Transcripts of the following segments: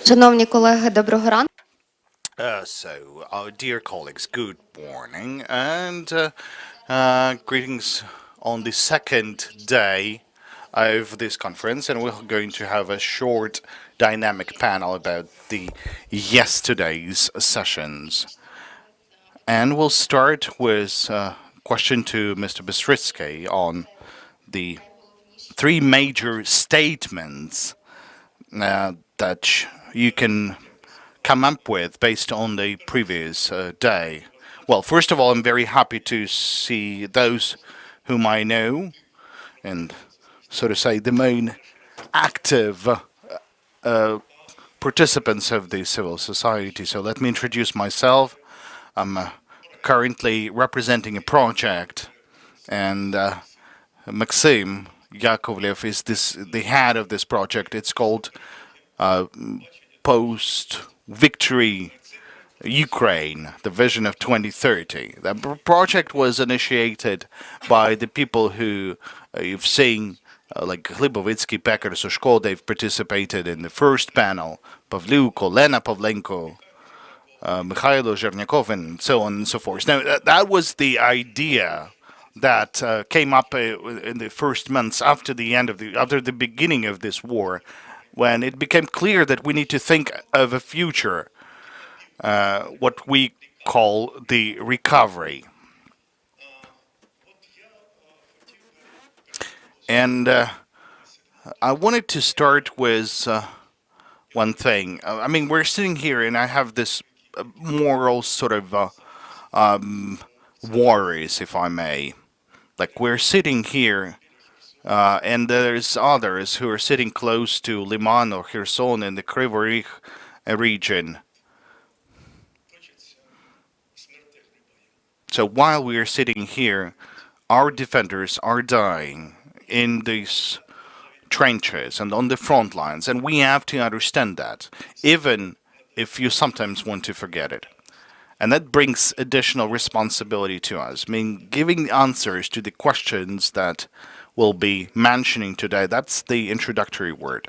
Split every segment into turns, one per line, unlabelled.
Шановні колеги, доброго ранку.
Dear colleagues, good morning and greetings on the second day of this conference. And we're going to have a short dynamic panel about the yesterday's sessions. And we'll start with a question to Mr. Bystritsky on the three major statements that you can come up with based on the previous day? Well, first of all, I'm very happy to see those whom I know and, so to say, the main active participants of the civil society. So let me introduce myself. I'm currently representing a project, and Maxim Yakovlev is the head of this project. It's called Post Victory Ukraine, the vision of 2030. The project was initiated by the people who you've seen, like Glibovitsky, Pekar, Sushko. They've participated in the first panel. Pavlyuk, Lena Pavlenko, Mikhailo Zhernyakov, and so on and so forth. Now, that was the idea that came up in the first months after the beginning of this war, when it became clear that we need to think of a future, what we call the recovery. And I wanted to start with one thing. I mean, we're sitting here, and I have this moral sort of worries, if I may. Like, we're sitting here, and there's others who are sitting close to Liman or Kherson in the Kryvyi Rih region. So while we are sitting here, our defenders are dying in these trenches and on the front lines, and we have to understand that, even if you sometimes want to forget it. And that brings additional responsibility to us. I mean, giving answers to the questions that we'll be mentioning today, that's the introductory word.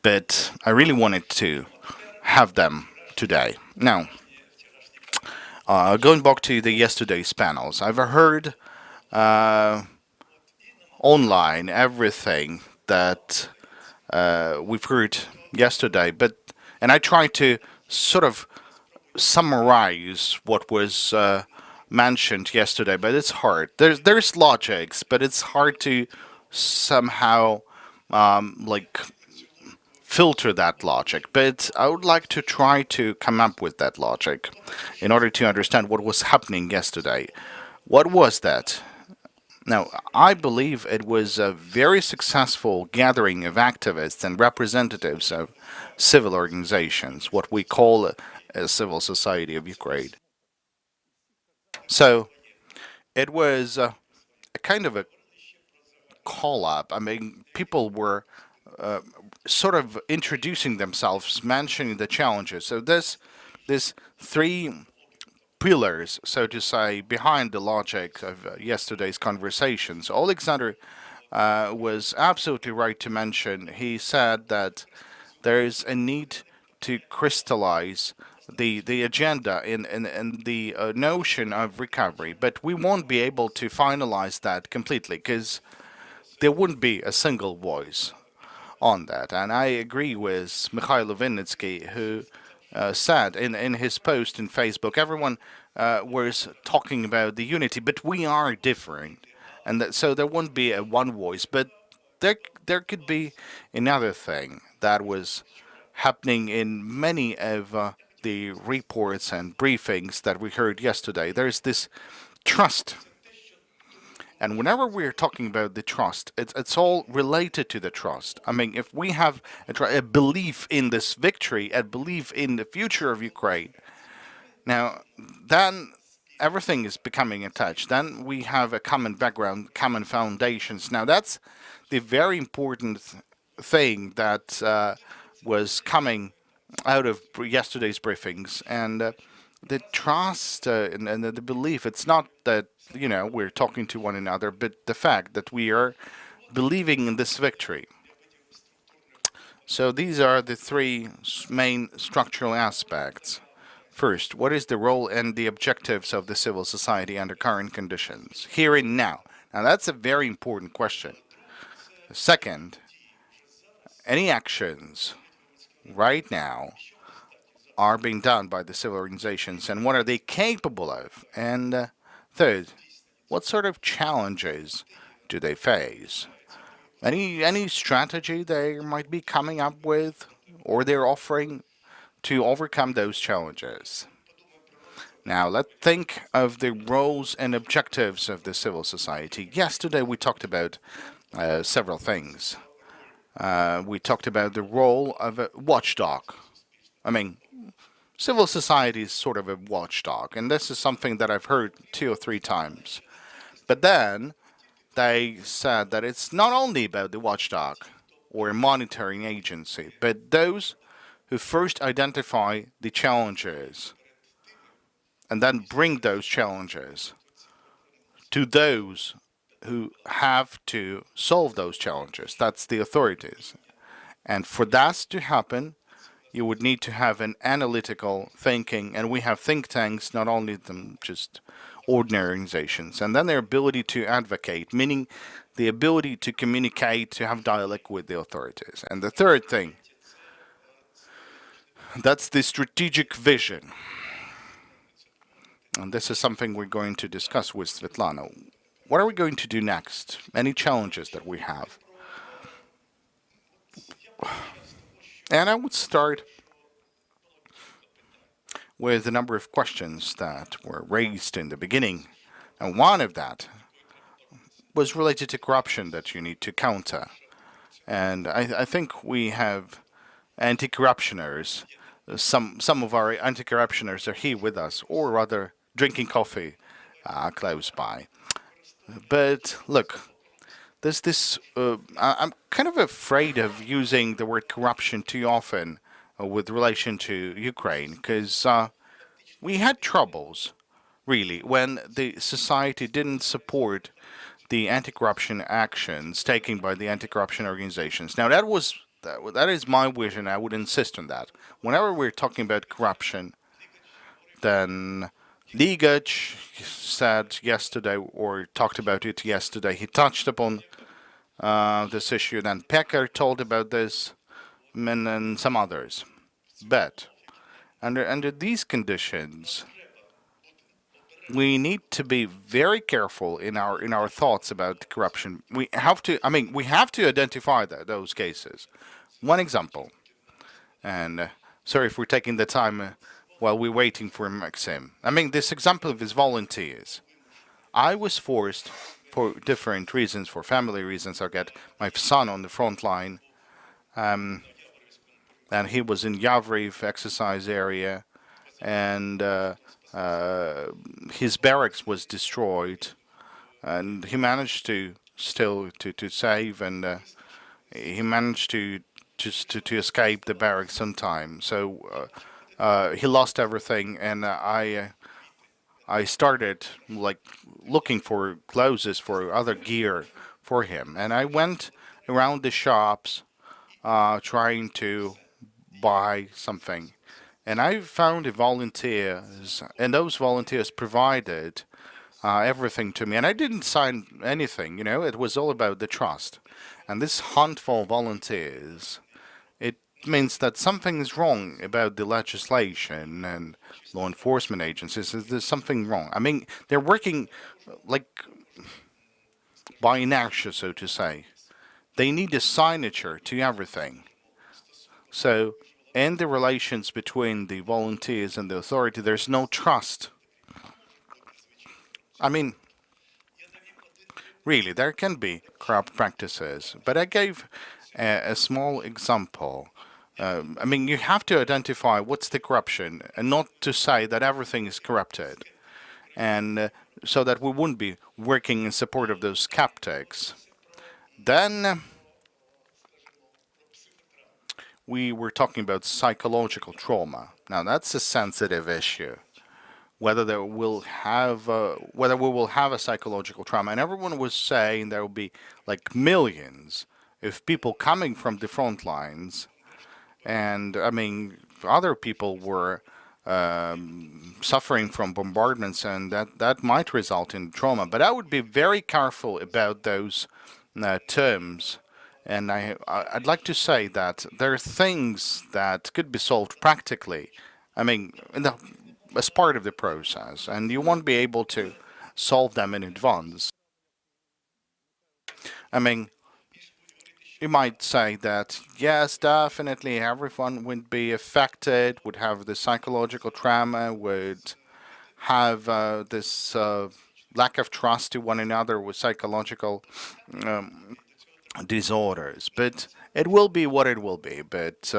But I really wanted to have them today. Now, going back to the yesterday's panels, I've heard online everything that we've heard yesterday, and I tried to sort of summarize what was mentioned yesterday, but it's hard. There's logics, but it's hard to somehow like filter that logic. But I would like to try to come up with that logic in order to understand what was happening yesterday. What was that? Now, I believe it was a very successful gathering of activists and representatives of civil organizations, what we call a civil society of Ukraine. So it was a kind of a call up. I mean, people were sort of introducing themselves, mentioning the challenges. So this three pillars, so to say, behind the logic of yesterday's conversations. Alexander was absolutely right to mention. He said that there is a need to crystallize the agenda in the notion of recovery, but we won't be able to finalize that completely because there wouldn't be a single voice on that. And I agree with Mikhailo Vinnytsky, who said in his post in Facebook, everyone was talking about the unity, but we are different, and so there won't be a one voice. But there could be another thing that was happening in many of the reports and briefings that we heard yesterday. There's this trust. And whenever we're talking about the trust, it's all related to the trust. I mean, if we have a belief in this victory, a belief in the future of Ukraine, now then everything is becoming attached. Then we have a common background, common foundations. Now that's the very important thing that was coming out of yesterday's briefings, and the trust and the belief. It's not that we're talking to one another, but the fact that we are believing in this victory. So these are the three main structural aspects. First, what is the role and the objectives of the civil society under current conditions, here and now? Now, that's a very important question. Second, any actions right now are being done by the civil organizations, and what are they capable of? And third, what sort of challenges do they face? Any strategy they might be coming up with or they're offering to overcome those challenges? Now, let's think of the roles and objectives of the civil society. Yesterday, we talked about several things. We talked about the role of a watchdog. I mean, civil society is sort of a watchdog, and this is something that I've heard 2 or 3 times. But then they said that it's not only about the watchdog or a monitoring agency, but those who first identify the challenges and then bring those challenges to those who have to solve those challenges. That's the authorities. And for that to happen, you would need to have an analytical thinking, and we have think tanks, not only them just ordinary organizations, and then their ability to advocate, meaning the ability to communicate, to have dialogue with the authorities. And the third thing, that's the strategic vision. And this is something we're going to discuss with Svetlana. What are we going to do next? Any challenges that we have? And I would start with a number of questions that were raised in the beginning. And one of that was related to corruption that you need to counter. And I think we have anti-corruptioners. Some of our anti-corruptioners are here with us, or rather drinking coffee close by. But look, there's this. I'm kind of afraid of using the word corruption too often with relation to Ukraine, because we had troubles, really, when the society didn't support the anti-corruption actions taken by the anti-corruption organizations. Now, that is my wish, and I would insist on that. Whenever we're talking about corruption, then Ligac said yesterday, or talked about it yesterday, he touched upon this issue, then Pecker told about this, and some others. But under these conditions, we need to be very careful in our thoughts about corruption. We have to identify those cases. One example, and sorry if we're taking the time while we're waiting for Maxim. This example of his volunteers. I was forced, for different reasons, for family reasons, I get my son on the front line, and he was in Yavriv exercise area, and his barracks was destroyed, and he managed to still to save, and he managed to escape the barracks sometime. So he lost everything, and I started like looking for clothes, for other gear for him, and I went around the shops trying to buy something. And I found volunteers, and those volunteers provided everything to me. And I didn't sign anything, it was all about the trust. And this handful of volunteers, it means that something is wrong about the legislation and law enforcement agencies. There's something wrong. They're working like by inertia, so to say. They need a signature to everything. So in the relations between the volunteers and the authority, there's no trust. Really, there can be corrupt practices, but I gave a small example. You have to identify what's the corruption, and not to say that everything is corrupted, and so that we wouldn't be working in support of those skeptics. Then we were talking about psychological trauma. Now that's a sensitive issue. Whether we will have a psychological trauma, and everyone was saying there will be like millions of people coming from the front lines and I mean, other people were suffering from bombardments, and that might result in trauma. But I would be very careful about those terms. And I'd like to say that there are things that could be solved practically. I mean, as part of the process, and you won't be able to solve them in advance. I mean, you might say that yes, definitely everyone would be affected, would have the psychological trauma, would have this lack of trust to one another with psychological um, disorders. But it will be what it will be. But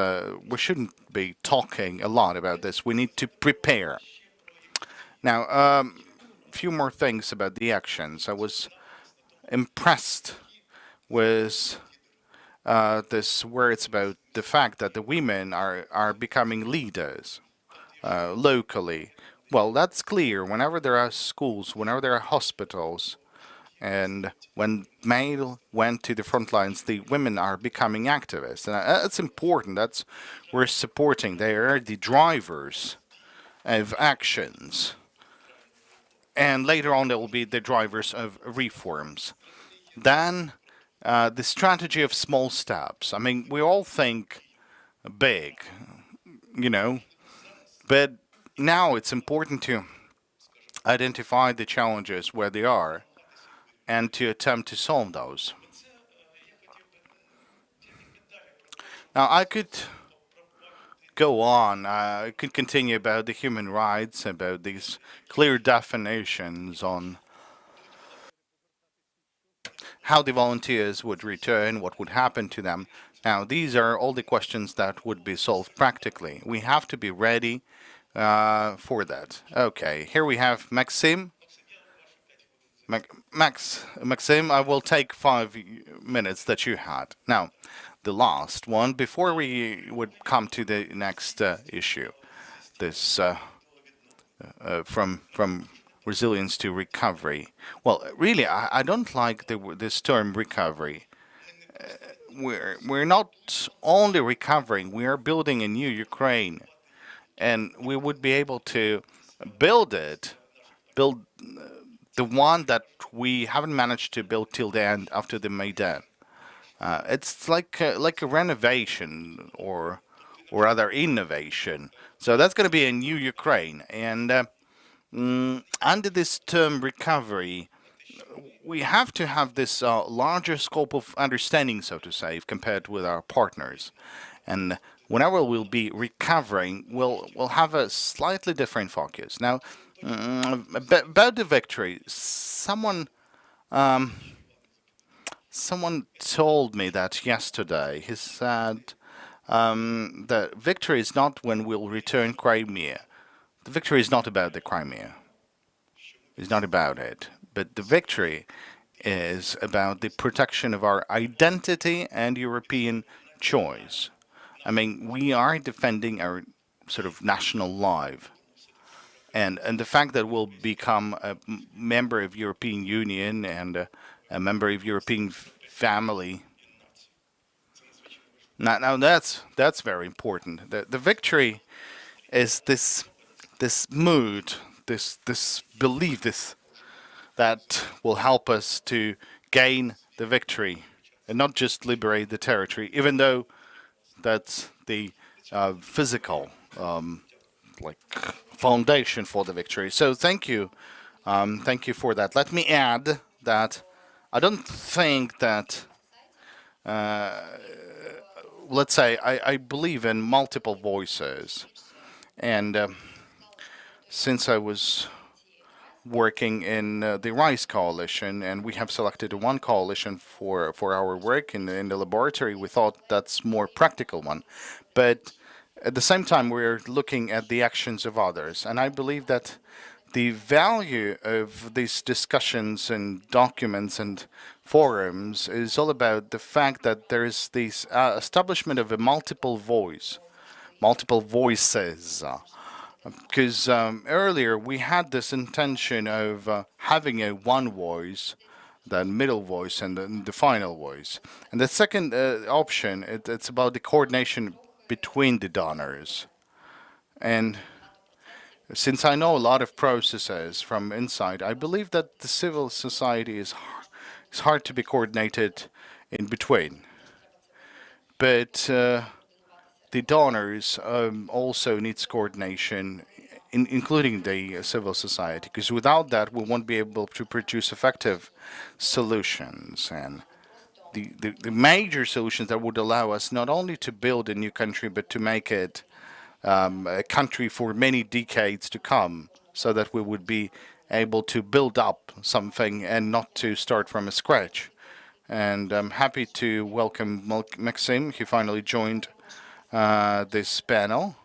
we shouldn't be talking a lot about this. We need to prepare. Now, a few more things about the actions. I was impressed with this where it's about the fact that the women are becoming leaders locally. Well, that's clear. Whenever there are schools, whenever there are hospitals, and when male went to the front lines, the women are becoming activists, and that's important. That's we're supporting. They are the drivers of actions, and later on they will be the drivers of reforms. Then the strategy of small steps. I mean, we all think big, you know, but now it's important to identify the challenges where they are and to attempt to solve those. Now, I could go on. I could continue about the human rights, about these clear definitions on how the volunteers would return, what would happen to them. Now, these are all the questions that would be solved practically. We have to be ready for that. Okay, here we have Maxim. Maxim, I will take 5 minutes that you had. Now, the last one, before we would come to the next issue, this from resilience to recovery. Well, really, I don't like this term recovery. We're not only recovering; we are building a new Ukraine, and we would be able to build it, build the one that we haven't managed to build till the end after the Maidan. It's like a renovation or rather innovation. So that's going to be a new Ukraine, and under this term recovery, we have to have this larger scope of understanding, so to say, compared with our partners. And whenever we'll be recovering, we'll have a slightly different focus. Now, about the victory, someone told me that yesterday. He said the victory is not when we'll return Crimea. The victory is not about the Crimea. It's not about it. But the victory is about the protection of our identity and European choice. I mean, we are defending our sort of national life. And the fact that we'll become a member of European Union and a member of European family. Now that's very important. The victory is this mood, this belief, this that will help us to gain the victory and not just liberate the territory, even though that's the physical like foundation for the victory. So thank you for that. Let me add that I don't think that let's say I believe in multiple voices, and since I was working in the RISE coalition, and we have selected one coalition for our work in the laboratory. We thought that's more practical one, but at the same time we're looking at the actions of others, and I believe that the value of these discussions and documents and forums is all about the fact that there is this establishment of a multiple voice, multiple voices. Because earlier we had this intention of having a one voice, the middle voice, and then the final voice. And the second option, it's about the coordination between the donors. And since I know a lot of processes from inside, I believe that the civil society is hard to be coordinated in between. But the donors also needs coordination, including the civil society, because without that, we won't be able to produce effective solutions. And the major solutions that would allow us not only to build a new country, but to make it a country for many decades to come, so that we would be able to build up something and not to start from scratch. And I'm happy to welcome Maxim. He finally joined this panel.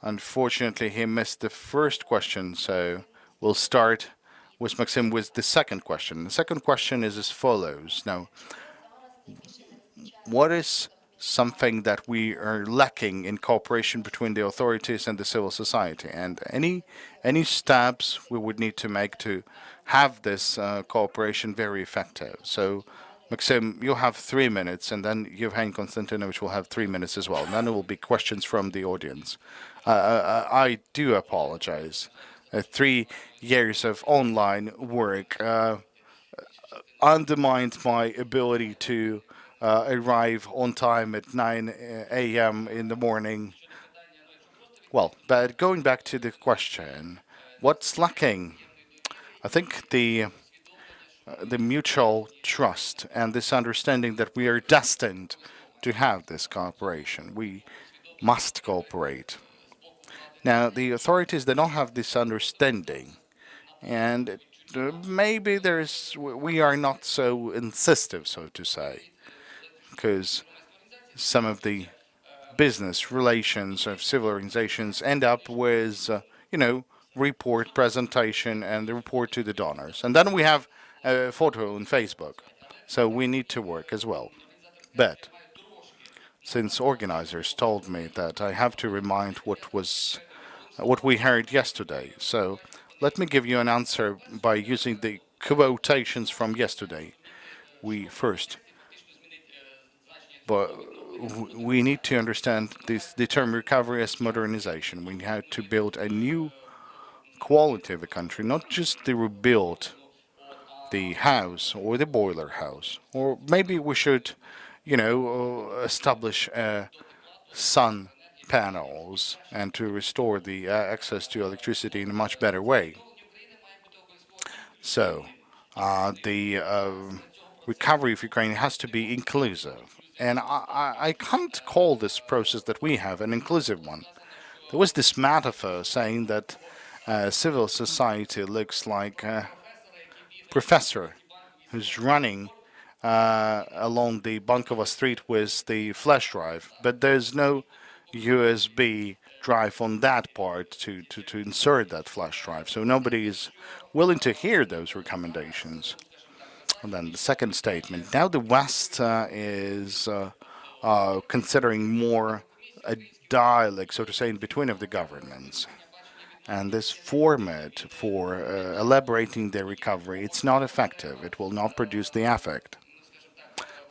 Unfortunately, he missed the first question, so we'll start with Maxim with the second question. The second question is as follows. Now, what is something that we are lacking in cooperation between the authorities and the civil society, and any steps we would need to make to have this cooperation very effective? So, Maxim, you'll have 3 minutes, and then Yevgeny Konstantinovich will have 3 minutes as well. And then there will be questions from the audience. I do apologize. 3 years of online work undermined my ability to arrive on time at 9 a.m. in the morning. Well, but going back to the question, what's lacking? I think the mutual trust and this understanding that we are destined to have this cooperation. We must cooperate. Now, the authorities, they don't have this understanding, and maybe we are not so insistent, so to say, because some of the business relations of civil organizations end up with, report presentation and the report to the donors. And then we have a photo on Facebook. So we need to work as well. But since organizers told me that I have to remind what we heard yesterday, so let me give you an answer by using the quotations from yesterday. But we need to understand the term recovery as modernization. We have to build a new quality of a country, not just to rebuild the house or the boiler house. Or maybe we should, establish sun panels and to restore the access to electricity in a much better way. So, the recovery of Ukraine has to be inclusive. And I can't call this process that we have an inclusive one. There was this metaphor saying that civil society looks like a professor who's running along the Bankova Street with the flash drive, but there's no USB drive on that part to insert that flash drive. So nobody is willing to hear those recommendations. And then the second statement. Now the West is considering more a dialogue, so to say, in between of the governments. And this format for elaborating the recovery, it's not effective. It will not produce the effect.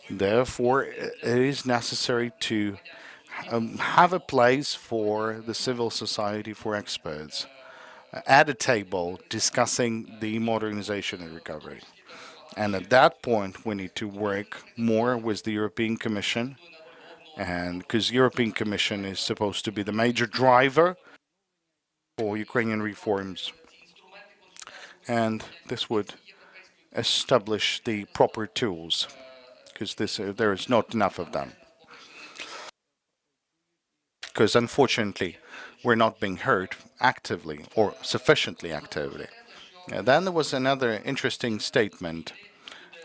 Therefore, it is necessary to have a place for the civil society, for experts, at a table discussing the modernization and recovery. And at that point, we need to work more with the European Commission, and because European Commission is supposed to be the major driver for Ukrainian reforms, and this would establish the proper tools, because there is not enough of them. Because unfortunately, we're not being heard actively or sufficiently actively. Then there was another interesting statement.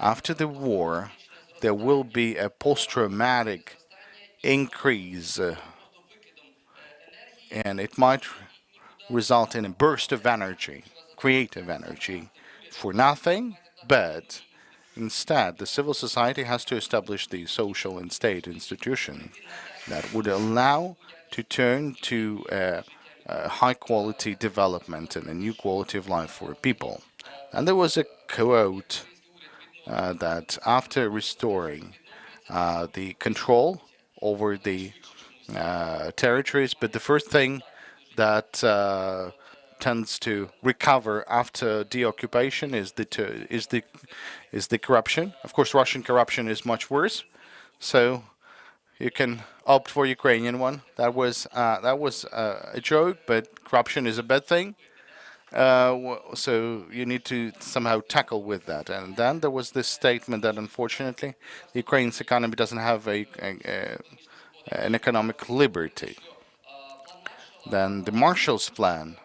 After the war, there will be a post-traumatic increase, and it might result in a burst of energy, creative energy, for nothing, but instead the civil society has to establish the social and state institution that would allow to turn to a high-quality development and a new quality of life for people. And there was a quote that after restoring the control over the territories. But the first thing that tends to recover after deoccupation is the corruption. Of course, Russian corruption is much worse. So you can opt for Ukrainian one. That was a joke, but corruption is a bad thing. So you need to somehow tackle with that. And then there was this statement that unfortunately, the Ukraine's economy doesn't have an economic liberty. Then the Marshall's Plan,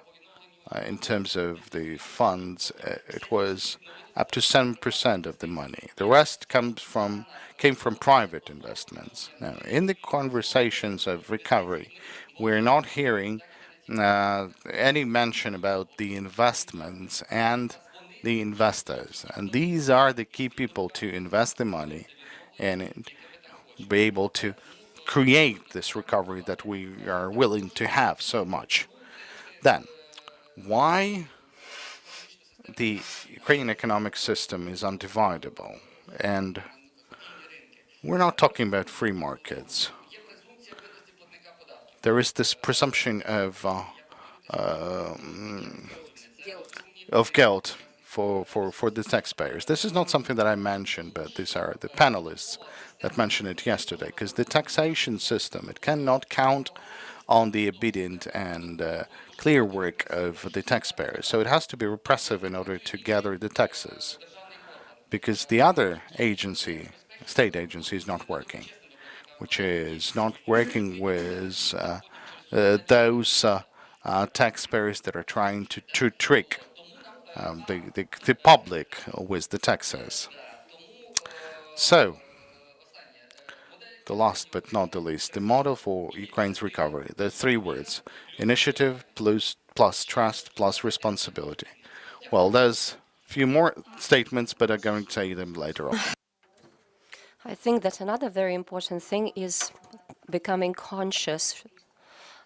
in terms of the funds, it was up to 7% of the money. The rest came from private investments. Now, in the conversations of recovery, we're not hearing any mention about the investments and the investors. And these are the key people to invest the money and be able to create this recovery that we are willing to have so much. Then, why the Ukrainian economic system is undividable? And we're not talking about free markets. There is this presumption of guilt for the taxpayers. This is not something that I mentioned, but these are the panelists that mentioned it yesterday. Because the taxation system, it cannot count on the obedient and clear work of the taxpayers. So it has to be repressive in order to gather the taxes. Because the other agency, state agency, is not working, which is not working with those taxpayers that are trying to trick the public with the taxes. So, the last but not the least, the model for Ukraine's recovery. There are three words: initiative plus trust plus responsibility. Well, there's a few more statements, but I'm going to say them later on.
I think that another very important thing is becoming conscious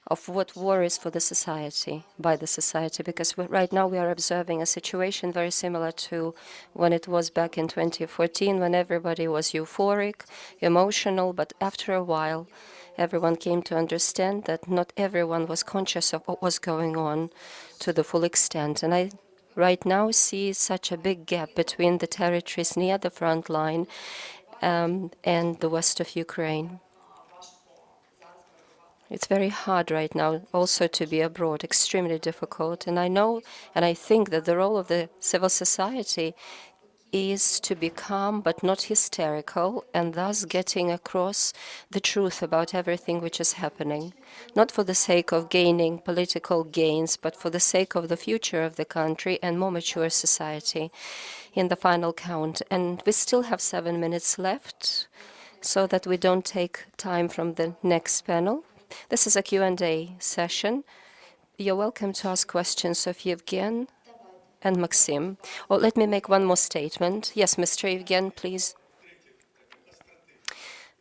of what worries for the society, by the society, because right now we are observing a situation very similar to when it was back in 2014, when everybody was euphoric, emotional, but after a while, everyone came to understand that not everyone was conscious of what was going on to the full extent. And I right now see such a big gap between the territories near the front line and the west of Ukraine. It's very hard right now also to be abroad, extremely difficult. And I know and I think that the role of the civil society is to be calm but not hysterical, and thus getting across the truth about everything which is happening, not for the sake of gaining political gains, but for the sake of the future of the country and more mature society in the final count. And we still have 7 minutes left so that we don't take time from the next panel. This is a Q&A session. You're welcome to ask questions of Yevgen and Maxim. Or let me make one more statement. Yes, Mr. Yevgen, please.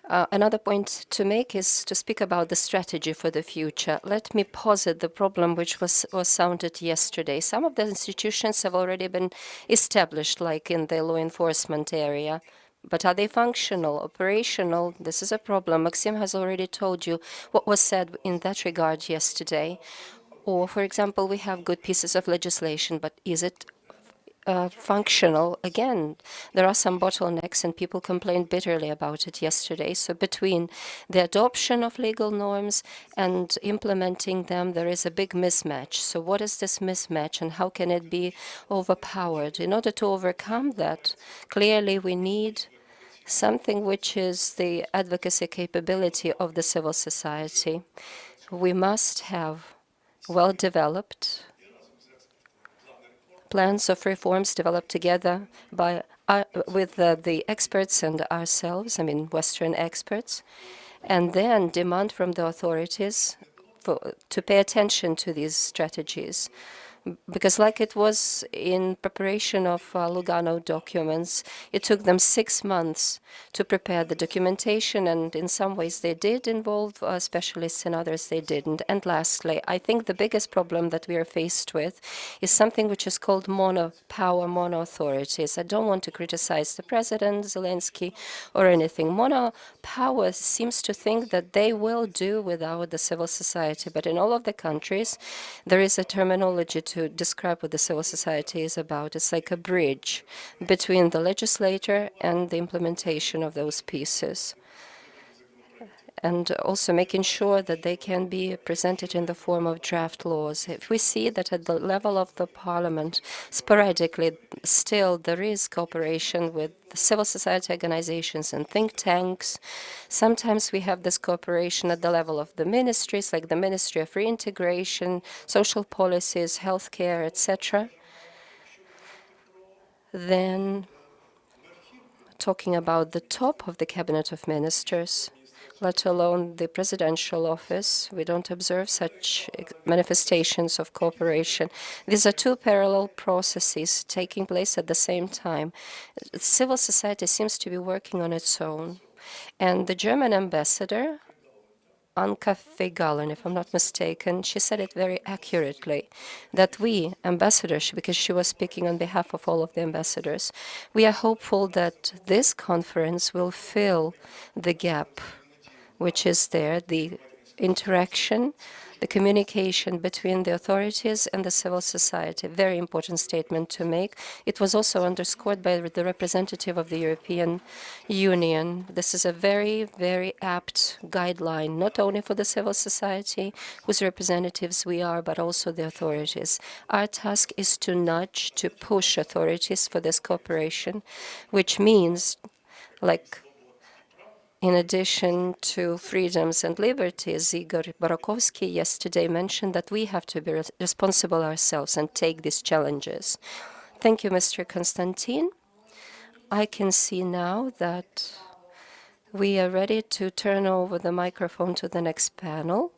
Another point to make is to speak about the strategy for the future. Let me posit the problem which was sounded yesterday. Some of the institutions have already been established, like in the law enforcement area. But are they functional, operational? This is a problem. Maxim has already told you what was said in that regard yesterday. Or, for example, we have good pieces of legislation, but is it functional? Again, there are some bottlenecks, and people complained bitterly about it yesterday. So between the adoption of legal norms and implementing them, there is a big mismatch. So what is this mismatch, and how can it be overpowered? In order to overcome that, clearly we need something which is the advocacy capability of the civil society. We must have well-developed plans of reforms developed together by with the experts and ourselves, I mean Western experts, and then demand from the authorities to pay attention to these strategies. because like it was in preparation of Lugano documents, it took them 6 months to prepare the documentation, and in some ways they did involve specialists, in others they didn't. And lastly, I think the biggest problem that we are faced with is something which is called mono-power, mono-authorities. I don't want to criticize the president, Zelensky, or anything. Mono-power seems to think that they will do without the civil society, but in all of the countries, there is a terminology to describe what the civil society is about. It's like a bridge between the legislator and the implementation of those pieces, and also making sure that they can be presented in the form of draft laws. If we see that at the level of the parliament, sporadically, still there is cooperation with the civil society organizations and think tanks. Sometimes we have this cooperation at the level of the ministries, like the Ministry of Reintegration, Social Policies, Healthcare, etc. Then, talking about the top of the Cabinet of Ministers, let alone the presidential office, we don't observe such manifestations of cooperation. These are two parallel processes taking place at the same time. Civil society seems to be working on its own. And the German ambassador, Anka Feigalin, if I'm not mistaken, she said it very accurately, that we, ambassadors, because she was speaking on behalf of all of the ambassadors, we are hopeful that this conference will fill the gap which is there, the interaction, the communication between the authorities and the civil society. Very important statement to make. It was also underscored by the representative of the European Union. This is a very, very apt guideline, not only for the civil society, whose representatives we are, but also the authorities. Our task is to nudge, to push authorities for this cooperation, which means, like, in addition to freedoms and liberties, Igor Barakovsky yesterday mentioned that we have to be responsible ourselves and take these challenges. Thank you, Mr. Konstantin. I can see now that we are ready to turn over the microphone to the next panel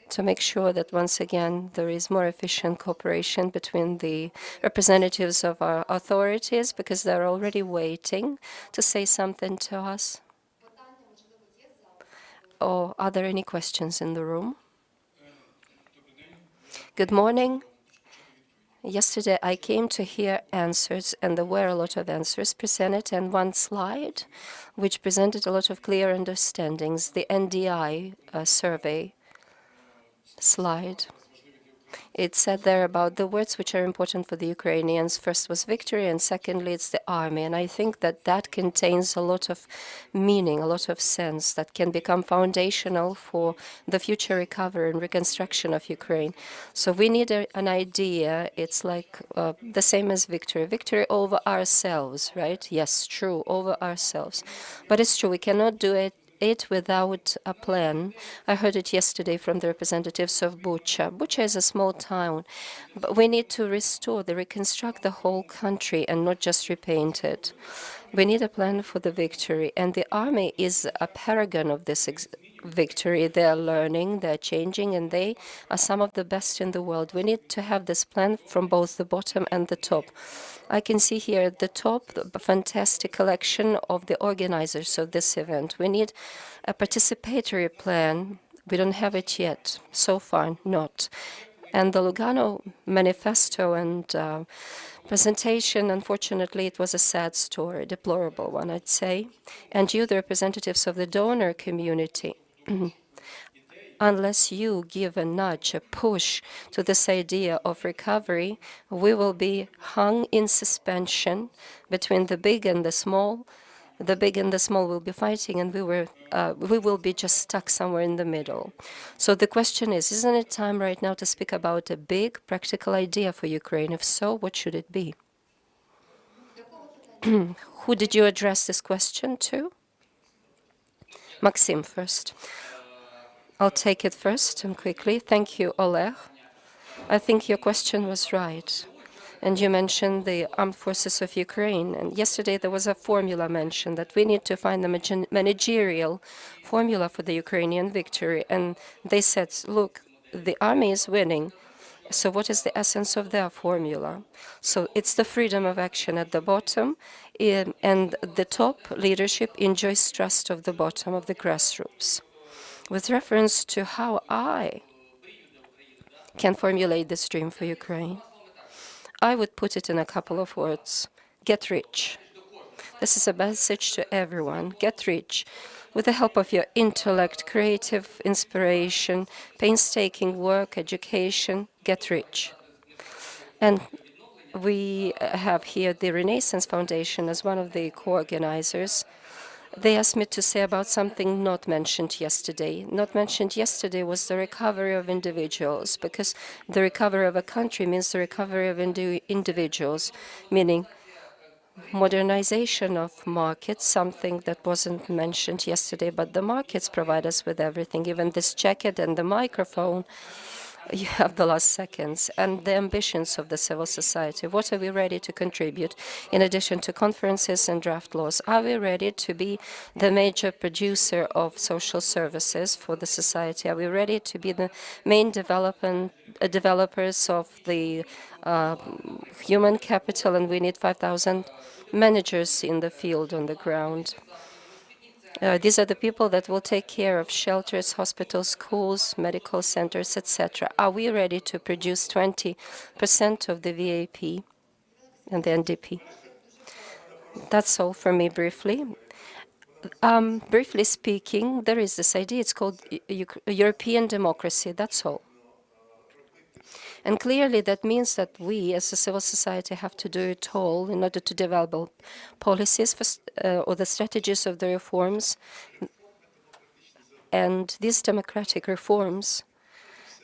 to make sure that once again there is more efficient cooperation between the representatives of our authorities, because they're already waiting to say something to us. Or are there any questions in the room? Good morning. Yesterday I came to hear answers, and there were a lot of answers presented, and one slide which presented a lot of clear understandings, the NDI survey slide. It said there about the words which are important for the Ukrainians. First was victory, and secondly, it's the army. And I think that that contains a lot of meaning, a lot of sense that can become foundational for the future recovery and reconstruction of Ukraine. So we need an idea. It's like the same as victory. Victory over ourselves, right? Yes, true, over ourselves. But it's true, we cannot do it without a plan. I heard it yesterday from the representatives of Bucha. Bucha is a small town, but we need to reconstruct the whole country and not just repaint it. We need a plan for the victory, and the army is a paragon of this victory. They are learning, they are changing, and they are some of the best in the world. We need to have this plan from both the bottom and the top. I can see here at the top the fantastic collection of the organizers of this event. We need a participatory plan. We don't have it yet, so far not. And the Lugano manifesto and presentation, unfortunately, it was a sad story, a deplorable one, I'd say. And you, the representatives of the donor community, unless you give a nudge, a push to this idea of recovery, we will be hung in suspension between the big and the small. The big and the small will be fighting, and we will be just stuck somewhere in the middle. So the question is, isn't it time right now to speak about a big practical idea for Ukraine? If so, what should it be? Who did you address this question to? Maxim first. I'll take it first and quickly. Thank you, Oleg. I think your question was right. And you mentioned the armed forces of Ukraine. And yesterday there was a formula mentioned that we need to find the managerial formula for the Ukrainian victory. And they said, look, the army is winning. So what is the essence of their formula? So it's the freedom of action at the bottom, and the top leadership enjoys trust of the bottom, of the grassroots. With reference to how I can formulate this dream for Ukraine, I would put it in a couple of words. Get rich. This is a message to everyone. Get rich. With the help of your intellect, creative inspiration, painstaking work, education, get rich. And we have here the Renaissance Foundation as one of the co-organizers. They asked me to say about something not mentioned yesterday. Not mentioned yesterday was the recovery of individuals, because the recovery of a country means the recovery of individuals, meaning modernization of markets, something that wasn't mentioned yesterday, but the markets provide us with everything, even this jacket and the microphone. You have the last seconds, and the ambitions of the civil society. What are we ready to contribute in addition to conferences and draft laws? Are we ready to be the major producer of social services for the society? Are we ready to be the main developers of the human capital? And we need 5,000 managers in the field on the ground. These are the people that will take care of shelters, hospitals, schools, medical centers, etc. Are we ready to produce 20% of the VAP and the NDP? That's all for me briefly. Briefly speaking, there is this idea, it's called European democracy, that's all. And clearly that means that we as a civil society have to do it all in order to develop policies for, or the strategies of the reforms. And these democratic reforms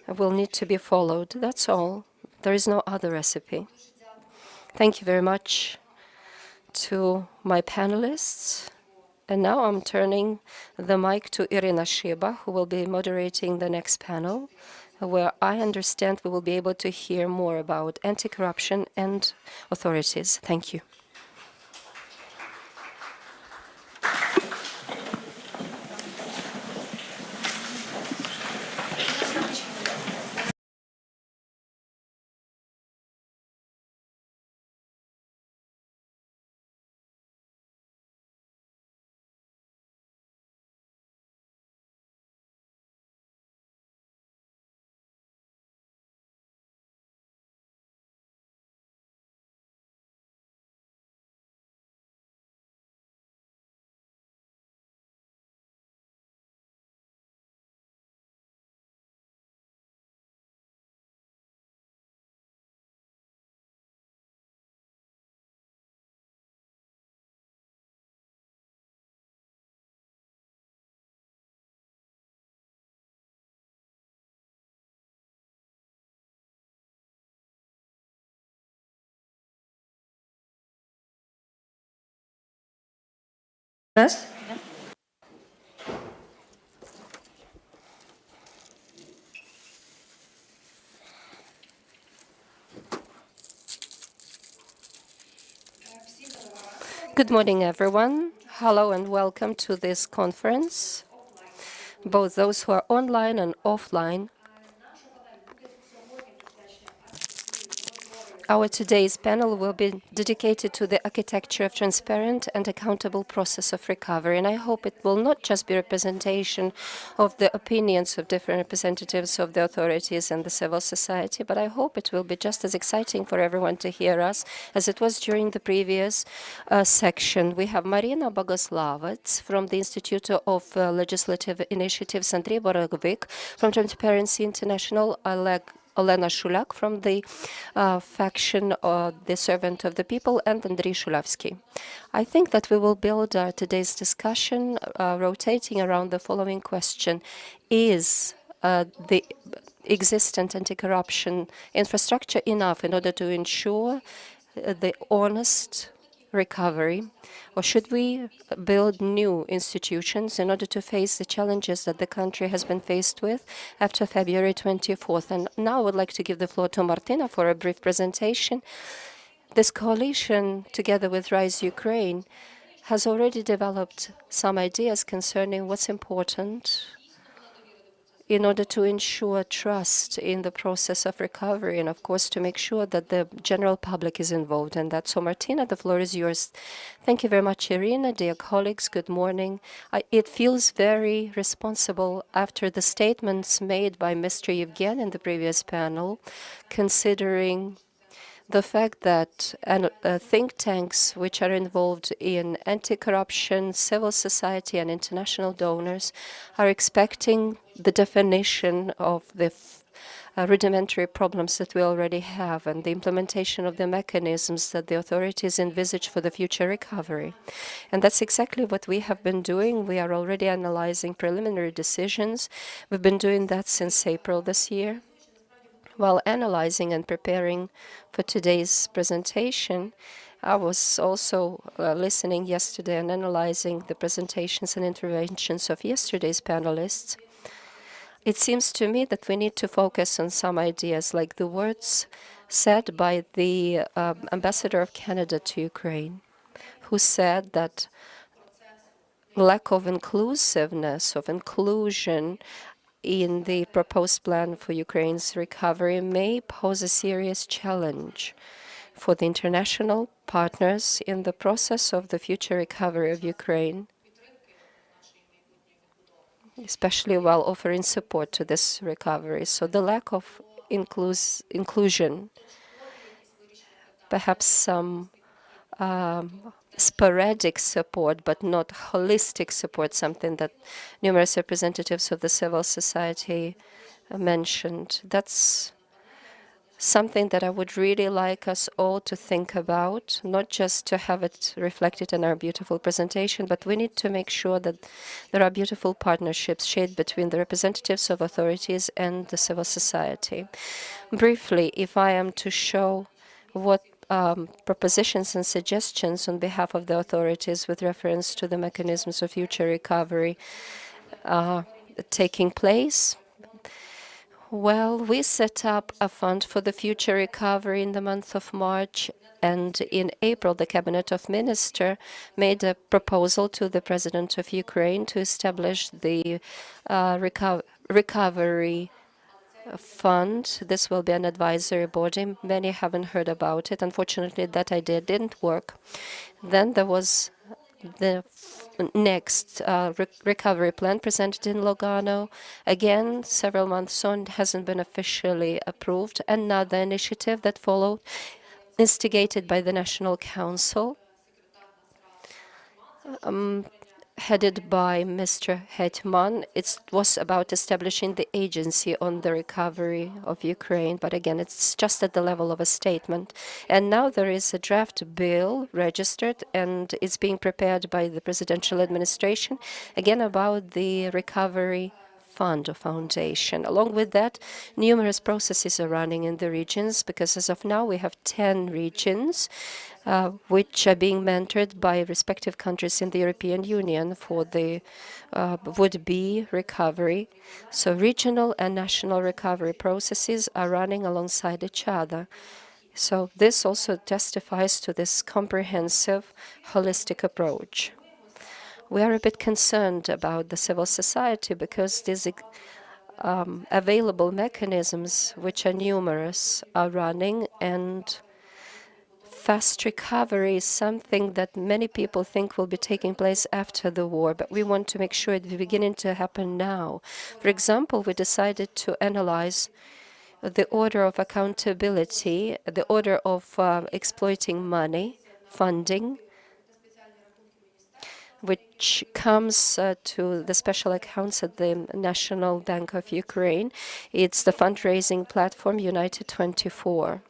will need to be followed. That's all. There is no other recipe. Thank you very much to my panelists. And now I'm turning the mic to Irina Shiba, who will be moderating the next panel, where I understand we will be able to hear more about anti-corruption and authorities. Thank you.
Yes?
Good morning, everyone. Hello and welcome to this conference, both those who are online and offline. Our today's panel will be dedicated to the architecture of transparent and accountable process of recovery. And I hope it will not just be representation of the opinions of different representatives of the authorities and the civil society, but I hope it will be just as exciting for everyone to hear us as it was during the previous section. We have Marina Bogoslavets from the Institute of Legislative Initiatives, Andrei Borogovik from Transparency International, Olena Shulak from the faction The Servant of the People, and Andriy Shulavsky. I think that we will build today's discussion rotating around the following question. Is the existent anti-corruption infrastructure enough in order to ensure the honest recovery, or should we build new institutions in order to face the challenges that the country has been faced with after February 24th? And now I would like to give the floor to Martina for a brief presentation. This coalition, together with Rise Ukraine, has already developed some ideas concerning what's important in order to ensure trust in the process of recovery and, of course, to make sure that the general public is involved in that. So, Martina, the floor is yours. Thank you very much, Irina. Dear colleagues, good morning. It feels very responsible after the statements made by Mr. Yevgen in the previous panel, considering the fact that think tanks which are involved in anti-corruption, civil society, and international donors are expecting the definition of the rudimentary problems that we already have and the implementation of the mechanisms that the authorities envisage for the future recovery. And that's exactly what we have been doing. We are already analyzing preliminary decisions. We've been doing that since April this year. While analyzing and preparing for today's presentation, I was also listening yesterday and analyzing the presentations and interventions of yesterday's panelists. It seems to me that we need to focus on some ideas, like the words said by the ambassador of Canada to Ukraine, who said that lack of inclusiveness, of inclusion in the proposed plan for Ukraine's recovery may pose a serious challenge for the international partners in the process of the future recovery of Ukraine, especially while offering support to this recovery. So the lack of inclusion, perhaps some sporadic support, but not holistic support, something that numerous representatives of the civil society mentioned. That's something that I would really like us all to think about, not just to have it reflected in our beautiful presentation, but we need to make sure that there are beautiful partnerships shared between the representatives of authorities and the civil society. Briefly, if I am to show what propositions and suggestions on behalf of the authorities with reference to the mechanisms of future recovery taking place, well, we set up a fund for the future recovery in the month of March, and in April, the Cabinet of Ministers made a proposal to the President of Ukraine to establish the recovery fund. This will be an advisory body. Many haven't heard about it. Unfortunately, that idea didn't work. Then there was the next recovery plan presented in Lugano. Again, several months on, it hasn't been officially approved. Another initiative that followed, instigated by the National Council, headed by Mr. Hetman. It was about establishing the agency on the recovery of Ukraine, but again, it's just at the level of a statement. And now there is a draft bill registered, and it's being prepared by the presidential administration, again about the recovery fund or foundation. Along with that, numerous processes are running in the regions, because as of now we have 10 regions which are being mentored by respective countries in the European Union for the would-be recovery. So regional and national recovery processes are running alongside each other. So this also testifies to this comprehensive, holistic approach. We are a bit concerned about the civil society because these available mechanisms, which are numerous, are running, and fast recovery is something that many people think will be taking place after the war, but we want to make sure it's beginning to happen now. For example, we decided to analyze the order of accountability, the order of exploiting money, funding, which comes to the special accounts at the National Bank of Ukraine. It's the fundraising platform United 24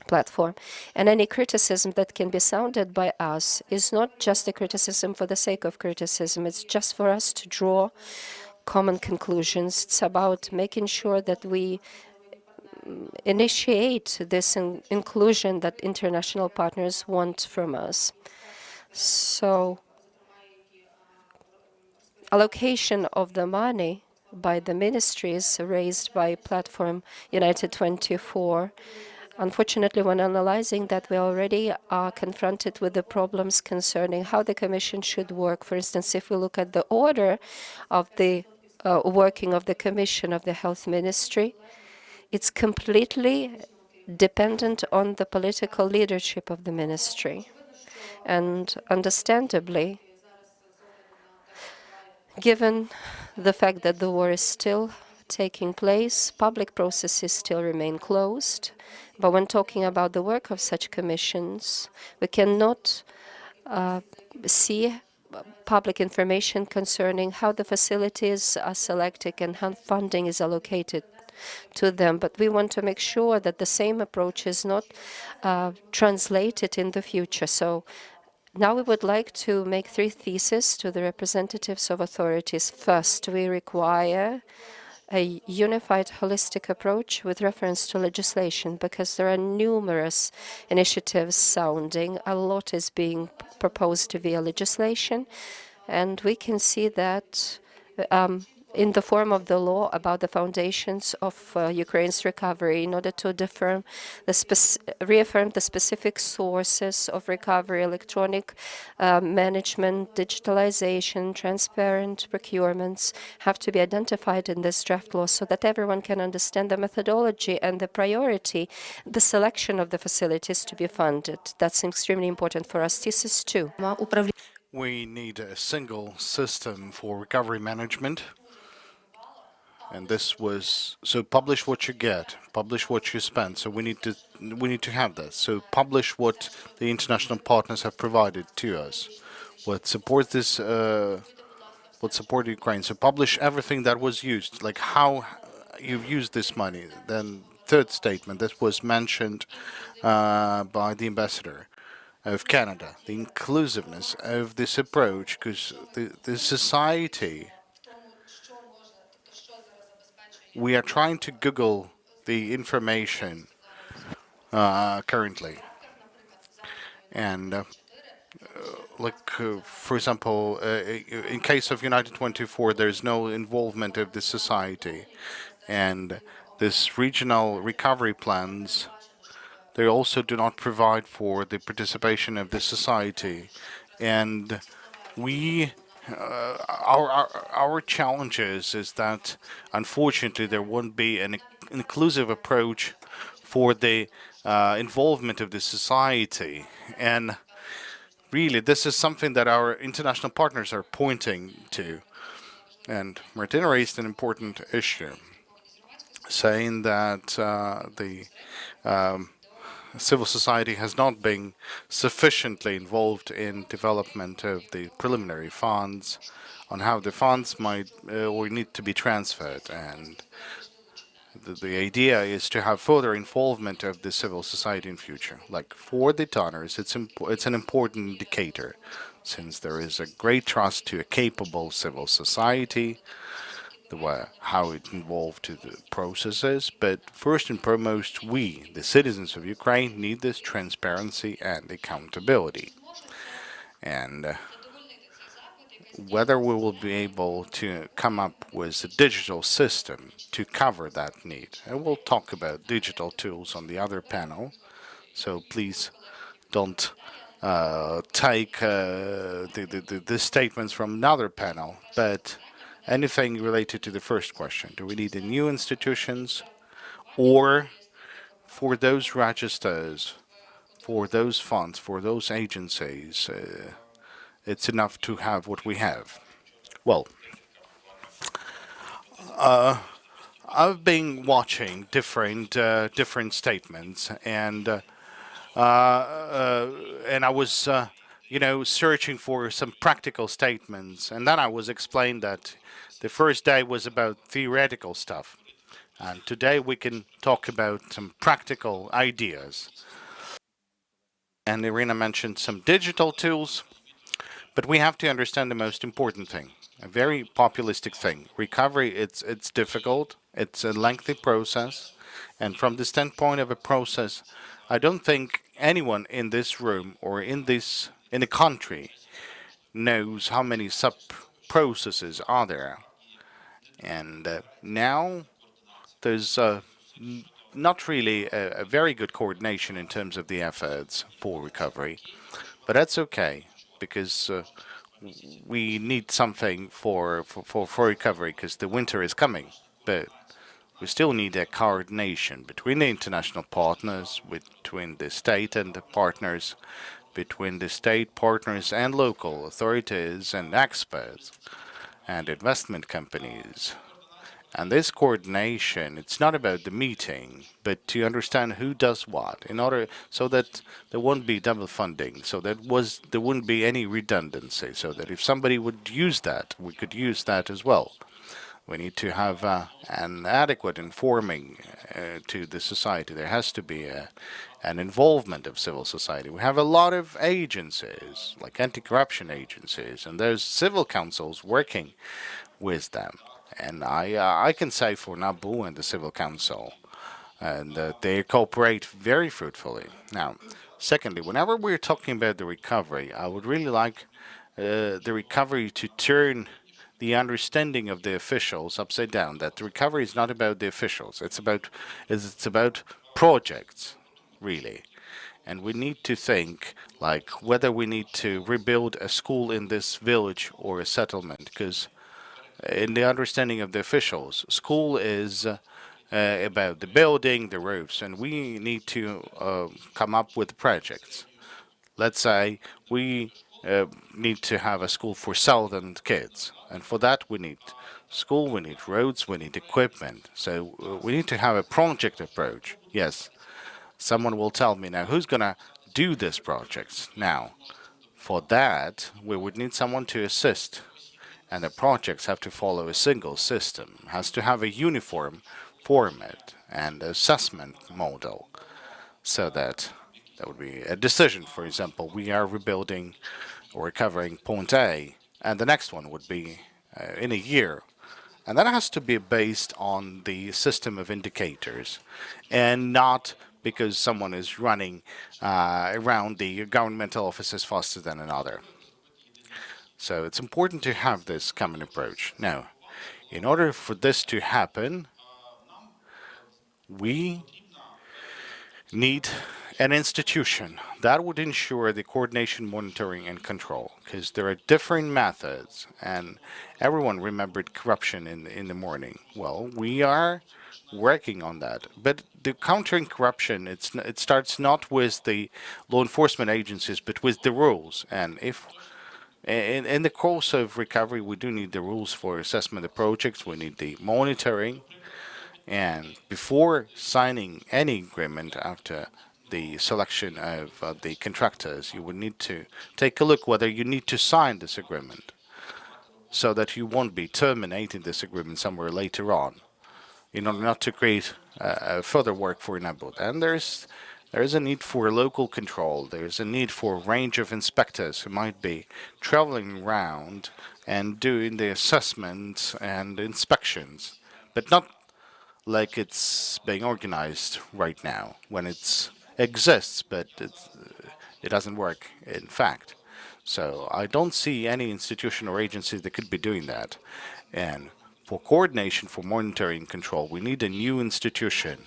platform. And any criticism that can be sounded by us is not just a criticism for the sake of criticism. It's just for us to draw common conclusions. It's about making sure that we initiate this inclusion that international partners want from us. So allocation of the money by the ministries raised by platform United 24. Unfortunately, when analyzing that, we already are confronted with the problems concerning how the Commission should work. For instance, if we look at the order of the working of the Commission of the Health Ministry. It's completely dependent on the political leadership of the ministry. And understandably, given the fact that the war is still taking place, public processes still remain closed. But when talking about the work of such commissions, we cannot see public information concerning how the facilities are selected and how funding is allocated to them. But we want to make sure that the same approach is not translated in the future. So now we would like to make 3 theses to the representatives of authorities. First, we require a unified holistic approach with reference to legislation, because there are numerous initiatives sounding. A lot is being proposed via legislation, and we can see that in the form of the law about the foundations of Ukraine's recovery, in order to reaffirm the specific sources of recovery, electronic management, digitalization, transparent procurements have to be identified in this draft law so that everyone can understand the methodology and the priority, the selection of the facilities to be funded. That's extremely important for us. Thesis 2.
We need a single system for recovery management. And this was so publish what you get, publish what you spend. So we need to have this. So publish what the international partners have provided to us, what supports this, what support Ukraine. So publish everything that was used, like how you've used this money. Then third statement, this was mentioned by the ambassador of Canada, the inclusiveness of this approach, because the society, we are trying to Google the information currently. And for example, in case of United 24, there's no involvement of the society. And this regional recovery plans, they also do not provide for the participation of the society. And we our challenges is that unfortunately there won't be an inclusive approach for the involvement of the society. And really, this is something that our international partners are pointing to. And Martina raised an important issue, saying that the civil society has not been sufficiently involved in development of the preliminary funds, on how the funds might or need to be transferred. And the idea is to have further involvement of the civil society in future. Like for the donors, it's an important indicator, since there is a great trust to a capable civil society, the way how it involved to the processes. But first and foremost, we, the citizens of Ukraine, need this transparency and accountability. And whether we will be able to come up with a digital system to cover that need. And we'll talk about digital tools on the other panel, so please don't take the statements from another panel, but anything related to the first question. Do we need the new institutions, or for those registers, for those funds, for those agencies, it's enough to have what we have? Well, I've been watching different statements, and I was, searching for some practical statements, and then I was explained that the first day was about theoretical stuff, and today we can talk about some practical ideas. And Irina mentioned some digital tools, but we have to understand the most important thing, a very populistic thing. Recovery, it's difficult, it's a lengthy process, and from the standpoint of a process, I don't think anyone in this room or in the country knows how many sub processes are there. And now there's not really a very good coordination in terms of the efforts for recovery, but that's okay, because we need something for recovery because the winter is coming. But we still need a coordination between the international partners, between the state and the partners, between the state partners and local authorities and experts and investment companies. And this coordination, it's not about the meeting, but to understand who does what, in order so that there won't be double funding, so there wouldn't be any redundancy, so that if somebody would use that, we could use that as well. We need to have an adequate informing to the society. There has to be an involvement of civil society. We have a lot of agencies, like anti-corruption agencies, and there's civil councils working with them. And I can say for NABU and the Civil Council, and they cooperate very fruitfully. Now, secondly, whenever we're talking about the recovery, I would really like the recovery to turn the understanding of the officials upside down. That the recovery is not about the officials; it's about projects, really. And we need to think like whether we need to rebuild a school in this village or a settlement, because in the understanding of the officials, school is about the building, the roofs, and we need to come up with projects. Let's say we need to have a school for southern kids, and for that we need school, we need roads, we need equipment. So we need to have a project approach. Yes, someone will tell me now who's gonna do this project. Now, for that, we would need someone to assist, and the projects have to follow a single system, has to have a uniform format and assessment model, so that that would be a decision. For example, we are rebuilding or recovering point A, and the next one would be in a year. And that has to be based on the system of indicators, and not because someone is running around the governmental offices faster than another. So it's important to have this common approach. Now, in order for this to happen, we need an institution that would ensure the coordination, monitoring, and control, because there are different methods, and everyone remembered corruption in the morning. Well, we are working on that, but the countering corruption, it starts not with the law enforcement agencies, but with the rules. And if in the course of recovery, we do need the rules for assessment of projects, we need the monitoring, and before signing any agreement after the selection of the contractors, you would need to take a look whether you need to sign this agreement, so that you won't be terminating this agreement somewhere later on, in order not to create further work for NABUD. And there's a need for local control. There's a need for a range of inspectors who might be traveling around and doing the assessments and inspections, but not like it's being organized right now, when it exists, but it doesn't work in fact. So I don't see any institution or agency that could be doing that. And for coordination, for monitoring control, we need a new institution.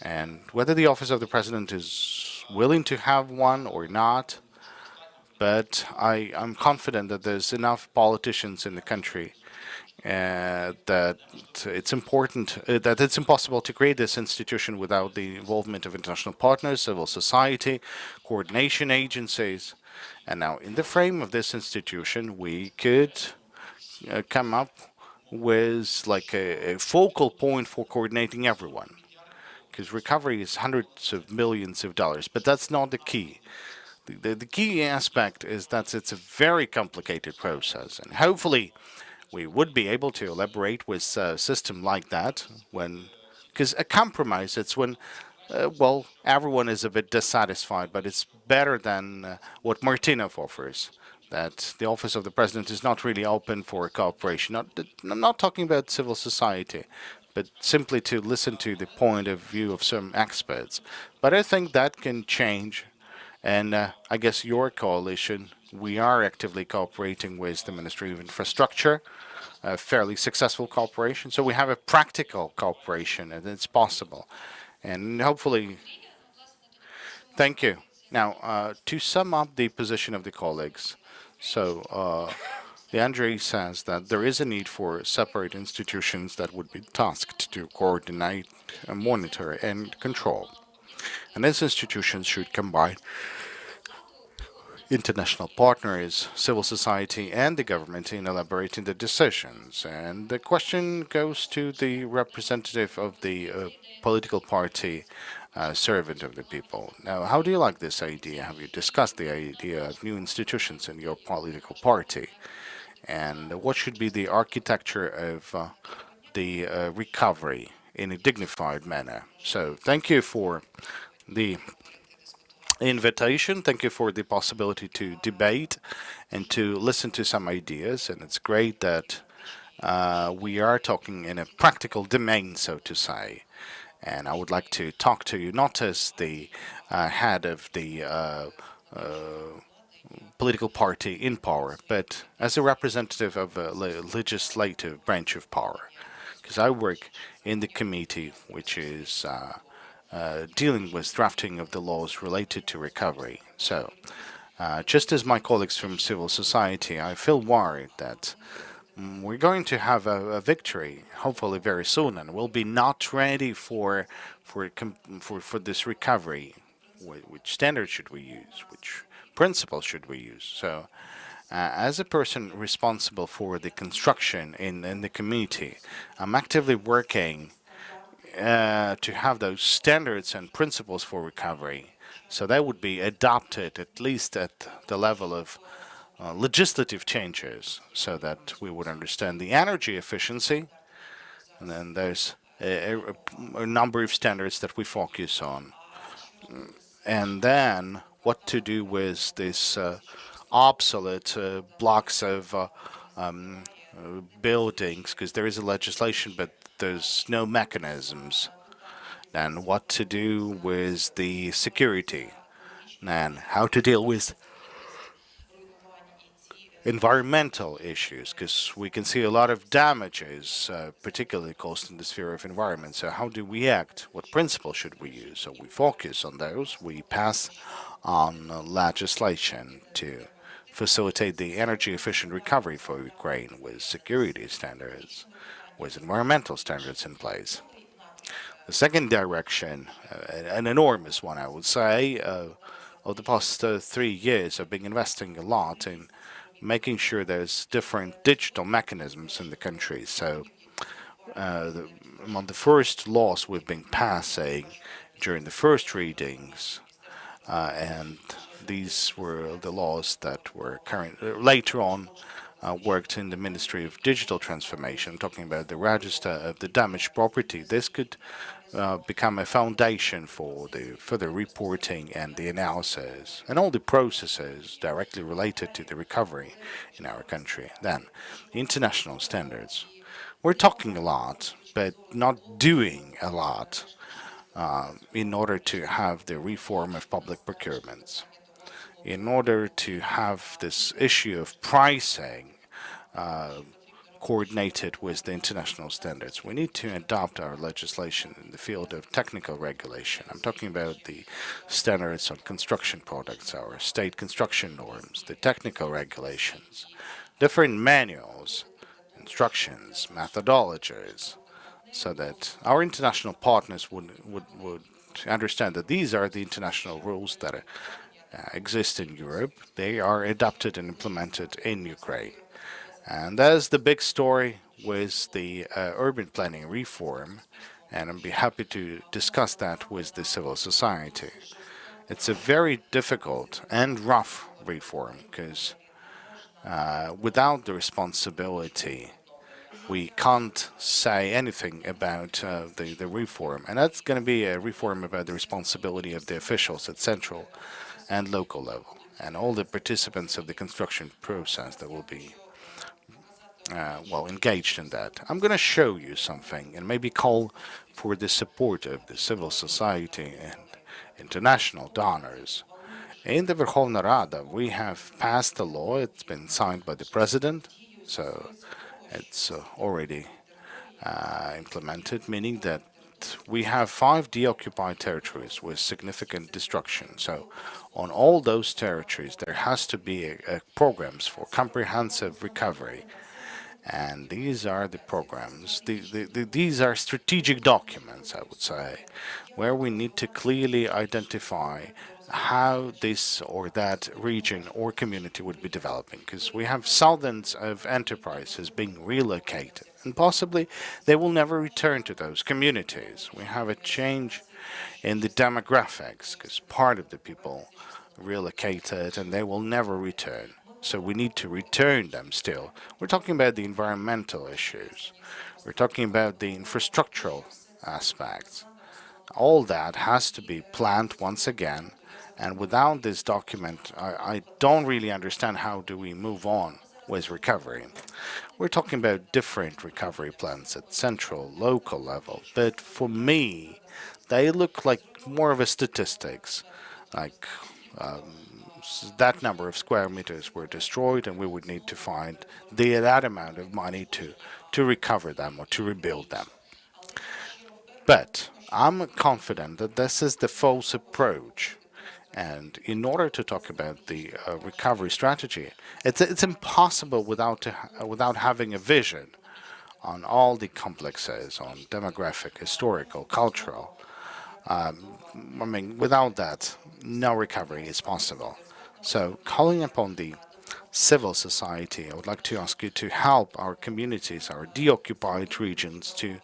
And whether the office of the president is willing to have one or not, but I'm confident that there's enough politicians in the country that it's important, that it's impossible to create this institution without the involvement of international partners, civil society, coordination agencies. And now, in the frame of this institution, we could come up with like a focal point for coordinating everyone. Because recovery is hundreds of millions of dollars, but that's not the key. The key aspect is that it's a very complicated process, and hopefully we would be able to elaborate with a system like that, when, because a compromise, it's when well, everyone is a bit dissatisfied, but it's better than what Martinov offers, that the office of the president is not really open for cooperation. I'm not talking about civil society, but simply to listen to the point of view of some experts. But I think that can change, and I guess your coalition, we are actively cooperating with the Ministry of Infrastructure, a fairly successful cooperation. So we have a practical cooperation, and it's possible. And hopefully, thank you. Now, to sum up the position of the colleagues, so Leandre says that there is a need for separate institutions that would be tasked to coordinate, monitor, and control. And these institutions should combine international partners, civil society, and the government in elaborating the decisions. And the question goes to the representative of the political party, servant of the people. Now, how do you like this idea? Have you discussed the idea of new institutions in your political party? And what should be the architecture of the recovery in a dignified manner? So, thank you for the invitation. Thank you for the possibility to debate and to listen to some ideas. And it's great that we are talking in a practical domain, so to say. And I would like to talk to you not as the head of the political party in power, but as a representative of a legislative branch of power. Because I work in the committee which is dealing with drafting of the laws related to recovery. So, just as my colleagues from civil society, I feel worried that we're going to have a victory, hopefully very soon, and we'll be not ready for this recovery. Which standards should we use? Which principles should we use? So, as a person responsible for the construction in the community, I'm actively working to have those standards and principles for recovery. So that would be adopted at least at the level of legislative changes so that we would understand the energy efficiency. And then there's a number of standards that we focus on. And then what to do with this obsolete blocks of buildings, because there is a legislation, but there's no mechanisms. And what to do with the security, and how to deal with environmental issues, because we can see a lot of damages, particularly caused in the sphere of environment. So how do we act? What principles should we use? So we focus on those. We pass on legislation to facilitate the energy efficient recovery for Ukraine with security standards, with environmental standards in place. The second direction, an enormous one, I would say, of the past 3 years, I've been investing a lot in making sure there's different digital mechanisms in the country. So, among the first laws we've been passing during the first readings, and these were the laws that were later on worked in the Ministry of Digital Transformation. I'm talking about the register of the damaged property. This could become a foundation for the further reporting and the analysis and all the processes directly related to the recovery in our country. Then, international standards. We're talking a lot, but not doing a lot in order to have the reform of public procurements. In order to have this issue of pricing coordinated with the international standards, we need to adopt our legislation in the field of technical regulation. I'm talking about the standards on construction products, our state construction norms, the technical regulations, different manuals, instructions, methodologies, so that our international partners would understand that these are the international rules that exist in Europe. They are adopted and implemented in Ukraine. And that's the big story with the urban planning reform, and I'll be happy to discuss that with the civil society. It's a very difficult and rough reform because without the responsibility, we can't say anything about the reform. And that's going to be a reform about the responsibility of the officials at central and local level, and all the participants of the construction process that will be engaged in that. I'm going to show you something and maybe call for the support of the civil society and international donors. In the Verkhovna Rada, we have passed a law. It's been signed by the president, so it's already implemented, meaning that But we have 5 deoccupied territories with significant destruction. So on all those territories, there has to be programs for comprehensive recovery. And these are the programs, these are strategic documents, I would say, where we need to clearly identify how this or that region or community would be developing. Because we have thousands of enterprises being relocated, and possibly they will never return to those communities. We have a change in the demographics, because part of the people relocated and they will never return. So we need to return them still. We're talking about the environmental issues. We're talking about the infrastructural aspects. All that has to be planned once again. And without this document, I don't really understand how do we move on with recovery. We're talking about different recovery plans at central, local level. But for me, they look like more of a statistics, like that number of square meters were destroyed, and we would need to find that amount of money to recover them or to rebuild them. But I'm confident that this is the false approach. And in order to talk about the recovery strategy, it's impossible without having a vision on all the complexes, on demographic, historical, cultural. I mean, without that, no recovery is possible. So, calling upon the civil society, I would like to ask you to help our communities, our deoccupied regions, to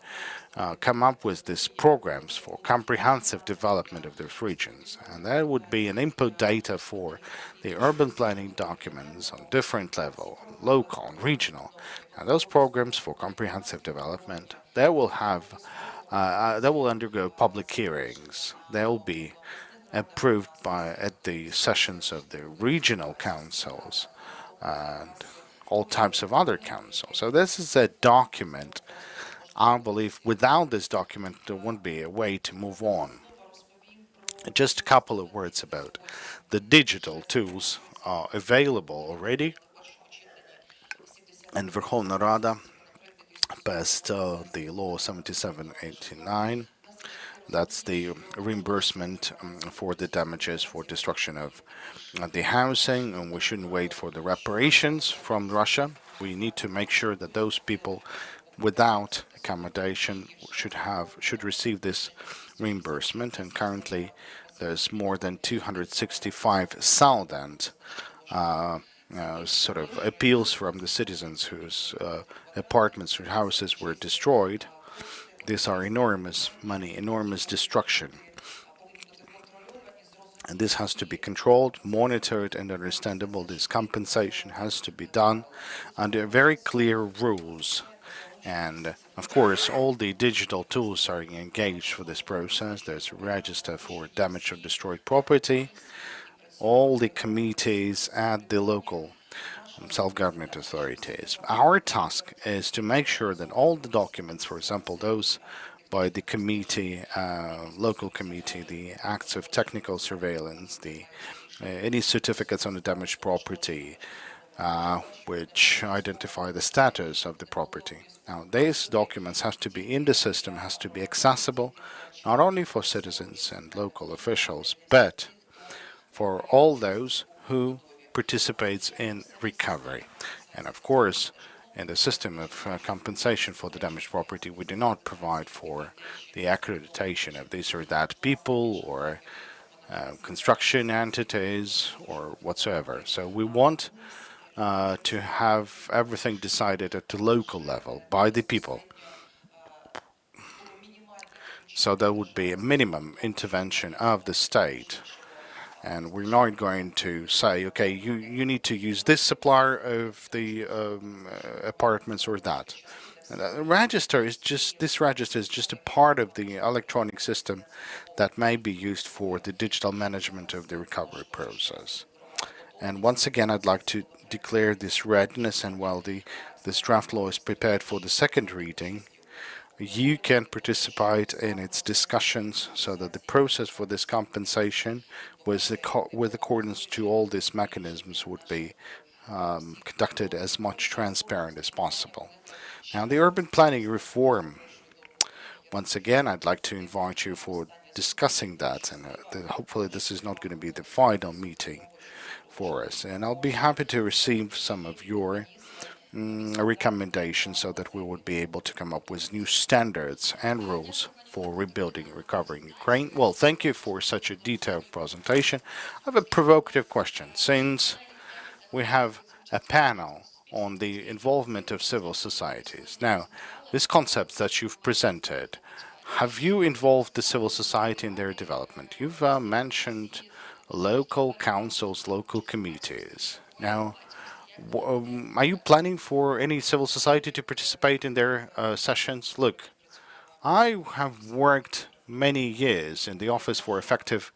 come up with these programs for comprehensive development of those regions. And that would be an input data for the urban planning documents on different level, local and regional. Now, those programs for comprehensive development, they will undergo public hearings. They will be approved at the sessions of the regional councils and all types of other councils. So this is a document. I believe without this document there won't be a way to move on. Just a couple of words about the digital tools are available already, and Verkhovna Rada passed the law 7789. That's the reimbursement for the damages for destruction of the housing, and we shouldn't wait for the reparations from Russia. We need to make sure that those people without accommodation should receive this reimbursement. And currently, there's more than 265,000 sort of appeals from the citizens whose apartments or houses were destroyed. These are enormous money, enormous destruction. And this has to be controlled, monitored, and understandable. This compensation has to be done under very clear rules. And of course, all the digital tools are engaged for this process. There's a register for damage or destroyed property. All the committees at the local self-government authorities. Our task is to make sure that all the documents, for example, those by the committee, local committee, the acts of technical surveillance, any certificates on the damaged property, which identify the status of the property. Now, these documents have to be in the system, has to be accessible, not only for citizens and local officials, but for all those who participates in recovery. And of course, in the system of compensation for the damaged property, we do not provide for the accreditation of this or that people or construction entities or whatsoever. So we want to have everything decided at the local level by the people. So there would be a minimum intervention of the state. And we're not going to say, okay, you need to use this supplier of the apartments or that. And this register is just a part of the electronic system that may be used for the digital management of the recovery process. And once again, I'd like to declare this readiness, and while this draft law is prepared for the second reading, you can participate in its discussions so that the process for this compensation with accordance to all these mechanisms would be conducted as much transparent as possible. Now, the urban planning reform Once again, I'd like to invite you for discussing that, and hopefully this is not going to be the final meeting for us. And I'll be happy to receive some of your recommendations so that we would be able to come up with new standards and rules for rebuilding and recovering Ukraine. Well, thank you for such a detailed presentation. I have a provocative question. Since we have a panel on the involvement of civil societies. Now, these concepts that you've presented, have you involved the civil society in their development? You've mentioned local councils, local committees. Now, are you planning for any civil society to participate in their sessions? Look, I have worked many years in the Office for Effective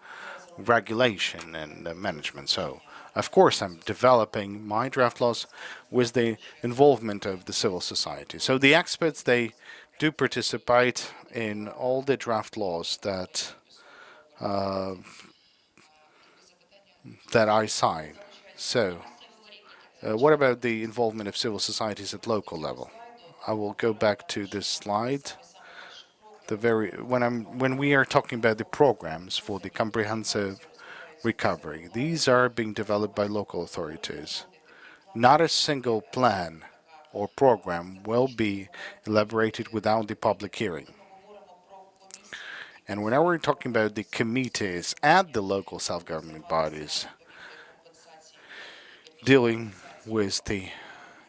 Regulation and Management, so of course I'm developing my draft laws with the involvement of the civil society. So the experts, they do participate in all the draft laws that that I sign. So what about the involvement of civil societies at local level? I will go back to this slide. When we are talking about the programs for the comprehensive recovery, these are being developed by local authorities. Not a single plan or program will be elaborated without the public hearing. And whenever we're talking about the committees at the local self-government bodies dealing with the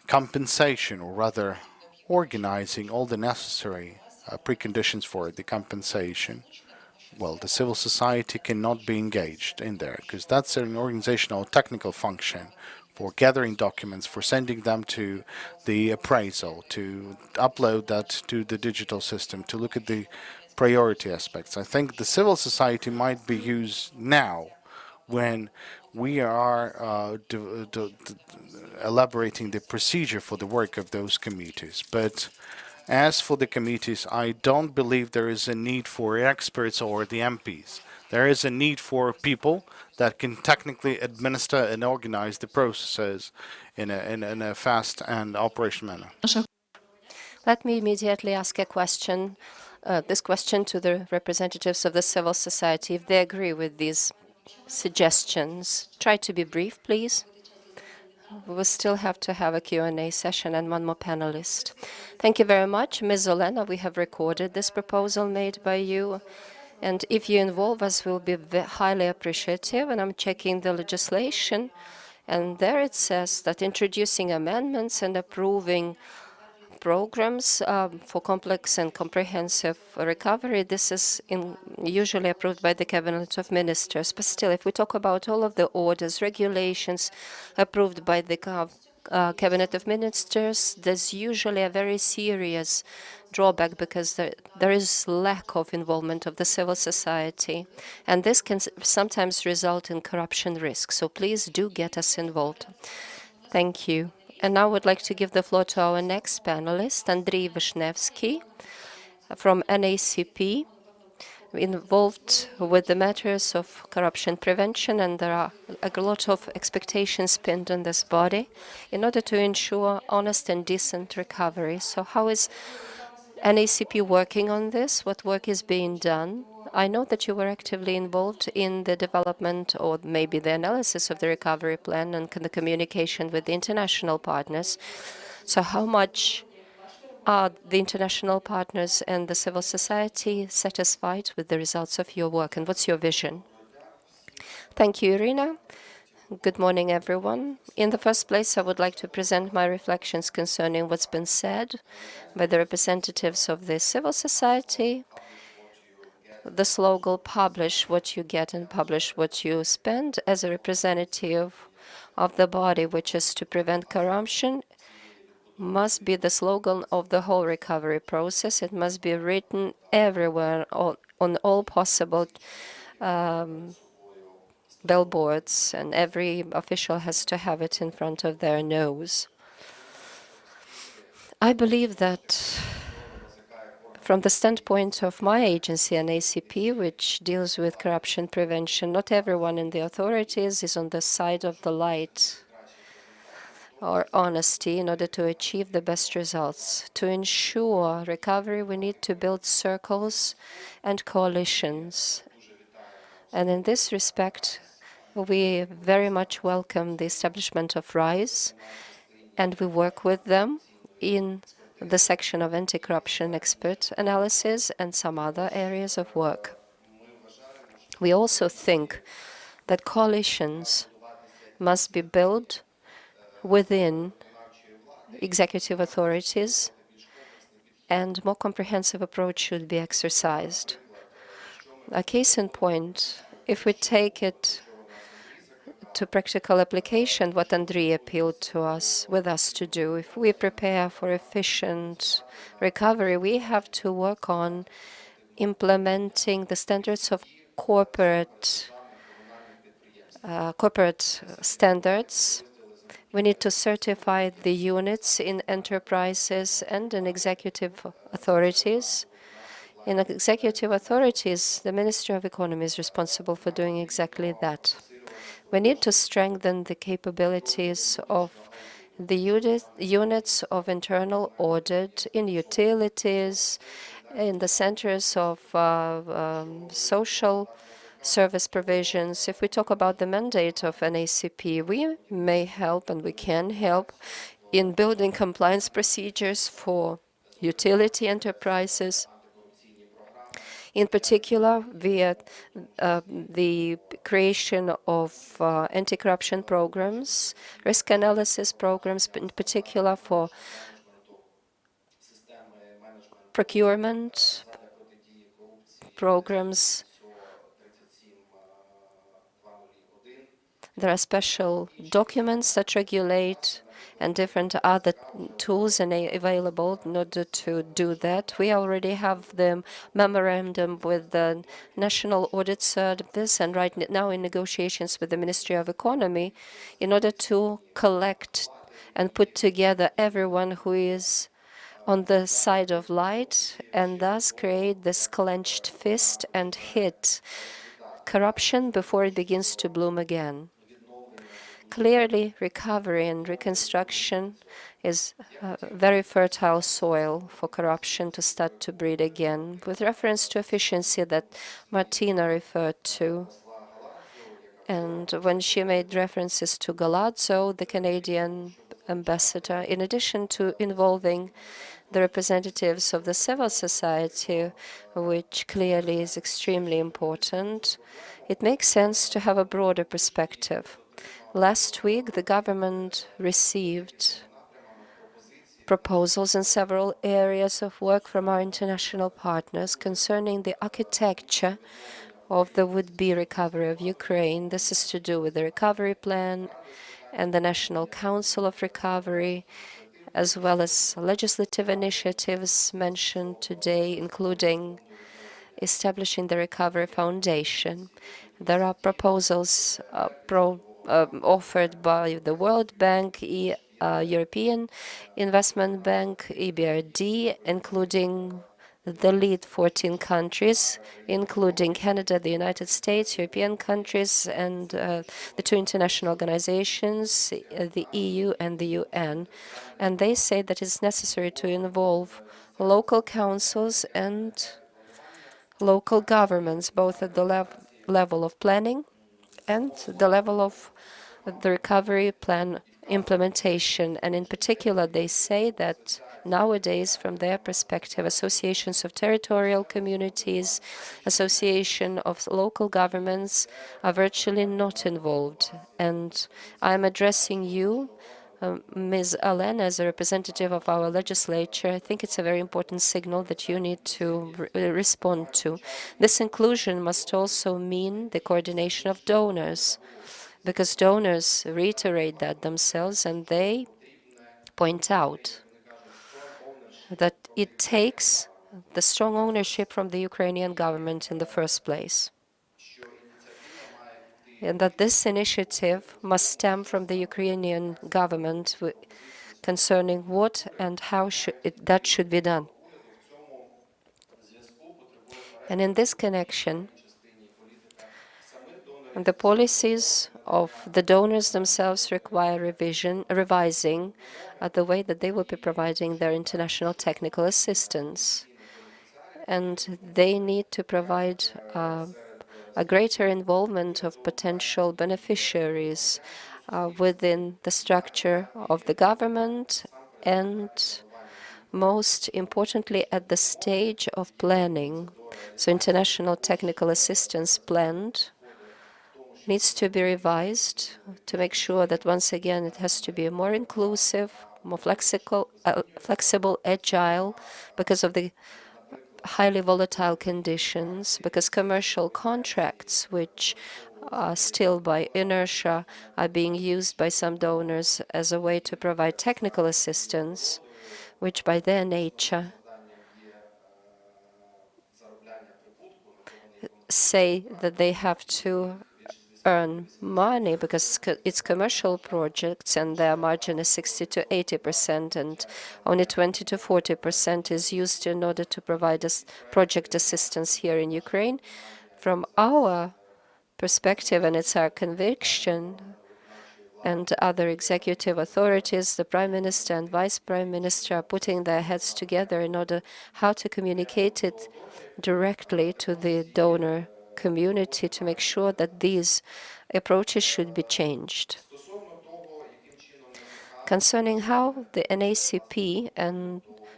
compensation, or rather organizing all the necessary preconditions for the compensation, well, the civil society cannot be engaged in there because that's an organizational technical function for gathering documents, for sending them to the appraisal, to upload that to the digital system, to look at the priority aspects. I think the civil society might be used now when we are elaborating the procedure for the work of those committees. But as for the committees, I don't believe there is a need for experts or the MPs. There is a need for people that can technically administer and organize the processes in a fast and operational manner.
Let me immediately ask a question, this question to the representatives of the civil society, if they agree with these suggestions. Try to be brief, please. We will still have to have a Q&A session and one more panelist. Thank you very much. Ms. Olena, we have recorded this proposal made by you. And if you involve us, we'll be highly appreciative. And I'm checking the legislation. And there it says that introducing amendments and approving programs for complex and comprehensive recovery, this is usually approved by the Cabinet of Ministers. But still, if we talk about all of the orders, regulations approved by the Cabinet of Ministers, there's usually a very serious drawback because there is lack of involvement of the civil society. And this can sometimes result in corruption risk. So please do get us involved. Thank you. And now I would like to give the floor to our next panelist, Andriy Vishnevsky from NACP, involved with the matters of corruption prevention, and there are a lot of expectations pinned on this body in order to ensure honest and decent recovery. So how is NACP working on this? What work is being done? I know that you were actively involved in the development or maybe the analysis of the recovery plan and the communication with the international partners. So how much are the international partners and the civil society satisfied with the results of your work, and what's your vision? Thank you, Irina. Good morning, everyone. In the first place, I would like to present my reflections concerning what's been said by the representatives of the civil society. The slogan, publish what you get and publish what you spend, as a representative of the body which is to prevent corruption, must be the slogan of the whole recovery process. It must be written everywhere on all possible billboards, and every official has to have it in front of their nose. I believe that from the standpoint of my agency, NACP, which deals with corruption prevention, not everyone in the authorities is on the side of the light. or honesty in order to achieve the best results. To ensure recovery, we need to build circles and coalitions. And in this respect, we very much welcome the establishment of RISE, and we work with them in the section of anti-corruption expert analysis and some other areas of work. We also think that coalitions must be built within executive authorities, and more comprehensive approach should be exercised. A case in point, if we take it to practical application, what Andrei appealed to us, with us to do, if we prepare for efficient recovery, we have to work on implementing the standards of corporate standards. We need to certify the units in enterprises and in executive authorities. In executive authorities, the Ministry of Economy is responsible for doing exactly that. We need to strengthen the capabilities of the units of internal audit in utilities, in the centers of social service provisions. If we talk about the mandate of an ACP, we may help and we can help in building compliance procedures for utility enterprises, in particular via the creation of anti-corruption programs, risk analysis programs, in particular for procurement programs. There are special documents that regulate and different other tools available in order to do that. We already have the memorandum with the National Audit Service and right now in negotiations with the Ministry of Economy in order to collect and put together everyone who is on the side of light and thus create this clenched fist and hit corruption before it begins to bloom again. Clearly, recovery and reconstruction is very fertile soil for corruption to start to breed again. With reference to efficiency that Martina referred to, and when she made references to Galazzo, the Canadian ambassador, in addition to involving the representatives of the civil society, which clearly is extremely important, it makes sense to have a broader perspective. Last week, the government received proposals in several areas of work from our international partners concerning the architecture of the would-be recovery of Ukraine. This is to do with the recovery plan and the National Council of Recovery, as well as legislative initiatives mentioned today, including establishing the Recovery Foundation. There are proposals offered by the World Bank, European Investment Bank, EBRD, including the lead 14 countries, including Canada, the United States, European countries, and the two international organizations, the EU and the UN. And they say that it's necessary to involve local councils and local governments, both at the level of planning and the level of the recovery plan implementation. And in particular, they say that nowadays, from their perspective, associations of territorial communities, association of local governments are virtually not involved. And I'm addressing you, Ms. Allen, as a representative of our legislature. I think it's a very important signal that you need to respond to. This inclusion must also mean the coordination of donors, because donors reiterate that themselves, and they point out that it takes the strong ownership from the Ukrainian government in the first place, and that this initiative must stem from the Ukrainian government concerning what and how that should be done. And in this connection, the policies of the donors themselves require revising the way that they will be providing their international technical assistance. And they need to provide a greater involvement of potential beneficiaries within the structure of the government, and most importantly at the stage of planning. So international technical assistance planned needs to be revised to make sure that once again it has to be more inclusive, more flexible, agile, because of the highly volatile conditions, because commercial contracts, which still by inertia are being used by some donors as a way to provide technical assistance, which by their nature say that they have to earn money because it's commercial projects and their margin is 60 to 80%, and only 20 to 40% is used in order to provide us project assistance here in Ukraine. From our perspective, and it's our conviction, and other executive authorities, the Prime Minister and Vice Prime Minister are putting their heads together in order how to communicate it directly to the donor community to make sure that these approaches should be changed. Concerning how the NACP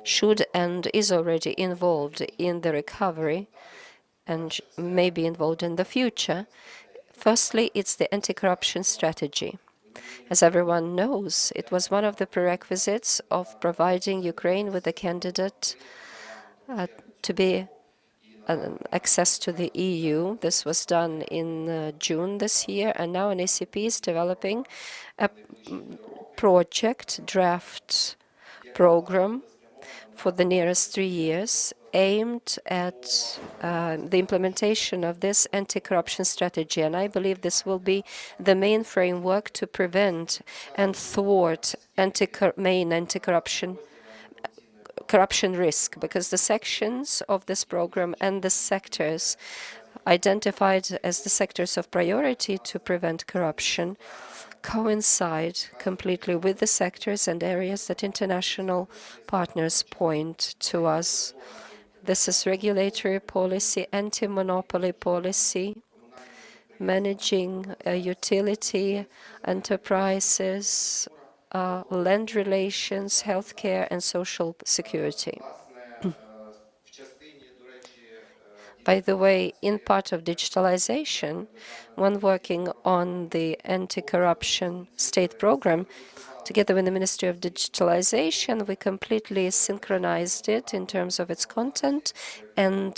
should and is already involved in the recovery and may be involved in the future, firstly, it's the anti-corruption strategy. As everyone knows, it was one of the prerequisites of providing Ukraine with a candidate to be access to the EU. This was done in June this year, and now NACP is developing a draft program for the nearest 3 years aimed at the implementation of this anti-corruption strategy. And I believe this will be the main framework to prevent and thwart main anti-corruption risk, because the sections of this program and the sectors identified as the sectors of priority to prevent corruption coincide completely with the sectors and areas that international partners point to us. This is regulatory policy, anti-monopoly policy, managing utility enterprises, land relations, healthcare, and social security. By the way, in part of digitalization, when working on the anti-corruption state program, together with the Ministry of Digitalization, we completely synchronized it in terms of its content and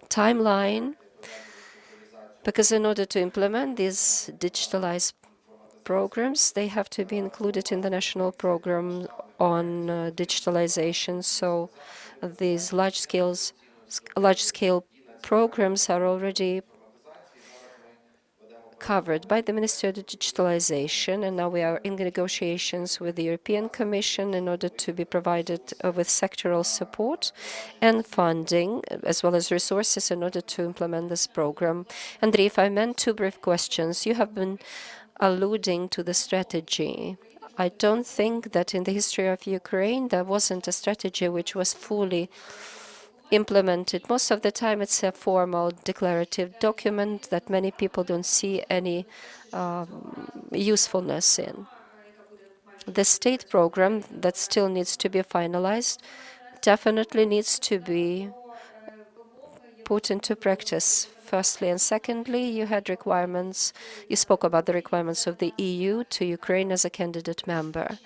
timeline, because in order to implement these digitalized programs, they have to be included in the national program on digitalization. So these large-scale programs are already covered by the Ministry of Digitalization, and now we are in negotiations with the European Commission in order to be provided with sectoral support and funding, as well as resources in order to implement this program. Andrei, if I meant 2 brief questions, you have been alluding to the strategy. I don't think that in the history of Ukraine there wasn't a strategy which was fully implemented. Most of the time it's a formal declarative document that many people don't see any usefulness in. The state program that still needs to be finalized definitely needs to be put into practice, firstly. And secondly, you spoke about the requirements of the EU to Ukraine as a candidate member,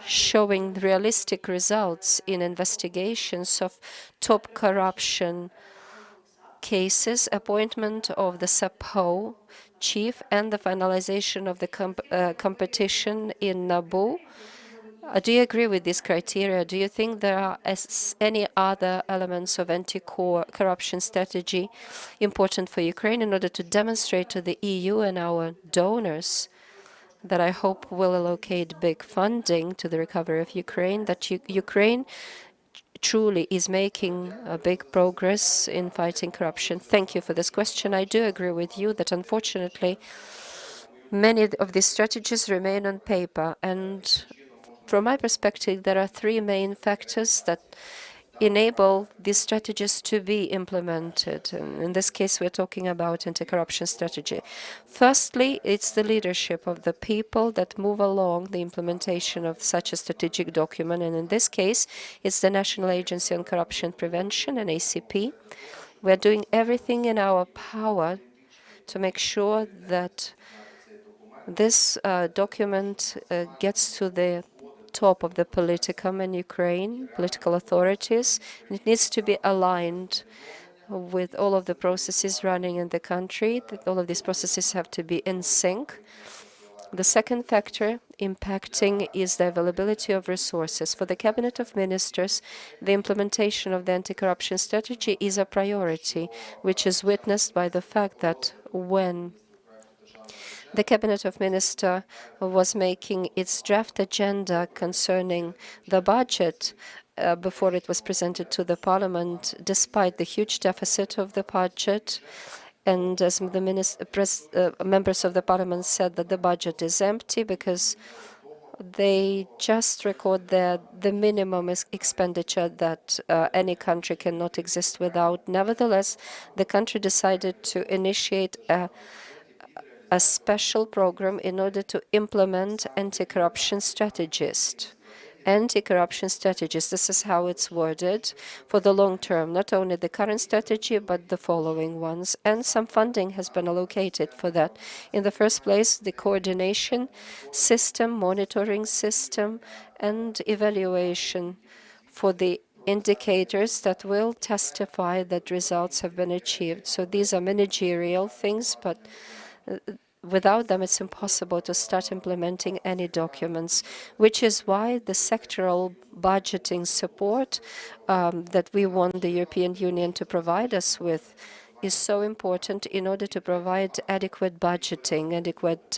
showing realistic results in investigations of top corruption cases, appointment of the SAPO chief, and the finalization of the competition in Nabu. Do you agree with these criteria? Do you think there are any other elements of anti-corruption strategy important for Ukraine in order to demonstrate to the EU and our donors that I hope will allocate big funding to the recovery of Ukraine, that Ukraine truly is making a big progress in fighting corruption? Thank you for this question. I do agree with you that unfortunately many of these strategies remain on paper, and from my perspective there are three main factors that enable these strategies to be implemented. And in this case, we're talking about anti-corruption strategy. Firstly, it's the leadership of the people that move along the implementation of such a strategic document. And in this case, it's the National Agency on Corruption Prevention, and ACP. We're doing everything in our power to make sure that this document gets to the top of the politicum in Ukraine, political authorities, and it needs to be aligned with all of the processes running in the country. All of these processes have to be in sync. The second factor impacting is the availability of resources. For the Cabinet of Ministers, the implementation of the anti-corruption strategy is a priority, which is witnessed by the fact that when the Cabinet of Ministers was making its draft agenda concerning the budget before it was presented to the Parliament, despite the huge deficit of the budget. And as the members of the Parliament said, that the budget is empty because they just record the minimum expenditure that any country cannot exist without. Nevertheless, the country decided to initiate a special program in order to implement anti-corruption strategies. Anti-corruption strategies, this is how it's worded, for the long term, not only the current strategy, but the following ones. And some funding has been allocated for that. In the first place, the coordination system, monitoring system, and evaluation for the indicators that will testify that results have been achieved. So these are managerial things, but without them, it's impossible to start implementing any documents, which is why the sectoral budgeting support that we want the European Union to provide us with is so important in order to provide adequate budgeting, adequate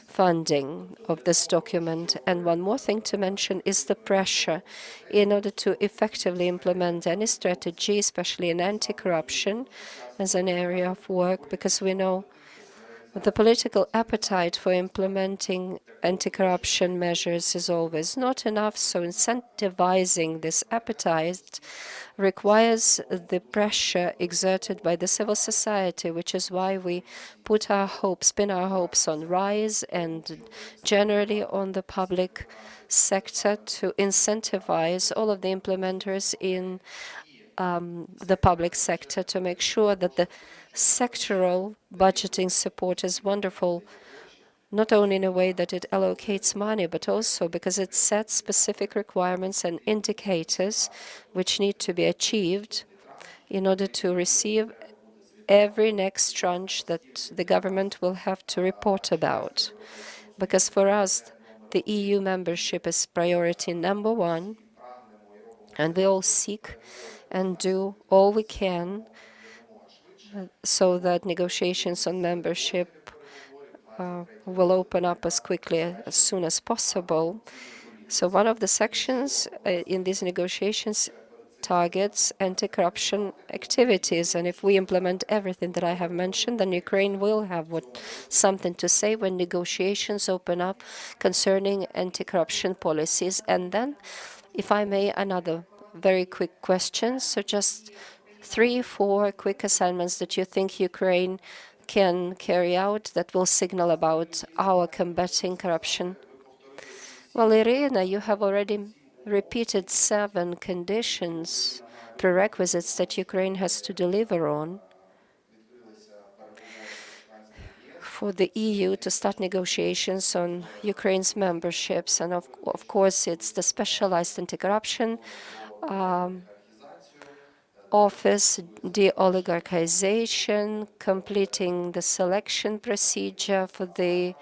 funding of this document. And one more thing to mention is the pressure in order to effectively implement any strategy, especially in anti-corruption as an area of work, because we know the political appetite for implementing anti-corruption measures is always not enough, so incentivizing this appetite requires the pressure exerted by the civil society, which is why we put our hopes, pin our hopes on RISE and generally on the public sector to incentivize all of the implementers in the public sector to make sure that the sectoral budgeting support is wonderful, not only in a way that it allocates money, but also because it sets specific requirements and indicators which need to be achieved in order to receive every next tranche that the government will have to report about. Because for us, the EU membership is priority number one, and we all seek and do all we can so that negotiations on membership will open up as quickly as soon as possible. So one of the sections in these negotiations targets anti-corruption activities, and if we implement everything that I have mentioned, then Ukraine will have something to say when negotiations open up concerning anti-corruption policies. And then, if I may, another very quick question. So just 3-4 quick assignments that you think Ukraine can carry out that will signal about our combating corruption. Well, Irina, you have already repeated 7 conditions, prerequisites that Ukraine has to deliver on for the EU to start negotiations on Ukraine's memberships. And of course, it's the specialized anti-corruption office, de-oligarchization, completing the selection procedure for the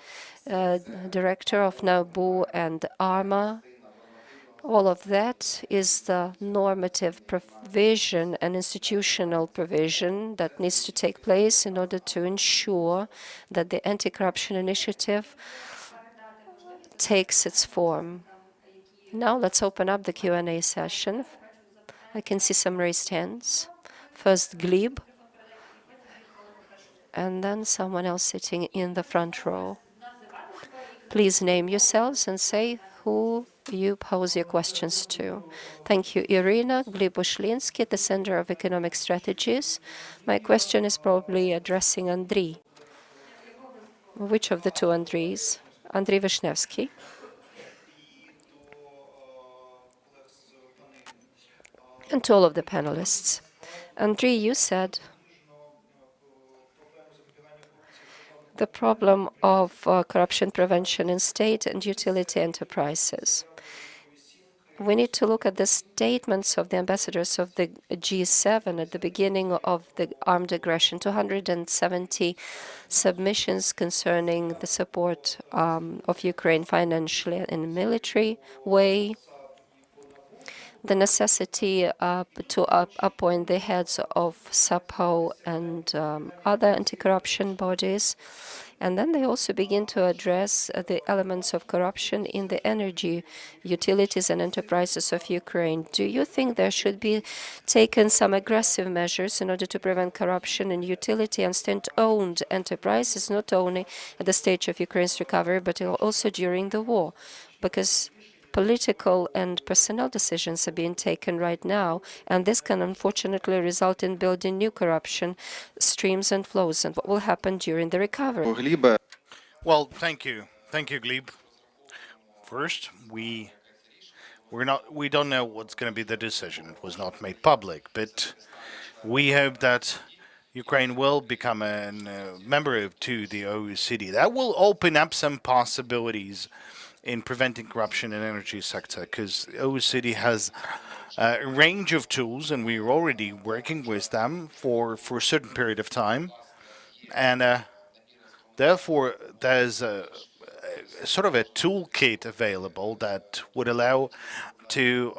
director of NABU and ARMA. All of that is the normative provision and institutional provision that needs to take place in order to ensure that the anti-corruption initiative takes its form. Now let's open up the Q&A session. I can see some raised hands. First, Gleb, and then someone else sitting in the front row. Please name yourselves and say who you pose your questions to. Thank you, Irina Glibushlinsky, the Center of Economic Strategies. My question is probably addressing Andriy. Which of the two Andreys? Andriy Vishnevsky. And to all of the panelists. Andriy, you said the problem of corruption prevention in state and utility enterprises. We need to look at the statements of the ambassadors of the G7 at the beginning of the armed aggression, 270 submissions concerning the support of Ukraine financially in a military way, the necessity to appoint the heads of SAPO and other anti-corruption bodies. And then they also begin to address the elements of corruption in the energy utilities and enterprises of Ukraine. Do you think there should be taken some aggressive measures in order to prevent corruption in utility and state-owned enterprises, not only at the stage of Ukraine's recovery, but also during the war? Because political and personnel decisions are being taken right now, and this can unfortunately result in building new corruption streams and flows. And what will happen during the recovery?
Well, thank you, Gleb. First, we don't know what's going to be the decision. It was not made public, but we hope that Ukraine will become a member to the OECD. That will open up some possibilities in preventing corruption in energy sector, because OECD has a range of tools, and we're already working with them for a certain period of time, and therefore there's a sort of a toolkit available that would allow to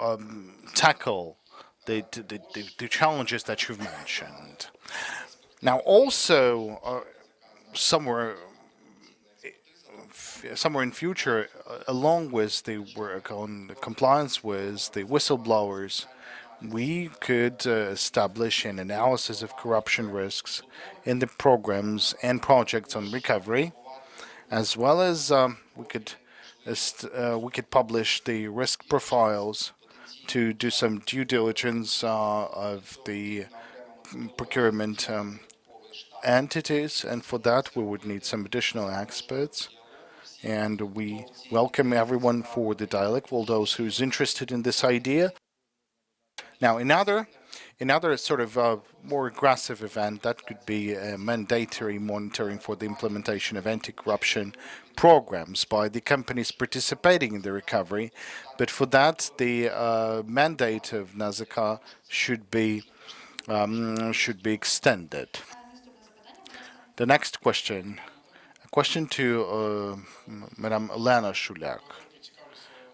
tackle the challenges that you've mentioned. Now, also somewhere in future, along with the work on the compliance with the whistleblowers, we could establish an analysis of corruption risks in the programs and projects on recovery, as well as we could publish the risk profiles to do some due diligence of the procurement entities, and for that we would need some additional experts. And we welcome everyone for the dialogue, for those who's interested in this idea. Now, another sort of more aggressive event that could be mandatory monitoring for the implementation of anti-corruption programs by the companies participating in the recovery. But for that, the mandate of NAZK should be extended. The next question. Question to Madam Elena Shulak.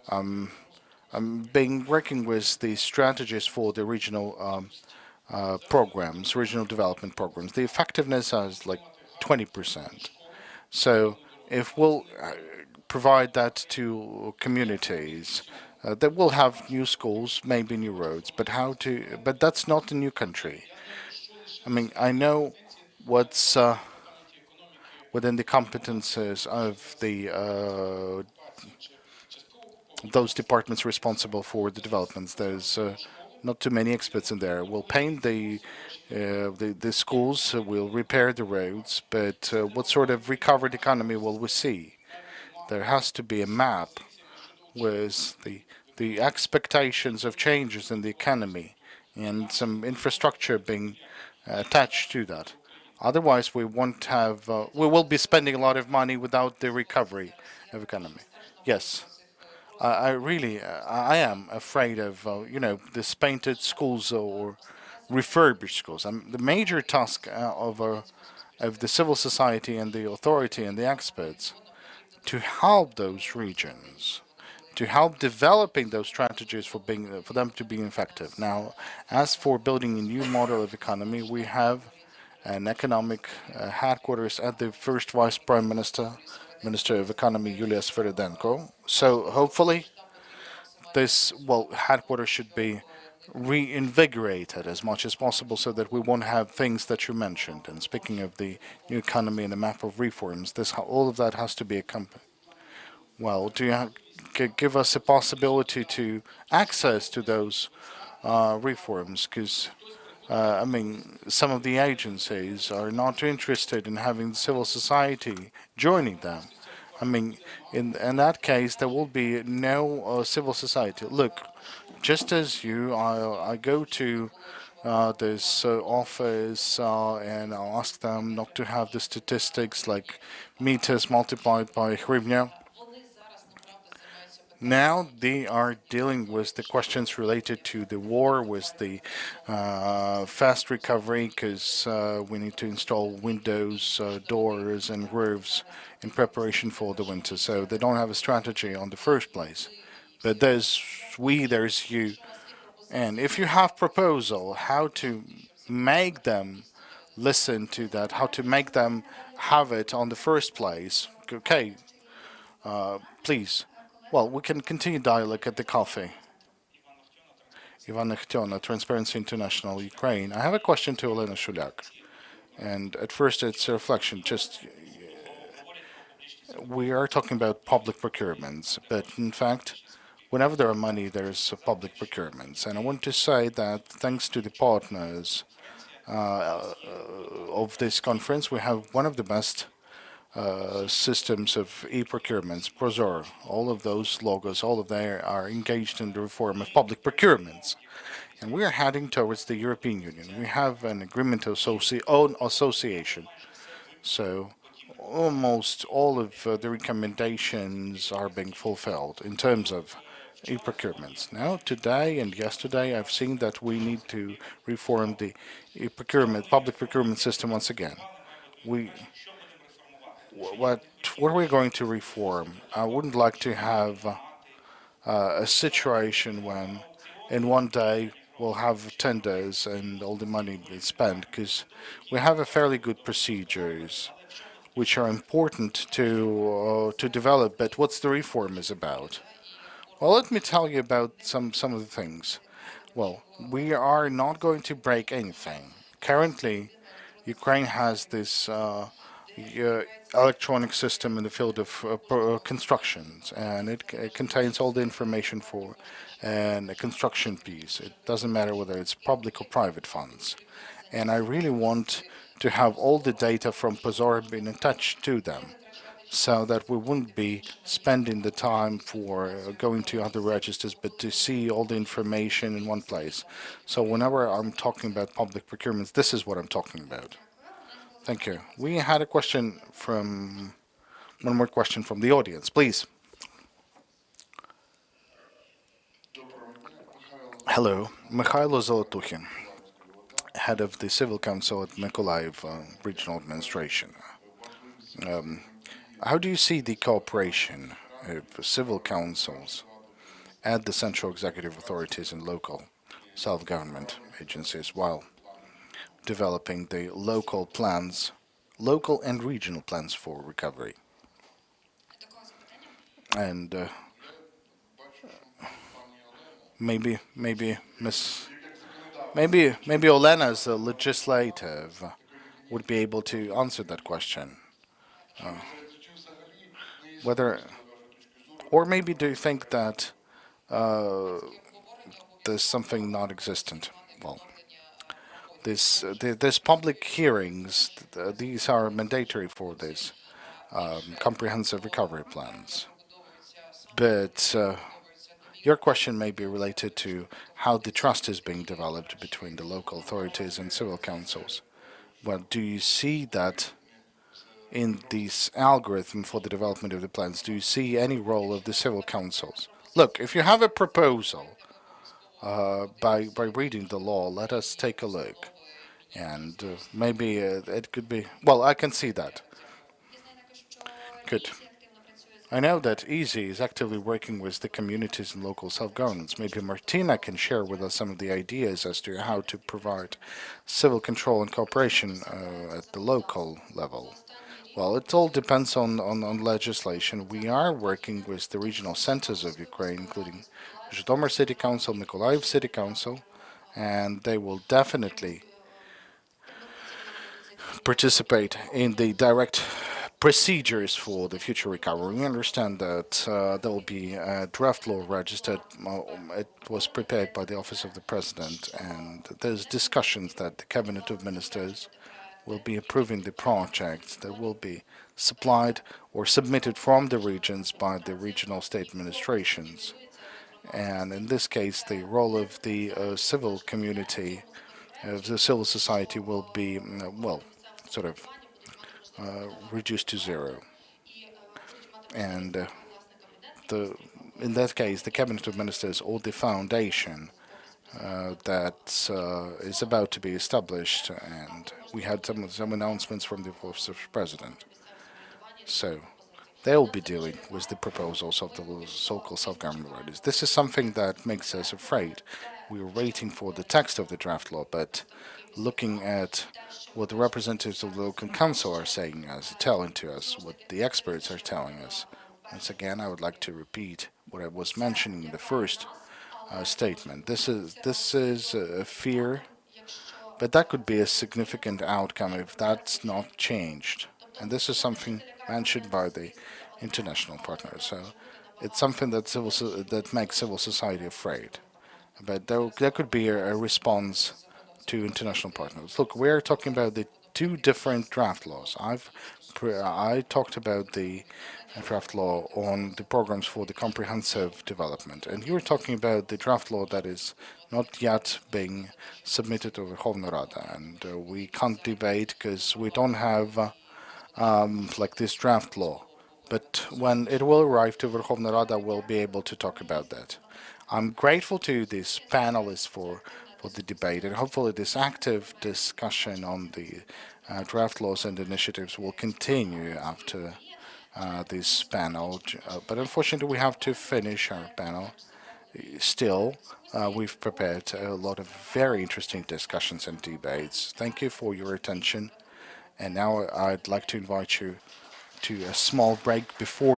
I'm been working with the strategies for the regional programs, regional development programs. The effectiveness is like 20%. So if we'll provide that to communities, they will have new schools, maybe new roads, but but that's not a new country. I mean, I know what's within the competences of the those departments responsible for the developments. There's not too many experts in there. We'll paint the schools, we'll repair the roads, but what sort of recovered economy will we see? There has to be a map with the expectations of changes in the economy and some infrastructure being attached to that. Otherwise, we won't have. We will be spending a lot of money without the recovery of economy. Yes, I really, I am afraid of this painted schools or refurbished schools. The major task of the civil society and the authority and the experts to help those regions, to help developing those strategies for them to be effective. Now, as for building a new model of economy, we have an economic headquarters at the first Vice Prime Minister, Minister of Economy, Yulia Sviridenko. So hopefully this, headquarters should be reinvigorated as much as possible so that we won't have things that you mentioned. And speaking of the new economy and the map of reforms, all of that has to be accompanied. Well, do you give us a possibility to access to those reforms? Because I mean, some of the agencies are not interested in having civil society joining them. I mean, in that case, there will be no civil society. Look, just as you, I go to this office and I'll ask them not to have the statistics like meters multiplied by hryvnia. Now they are dealing with the questions related to the war, with the fast recovery, because we need to install windows, doors, and roofs in preparation for the winter. So they don't have a strategy on the first place. But there's we, there's you. And if you have proposal how to make them listen to that, how to make them have it on the first place, okay, please. Well, we can continue dialogue at the coffee. Ivana Khtiona, Transparency International, Ukraine. I have a question to Elena Shuliak. And at first, it's a reflection. Just we are talking about public procurements, but in fact, whenever there are money, there's public procurements. And I want to say that thanks to the partners of this conference, we have one of the best systems of e-procurements, Prozor. All of those logos, all of them are engaged in the reform of public procurements. And we are heading towards the European Union. We have an agreement of own association. So almost all of the recommendations are being fulfilled in terms of e-procurements. Now, today and yesterday, I've seen that we need to reform the public procurement system once again. We what what are we going to reform? I wouldn't like to have a situation when in one day we'll have tenders and all the money is spent, because we have a fairly good procedures which are important to develop. But what's the reform is about? Well, let me tell you about some of the things. Well, we are not going to break anything. Currently, Ukraine has this electronic system in the field of constructions, and it contains all the information for a construction piece. It doesn't matter whether it's public or private funds. And I really want to have all the data from Pozor being attached to them, so that we wouldn't be spending the time for going to other registers, but to see all the information in one place. So whenever I'm talking about public procurements, this is what I'm talking about. Thank you. We had one more question from the audience, please. Hello, Mikhailo Zolotukhin, head of the Civil Council at Mykolaiv Regional Administration. How do you see the cooperation of civil councils at the central executive authorities and local self-government agencies while developing the local and regional plans for recovery? And maybe Olena as a legislative would be able to answer that question. Whether, or maybe do you think that there's something non-existent? Well, this public hearings, these are mandatory for this comprehensive recovery plans. But your question may be related to how the trust is being developed between the local authorities and civil councils. Well, do you see that in this algorithm for the development of the plans? Do you see any role of the civil councils? Look, if you have a proposal by reading the law, let us take a look. And maybe it could be, well, I can see that. Good. I know that EASY is actively working with the communities and local self-governments. Maybe Martina can share with us some of the ideas as to how to provide civil control and cooperation at the local level. Well, it all depends on legislation. We are working with the regional centers of Ukraine, including Zhytomyr City Council, Mykolaiv City Council, and they will definitely participate in the direct procedures for the future recovery. We understand that there will be a draft law registered. It was prepared by the Office of the President, and there's discussions that the Cabinet of Ministers will be approving the projects that will be supplied or submitted from the regions by the regional state administrations. And in this case, the role of the civil community, of the civil society, will be, well, sort of reduced to zero. And the in that case, the Cabinet of Ministers or the foundation that is about to be established, and we had some announcements from the Office of President. So they will be dealing with the proposals of the so-called self-government bodies. This is something that makes us afraid. We're waiting for the text of the draft law, but looking at what the representatives of the local council are saying us, telling to us, what the experts are telling us. Once again, I would like to repeat what I was mentioning in the first statement. This is a fear, but that could be a significant outcome if that's not changed. And this is something mentioned by the international partners. So it's something that that makes civil society afraid. But there could be a response to international partners. Look, we're talking about the two different draft laws. I talked about the draft law on the programs for the comprehensive development, and you're talking about the draft law that is not yet being submitted to Verkhovna Rada, and we can't debate because we don't have like this draft law. But when it will arrive to Verkhovna Rada, we'll be able to talk about that. I'm grateful to these panelists for the debate, and hopefully this active discussion on the draft laws and initiatives will continue after this panel. But unfortunately, we have to finish our panel. Still, we've prepared a lot of very interesting discussions and debates. Thank you for your attention. And now I'd like to invite you to a small break before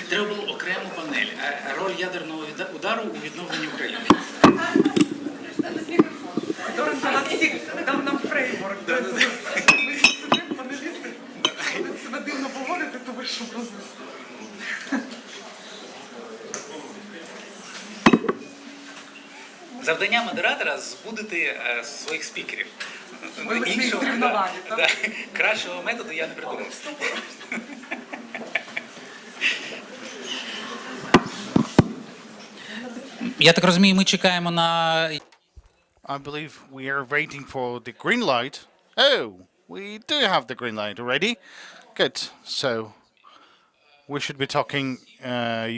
Треба було окрему панель. Роль ядерного удару у відновленні України.
Дав нам фреймворк. Ми сидимо, панелісти, коли себе дивно поводити, то ви що розумієте?
Завдання модератора збудити своїх спікерів.
Вивести їх з рівноваги, так?
Кращого методу я не придумав. Я так розумію, ми чекаємо на...
I believe we are waiting for the green light. Oh, we do have the green light already. Good. So we should be talking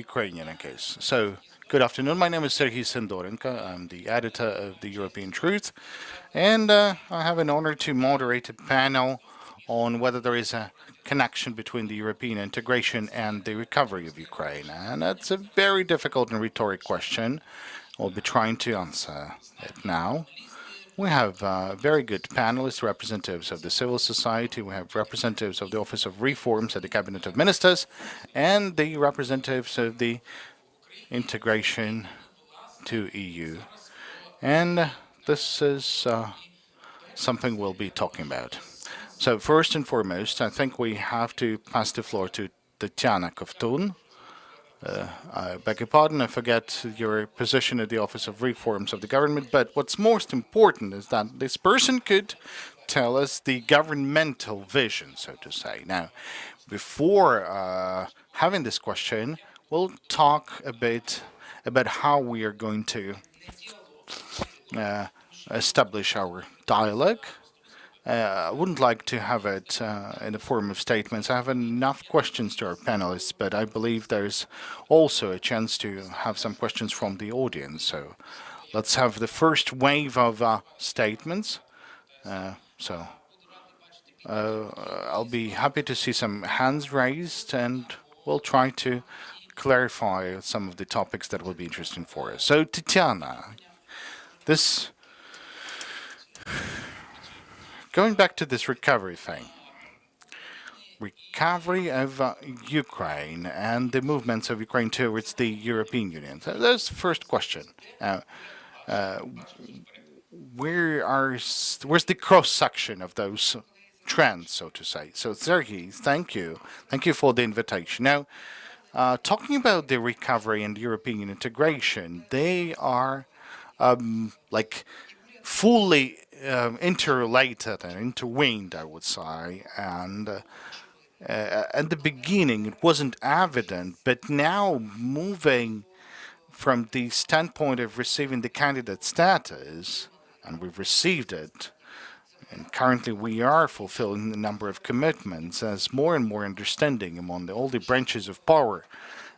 Ukrainian, I guess. So good afternoon. My name is Serhiy Sendorenko. I'm the editor of the European Truth, and I have an honor to moderate a panel on whether there is a connection between the European integration and the recovery of Ukraine. And that's a very difficult and rhetoric question. I'll be trying to answer it now. We have very good panelists, representatives of the civil society. We have representatives of the Office of Reforms at the Cabinet of Ministers, and the representatives of the integration to EU. And this is something we'll be talking about. So first and foremost, I think we have to pass the floor to Tatiana Kovtun. I beg your pardon, I forget your position at the Office of Reforms of the government, but what's most important is that this person could tell us the governmental vision, so to say. Now, before having this question, we'll talk a bit about how we are going to establish our dialogue. I wouldn't like to have it in the form of statements. I have enough questions to our panelists, but I believe there's also a chance to have some questions from the audience. So let's have the first wave of statements. I'll be happy to see some hands raised, and we'll try to clarify some of the topics that will be interesting for us. So, Tatiana, this... Going back to this recovery thing, recovery of Ukraine and the movements of Ukraine towards the European Union. So that's the first question. Where's the cross section of those trends, so to say? So, Serhiy, thank you. Thank you for the invitation. Now, talking about the recovery and European integration, they are like fully interrelated and intertwined, I would say. And at the beginning, it wasn't evident, but now moving from the standpoint of receiving the candidate status, and we've received it, and currently we are fulfilling a number of commitments as more and more understanding among all the branches of power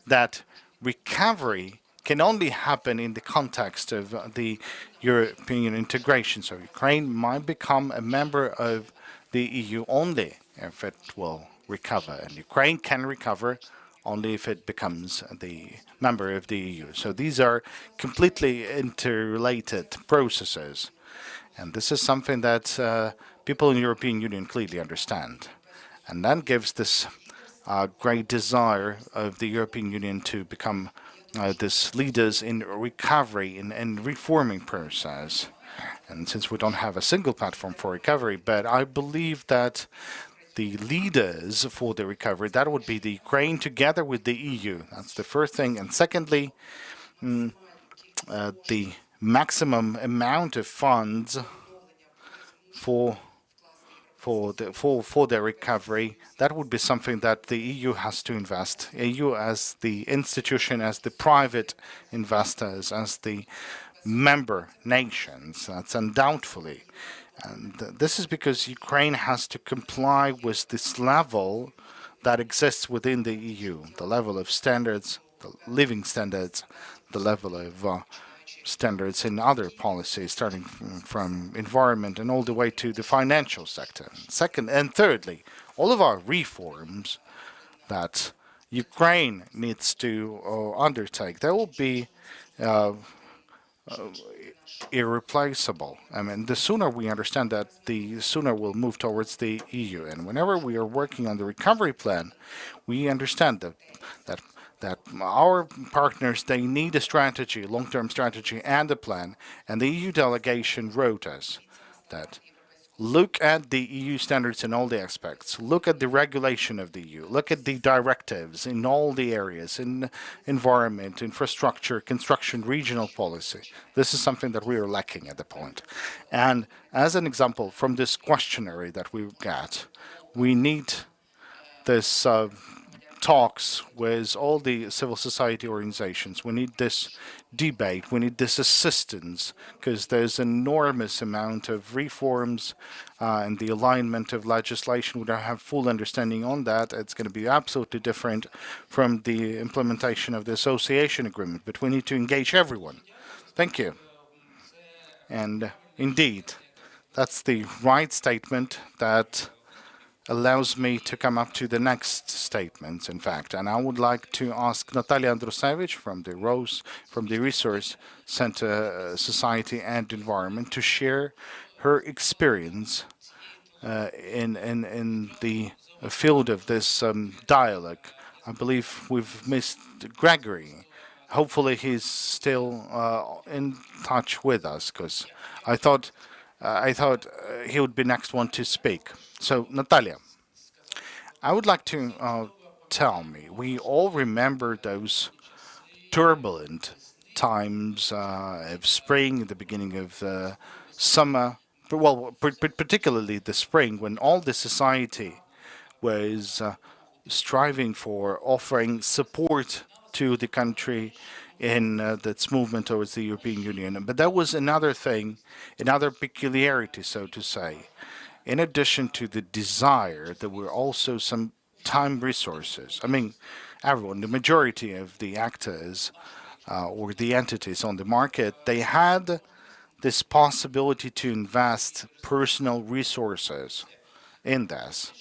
that recovery can only happen in the context of the European integration. So Ukraine might become a member of the EU only if it will recover. And Ukraine can recover only if it becomes the member of the EU. So these are completely interrelated processes. And this is something that people in the European Union clearly understand. And that gives this great desire of the European Union to become these leaders in recovery and reforming process. And since we don't have a single platform for recovery, but I believe that the leaders for the recovery, that would be the Ukraine together with the EU. That's the first thing. And secondly, the maximum amount of funds for their recovery, that would be something that the EU has to invest. EU as the institution, as the private investors, as the member nations. That's undoubtedly. And this is because Ukraine has to comply with this level that exists within the EU, the level of standards, the living standards, the level of standards in other policies, starting from environment and all the way to the financial sector. Second and thirdly, all of our reforms that Ukraine needs to undertake, there will be irreplaceable. I mean, the sooner we understand that, the sooner we'll move towards the EU. And whenever we are working on the recovery plan, we understand that that our partners, they need a strategy, long-term strategy, and a plan. And the EU delegation wrote us that look at the EU standards in all the aspects. Look at the regulation of the EU. Look at the directives in all the areas, in environment, infrastructure, construction, regional policy. This is something that we are lacking at the point. And as an example, from this questionnaire that we got, we need this talks with all the civil society organizations. We need this debate. We need this assistance because there's an enormous amount of reforms and the alignment of legislation. We don't have full understanding on that. It's going to be absolutely different from the implementation of the association agreement, but we need to engage everyone. Thank you. And indeed, that's the right statement that allows me to come up to the next statement, in fact. And I would like to ask Natalia Andrusevich from the Resource Center Society and Environment to share her experience in the field of this dialogue. I believe we've missed Gregory. Hopefully he's still in touch with us, because I thought he would be next one to speak. So, Natalia, I would like to tell me, we all remember those turbulent times of spring, the beginning of summer, well, particularly the spring, when all the society was striving for offering support to the country in its movement towards the European Union. But that was another thing, another peculiarity, so to say. In addition to the desire, there were also some time resources. I mean, everyone, the majority of the actors or the entities on the market, they had this possibility to invest personal resources in this.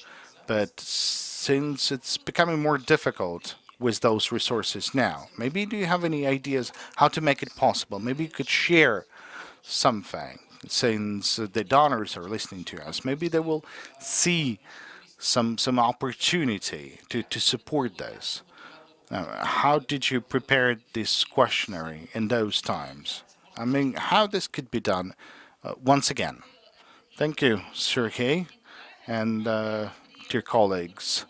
But since it's becoming more difficult with those resources now, maybe do you have any ideas how to make it possible? Maybe you could share something, since the donors are listening to us. Maybe they will see some opportunity to support this. How did you prepare this questionnaire in those times? I mean, how this could be done once again. Thank you, Sergey, and dear colleagues.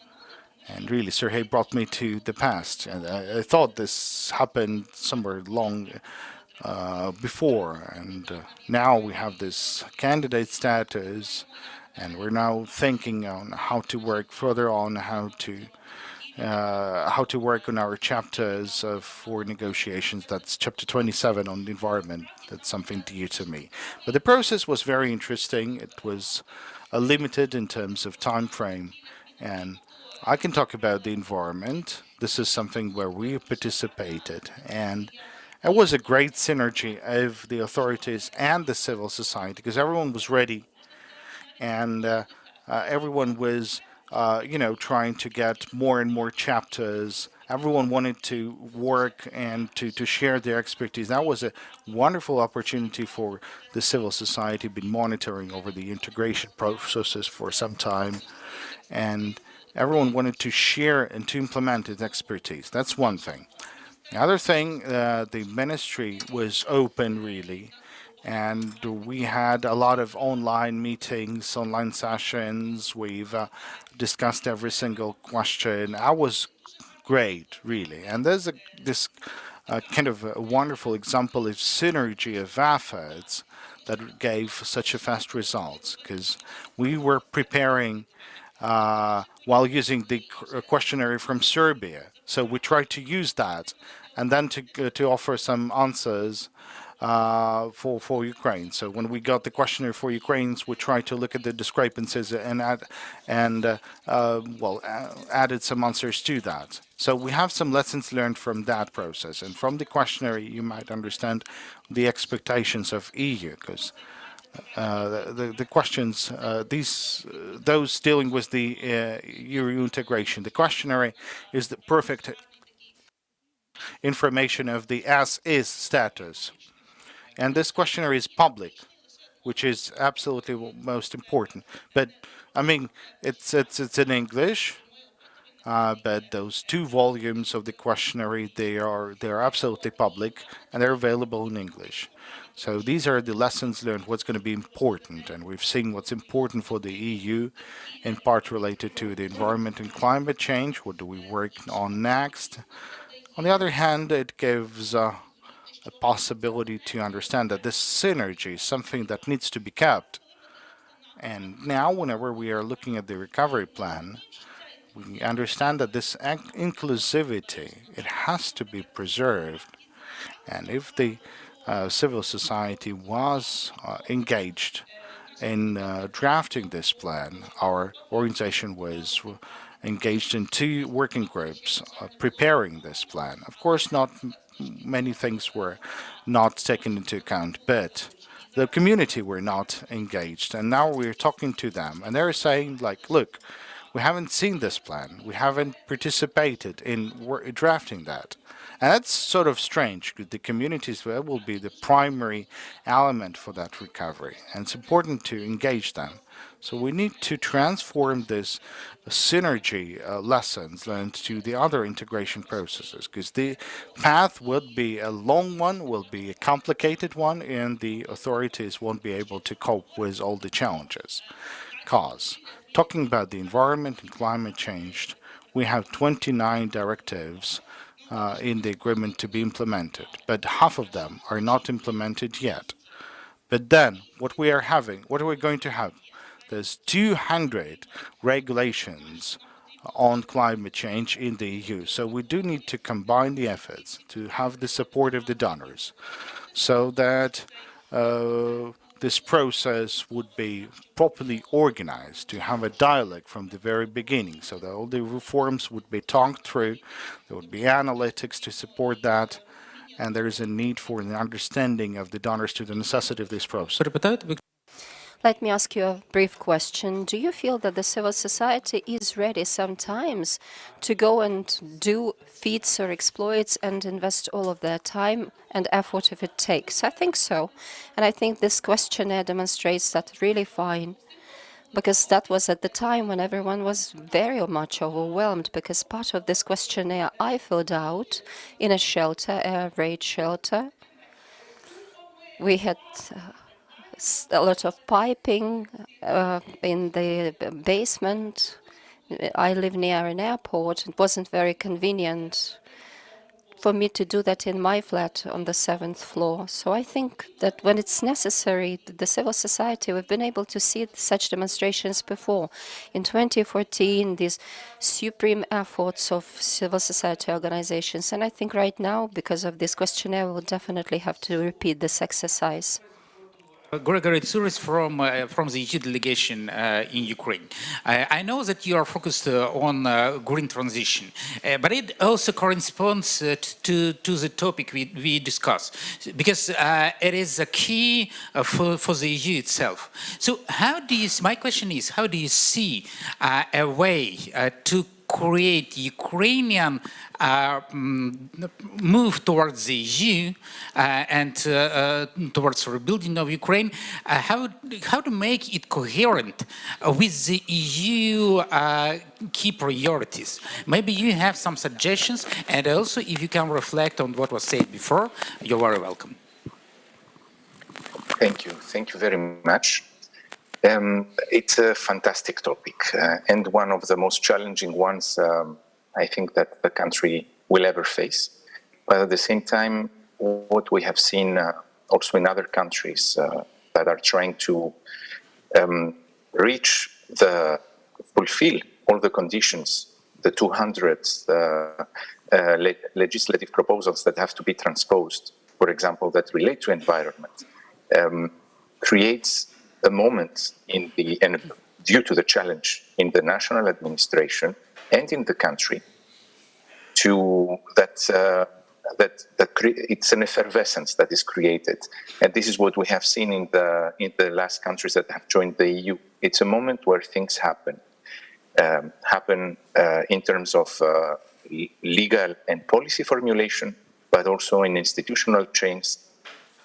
And really, Sergey brought me to the past. And I thought this happened somewhere long before. And now we have this candidate status. And we're now thinking on how to work further on, how to work on our chapters for negotiations. That's chapter 27 on the environment. That's something dear to me. But the process was very interesting. It was limited in terms of time frame. And I can talk about the environment. This is something where we participated. And it was a great synergy of the authorities and the civil society, because everyone was ready. And everyone was trying to get more and more chapters. Everyone wanted to work and to share their expertise. That was a wonderful opportunity for the civil society, been monitoring over the integration processes for some time. And everyone wanted to share and to implement its expertise. That's one thing. The other thing, the ministry was open, really. And we had a lot of online meetings, online sessions. We've discussed every single question. I was great, really. And there's this kind of a wonderful example of synergy of efforts that gave such a fast results, because we were preparing while using the questionnaire from Serbia. So we tried to use that and then to offer some answers for Ukraine. So when we got the questionnaire for Ukrainians, we tried to look at the discrepancies and added some answers to that. So we have some lessons learned from that process, and from the questionnaire you might understand the expectations of EU, because the questions, those dealing with the EU integration, the questionnaire is the perfect information of the as-is status. And this questionnaire is public, which is absolutely most important. But I mean, it's in English, but those 2 volumes of the questionnaire they are absolutely public and they're available in English. So these are the lessons learned. What's going to be important, and we've seen what's important for the EU, in part related to the environment and climate change. What do we work on next? On the other hand, it gives a possibility to understand that this synergy is something that needs to be kept. And now, whenever we are looking at the recovery plan, we understand that this inclusivity, it has to be preserved. And if the civil society was engaged in drafting this plan, our organization was engaged in 2 working groups preparing this plan. Of course, not many things were not taken into account, but the community were not engaged. And now we're talking to them, and they're saying, like, look, we haven't seen this plan. We haven't participated in drafting that. And that's sort of strange because the communities will be the primary element for that recovery. And it's important to engage them. So we need to transform this synergy lessons learned to the other integration processes, because the path would be a long one, will be a complicated one, and the authorities won't be able to cope with all the challenges. Cause, talking about the environment and climate change, we have 29 directives in the agreement to be implemented, but half of them are not implemented yet. But then, what are we going to have? There's 200 regulations on climate change in the EU. So we do need to combine the efforts to have the support of the donors so that this process would be properly organized, to have a dialogue from the very beginning, so that all the reforms would be talked through, there would be analytics to support that, and there is a need for an understanding of the donors to the necessity of this process.
Let me ask you a brief question. Do you feel that the civil society is ready sometimes to go and do feats or exploits and invest all of their time and effort if it takes? I think so. And I think this questionnaire demonstrates that really fine. Because that was at the time when everyone was very much overwhelmed, because part of this questionnaire I filled out in a shelter, a raid shelter. We had a lot of piping in the basement. I live near an airport. It wasn't very convenient for me to do that in my flat on the 7th floor. So I think that when it's necessary, the civil society, we've been able to see such demonstrations before. In 2014, these supreme efforts of civil society organizations. And I think right now, because of this questionnaire, we'll definitely have to repeat this exercise.
Gregory Tsouris from the EU delegation in Ukraine. I know that you are focused on green transition, but it also corresponds to the topic we discussed, because it is a key for the EU itself. So my question is, how do you see a way to create Ukrainian move towards the EU and towards rebuilding of Ukraine, how to make it coherent with the EU key priorities? Maybe you have some suggestions, and also if you can reflect on what was said before, you're very welcome.
Thank you very much. It's a fantastic topic and one of the most challenging ones I think that the country will ever face. But at the same time, what we have seen also in other countries that are trying to fulfill all the conditions, the 200 legislative proposals that have to be transposed, for example, that relate to environment, creates a moment due to the challenge in the national administration and in the country, it's an effervescence that is created, and this is what we have seen in the last countries that have joined the EU. It's a moment where things happen in terms of legal and policy formulation, but also in institutional change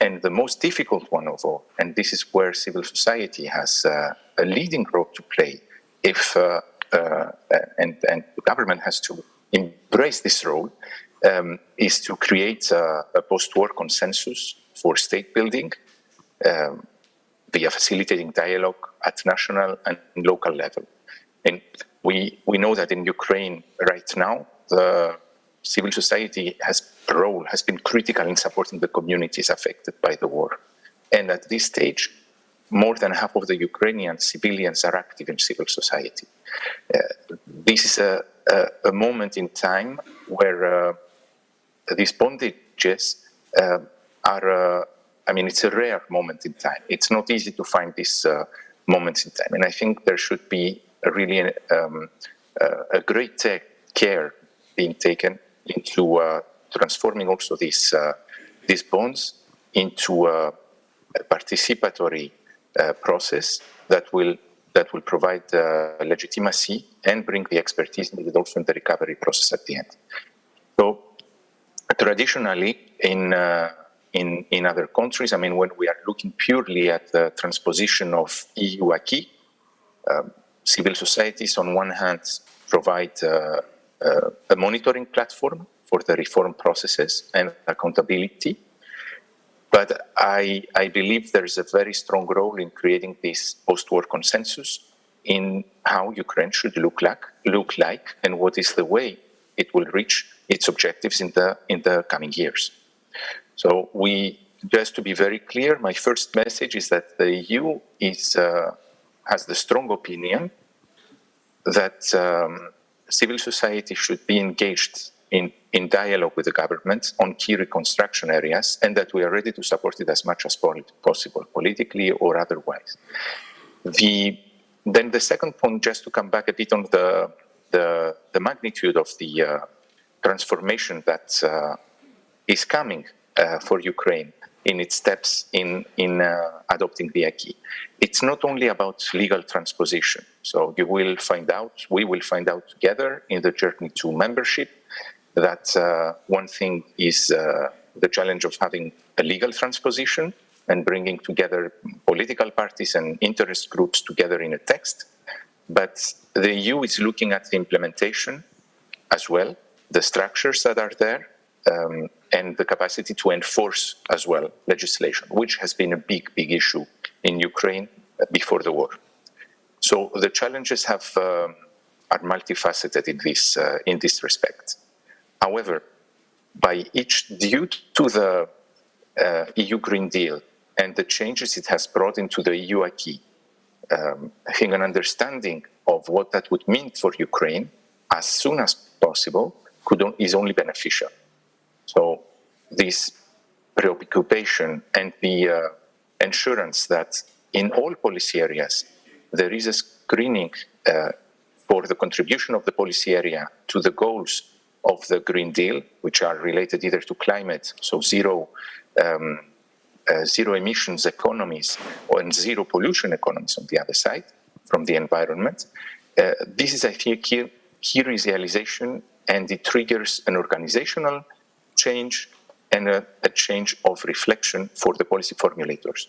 And the most difficult one of all, and this is where civil society has a leading role to play, and the government has to embrace this role, is to create a post-war consensus for state building via facilitating dialogue at national and local level. And we know that in Ukraine right now, the civil society has been critical in supporting the communities affected by the war. And at this stage, more than half of the Ukrainian civilians are active in civil society. This is a moment in time where these bondages are, it's a rare moment in time. It's not easy to find these moments in time. And I think there should be a great care being taken into transforming also these bonds into a participatory process that will provide legitimacy and bring the expertise needed also in the recovery process at the end. So traditionally in other countries, when we are looking purely at the transposition of EU acquis, civil societies on one hand provide a monitoring platform for the reform processes and accountability. But I believe there's a very strong role in creating this post-war consensus in how Ukraine should look like and what is the way it will reach its objectives in the coming years. So just to be very clear, my first message is that the EU has the strong opinion that civil society should be engaged in dialogue with the government on key reconstruction areas, and that we are ready to support it as much as possible, politically or otherwise. Then the second point, just to come back a bit on the magnitude of the transformation that is coming for Ukraine in its steps in adopting the acquis. It's not only about legal transposition. So we will find out together in the journey to membership that one thing is the challenge of having a legal transposition and bringing together political parties and interest groups together in a text. But the EU is looking at the implementation as well, the structures that are there, and the capacity to enforce as well legislation, which has been a big issue in Ukraine before the war. So the challenges are multifaceted in this respect. However, due to the EU Green Deal and the changes it has brought into the EU acquis, I think an understanding of what that would mean for Ukraine as soon as possible is only beneficial. So this preoccupation and the assurance that in all policy areas there is a screening for the contribution of the policy area to the goals of the Green Deal, which are related either to climate, so zero emissions economies, and zero pollution economies on the other side from the environment. This is, I think, key realization, and it triggers an organizational change and a change of reflection for the policy formulators.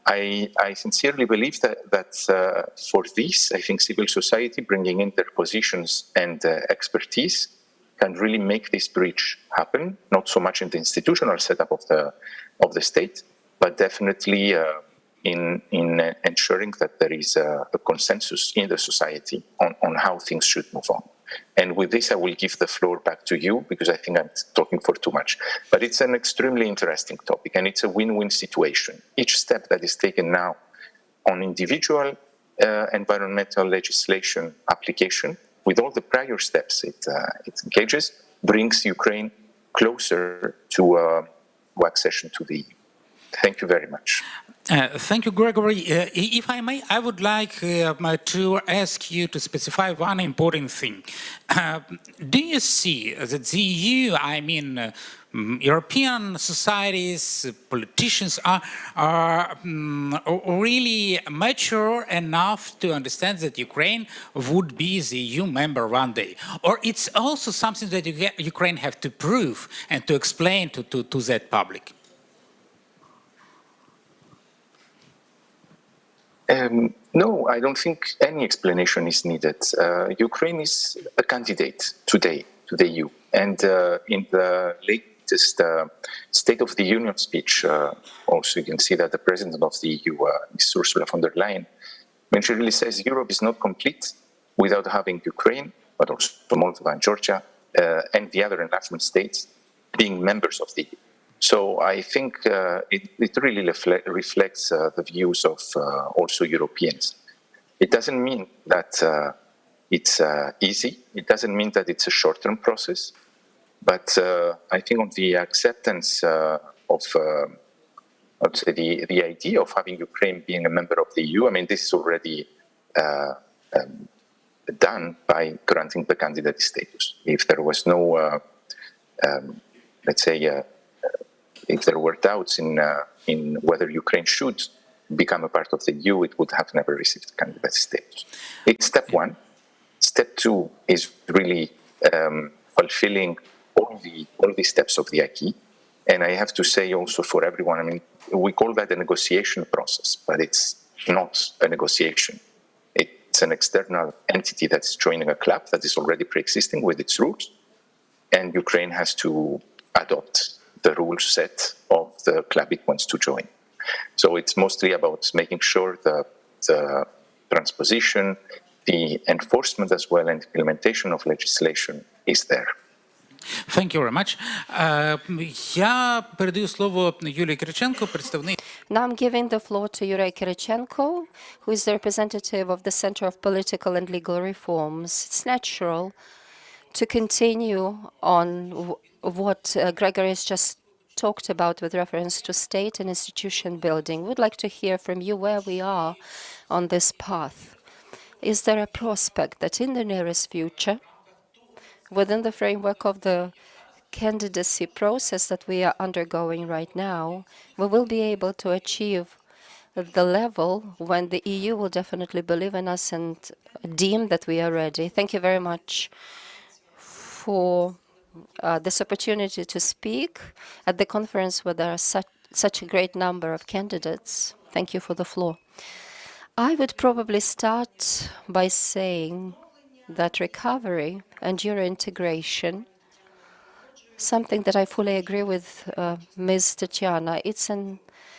I sincerely believe that for this, I think civil society bringing in their positions and expertise can really make this bridge happen, not so much in the institutional setup of the state, but definitely in ensuring that there is a consensus in the society on how things should move on. And with this, I will give the floor back to you, because I think I'm talking for too much. But it's an extremely interesting topic, and it's a win-win situation. Each step that is taken now on individual environmental legislation application, with all the prior steps it engages, brings Ukraine closer to accession to the EU. Thank you very much.
Thank you, Gregory. If I may, I would like to ask you to specify one important thing. Do you see that the EU, European societies, politicians are really mature enough to understand that Ukraine would be the EU member one day? Or it's also something that Ukraine have to prove and to explain to that public?
No, I don't think any explanation is needed. Ukraine is a candidate today to the EU, and in the latest State of the Union speech, also you can see that the President of the EU, Ms. Ursula von der Leyen, when she really says Europe is not complete without having Ukraine, but also Moldova and Georgia, and the other enlargement states being members of the EU. So I think it really reflects the views of also Europeans. It doesn't mean that it's easy. It doesn't mean that it's a short-term process. But I think on the acceptance of, I would say, the idea of having Ukraine being a member of the EU, I mean, this is already done by granting the candidate status. If there was no, let's say, if there were doubts in whether Ukraine should become a part of the EU, it would have never received candidate status. It's step one. Step two is really fulfilling all the steps of the acquis. And I have to say also for everyone, I mean, we call that a negotiation process, but it's not a negotiation. It's an external entity that's joining a club that is already pre-existing with its rules, and Ukraine has to adopt the rule set of the club it wants to join. So it's mostly about making sure the transposition, the enforcement as well, and implementation of legislation is there.
Thank you very much. Я передаю слово Юлії Кириченко, представник.
Now I'm giving the floor to Yuriy Kirichenko, who is the representative of the Center of Political and Legal Reforms. It's natural to continue on what Gregory has just talked about with reference to state and institution building. We'd like to hear from you where we are on this path. Is there a prospect that in the nearest future, within the framework of the candidacy process that we are undergoing right now, we will be able to achieve the level when the EU will definitely believe in us and deem that we are ready? Thank you very much for this opportunity to speak at the conference where there are such a great number of candidates. Thank you for the floor. I would probably start by saying that recovery and Euro-integration, something that I fully agree with Ms. Tatiana, it's an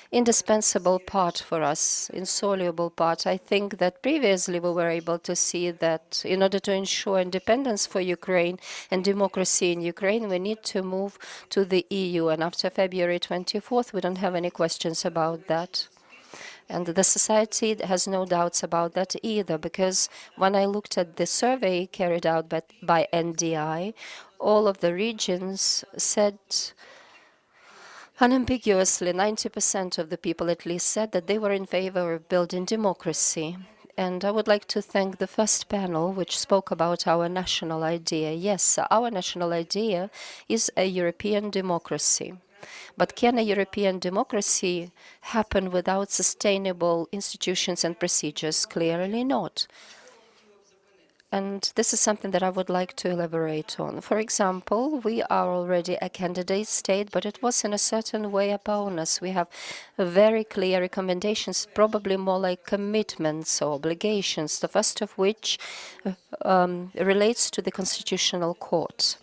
indispensable part for us, insoluble part. I think that previously we were able to see that in order to ensure independence for Ukraine and democracy in Ukraine, we need to move to the EU. And after February 24th, we don't have any questions about that. And the society has no doubts about that either, because when I looked at the survey carried out by NDI, all of the regions said unambiguously, 90% of the people at least said that they were in favor of building democracy. And I would like to thank the first panel, which spoke about our national idea. Yes, our national idea is a European democracy. But can a European democracy happen without sustainable institutions and procedures? Clearly not. And this is something that I would like to elaborate on. For example, we are already a candidate state, but it was in a certain way a bonus. We have very clear recommendations, probably more like commitments or obligations, the first of which relates to the Constitutional Court.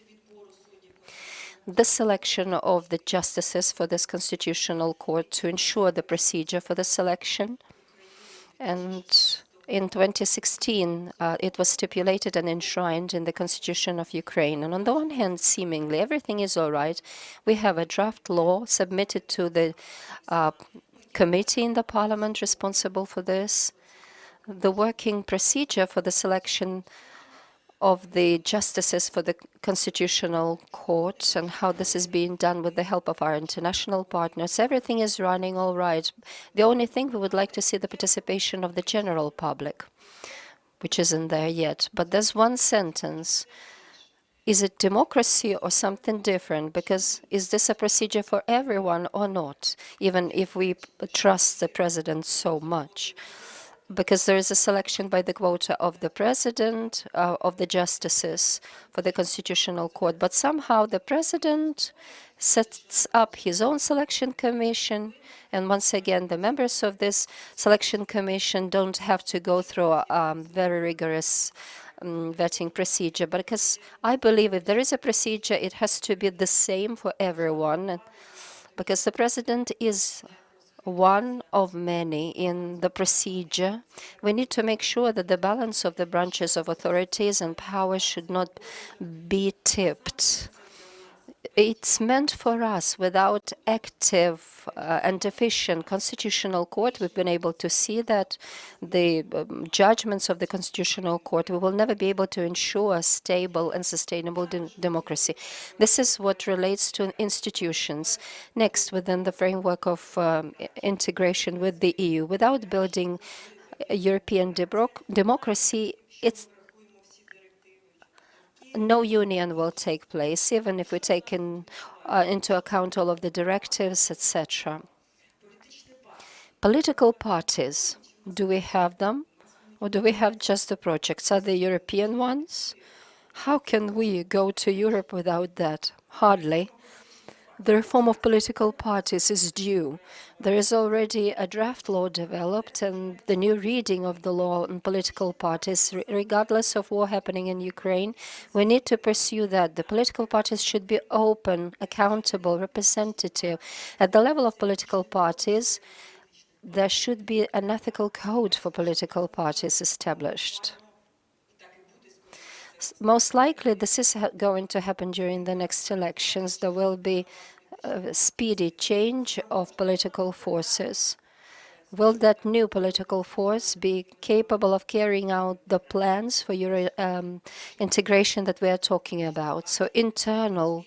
The selection of the justices for this Constitutional Court to ensure the procedure for the selection. And in 2016, it was stipulated and enshrined in the Constitution of Ukraine. And on the one hand, seemingly everything is all right. We have a draft law submitted to the committee in the parliament responsible for this. The working procedure for the selection of the justices for the Constitutional Court and how this is being done with the help of our international partners. Everything is running all right. The only thing we would like to see the participation of the general public, which isn't there yet. But there's one sentence. Is it democracy or something different? Because is this a procedure for everyone or not, even if we trust the president so much? because there is a selection by the quota of the president, of the justices for the Constitutional Court. But somehow the president sets up his own selection commission. And once again, the members of this selection commission don't have to go through a very rigorous vetting procedure. But because I believe if there is a procedure, it has to be the same for everyone. Because the president is one of many in the procedure. We need to make sure that the balance of the branches of authorities and power should not be tipped. It's meant for us. Without active and efficient constitutional court, we've been able to see that the judgments of the constitutional court, we will never be able to ensure a stable and sustainable democracy. This is what relates to institutions. Next, within the framework of integration with the EU, without building a European democracy, no union will take place, even if we take into account all of the directives, etc. Political parties, do we have them? Or do we have just the projects? Are they European ones? How can we go to Europe without that? Hardly. The reform of political parties is due. There is already a draft law developed, and the new reading of the law on political parties, regardless of war happening in Ukraine, we need to pursue that. The political parties should be open, accountable, representative. At the level of political parties, there should be an ethical code for political parties established. Most likely, this is going to happen during the next elections. There will be a speedy change of political forces. Will that new political force be capable of carrying out the plans for Euro integration that we are talking about? So internal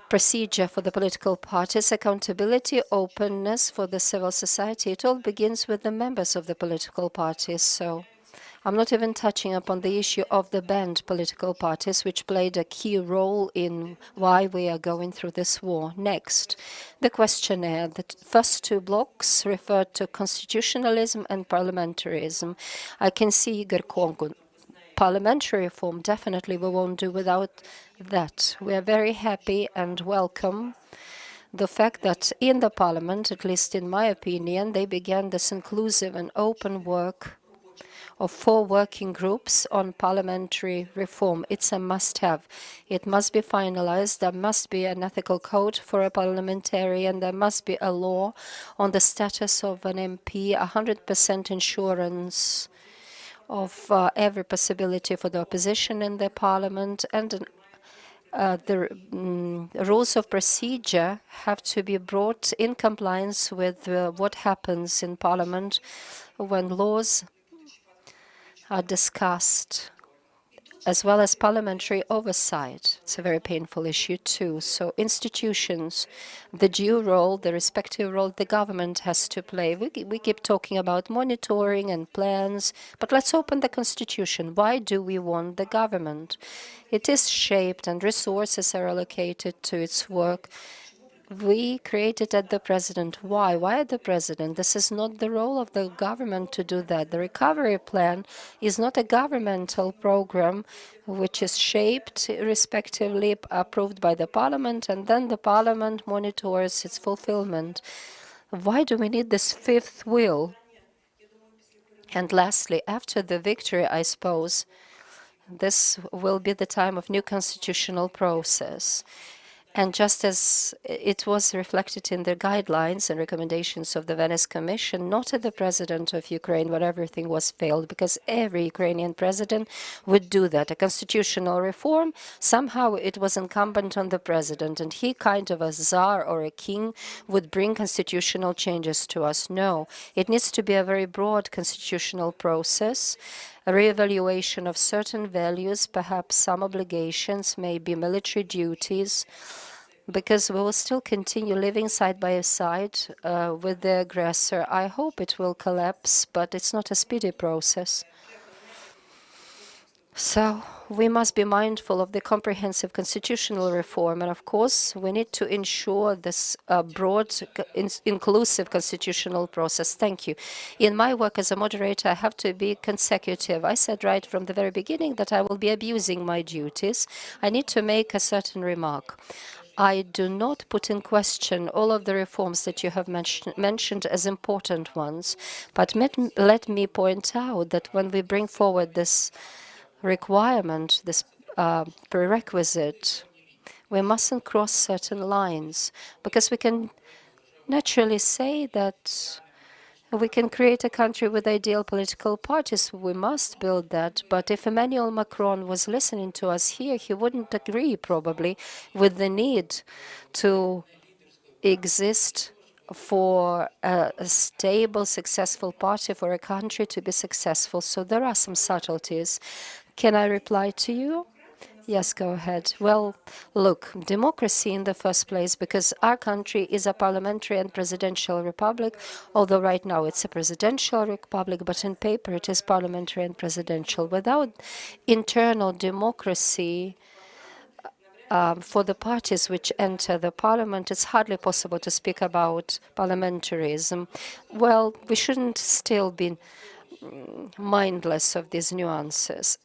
procedure for the political parties, accountability, openness for the civil society. It all begins with the members of the political parties. So I'm not even touching upon the issue of the banned political parties, which played a key role in why we are going through this war. Next, the questionnaire. The first two blocks refer to constitutionalism and parliamentarism. I can see Igor Kongun. Parliamentary reform, definitely we won't do without that. We are very happy and welcome the fact that in the parliament, at least in my opinion, they began this inclusive and open work of 4 working groups on parliamentary reform. It's a must-have. It must be finalized. There must be an ethical code for a parliamentarian. There must be a law on the status of an MP, 100% insurance of every possibility for the opposition in the parliament, and the rules of procedure have to be brought in compliance with what happens in parliament when laws are discussed, as well as parliamentary oversight. It's a very painful issue too. So institutions, the due role, the respective role the government has to play. We keep talking about monitoring and plans, but let's open the constitution. Why do we want the government? It is shaped and resources are allocated to its work. We created at the president. Why? Why at the president? This is not the role of the government to do that. The recovery plan is not a governmental program which is shaped, respectively, approved by the parliament, and then the parliament monitors its fulfillment. Why do we need this fifth wheel? And lastly, after the victory, I suppose, this will be the time of new constitutional process. And just as it was reflected in the guidelines and recommendations of the Venice Commission, not at the president of Ukraine where everything was failed, because every Ukrainian president would do that. A constitutional reform, somehow it was incumbent on the president, and he, kind of a czar or a king, would bring constitutional changes to us. No, it needs to be a very broad constitutional process, a reevaluation of certain values, perhaps some obligations, maybe military duties, because we will still continue living side by side with the aggressor. I hope it will collapse, but it's not a speedy process. So we must be mindful of the comprehensive constitutional reform, and of course we need to ensure this broad, inclusive constitutional process. Thank you. In my work as a moderator, I have to be consecutive. I said right from the very beginning that I will be abusing my duties. I need to make a certain remark. I do not put in question all of the reforms that you have mentioned as important ones, but let me point out that when we bring forward this requirement, this prerequisite, we mustn't cross certain lines, because we can naturally say that we can create a country with ideal political parties. We must build that. But if Emmanuel Macron was listening to us here, he wouldn't agree probably with the need to exist for a stable, successful party, for a country to be successful. So there are some subtleties. Can I reply to you? Yes, go ahead. Well, look, democracy in the first place, because our country is a parliamentary and presidential republic, although right now it's a presidential republic, but in paper it is parliamentary and presidential. Without internal democracy, for the parties which enter the parliament, it's hardly possible to speak about parliamentarism. Well, we shouldn't still be mindless of these nuances.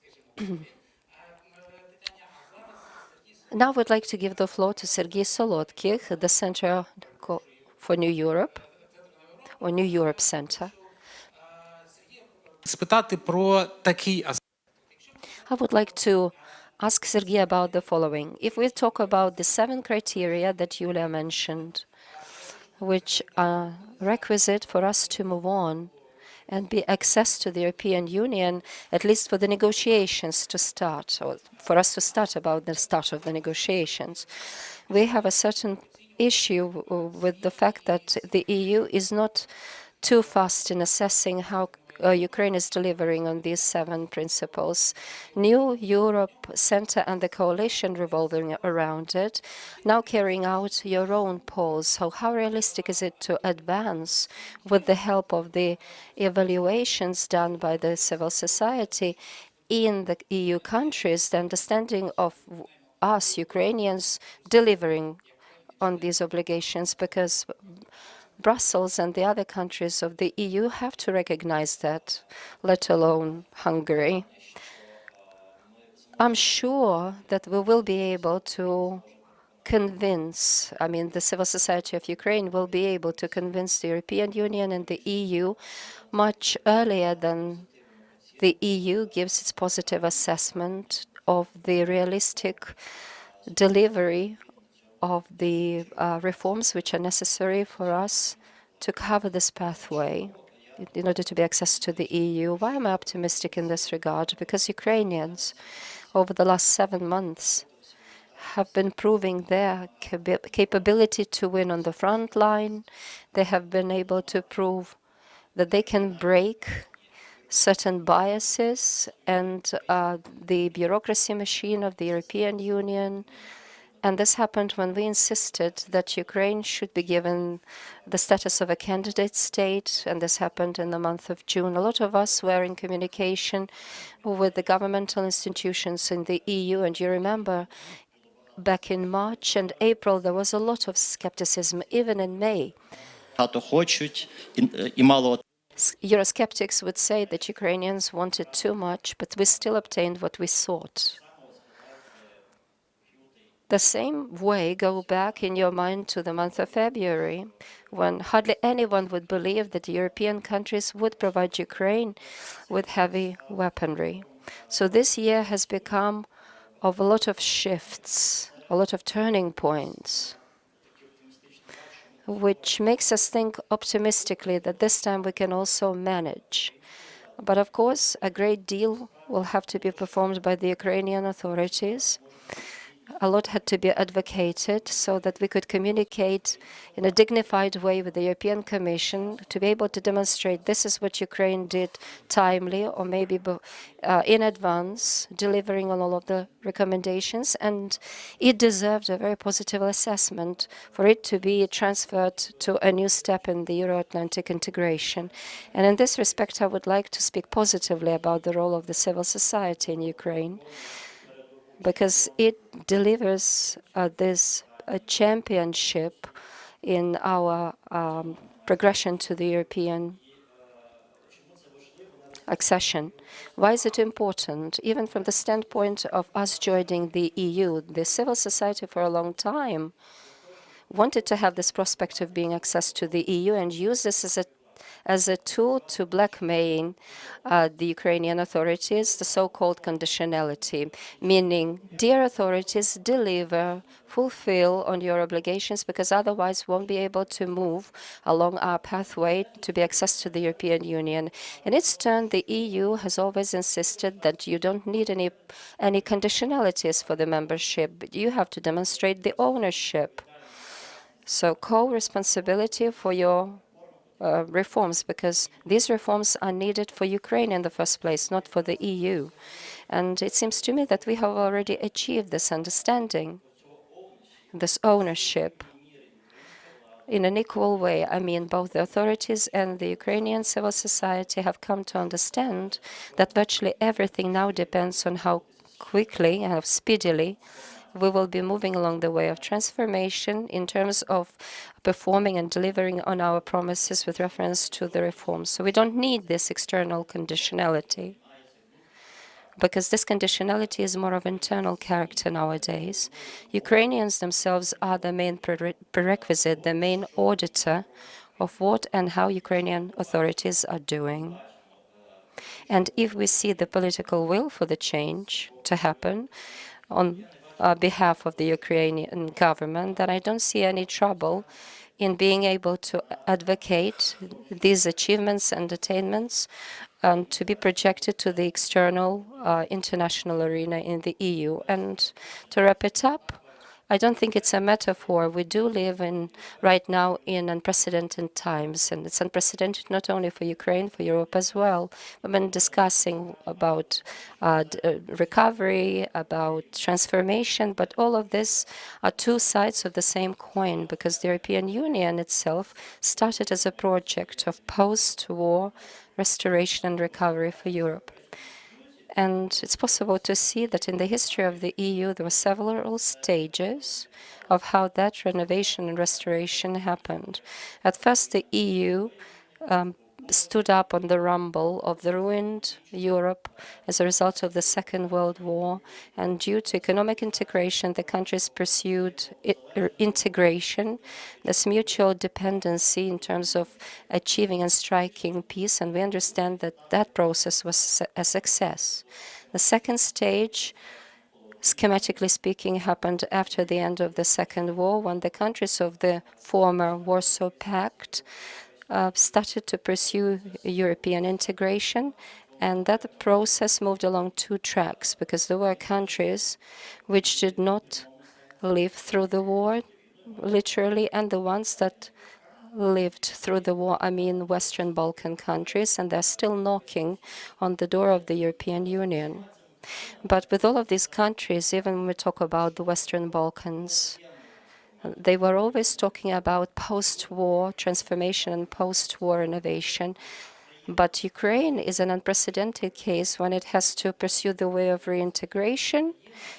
Now I would like to give the floor to Sergei Solotkich, the Center for New Europe, or New Europe Center.
Спитати про такий
I would like to ask Sergei about the following. If we talk about the 7 criteria that Yulia mentioned, which are requisite for us to move on and be access to the European Union, at least for the negotiations to start, or for us to start about the start of the negotiations, we have a certain issue with the fact that the EU is not too fast in assessing how Ukraine is delivering on these 7 principles. New Europe Center and the coalition revolving around it, now carrying out your own polls. So how realistic is it to advance with the help of the evaluations done by the civil society in the EU countries, the understanding of us Ukrainians delivering on these obligations, because Brussels and the other countries of the EU have to recognize that, let alone Hungary. I'm sure that we will be able to convince, the civil society of Ukraine will be able to convince the European Union and the EU much earlier than the EU gives its positive assessment of the realistic delivery of the reforms which are necessary for us to cover this pathway in order to be access to the EU. Why am I optimistic in this regard? Because Ukrainians, over the last 7 months, have been proving their capability to win on the front line. They have been able to prove that they can break certain biases and the bureaucracy machine of the European Union. And this happened when we insisted that Ukraine should be given the status of a candidate state, and this happened in the month of June. A lot of us were in communication with the governmental institutions in the EU, and you remember back in March and April there was a lot of skepticism, even in May. Eurosceptics would say that Ukrainians wanted too much, but we still obtained what we sought. The same way, go back in your mind to the month of February, when hardly anyone would believe that the European countries would provide Ukraine with heavy weaponry. So this year has become of a lot of shifts, a lot of turning points, which makes us think optimistically that this time we can also manage. But of course, a great deal will have to be performed by the Ukrainian authorities. A lot had to be advocated so that we could communicate in a dignified way with the European Commission to be able to demonstrate this is what Ukraine did timely or maybe in advance, delivering on all of the recommendations. And it deserved a very positive assessment for it to be transferred to a new step in the Euro-Atlantic integration. And in this respect, I would like to speak positively about the role of the civil society in Ukraine, because it delivers this championship in our progression to the European accession. Why is it important? Even from the standpoint of us joining the EU, the civil society for a long time wanted to have this prospect of being access to the EU and use this as a tool to blackmail the Ukrainian authorities, the so-called conditionality, meaning, dear authorities, deliver, fulfill on your obligations, because otherwise won't be able to move along our pathway to be access to the European Union. In its turn, the EU has always insisted that you don't need any conditionalities for the membership, but you have to demonstrate the ownership. So co-responsibility for your reforms, because these reforms are needed for Ukraine in the first place, not for the EU. And it seems to me that we have already achieved this understanding, this ownership, in an equal way. I mean, both the authorities and the Ukrainian civil society have come to understand that virtually everything now depends on how quickly and how speedily we will be moving along the way of transformation in terms of performing and delivering on our promises with reference to the reforms. So we don't need this external conditionality, because this conditionality is more of internal character nowadays. Ukrainians themselves are the main prerequisite, the main auditor of what and how Ukrainian authorities are doing. And if we see the political will for the change to happen on behalf of the Ukrainian government, then I don't see any trouble in being able to advocate these achievements and attainments to be projected to the external international arena in the EU. And to wrap it up, I don't think it's a metaphor. We do live right now in unprecedented times, and it's unprecedented not only for Ukraine, for Europe as well. We've been discussing about recovery, about transformation, but all of this are two sides of the same coin, because the European Union itself started as a project of post-war restoration and recovery for Europe. And it's possible to see that in the history of the EU, there were several stages of how that renovation and restoration happened. At first, the EU stood up on the rumble of the ruined Europe as a result of the Second World War, and due to economic integration, the countries pursued integration, this mutual dependency in terms of achieving and striking peace, and we understand that that process was a success. The second stage, schematically speaking, happened after the end of the Second War, when the countries of the former Warsaw Pact started to pursue European integration, and that process moved along two tracks, because there were countries which did not live through the war, literally, and the ones that lived through the war, I mean Western Balkan countries, and they're still knocking on the door of the European Union. But with all of these countries, even when we talk about the Western Balkans, they were always talking about post-war transformation and post-war innovation. But Ukraine is an unprecedented case when it has to pursue the way of reintegration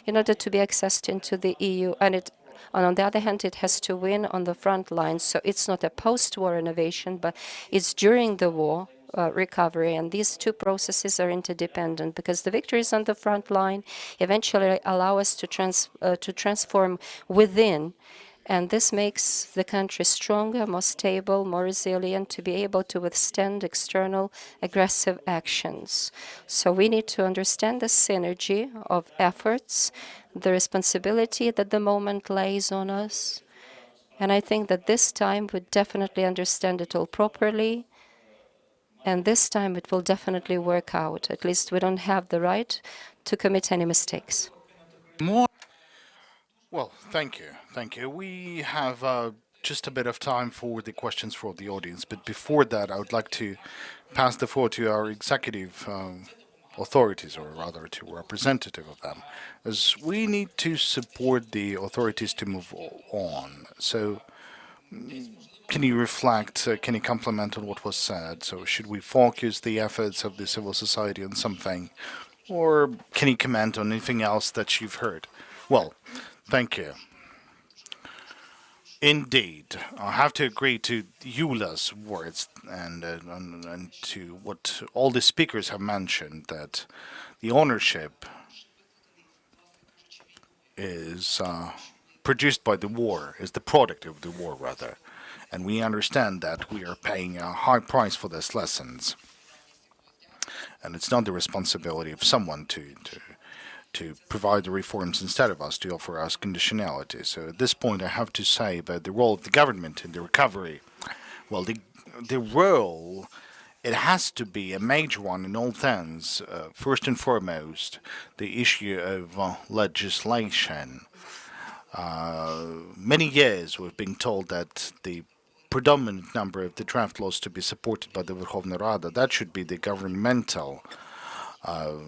in order to be accessed into the EU. And on the other hand, it has to win on the front lines. So it's not a post-war innovation, but it's during the war recovery. And these two processes are interdependent, because the victories on the front line eventually allow us to transform within. And this makes the country stronger, more stable, more resilient, to be able to withstand external aggressive actions. So we need to understand the synergy of efforts, the responsibility that the moment lays on us. And I think that this time we definitely understand it all properly. And this time it will definitely work out. At least we don't have the right to commit any mistakes.
More
Well, thank you. Thank you. We have just a bit of time for the questions from the audience, but before that, I would like to pass the floor to our executive authorities, or rather to representative of them, as we need to support the authorities to move on. So, can you reflect, can you comment on what was said? So, should we focus the efforts of the civil society on something, or can you comment on anything else that you've heard? Well, thank you. Indeed, I have to agree to Eula's words and to what all the speakers have mentioned, that the ownership is produced by the war, is the product of the war rather, and we understand that we are paying a high price for these lessons, and it's not the responsibility of someone to provide the reforms instead of us, to offer us conditionality. So at this point, I have to say about the role of the government in the recovery. Well, the role, it has to be a major one in all terms. First and foremost, the issue of legislation. Many years we've been told that the predominant number of the draft laws to be supported by the Verkhovna Rada, that should be the governmental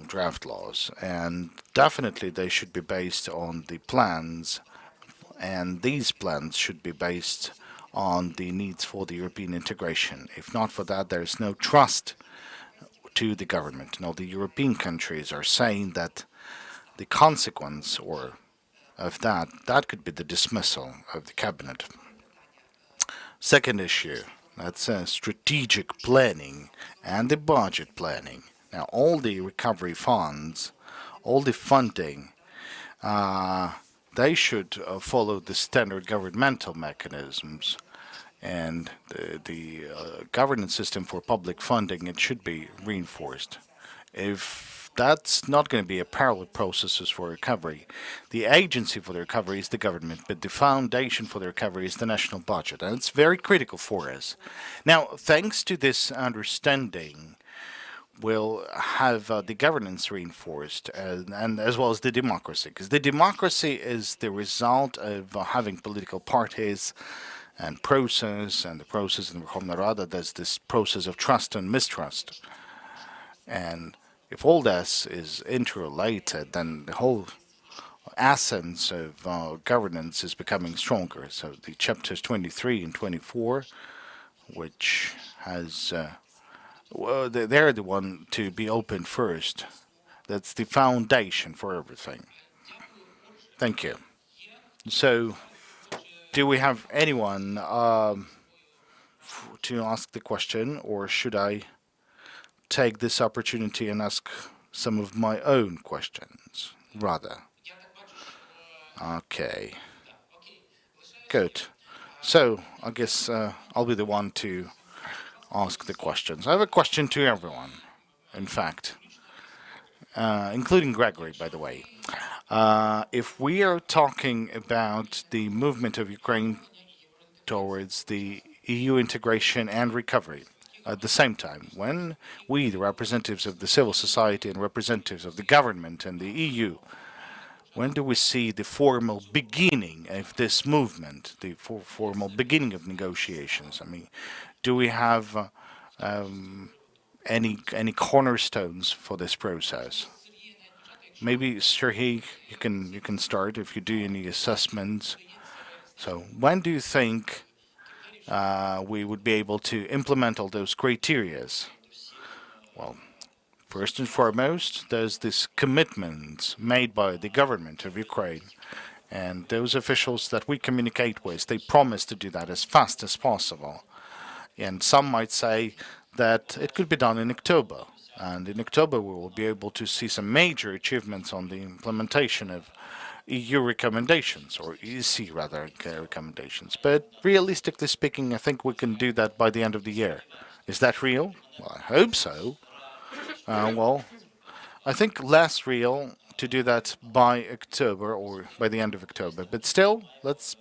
draft laws, and definitely they should be based on the plans, and these plans should be based on the needs for the European integration. If not for that, there is no trust to the government. Now, the European countries are saying that the consequence or of that could be the dismissal of the cabinet. Second issue, that's strategic planning and the budget planning. Now, all the recovery funds, all the funding, they should follow the standard governmental mechanisms, and the governance system for public funding, it should be reinforced. If that's not going to be a parallel processes for recovery, the agency for the recovery is the government, but the foundation for the recovery is the national budget, and it's very critical for us. Now, thanks to this understanding, will have the governance reinforced, and as well as the democracy, because the democracy is the result of having political parties and process, and the process in Verkhovna Rada, there's this process of trust and mistrust. And if all this is interrelated, then the whole essence of governance is becoming stronger. So the chapters 23 and 24, which has well, they're the one to be opened first. That's the foundation for everything. Thank you. So, do we have anyone to ask the question, or should I take this opportunity and ask some of my own questions, rather? Okay. Good. So, I guess I'll be the one to ask the questions. I have a question to everyone, in fact, including Gregory, by the way. If we are talking about the movement of Ukraine towards the EU integration and recovery, at the same time, when we, the representatives of the civil society and representatives of the government and the EU, when do we see the formal beginning of this movement, the formal beginning of negotiations? I mean, do we have any cornerstones for this process? Maybe, Sergei, you can start if you do any assessments. So, when do you think we would be able to implement all those criteria? Well, first and foremost, there's this commitment made by the government of Ukraine, and those officials that we communicate with, they promise to do that as fast as possible. And some might say that it could be done in October. And in October, we will be able to see some major achievements on the implementation of EU recommendations, or EC rather, recommendations. But realistically speaking, I think we can do that by the end of the year. Is that real? Well, I hope so. Well, I think less real to do that by October or by the end of October. But still, let's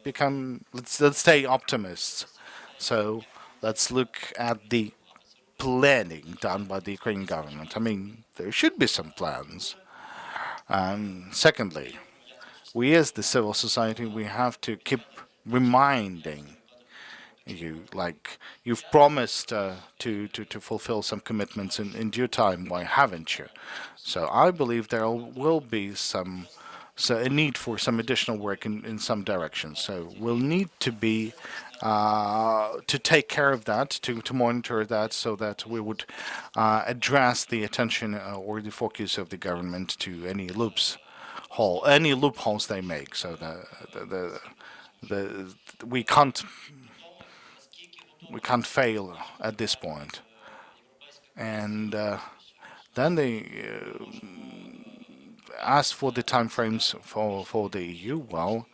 stay optimists. So let's look at the planning done by the Ukrainian government. I mean, there should be some plans. Secondly, we as the civil society, we have to keep reminding you, like you've promised to fulfill some commitments in due time. Why haven't you? So I believe there will be a need for some additional work in some directions. So we'll need to be to take care of that, to monitor that, so that we would address the attention or the focus of the government to any loopholes they make. So the we can't fail at this point. And then they ask for the timeframes for the EU. Well,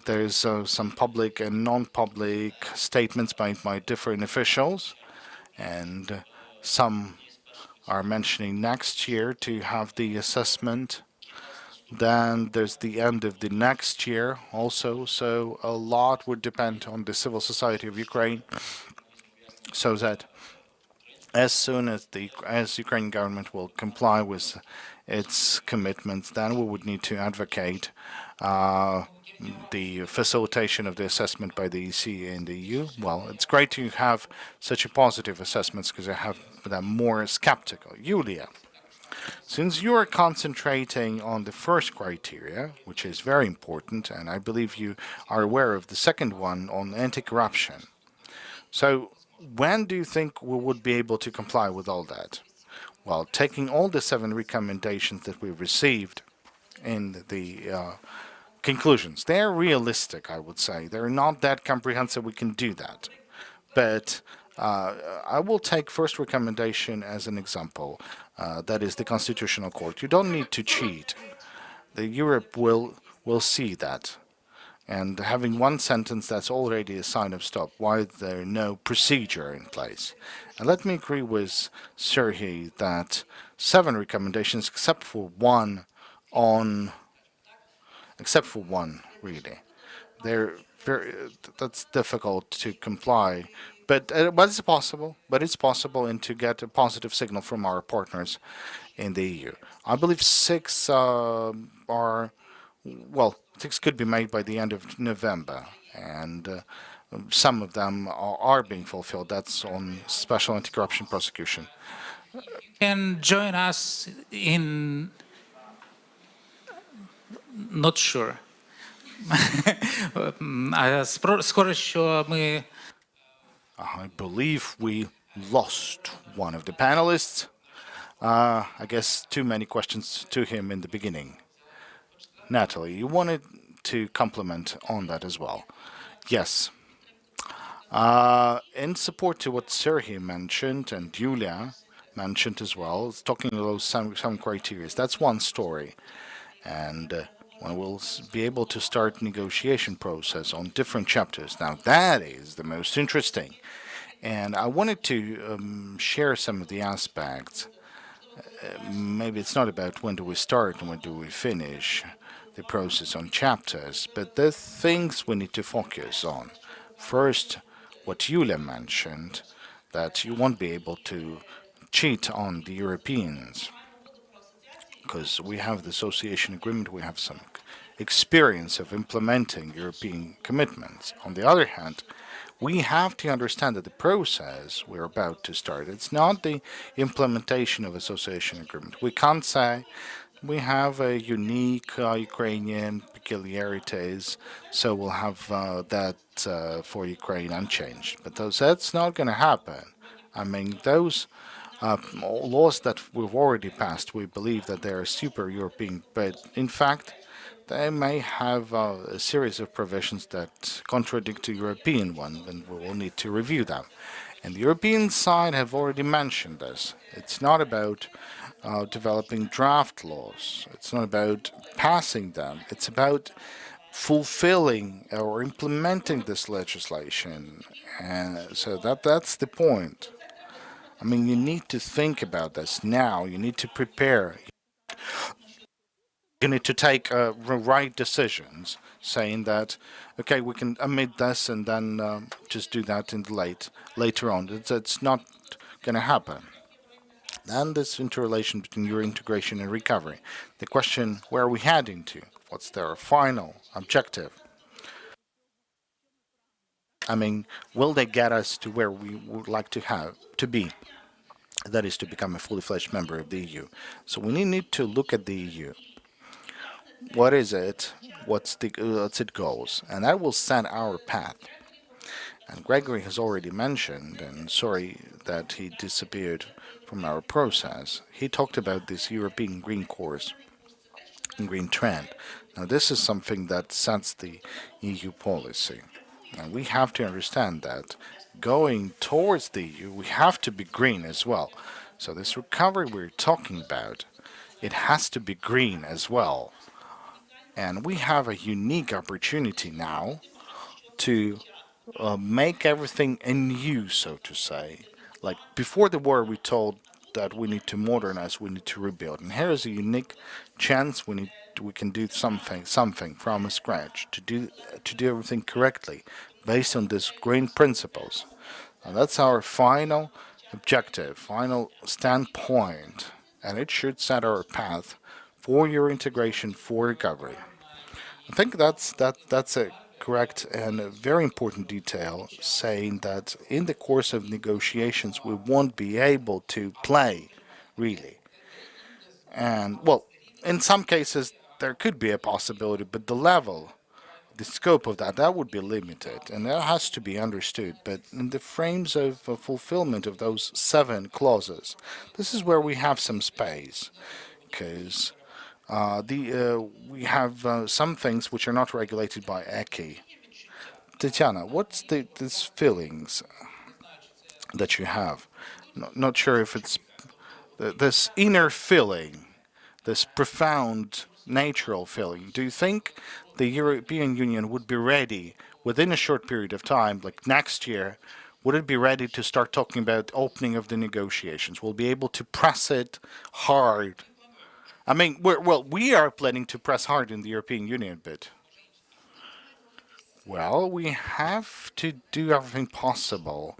there's some public and non-public statements made by different officials, and some are mentioning next year to have the assessment. Then there's the end of the next year also. So a lot would depend on the civil society of Ukraine, so that as soon as the Ukrainian government will comply with its commitments, then we would need to advocate the facilitation of the assessment by the EC and the EU. Well, it's great to have such a positive assessments because I have them more skeptical. Yulia, since you are concentrating on the first criteria, which is very important, and I believe you are aware of the second one on anti-corruption. So when do you think we would be able to comply with all that? Well, taking all the 7 recommendations that we received in the conclusions, they're realistic, I would say. They're not that comprehensive, we can do that. But I will take first recommendation as an example. That is the Constitutional Court. You don't need to cheat. The Europe will see that. And having one sentence, that's already a sign of stop. Why is there no procedure in place? And let me agree with Sergei that 7 recommendations, except for one, really, they're very. That's difficult to comply. But it's possible. But it's possible, and to get a positive signal from our partners in the EU. I believe 6 are. Well, 6 could be made by the end of November, and some of them are being fulfilled. That's on special anti-corruption prosecution.
Can join us in. Not sure. Скоро що ми.
I believe we lost one of the panelists. I guess too many questions to him in the beginning. Natalie, you wanted to comment on that as well. Yes. In support to what Sergei mentioned and Yulia mentioned as well, talking about some criteria. That's one story. And when we'll be able to start negotiation process on different chapters. Now that is the most interesting. And I wanted to share some of the aspects. Maybe it's not about when do we start and when do we finish the process on chapters, but the things we need to focus on. First, what Yulia mentioned, that you won't be able to cheat on the Europeans, because we have the association agreement, we have some experience of implementing European commitments. On the other hand, we have to understand that the process we're about to start, it's not the implementation of association agreement. We can't say we have a unique Ukrainian peculiarities, so we'll have that for Ukraine unchanged. But that's not going to happen. I mean, those laws that we've already passed, we believe that they are super European, but in fact, they may have a series of provisions that contradict the European one, and we will need to review them. And the European side have already mentioned this. It's not about developing draft laws. It's not about passing them. It's about fulfilling or implementing this legislation. And so that's the point. I mean, you need to think about this now. You need to prepare. You need to take right decisions, saying that, okay, we can omit this and then just do that in later on. It's not going to happen. Then this interrelation between your integration and recovery. The question, where are we heading to? Of What's their final objective? I mean, will they get us to where we would like to be? That is to become a fully fledged member of the EU. So we need to look at the EU. What is it? What's its goals? And that will set our path. And Gregory has already mentioned, and sorry that he disappeared from our process, he talked about this European Green Course and Green Trend. Now, this is something that sets the EU policy. And we have to understand that going towards the EU, we have to be green as well. So this recovery we're talking about, it has to be green as well. And we have a unique opportunity now to make everything anew, so to say. Like before the war, we told that we need to modernize, we need to rebuild, and here is a unique chance. We can do something from scratch to do everything correctly, based on these green principles. And that's our final objective, final standpoint, and it should set our path for your integration, for recovery. I think that's a correct and a very important detail, saying that in the course of negotiations we won't be able to play, really. And, well, in some cases there could be a possibility, but the level, the scope of that would be limited, and that has to be understood. But in the frames of fulfillment of those 7 clauses, this is where we have some space, because we have some things which are not regulated by ECI. Tatiana, what's these feelings that you have? Not sure if it's this inner feeling, this profound natural feeling. Do you think the European Union would be ready within a short period of time, like next year? Would it be ready to start talking about opening of the negotiations? We'll be able to press it hard. I mean, we are planning to press hard in the European Union, but well, we have to do everything possible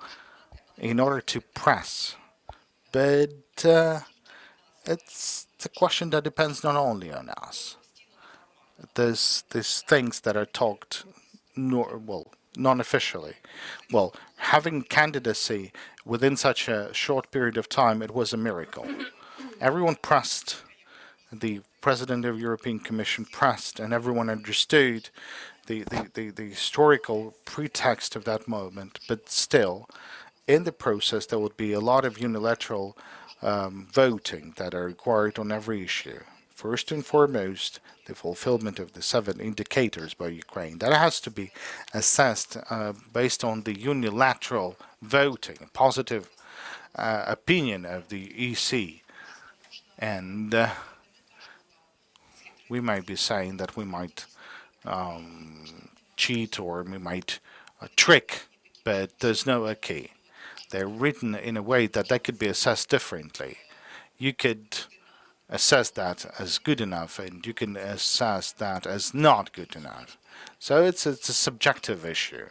in order to press. But it's a question that depends not only on us. There's things that are talked, non-officially. Well, having candidacy within such a short period of time, it was a miracle. Everyone pressed. The president of the European Commission pressed, and everyone understood the historical pretext of that moment. But still, in the process, there would be a lot of unilateral voting that are required on every issue. First and foremost, the fulfillment of the 7 indicators by Ukraine. That has to be assessed based on the unilateral voting, a positive opinion of the EC. And we might be saying that we might cheat or we might trick, but there's no key. They're written in a way that they could be assessed differently. You could assess that as good enough, and you can assess that as not good enough. So it's a subjective issue.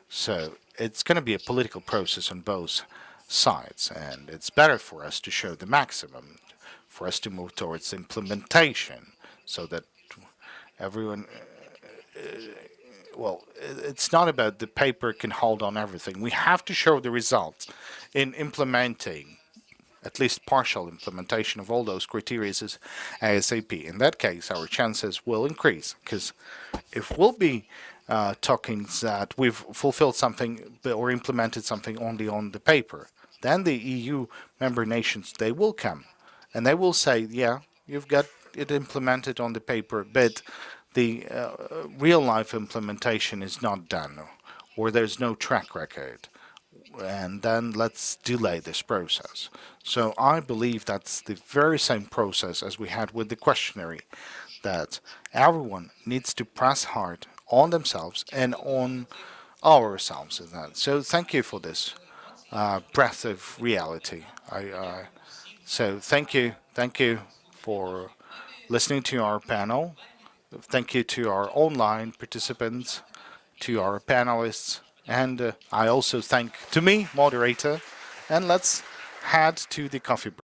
So it's going to be a political process on both sides, and it's better for us to show the maximum, for us to move towards implementation, so that everyone, it's not about the paper can hold on everything. We have to show the results in implementing, at least partial implementation of all those criteria as ASAP. In that case, our chances will increase, because if we'll be talking that we've fulfilled something or implemented something only on the paper, then the EU member nations, they will come and they will say, yeah, you've got it implemented on the paper, but the real life implementation is not done, or there's no track record, and then let's delay this process. So I believe that's the very same process as we had with the questionnaire, that everyone needs to press hard on themselves and on ourselves in that. So thank you for this breath of reality. So thank you for listening to our panel. Thank you to our online participants, to our panelists, and I also thank to me, moderator, and let's head to the coffee break.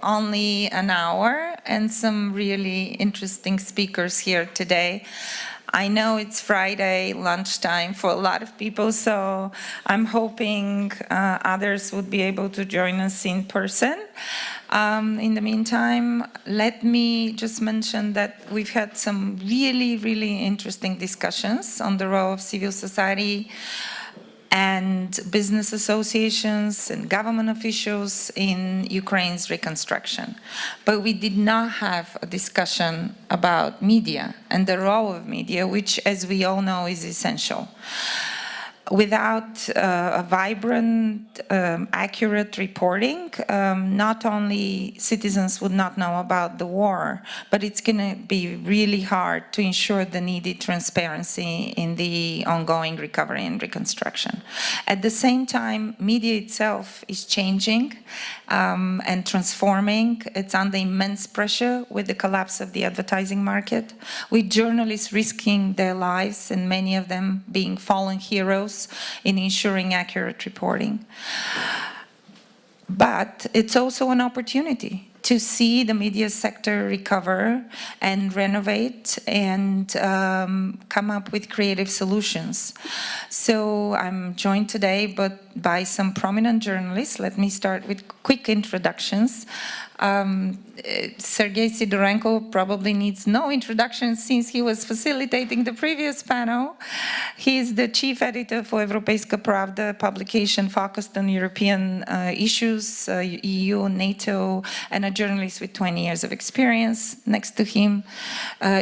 only an hour and some really interesting speakers here today. I know it's Friday lunchtime for a lot of people, so I'm hoping others would be able to join us in person. In the meantime, let me just mention that we've had some really interesting discussions on the role of civil society and business associations and government officials in Ukraine's reconstruction. But we did not have a discussion about media and the role of media, which, as we all know, is essential. Without a vibrant, accurate reporting, not only citizens would not know about the war, but it's going to be really hard to ensure the needed transparency in the ongoing recovery and reconstruction. At the same time, media itself is changing and transforming. It's under immense pressure with the collapse of the advertising market, with journalists risking their lives and many of them being fallen heroes in ensuring accurate reporting. But it's also an opportunity to see the media sector recover and renovate and come up with creative solutions. So I'm joined today by some prominent journalists. Let me start with quick introductions. Sergei Sidorenko probably needs no introduction since he was facilitating the previous panel. He is the chief editor for Европейска Правда, publication focused on European issues, EU, NATO, and a journalist with 20 years of experience. Next to him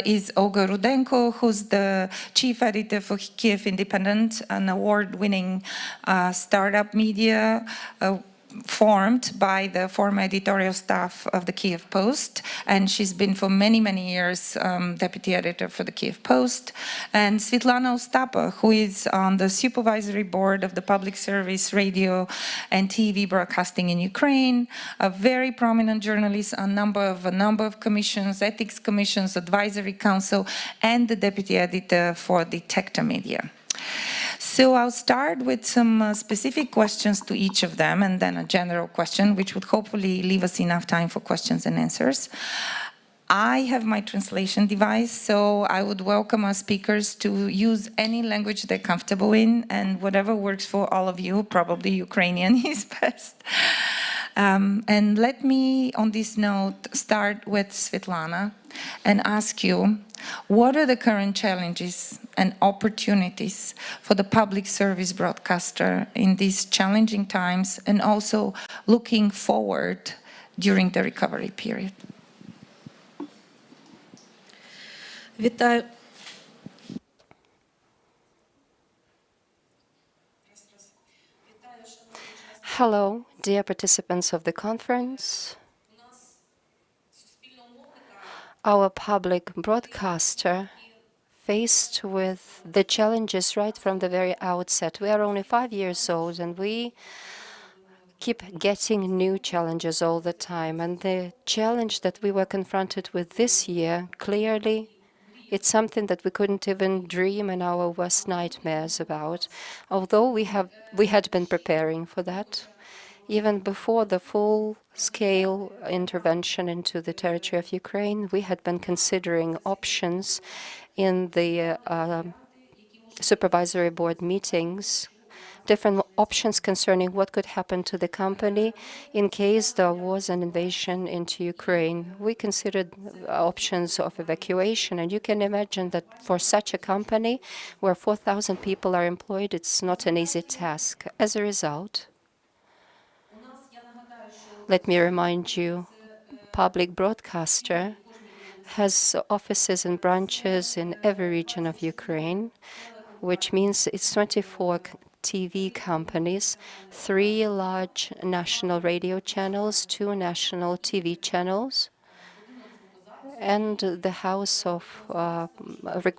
is Olga Rudenko, who's the chief editor for KYIV Independent, an award-winning startup media formed by the former editorial staff of the Kyiv Post, and she's been for many years deputy editor for the Kyiv Post. And Svetlana Ostapa, who is on the supervisory board of the public service radio and TV broadcasting in Ukraine, a very prominent journalist, a number of commissions, ethics commissions, advisory council, and the deputy editor for Detector Media. So I'll start with some specific questions to each of them, and then a general question, which would hopefully leave us enough time for questions and answers. I have my translation device, so I would welcome our speakers to use any language they're comfortable in, and whatever works for all of you, probably Ukrainian is best. And let me, on this note, start with Svetlana and ask you, what are the current challenges and opportunities for the public service broadcaster in these challenging times, and also looking forward during the recovery period?
Вітаю.
Hello, dear participants of the conference. Our public broadcaster, faced with the challenges right from the very outset. We are only 5 years old, and we keep getting new challenges all the time. And the challenge that we were confronted with this year, clearly, it's something that we couldn't even dream in our worst nightmares about, although we had been preparing for that. Even before the full-scale intervention into the territory of Ukraine, we had been considering options in the supervisory board meetings, different options concerning what could happen to the company in case there was an invasion into Ukraine. We considered options of evacuation, and you can imagine that for such a company where 4,000 people are employed, it's not an easy task. As a result, let me remind you, public broadcaster has offices and branches in every region of Ukraine, which means it's 24 TV companies, 3 large national radio channels, 2 national TV channels, and the house of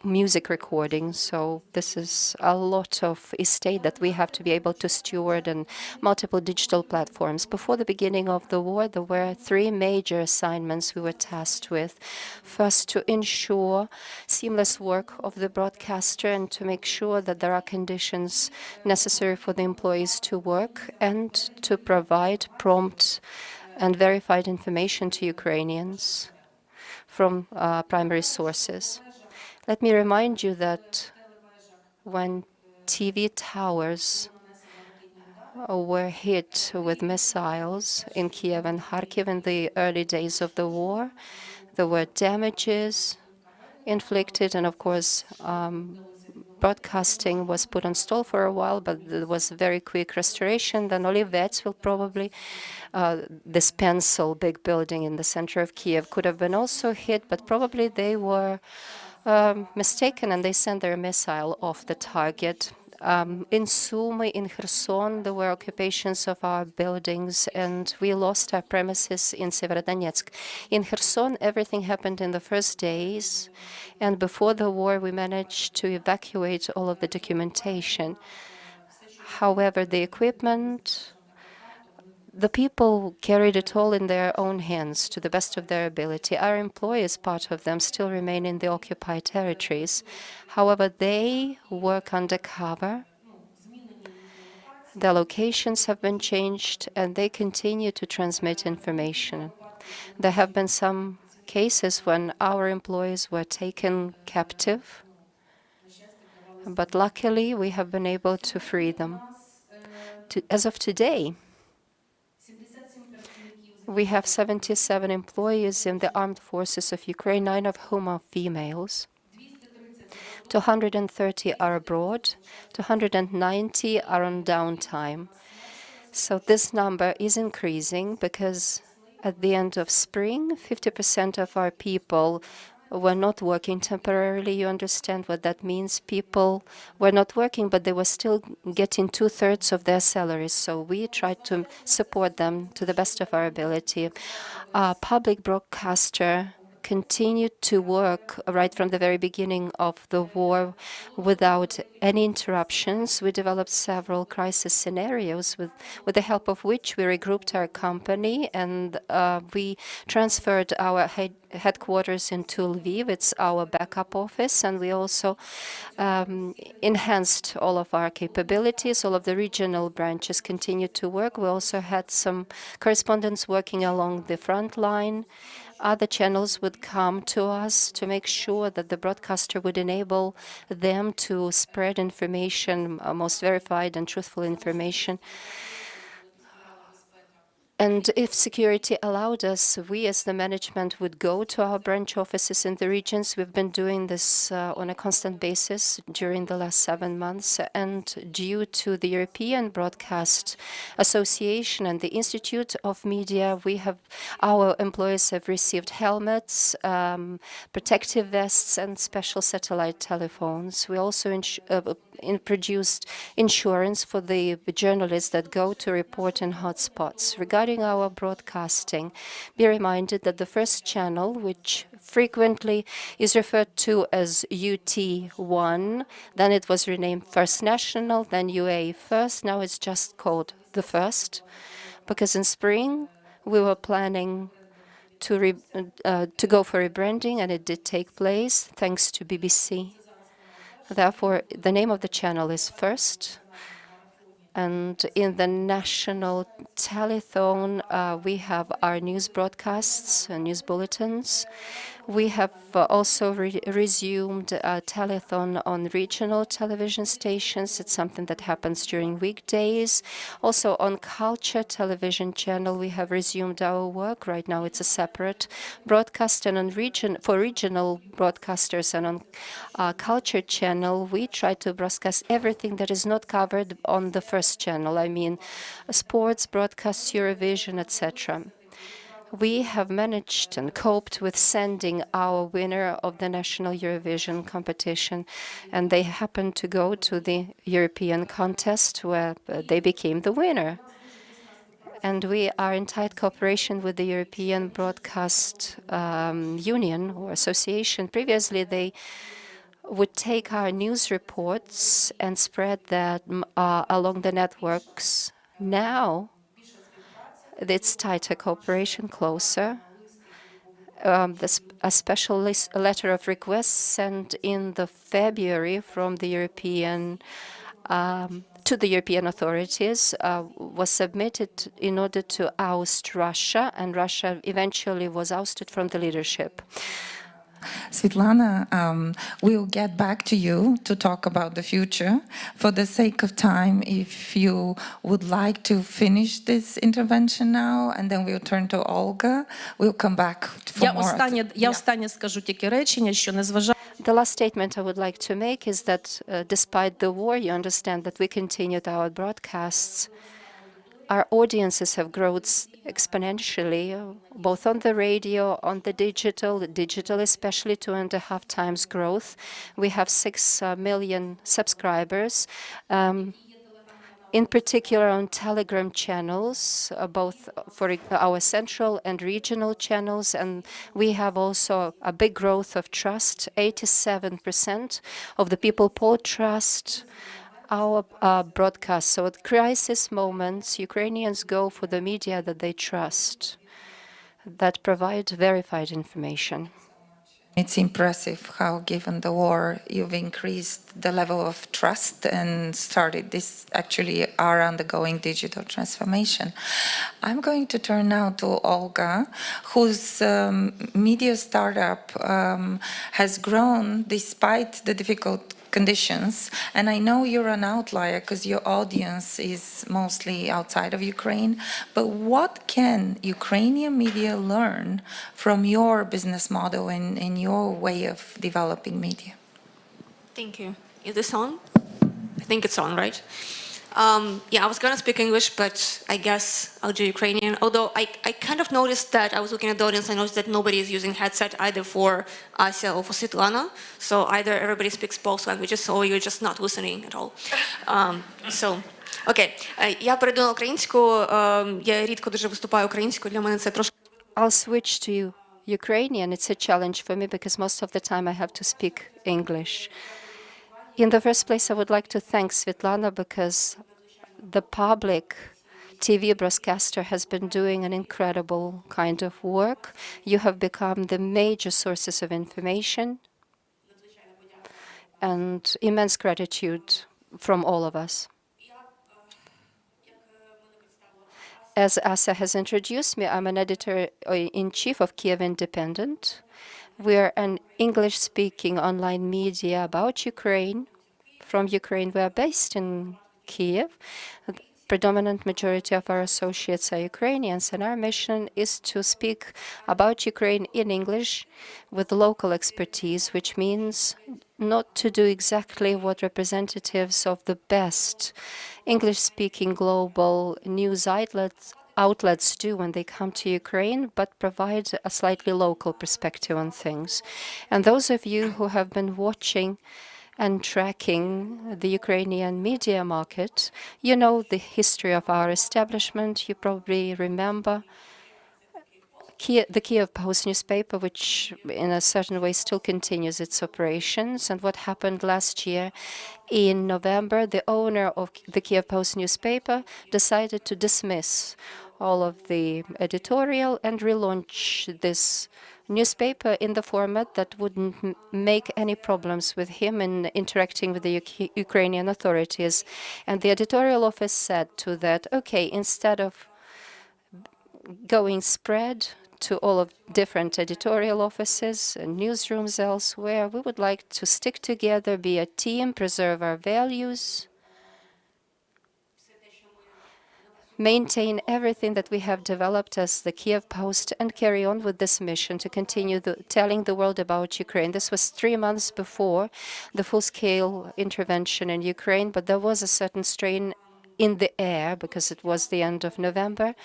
music recordings. So this is a lot of estate that we have to be able to steward, and multiple digital platforms. Before the beginning of the war, there were 3 major assignments we were tasked with. First, to ensure seamless work of the broadcaster and to make sure that there are conditions necessary for the employees to work, and to provide prompt and verified information to Ukrainians from primary sources. Let me remind you that when TV towers were hit with missiles in Kiev and Kharkiv in the early days of the war, there were damages inflicted, and of course, broadcasting was put on stall for a while, but there was very quick restoration. Then Olivets will probably, this pencil big building in the center of Kiev could have been also hit, but probably they were mistaken and they sent their missile off the target. In Sumy, in Kherson, there were occupations of our buildings, and we lost our premises in Severodonetsk. In Kherson, everything happened in the first days, and before the war, we managed to evacuate all of the documentation. However, the equipment, the people carried it all in their own hands to the best of their ability. Our employees, part of them, still remain in the occupied territories. However, they work undercover. Their locations have been changed, and they continue to transmit information. There have been some cases when our employees were taken captive, but luckily we have been able to free them. As of today, we have 77 employees in the armed forces of Ukraine, 9 of whom are females. 230 are abroad, 290 are on downtime. So this number is increasing because at the end of spring, 50% of our people were not working temporarily. You understand what that means? People were not working, but they were still getting 2/3 of their salaries. So we tried to support them to the best of our ability. Our public broadcaster continued to work right from the very beginning of the war without any interruptions. We developed several crisis scenarios with the help of which we regrouped our company, and we transferred our headquarters into Lviv. It's our backup office, and we also enhanced all of our capabilities. All of the regional branches continued to work. We also had some correspondents working along the front line. Other channels would come to us to make sure that the broadcaster would enable them to spread information, most verified and truthful information. And if security allowed us, we as the management would go to our branch offices in the regions. We've been doing this on a constant basis during the last 7 months. And due to the European Broadcast Association and the Institute of Media, our employees have received helmets, protective vests, and special satellite telephones. We also produced insurance for the journalists that go to report in hotspots. Regarding our broadcasting, be reminded that the first channel, which frequently is referred to as UT1, then it was renamed First National, then UA First, now it's just called The First, because in spring we were planning to go for rebranding, and it did take place thanks to BBC. Therefore, the name of the channel is First. And in the national telethon, we have our news broadcasts and news bulletins. We have also resumed a telethon on regional television stations. It's something that happens during weekdays. Also on Culture television channel, we have resumed our work. Right now, it's a separate broadcast. And on for regional broadcasters and on Culture channel, we try to broadcast everything that is not covered on the first channel. I mean, sports, broadcasts, Eurovision, etc. We have managed and coped with sending our winner of the National Eurovision competition, and they happened to go to the European contest where they became the winner. And we are in tight cooperation with the European Broadcast Union or Association. Previously, they would take our news reports and spread that along the networks. Now, it's tighter cooperation, closer. A special letter of request sent in the February from the European to the European authorities was submitted in order to oust Russia, and Russia eventually was ousted from the leadership.
Svetlana, we'll get back to you to talk about the future. For the sake of time, if you would like to finish this intervention now, and then we'll turn to Olga, we'll come back for more.
Я останнє скажу тільки речення, що незважаючи
The last statement I would like to make is that despite the war, you understand that we continued our broadcasts. Our audiences have grown exponentially, both on the radio, on the digital especially 2.5 times growth. We have 6 million subscribers. In particular on Telegram channels, both for our central and regional channels. And we have also a big growth of trust. 87% of the people polled trust our broadcast. So at crisis moments, Ukrainians go for the media that they trust, that provide verified information.
It's impressive how, given the war, you've increased the level of trust and started this, actually are undergoing digital transformation. I'm going to turn now to Olga, whose media startup has grown despite the difficult conditions. And I know you're an outlier because your audience is mostly outside of Ukraine, but what can Ukrainian media learn from your business model and your way of developing media?
Thank you. Is this on? I think it's on, right? Yeah, I was going to speak English, but I guess I'll do Ukrainian. Although I kind of noticed that I was looking at the audience, I noticed that nobody is using headset either for Asya or for Svetlana. So either everybody speaks both languages, or you're just not listening at all. Окей. Я перейду на українську. Я рідко дуже виступаю українською. Для мене це трошки...
I'll switch to Ukrainian. It's a challenge for me because most of the time I have to speak English. In the first place, I would like to thank Svetlana because the public TV broadcaster has been doing an incredible kind of work. You have become the major sources of information, and immense gratitude from all of us. As Asa has introduced me, I'm an editor-in-chief of KYIV Independent. We're an English-speaking online media about Ukraine. From Ukraine, we are based in Kyiv. The predominant majority of our associates are Ukrainians, and our mission is to speak about Ukraine in English with local expertise, which means not to do exactly what representatives of the best English-speaking global news outlets do when they come to Ukraine, but provide a slightly local perspective on things. And those of you who have been watching and tracking the Ukrainian media market, you know the history of our establishment. You probably remember the Kyiv Post newspaper, which in a certain way still continues its operations. And what happened last year in November, the owner of the Kyiv Post newspaper decided to dismiss all of the editorial and relaunch this newspaper in the format that wouldn't make any problems with him in interacting with the Ukrainian authorities. And the editorial office said to that, okay, instead of going spread to all of different editorial offices and newsrooms elsewhere, we would like to stick together, be a team, preserve our values, maintain everything that we have developed as the Kyiv Post, and carry on with this mission to continue telling the world about Ukraine. This was 3 months before the full-scale intervention in Ukraine, but there was a certain strain in the air because it was the end of November,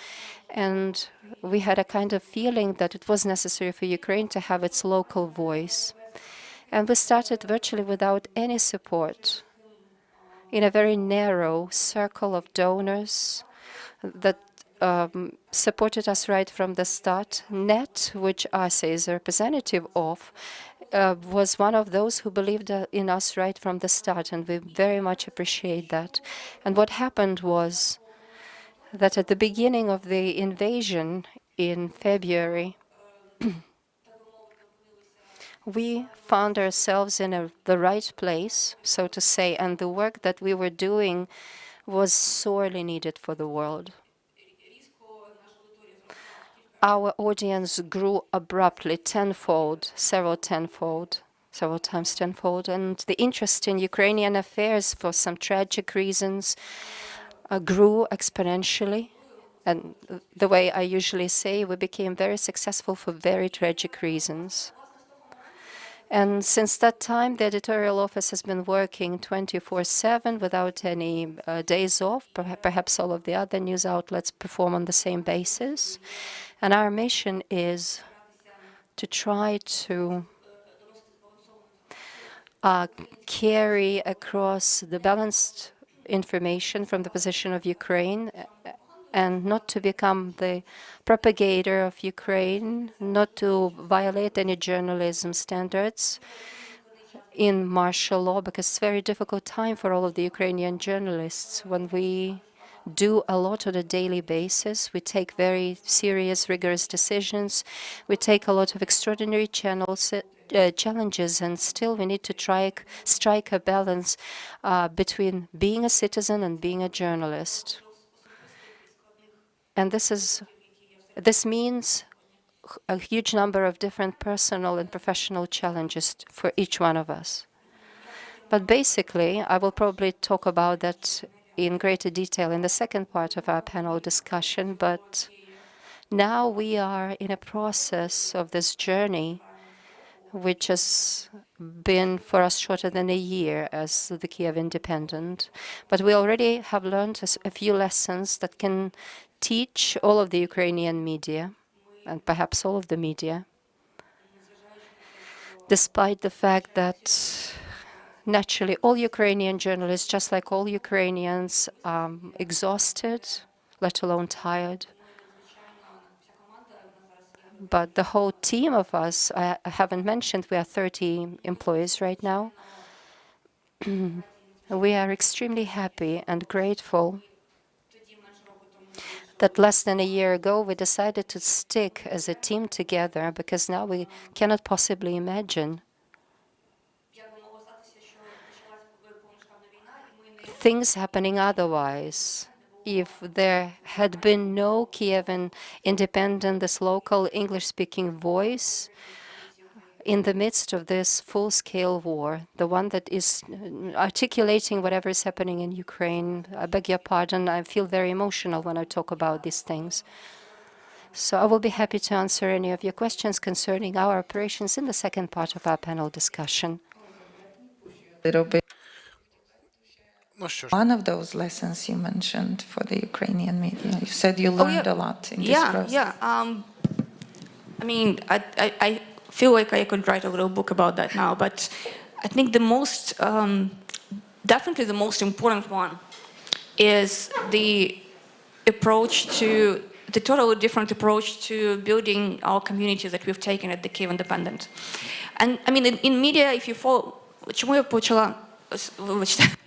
and we had a kind of feeling that it was necessary for Ukraine to have its local voice. And we started virtually without any support in a very narrow circle of donors that supported us right from the start. NET, which Asa is a representative of, was one of those who believed in us right from the start, and we very much appreciate that. And what happened was that at the beginning of the invasion in February, we found ourselves in the right place, so to say, and the work that we were doing was sorely needed for the world. Our audience grew abruptly tenfold, several times tenfold, and the interest in Ukrainian affairs for some tragic reasons grew exponentially. And the way I usually say, we became very successful for very tragic reasons. And since that time, the editorial office has been working 24/7 without any days off. Perhaps all of the other news outlets perform on the same basis. And our mission is to try to carry across the balanced information from the position of Ukraine and not to become the propagator of Ukraine, not to violate any journalism standards in martial law, because it's a very difficult time for all of the Ukrainian journalists. When we do a lot on a daily basis, we take very serious, rigorous decisions, we take a lot of extraordinary challenges, and still we need to strike a balance between being a citizen and being a journalist. And this means a huge number of different personal and professional challenges for each one of us. But basically, I will probably talk about that in greater detail in the second part of our panel discussion. But now we are in a process of this journey, which has been for us shorter than a year as the Kyiv Independent. But we already have learned a few lessons that can teach all of the Ukrainian media, and perhaps all of the media, despite the fact that naturally all Ukrainian journalists, just like all Ukrainians, exhausted, let alone tired. But the whole team of us, I haven't mentioned, we are 30 employees right now. We are extremely happy and grateful that less than a year ago we decided to stick as a team together, because now we cannot possibly imagine things happening otherwise. If there had been no Kievan Independent, this local English-speaking voice in the midst of this full-scale war, the one that is articulating whatever is happening in Ukraine. I beg your pardon, I feel very emotional when I talk about these things. So I will be happy to answer any of your questions concerning our operations in the second part of our panel discussion.
Little bit.
Ну що ж,
One of those lessons you mentioned for the Ukrainian media. You said you learned a lot in this process.
I mean, I feel like I could write a little book about that now, but I think the most, definitely the most important one is the approach to, the totally different approach to building our communities that we've taken at the Kyiv Independent. And I mean, in media, if you follow, чому я почала, вибачте.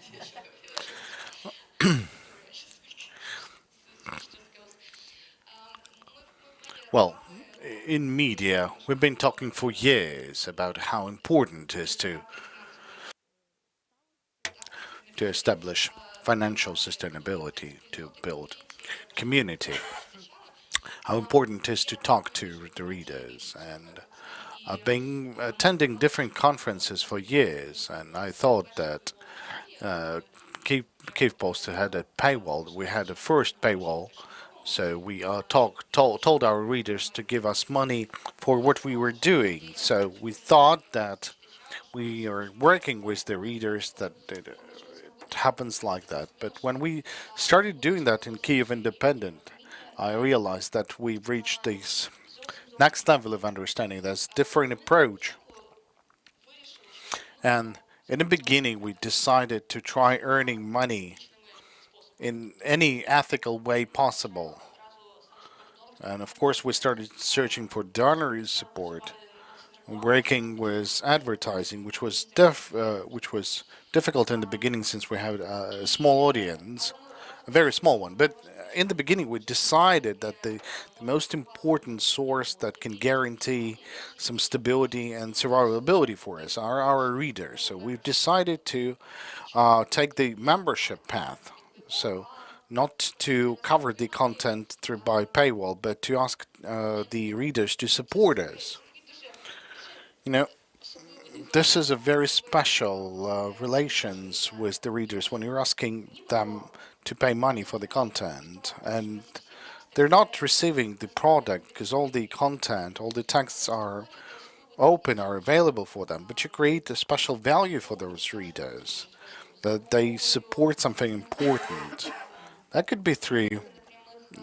well, in media, we've been talking for years about how important it is to establish financial sustainability, to build community, how important it is to talk to the readers. And I've been attending different conferences for years, and I thought that Kyiv Post had a paywall. We had a first paywall, so we told our readers to give us money for what we were doing. So we thought that we are working with the readers, that it happens like that. But when we started doing that in Kyiv Independent, I realized that we've reached this next level of understanding. There's different approach. And in the beginning, we decided to try earning money in any ethical way possible. And of course, we started searching for donor support, working with advertising, which was difficult in the beginning since we had a small audience, a very small one. But in the beginning, we decided that the most important source that can guarantee some stability and survivability for us are our readers. So we've decided to take the membership path, So not to cover the content through by paywall, but to ask the readers to support us. You know, this is a very special relations with the readers when you're asking them to pay money for the content, and they're not receiving the product because all the content, all the texts are open, are available for them, but you create a special value for those readers, that they support something important. That could be through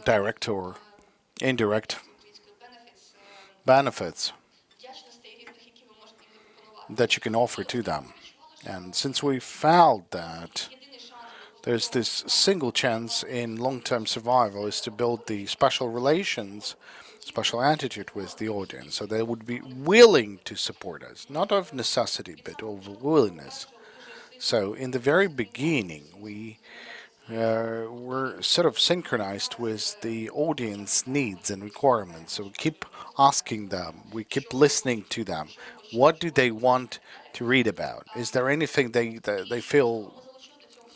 direct or indirect benefits that you can offer to them. And since we found that there's this single chance in long-term survival is to build the special relations, special attitude with the audience, so they would be willing to support us, not of necessity, but of willingness. So in the very beginning, we were sort of synchronized with the audience needs and requirements. So we keep asking them, we keep listening to them. What do they want to read about? Is there anything they feel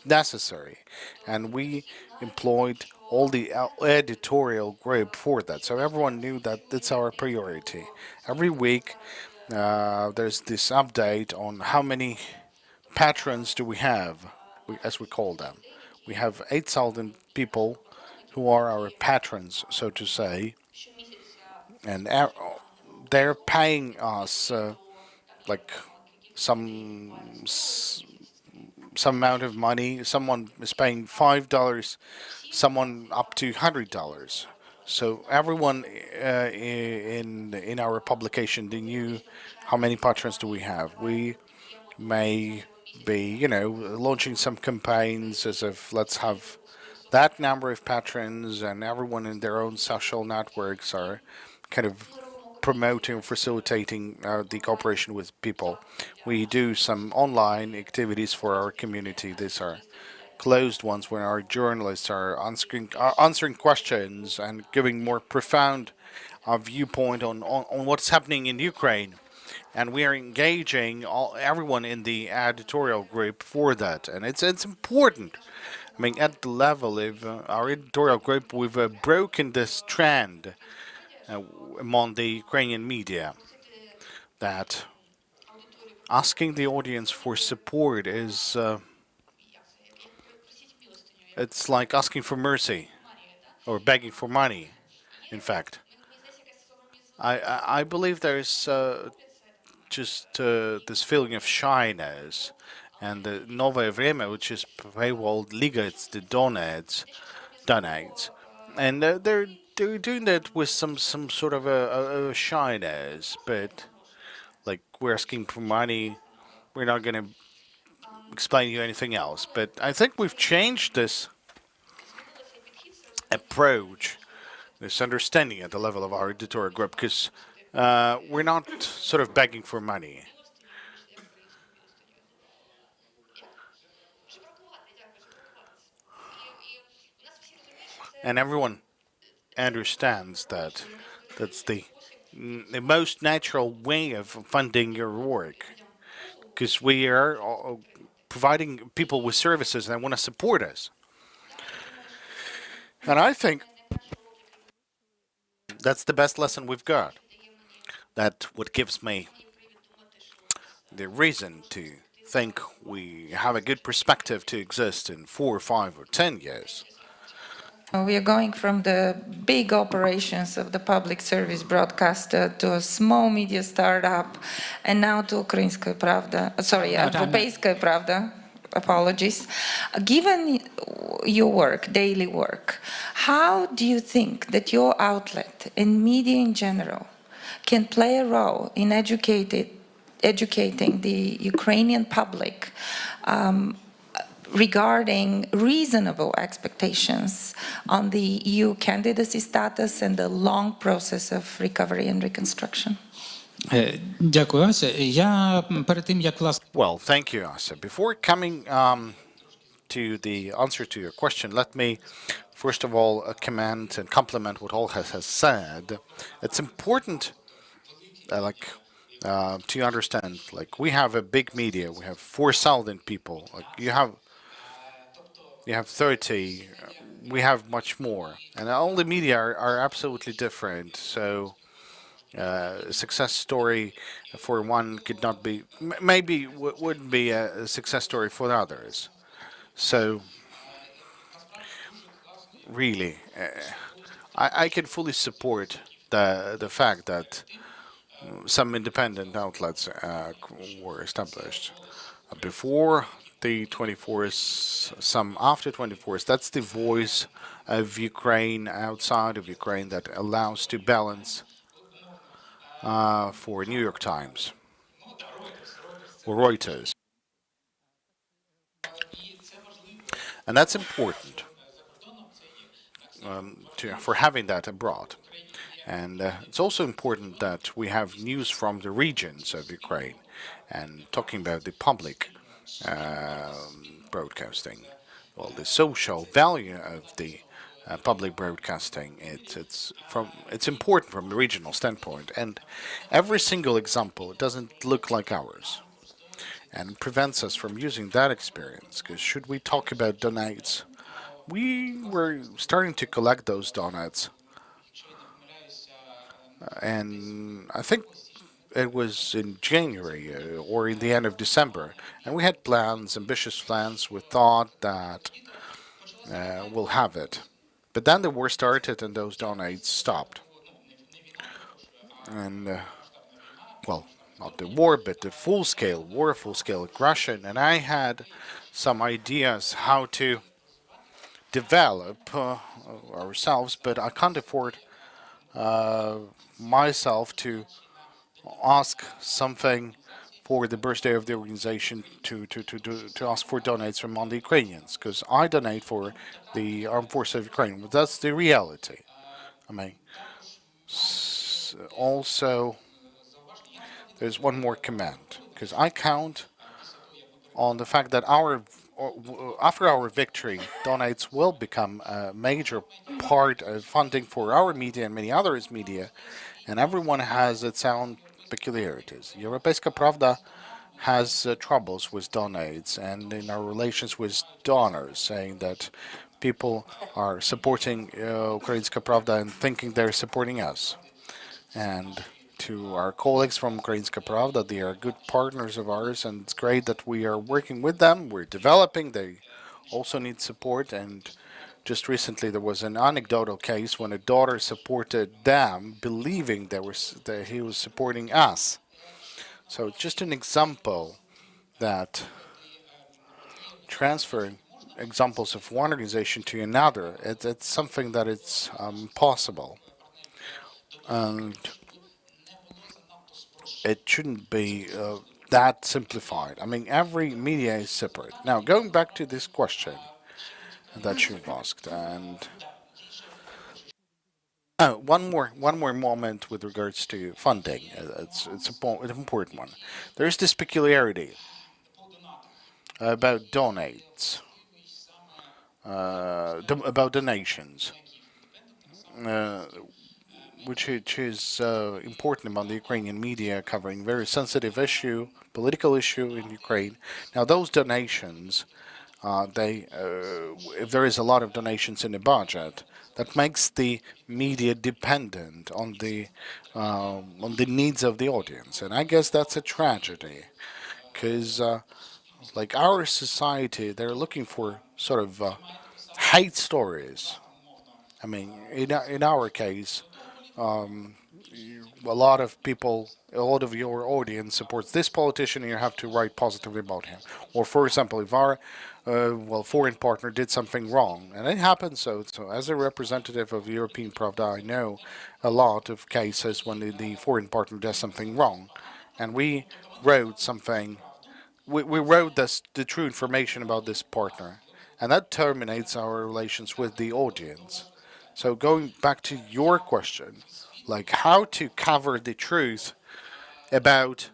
necessary? And we employed all the editorial group for that. So everyone knew that it's our priority. Every week, there's this update on how many patrons do we have, as we call them. We have 8,000 people who are our patrons, so to say, and they're paying us like some some amount of money. Someone is paying $5, someone up to $100. So everyone in our publication, they knew how many patrons do we have. We may be, launching some campaigns as if let's have that number of patrons, and everyone in their own social networks are kind of promoting, facilitating the cooperation with people. We do some online activities for our community. These are closed ones where our journalists are answering questions and giving more profound viewpoint on what's happening in Ukraine. And we are engaging everyone in the editorial group for that. And it's important. I mean, at the level of our editorial group, we've broken this trend among the Ukrainian media that asking the audience for support is it's like asking for mercy or begging for money. In fact, I believe there's just this feeling of shyness, and the Новое Время, which is paywalled, Liga, the donates, and they're doing that with some sort of a shyness, but like we're asking for money, we're not going to explain you anything else. But I think we've changed this approach, this understanding at the level of our editorial group, because we're not sort of begging for money. And everyone understands that that's the most natural way of funding your work, because we are providing people with services and they want to support us. And I think that's the best lesson we've got. That what gives me the reason to think we have a good perspective to exist in 4, 5, or 10 years.
We are going from the big operations of the public service broadcaster to a small media startup, and now to Ukrainskая Pravda, Европейская Pravda, apologies. Given your work, daily work, how do you think that your outlet and media in general can play a role in educating the Ukrainian public regarding reasonable expectations on the EU candidacy status and the long process of recovery and reconstruction?
Дякую, Ася. Я перед тим, як
Well, thank you, Asa. Before coming to the answer to your question, let me first of all comment and compliment what Olga has said. It's important, to understand. Like, we have a big media. We have 4,000 people. Like, you have 30. We have much more, and all the media are absolutely different. So a success story for one could not be, maybe wouldn't be a success story for others. So really, I can fully support the fact that some independent outlets were established before the 24th, some after 24th. That's the voice of Ukraine outside of Ukraine that allows to balance for New York Times or Reuters. And that's important for having that abroad. And it's also important that we have news from the regions of Ukraine and talking about the public broadcasting. Well, the social value of the public broadcasting, it's important from the regional standpoint. And every single example doesn't look like ours and prevents us from using that experience. Because should we talk about donates, we were starting to collect those donuts, and I think it was in January or in the end of December, and we had plans, ambitious plans. We thought that we'll have it, but then the war started and those donates stopped. And well, not the war, but the full-scale war, full-scale aggression. And I had some ideas how to develop ourselves, but I can't afford myself to ask something for the birthday of the organization to ask for donates from all the Ukrainians, because I donate for the armed forces of Ukraine. But that's the reality. I mean, also, there's one more comment, because I count on the fact that after our victory, donates will become a major part of funding for our media and many others' media, and everyone has its own peculiarities. Europejska Pravda has troubles with donates and in our relations with donors, saying that people are supporting Ukrainska Pravda and thinking they're supporting us. And to our colleagues from Ukrainska Pravda, they are good partners of ours, and it's great that we are working with them. We're developing. They also need support. And just recently, there was an anecdotal case when a daughter supported them, believing that he was supporting us. So it's just an example that transferring examples of one organization to another, it's something that it's possible. And it shouldn't be that simplified. I mean, every media is separate. Now, going back to this question that you've asked, and one more moment with regards to funding. It's an important one. There is this peculiarity about donates, about donations, uh, which is important among the Ukrainian media, covering very sensitive issue, political issue in Ukraine. Now, those donations, if there is a lot of donations in the budget, that makes the media dependent on the needs of the audience, and I guess that's a tragedy, because like our society, they're looking for sort of hate stories. I mean, in our case, a lot of people, a lot of your audience supports this politician, and you have to write positively about him. Or, for example, if our foreign partner did something wrong, and it happens. So as a representative of European Pravda, I know a lot of cases when the foreign partner does something wrong, and we wrote something. We wrote the true information about this partner, and that terminates our relations with the audience. So going back to your question, like how to cover the truth about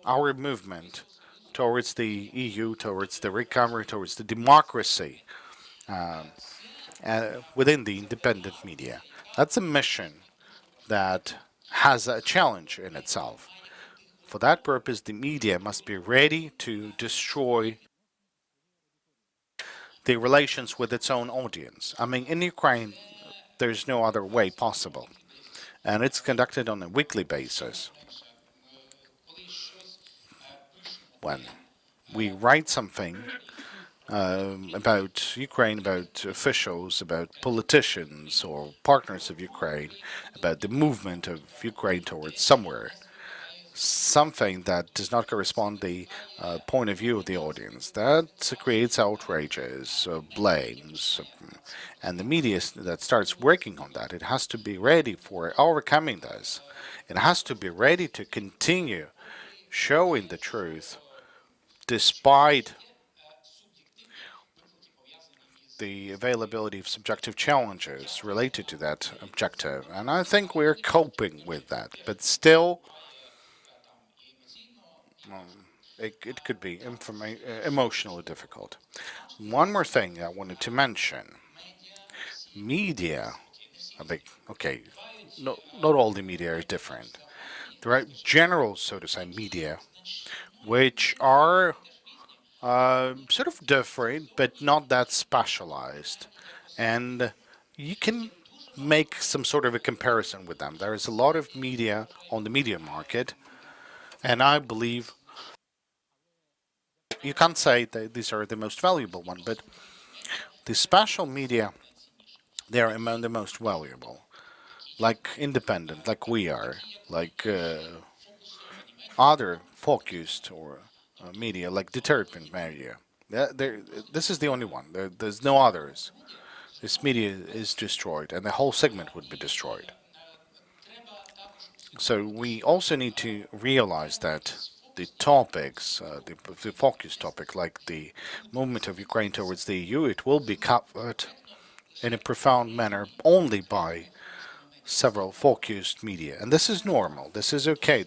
our movement towards the EU, towards the recovery, towards the democracy within the independent media. That's a mission that has a challenge in itself. For that purpose, the media must be ready to destroy the relations with its own audience. I mean, in Ukraine, there's no other way possible, and it's conducted on a weekly basis. When we write something about Ukraine, about officials, about politicians or partners of Ukraine, about the movement of Ukraine towards somewhere, something that does not correspond the point of view of the audience. That creates outrages, blames, and the media that starts working on that, it has to be ready for overcoming this. It has to be ready to continue showing the truth despite the availability of subjective challenges related to that objective. And I think we're coping with that. But still, it could be emotionally difficult. One more thing I wanted to mention. Media, okay, not all the media are different. There are general, so to say, media, which are sort of different, but not that specialized. And you can make some sort of a comparison with them. There is a lot of media on the media market, and I believe you can't say that these are the most valuable one, but the special media, they are among the most valuable. Like independent, like we are, like other focused or media, like deterrent media. This is the only one. There's no others. This media is destroyed, and the whole segment would be destroyed. So we also need to realize that the topics, the focus topic, like the movement of Ukraine towards the EU, it will be covered in a profound manner only by several focused media. And this is normal. This is okay.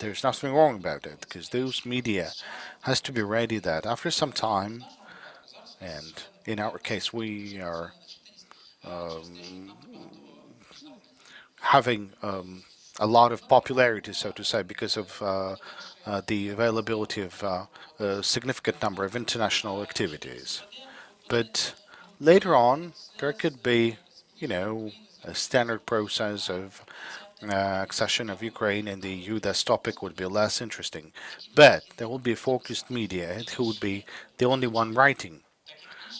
There's nothing wrong about it, because those media has to be ready that after some time, and in our case, we are having a lot of popularity, so to say, because of the availability of a significant number of international activities. But later on, there could be, a standard process of accession of Ukraine and the EU. This topic would be less interesting. But there will be a focused media who would be the only one writing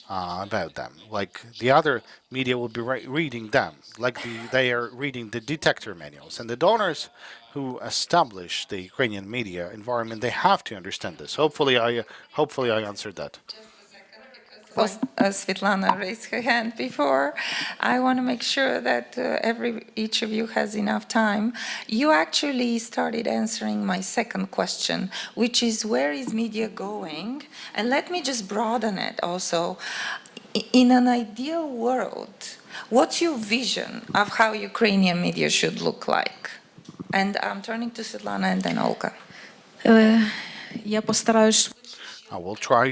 about them. Like the other media will be reading them, like they are reading the detector manuals. And the donors who establish the Ukrainian media environment, they have to understand this. Hopefully I answered that.
Svetlana raised her hand before. I want to make sure that each of you has enough time. You actually started answering my second question, which is where is media going? And let me just broaden it also. In an ideal world, what's your vision of how Ukrainian media should look like? And I'm turning to Svetlana and then Olga.
Я постараюсь.
I will try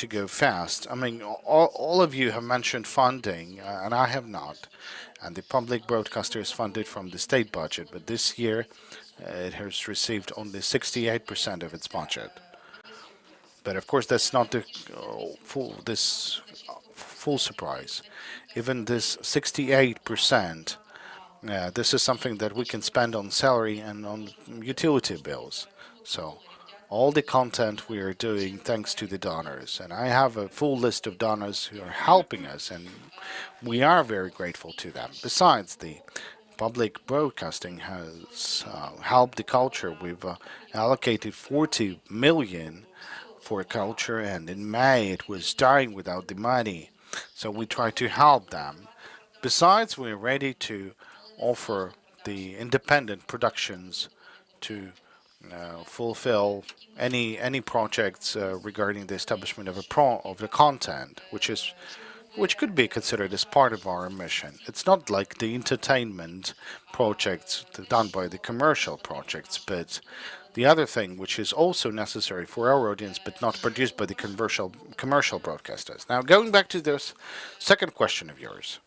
to go fast. I mean, all of you have mentioned funding, and I have not. And the public broadcaster is funded from the state budget, but this year it has received only 68% of its budget. But of course, that's not the full surprise. Even this 68%, this is something that we can spend on salary and on utility bills. So all the content we are doing thanks to the donors. And I have a full list of donors who are helping us, and we are very grateful to them. Besides, the public broadcasting has helped the culture. We've allocated 40 million for culture, and in May it was dying without the money. So we try to help them. Besides, we're ready to offer the independent productions to fulfill any projects regarding the establishment of the content, which could be considered as part of our mission. It's not like the entertainment projects done by the commercial projects, but the other thing which is also necessary for our audience, but not produced by the commercial broadcasters. Now, going back to this second question of yours,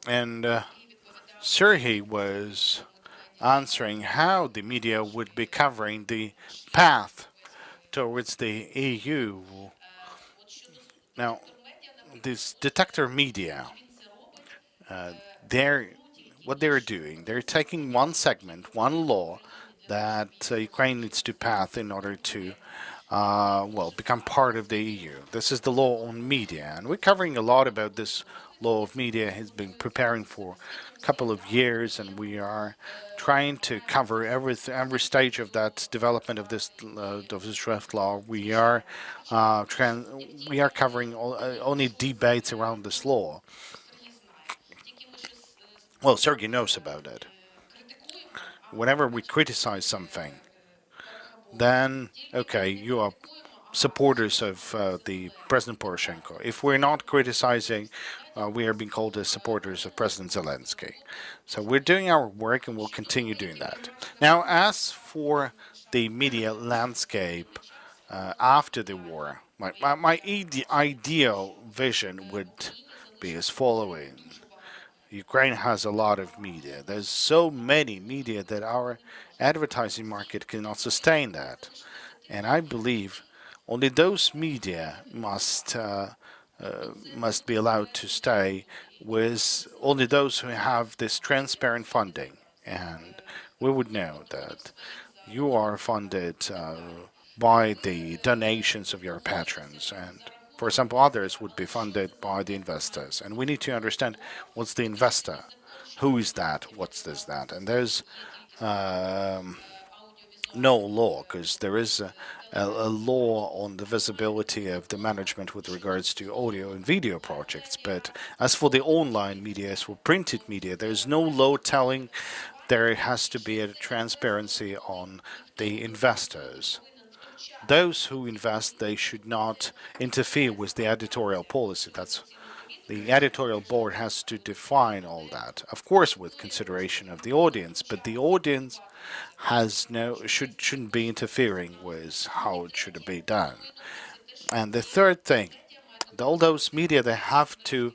and Sergey was answering how the media would be covering the path towards the EU. Now, this detector media, they're what they're doing. They're taking one segment, one law that Ukraine needs to pass in order to, well, become part of the EU. This is the law on media, and we're covering a lot about this law of media. Has been preparing for a couple of years, and we are trying to cover every stage of that development of this draft law. We are covering only debates around this law. Well, Sergey knows about it. Whenever we criticize something, then okay, you are supporters of the President Poroshenko. If we're not criticizing, we are being called as supporters of President Zelensky. So we're doing our work and we'll continue doing that. Now, as for the media landscape after the war, my ideal vision would be as following. Ukraine has a lot of media. There's so many media that our advertising market cannot sustain that. And I believe only those media must be allowed to stay with only those who have this transparent funding. And we would know that you are funded by the donations of your patrons, and for example, others would be funded by the investors. And we need to understand what's the investor, who is that, what's that, and there's no law, because there is a law on the visibility of the management with regards to audio and video projects. But as for the online media, as for printed media, there's no law telling there has to be a transparency on the investors. Those who invest, they should not interfere with the editorial policy. That's the editorial board has to define all that, of course, with consideration of the audience. But the audience shouldn't be interfering with how it should be done. And the third thing, all those media, they have to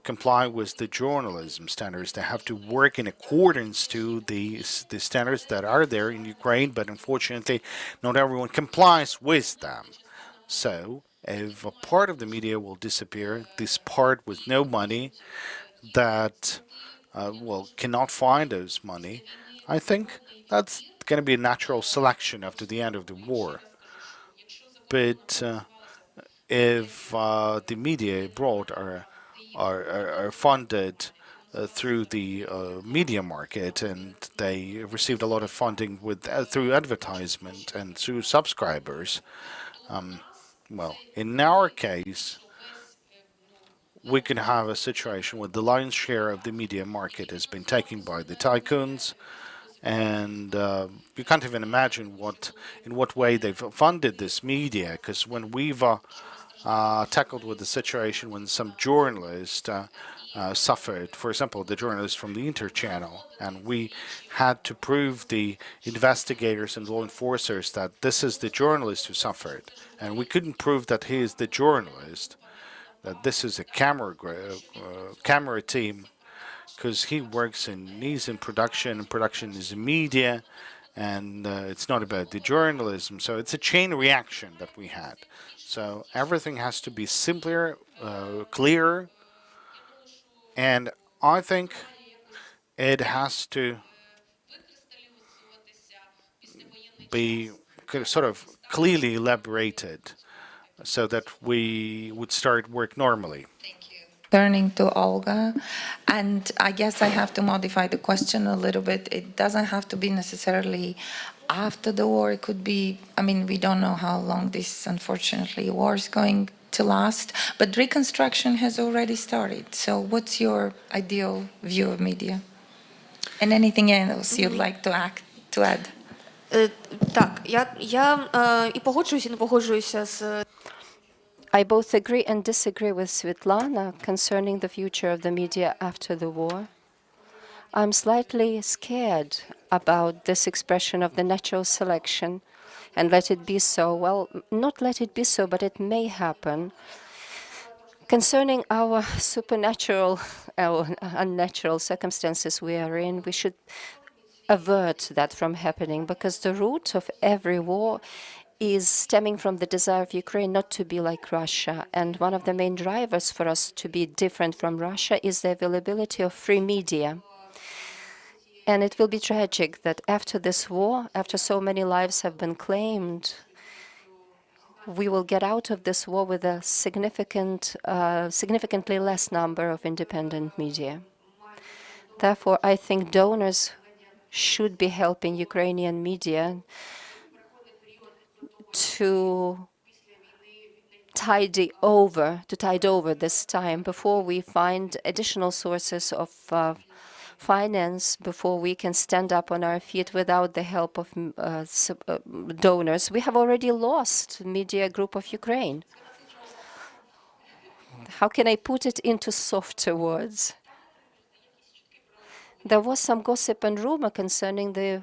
comply with the journalism standards. They have to work in accordance to the standards that are there in Ukraine, but unfortunately, not everyone complies with them. So, if a part of the media will disappear, this part with no money that well cannot find those money, I think that's going to be a natural selection after the end of the war. But if the media abroad are funded through the media market, and they received a lot of funding through advertisement and through subscribers, well, in our case, we can have a situation where the lion's share of the media market has been taken by the tycoons, and you can't even imagine in what way they've funded this media. Because when we've tackled with the situation when some journalist suffered, for example, the journalist from the Inter channel, and we had to prove the investigators and law enforcers that this is the journalist who suffered, and we couldn't prove that he is the journalist, that this is a camera team, because he's in production, and production is media, and it's not about the journalism. So it's a chain reaction that we had. So everything has to be simpler, clearer, and I think it has to be sort of clearly elaborated so that we would start work normally.
Turning to Olga, and I guess I have to modify the question a little bit. It doesn't have to be necessarily after the war. It could be, I mean, we don't know how long this, unfortunately, war is going to last, but reconstruction has already started. So what's your ideal view of media? And anything else you'd like to add?
Так, я і погоджуюся, і не погоджуюся з
I both agree and disagree with Svetlana concerning the future of the media after the war. I'm slightly scared about this expression of the natural selection, and let it be so. Well, not let it be so, but it may happen. Concerning our supernatural or unnatural circumstances we are in, we should avert that from happening, because the root of every war is stemming from the desire of Ukraine not to be like Russia. And one of the main drivers for us to be different from Russia is the availability of free media. And it will be tragic that after this war, after so many lives have been claimed, we will get out of this war with a significantly less number of independent media. Therefore, I think donors should be helping Ukrainian media to tide over this time before we find additional sources of finance, before we can stand up on our feet without the help of donors. We have already lost Media Group of Ukraine. How can I put it into softer words? There was some gossip and rumor concerning the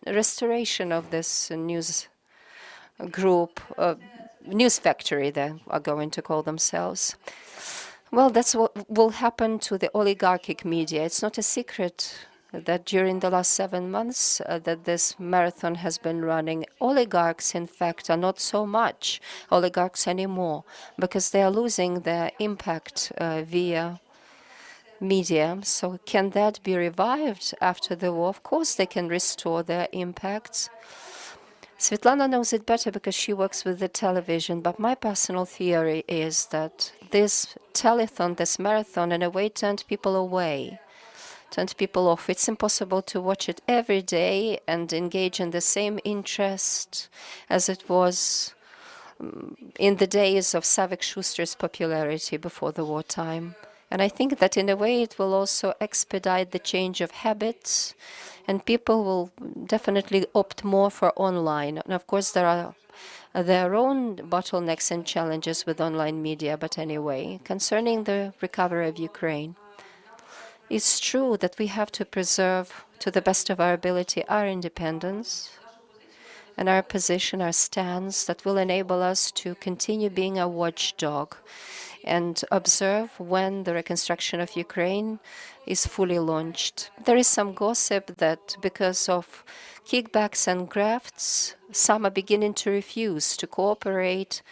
restoration of this news group, news factory, they are going to call themselves. Well, that's what will happen to the oligarchic media. It's not a secret that during the last 7 months that this marathon has been running, oligarchs, in fact, are not so much oligarchs anymore because they are losing their impact via media. So can that be revived after the war? Of course, they can restore their impacts. Svetlana knows it better because she works with the television, but my personal theory is that this telethon, this marathon, in a way turned people away, turned people off. It's impossible to watch it every day and engage in the same interest as it was in the days of Savik Schuster's popularity before the wartime. And I think that in a way it will also expedite the change of habits, and people will definitely opt more for online. And of course, there are their own bottlenecks and challenges with online media. But anyway, concerning the recovery of Ukraine, it's true that we have to preserve, to the best of our ability, our independence and our position, our stance that will enable us to continue being a watchdog and observe when the reconstruction of Ukraine is fully launched. There is some gossip that because of kickbacks and grafts, some are beginning to refuse to cooperate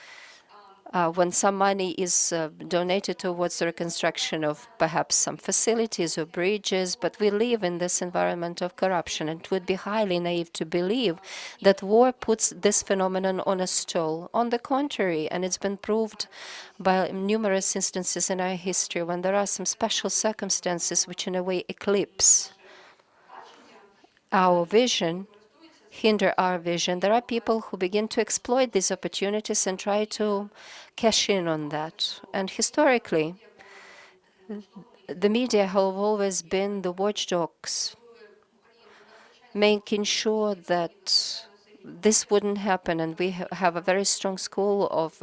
when some money is donated towards the reconstruction of perhaps some facilities or bridges. But we live in this environment of corruption, and it would be highly naive to believe that war puts this phenomenon on a stall. On the contrary, and it's been proved by numerous instances in our history when there are some special circumstances which in a way eclipse our vision, hinder our vision, there are people who begin to exploit these opportunities and try to cash in on that. And historically, the media have always been the watchdogs, making sure that this wouldn't happen. And we have a very strong school of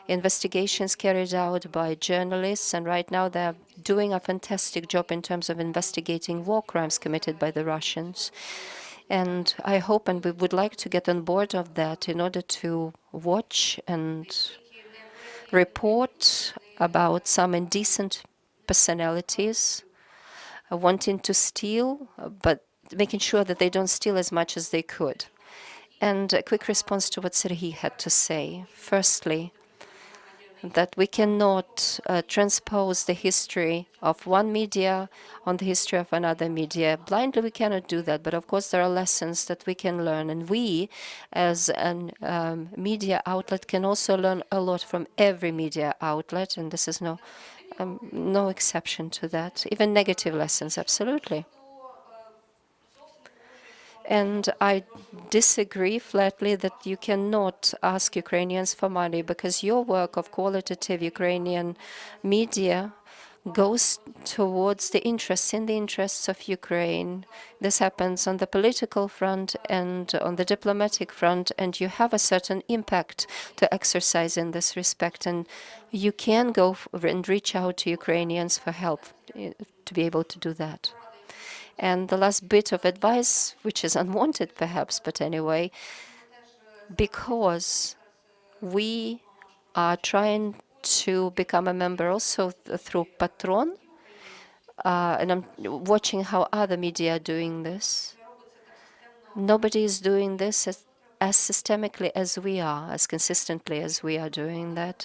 investigations carried out by journalists, and right now they're doing a fantastic job in terms of investigating war crimes committed by the Russians. And I hope, and we would like to get on board of that in order to watch and report about some indecent personalities wanting to steal, but making sure that they don't steal as much as they could. And a quick response to what Serhiy had to say. Firstly, that we cannot transpose the history of one media on the history of another media. Blindly, we cannot do that. But of course, there are lessons that we can learn. And we, as a media outlet, can also learn a lot from every media outlet. And this is no exception to that. Even negative lessons, absolutely. And I disagree flatly that you cannot ask Ukrainians for money, because your work of qualitative Ukrainian media goes towards the interests, in the interests of Ukraine. This happens on the political front and on the diplomatic front, and you have a certain impact to exercise in this respect. And you can go and reach out to Ukrainians for help to be able to do that. And the last bit of advice, which is unwanted perhaps, but anyway, because we are trying to become a member also through Patron, and I'm watching how other media are doing this. Nobody is doing this as systemically as we are, as consistently as we are doing that.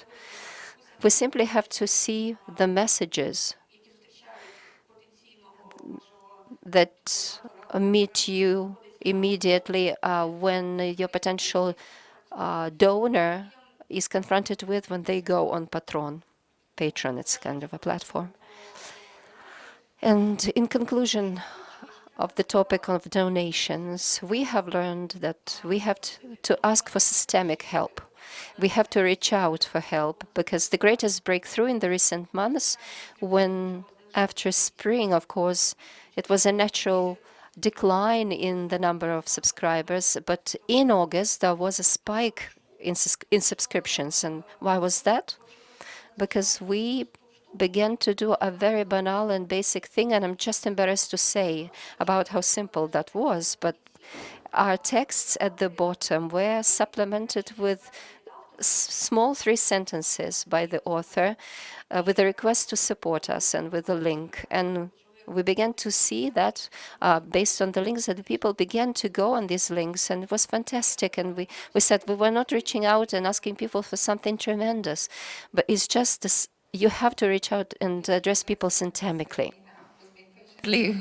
We simply have to see the messages that meet you immediately when your potential donor is confronted with when they go on Patreon. It's kind of a platform. And in conclusion of the topic of donations, we have learned that we have to ask for systemic help. We have to reach out for help, because the greatest breakthrough in the recent months, when after spring, of course, it was a natural decline in the number of subscribers, but in August there was a spike in subscriptions. And why was that? Because we began to do a very banal and basic thing, and I'm just embarrassed to say about how simple that was, but our texts at the bottom were supplemented with small 3 sentences by the author with a request to support us and with a link. And we began to see that based on the links, that the people began to go on these links, and it was fantastic. And we said we were not reaching out and asking people for something tremendous, but it's just this, you have to reach out and address people systemically.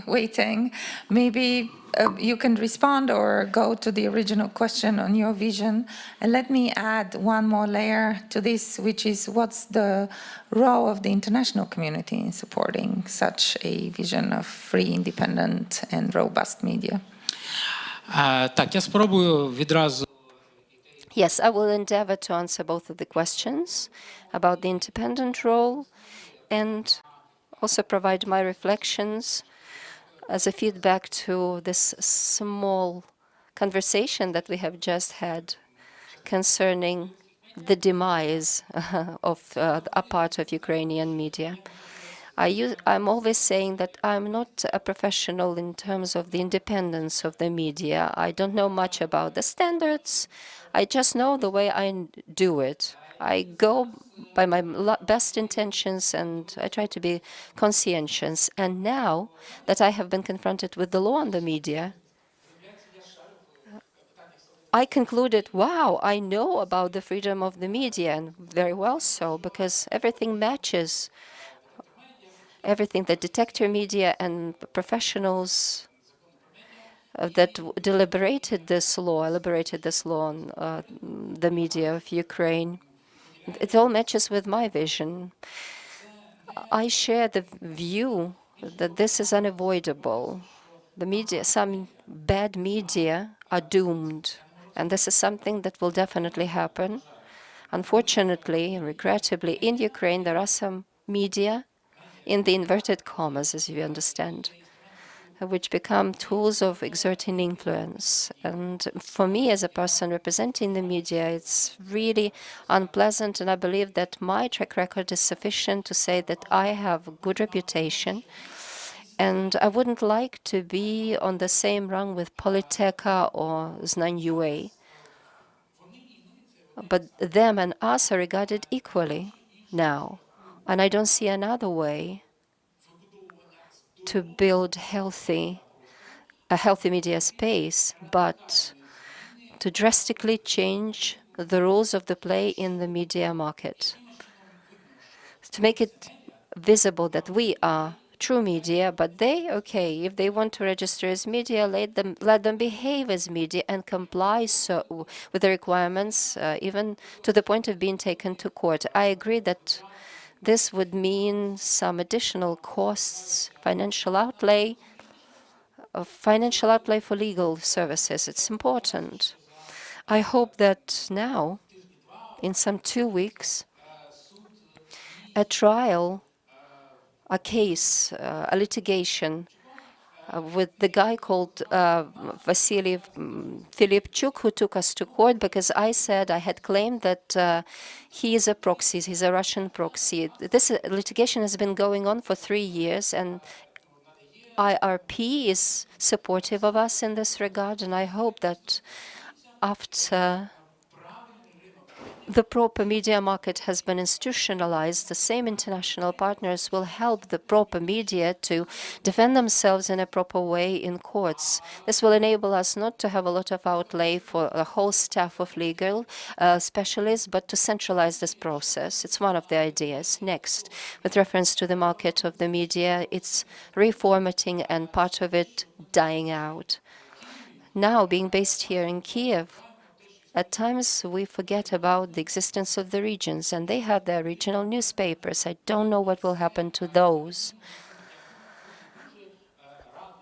Waiting. Maybe you can respond or go to the original question on your vision. And let me add one more layer to this, which is what's the role of the international community in supporting such a vision of free, independent and robust media?
Так, я спробую відразу.
Yes, I will endeavor to answer both of the questions about the independent role and also provide my reflections as a feedback to this small conversation that we have just had concerning the demise of a part of Ukrainian media. I'm always saying that I'm not a professional in terms of the independence of the media. I don't know much about the standards. I just know the way I do it. I go by my best intentions, and I try to be conscientious. And now that I have been confronted with the law on the media, I concluded, wow, I know about the freedom of the media, and very well so, because everything matches everything that detector media and professionals that elaborated this law on the media of Ukraine. It all matches with my vision. I share the view that this is unavoidable. The media, some bad media are doomed, and this is something that will definitely happen. Unfortunately and regrettably, in Ukraine, there are some media, in the inverted commas, as you understand, which become tools of exerting influence. And for me, as a person representing the media, it's really unpleasant, and I believe that my track record is sufficient to say that I have a good reputation, and I wouldn't like to be on the same rung with Politeka or Znanue. But them and us are regarded equally now, and I don't see another way to build a healthy media space, but to drastically change the rules of the play in the media market, to make it visible that we are true media, but they, okay, if they want to register as media, let them behave as media and comply with the requirements, even to the point of being taken to court. I agree that this would mean some additional costs, financial outlay for legal services. It's important. I hope that now, in some 2 weeks, a trial, a case, a litigation with the guy called Vasily Filipchuk, who took us to court because I said I had claimed that he is a proxy, he's a Russian proxy. This litigation has been going on for 3 years, and IRP is supportive of us in this regard, and I hope that after the proper media market has been institutionalized, the same international partners will help the proper media to defend themselves in a proper way in courts. This will enable us not to have a lot of outlay for a whole staff of legal specialists, but to centralize this process. It's one of the ideas. Next, with reference to the market of the media, it's reformatting and part of it dying out. Now, being based here in Kyiv, at times we forget about the existence of the regions, and they have their regional newspapers. I don't know what will happen to those.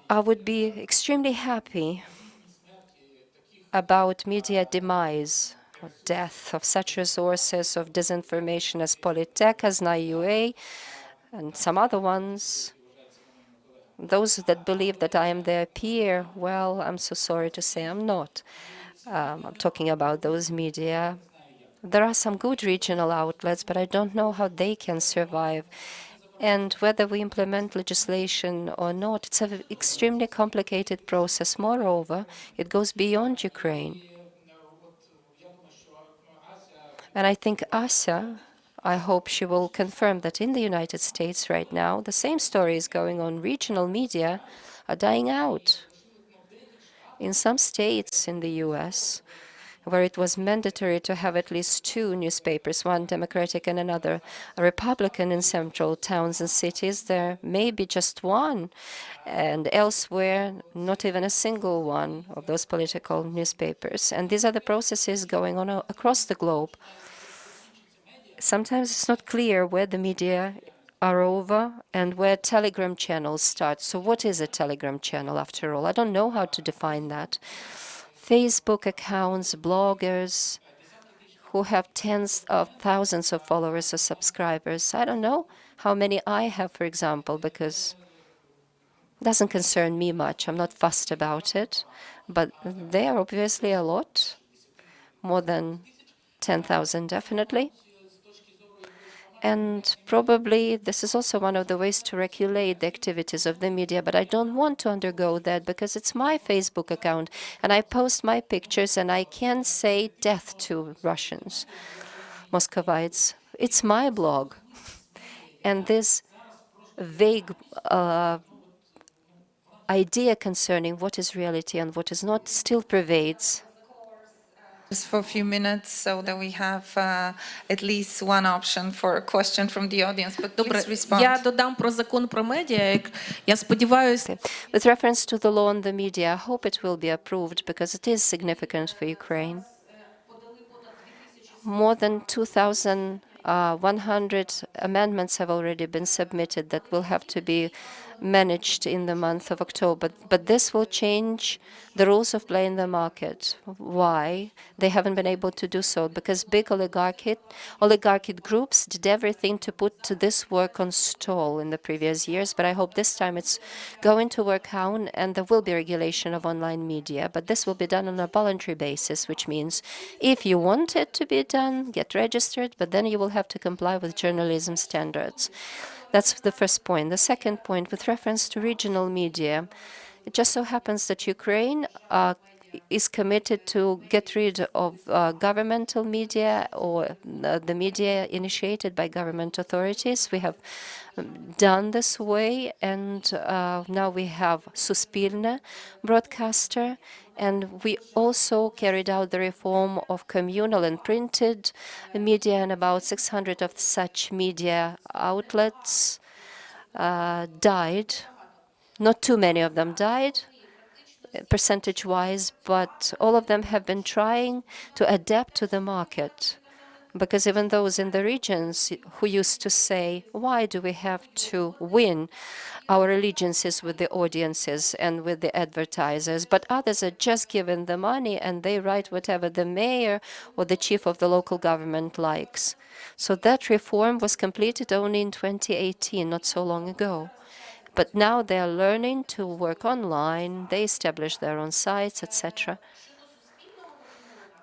I would be extremely happy about media demise or death of such resources of disinformation as Politek, as NIUA, and some other ones. Those that believe that I am their peer, well, I'm so sorry to say I'm not. I'm talking about those media. There are some good regional outlets, but I don't know how they can survive. And whether we implement legislation or not, it's an extremely complicated process. Moreover, it goes beyond Ukraine. And I think Asa, I hope she will confirm that in the United States right now, the same story is going on. Regional media are dying out. In some states in the US, where it was mandatory to have at least two newspapers, one Democratic and another Republican in central towns and cities, there may be just one, and elsewhere, not even a single one of those political newspapers. And these are the processes going on across the globe. Sometimes it's not clear where the media are over and where Telegram channels start. So what is a Telegram channel, after all? I don't know how to define that. Facebook accounts, bloggers who have tens of thousands of followers or subscribers. I don't know how many I have, for example, because it doesn't concern me much. I'm not fussed about it. But they are obviously a lot, more than 10,000 definitely. And probably this is also one of the ways to regulate the activities of the media, but I don't want to undergo that because it's my Facebook account and I post my pictures and I can say death to Russians, Muscovites. It's my blog. And this vague idea concerning what is reality and what is not still pervades.
Just for a few minutes so that we have at least one option for a question from the audience, but
Добре,
please respond.
я додам про закон про медіа. Я сподіваюся,
With reference to the law on the media, I hope it will be approved because it is significant for Ukraine. More than 2,100 amendments have already been submitted that will have to be managed in the month of October. But this will change the rules of play in the market. Why? They haven't been able to do so because big oligarchic groups did everything to put this work on stall in the previous years. But I hope this time it's going to work out and there will be regulation of online media. But this will be done on a voluntary basis, which means if you want it to be done, get registered, but then you will have to comply with journalism standards. That's the first point. The second point, with reference to regional media, it just so happens that Ukraine is committed to get rid of governmental media or the media initiated by government authorities. We have done this way, and now we have Suspilne broadcaster, and we also carried out the reform of communal and printed media, and about 600 of such media outlets died. Not too many of them died, percentage-wise, but all of them have been trying to adapt to the market. Because even those in the regions who used to say, why do we have to win our allegiances with the audiences and with the advertisers? But others are just given the money and they write whatever the mayor or the chief of the local government likes. So that reform was completed only in 2018, not so long ago. But now they are learning to work online, they establish their own sites, etc.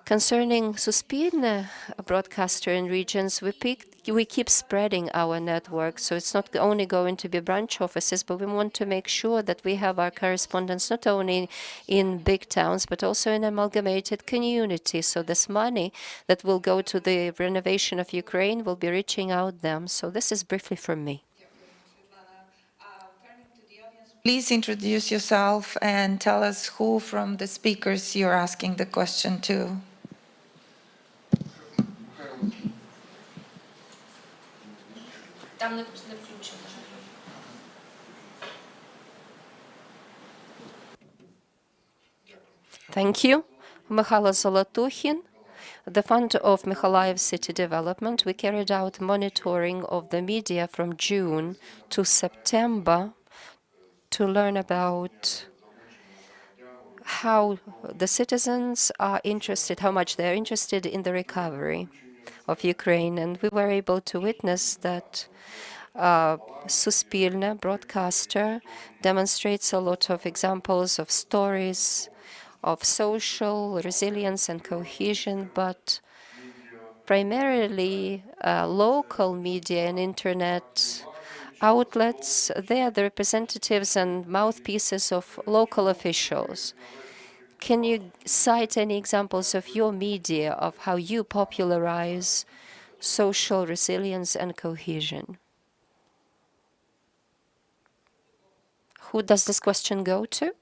Concerning Suspilne broadcaster in regions, we keep spreading our network. So it's not only going to be branch offices, but we want to make sure that we have our correspondents not only in big towns, but also in amalgamated communities. So this money that will go to the renovation of Ukraine will be reaching out them. So this is briefly from me.
Please introduce yourself and tell us who from the speakers you're asking the question to.
Thank you. Mikhailo Zolotuhin, the Fund of Mykolaiv City Development. We carried out monitoring of the media from June to September to learn about how the citizens are interested, how much they're interested in the recovery of Ukraine. And we were able to witness that Suspilne broadcaster demonstrates a lot of examples of stories of social resilience and cohesion, but primarily local media and internet outlets, they are the representatives and mouthpieces of local officials. Can you cite any examples of your media, of how you popularize social resilience and cohesion? Who does this question go to?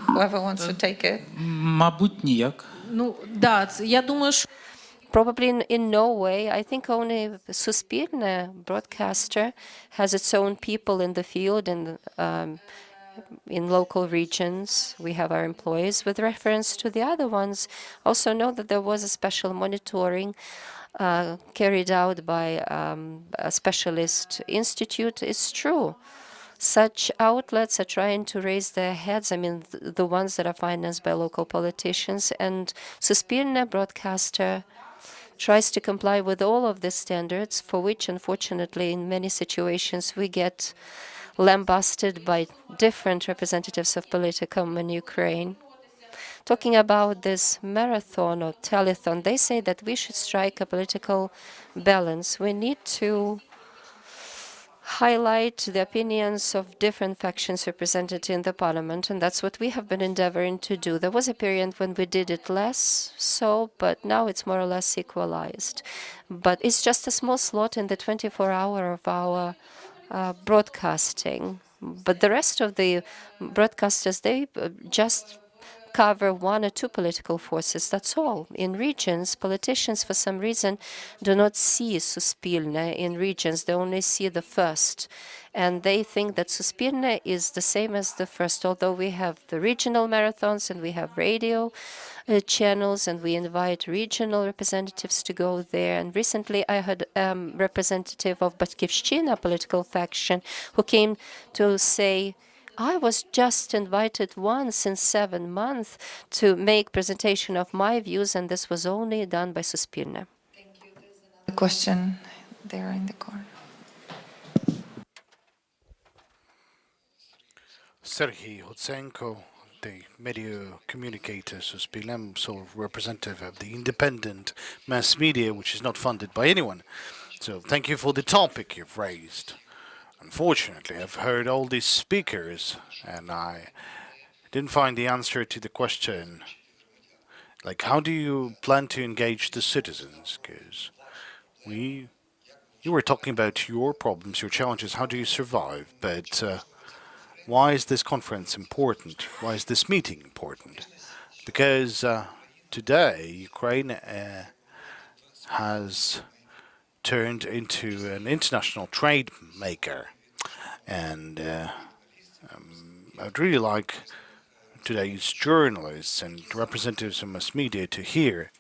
Whoever wants to take it.
Мабуть, ніяк.
Ну, да, я думаю, що
Probably in no way. I think only Suspilne broadcaster has its own people in the field and in local regions. We have our employees. With reference to the other ones, also know that there was a special monitoring carried out by a specialist institute. It's true. Such outlets are trying to raise their heads, I mean, the ones that are financed by local politicians, and Suspilne broadcaster tries to comply with all of the standards, for which, unfortunately, in many situations, we get lambasted by different representatives of Politicum in Ukraine. Talking about this marathon or telethon, they say that we should strike a political balance. We need to highlight the opinions of different factions represented in the parliament, and that's what we have been endeavoring to do. There was a period when we did it less so, but now it's more or less equalized. But it's just a small slot in the 24-hour of our broadcasting. But the rest of the broadcasters, they just cover one or two political forces, that's all. In regions, politicians, for some reason, do not see Suspilne in regions. They only see the first. And they think that Suspilne is the same as the first, although we have the regional marathons and we have radio channels and we invite regional representatives to go there. And recently I had a representative of Batkivshchina political faction who came to say, I was just invited once in 7 months to make presentation of my views, and this was only done by Suspilne.
Thank you. There's another question there in the corner.
Sergei Hotsenko, the media communicator, Suspilne, sort of representative of the independent mass media, which is not funded by anyone. So thank you for the topic you've raised. Unfortunately, I've heard all these speakers, and I didn't find the answer to the question, like, how do you plan to engage the citizens? Because you were talking about your problems, your challenges, how do you survive? But why is this conference important? Why is this meeting important? Because today, Ukraine has turned into an international trade maker. And I'd really like today's journalists and representatives of mass media to hear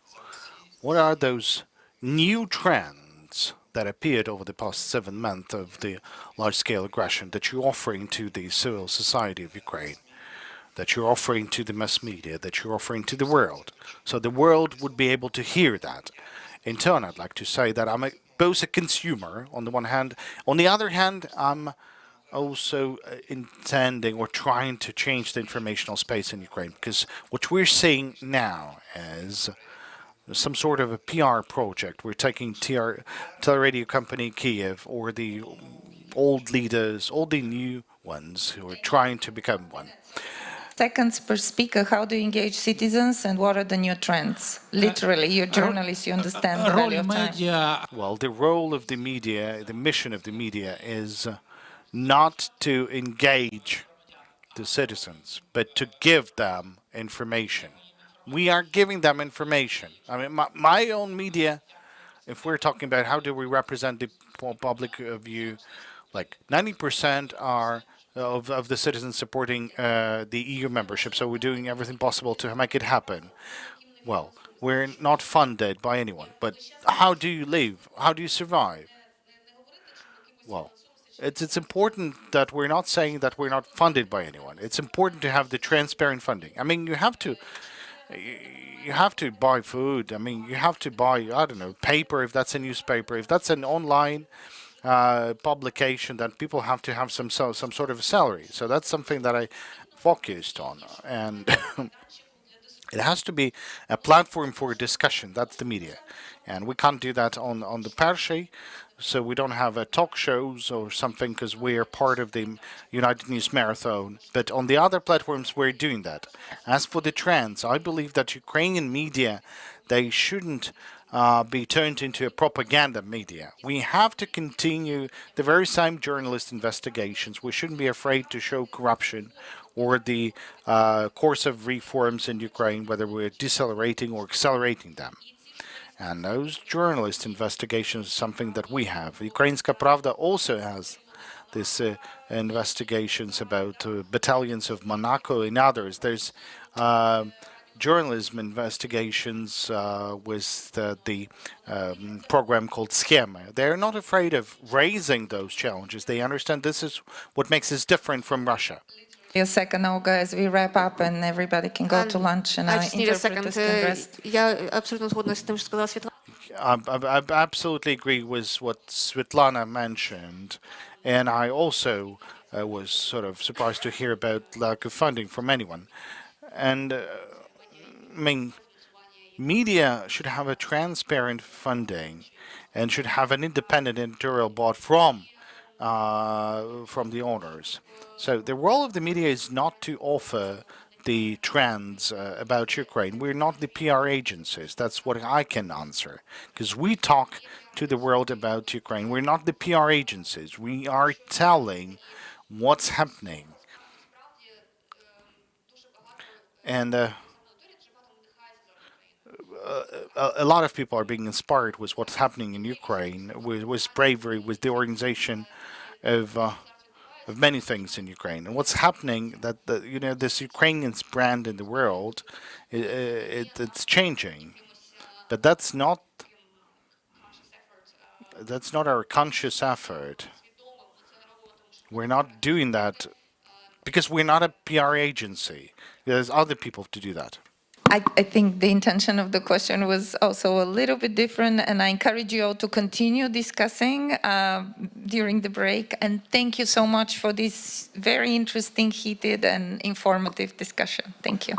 what are those new trends that appeared over the past 7 months of the large-scale aggression that you're offering to the civil society of Ukraine, that you're offering to the mass media, that you're offering to the world. So the world would be able to hear that. In turn, I'd like to say that I'm both a consumer on the one hand. On the other hand, I'm also intending or trying to change the informational space in Ukraine? Because what we're seeing now is some sort of a PR project. We're taking teleradio company KYIV or the old leaders, all the new ones who are trying to become one.
Seconds per speaker, how do you engage citizens and what are the new trends? Literally, you're journalists, you understand the value of time.
Well, the role of the media, the mission of the media is not to engage the citizens, but to give them information. We are giving them information. I mean, my own media, if we're talking about how do we represent the public view, like 90% are of the citizens supporting the EU membership. So we're doing everything possible to make it happen. Well, we're not funded by anyone, but how do you live? How do you survive? Well, it's important that we're not saying that we're not funded by anyone. It's important to have the transparent funding. I mean, you have to buy food. I mean, you have to buy, I don't know, paper if that's a newspaper, if that's an online publication, then people have to have some sort of a salary. So that's something that I focused on, and it has to be a platform for discussion. That's the media, and we can't do that on the Pershi. So we don't have talk shows or something because we are part of the United News Marathon. But on the other platforms, we're doing that. As for the trends, I believe that Ukrainian media, they shouldn't be turned into a propaganda media. We have to continue the very same journalist investigations. We shouldn't be afraid to show corruption or the course of reforms in Ukraine, whether we're decelerating or accelerating them. And those journalist investigations is something that we have. Ukrainska Pravda also has this investigations about battalions of Monaco and others. There's journalism investigations with the program called Schema. They're not afraid of raising those challenges. They understand this is what makes us different from Russia.
A second, Olga, as we wrap up and everybody can go to lunch and
I
our
just need a second.
interpreters can rest.
Я абсолютно згодна з тим, що сказала Світлана.
I absolutely agree with what Svetlana mentioned, and I also was sort of surprised to hear about lack of funding from anyone. And I mean, media should have a transparent funding and should have an independent editorial board from the owners. So the role of the media is not to offer the trends about Ukraine. We're not the PR agencies. That's what I can answer. Because we talk to the world about Ukraine. We're not the PR agencies. We are telling what's happening. And a lot of people are being inspired with what's happening in Ukraine, with bravery, with the organization of many things in Ukraine. And what's happening that this Ukrainian brand in the world, it's changing, but that's not our conscious effort. We're not doing that because we're not a PR agency. There's other people to do that.
I think the intention of the question was also a little bit different, and I encourage you all to continue discussing during the break. And thank you so much for this very interesting, heated, and informative discussion. Thank you.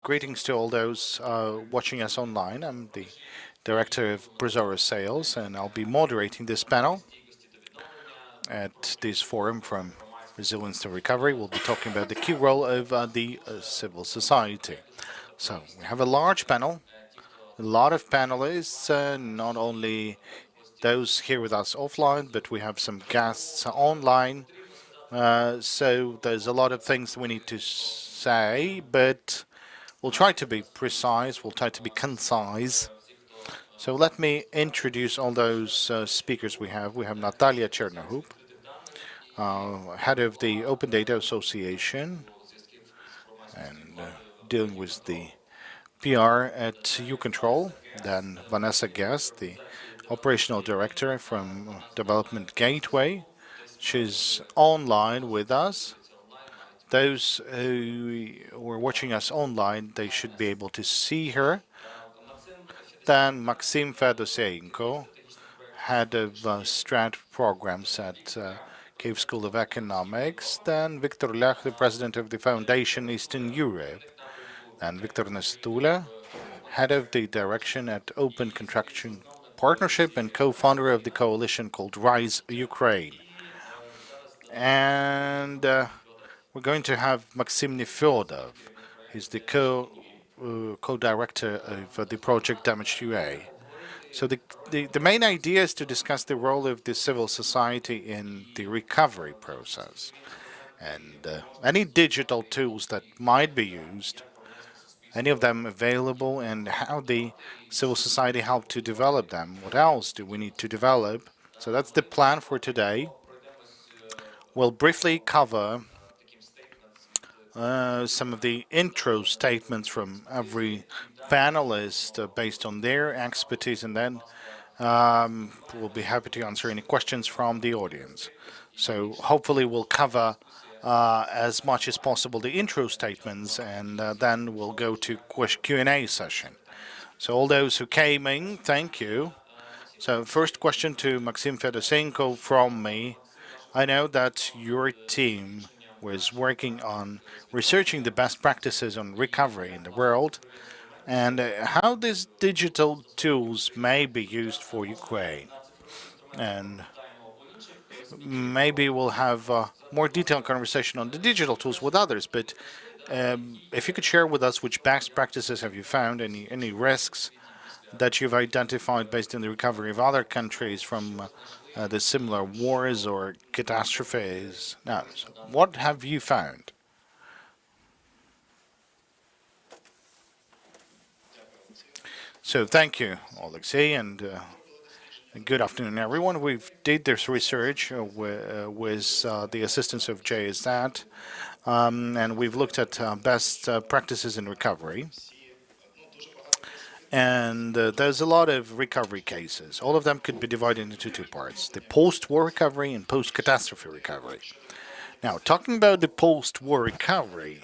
greetings to all those watching us online. I'm the Director of Prozoro Sales, and I'll be moderating this panel at this forum from Resilience to Recovery. We'll be talking about the key role of the civil society. So we have a large panel, a lot of panelists, not only those here with us offline, but we have some guests online. So there's a lot of things we need to say, but we'll try to be precise, we'll try to be concise. So let me introduce all those speakers we have. We have Natalia Chernohub, head of the Open Data Association, and dealing with the PR at UControl. Then Vanessa Guest, the operational director from Development Gateway. She's online with us. Those who were watching us online, they should be able to see her. Then Maxim Fedosenko, head of Strat programs at KYIV School of Economics. Then Viktor Lech, the president of the Foundation Eastern Europe. Then Viktor Nestula, head of the direction at Open Contraction Partnership and co-founder of the coalition called Rise Ukraine. And we're going to have Maxim Nefyodov. He's the co-director of the project Damaged UA. So the main idea is to discuss the role of the civil society in the recovery process and any digital tools that might be used, any of them available, and how the civil society helped to develop them. What else do we need to develop? So that's the plan for today. We'll briefly cover some of the intro statements from every panelist based on their expertise, and then we'll be happy to answer any questions from the audience. So hopefully we'll cover as much as possible the intro statements, and then we'll go to Q&A session. So all those who came in, thank you. So first question to Maxim Fedosenko from me. I know that your team was working on researching the best practices on recovery in the world and how these digital tools may be used for Ukraine. And maybe we'll have a more detailed conversation on the digital tools with others, but if you could share with us which best practices have you found, any risks that you've identified based on the recovery of other countries from the similar wars or catastrophes. Now, so what have you found? So thank you, Alexei, and good afternoon, everyone. We've did this research with the assistance of JSAT, and we've looked at best practices in recovery. And there's a lot of recovery cases. All of them could be divided into two parts, the post-war recovery and post-catastrophe recovery. Now, talking about the post-war recovery,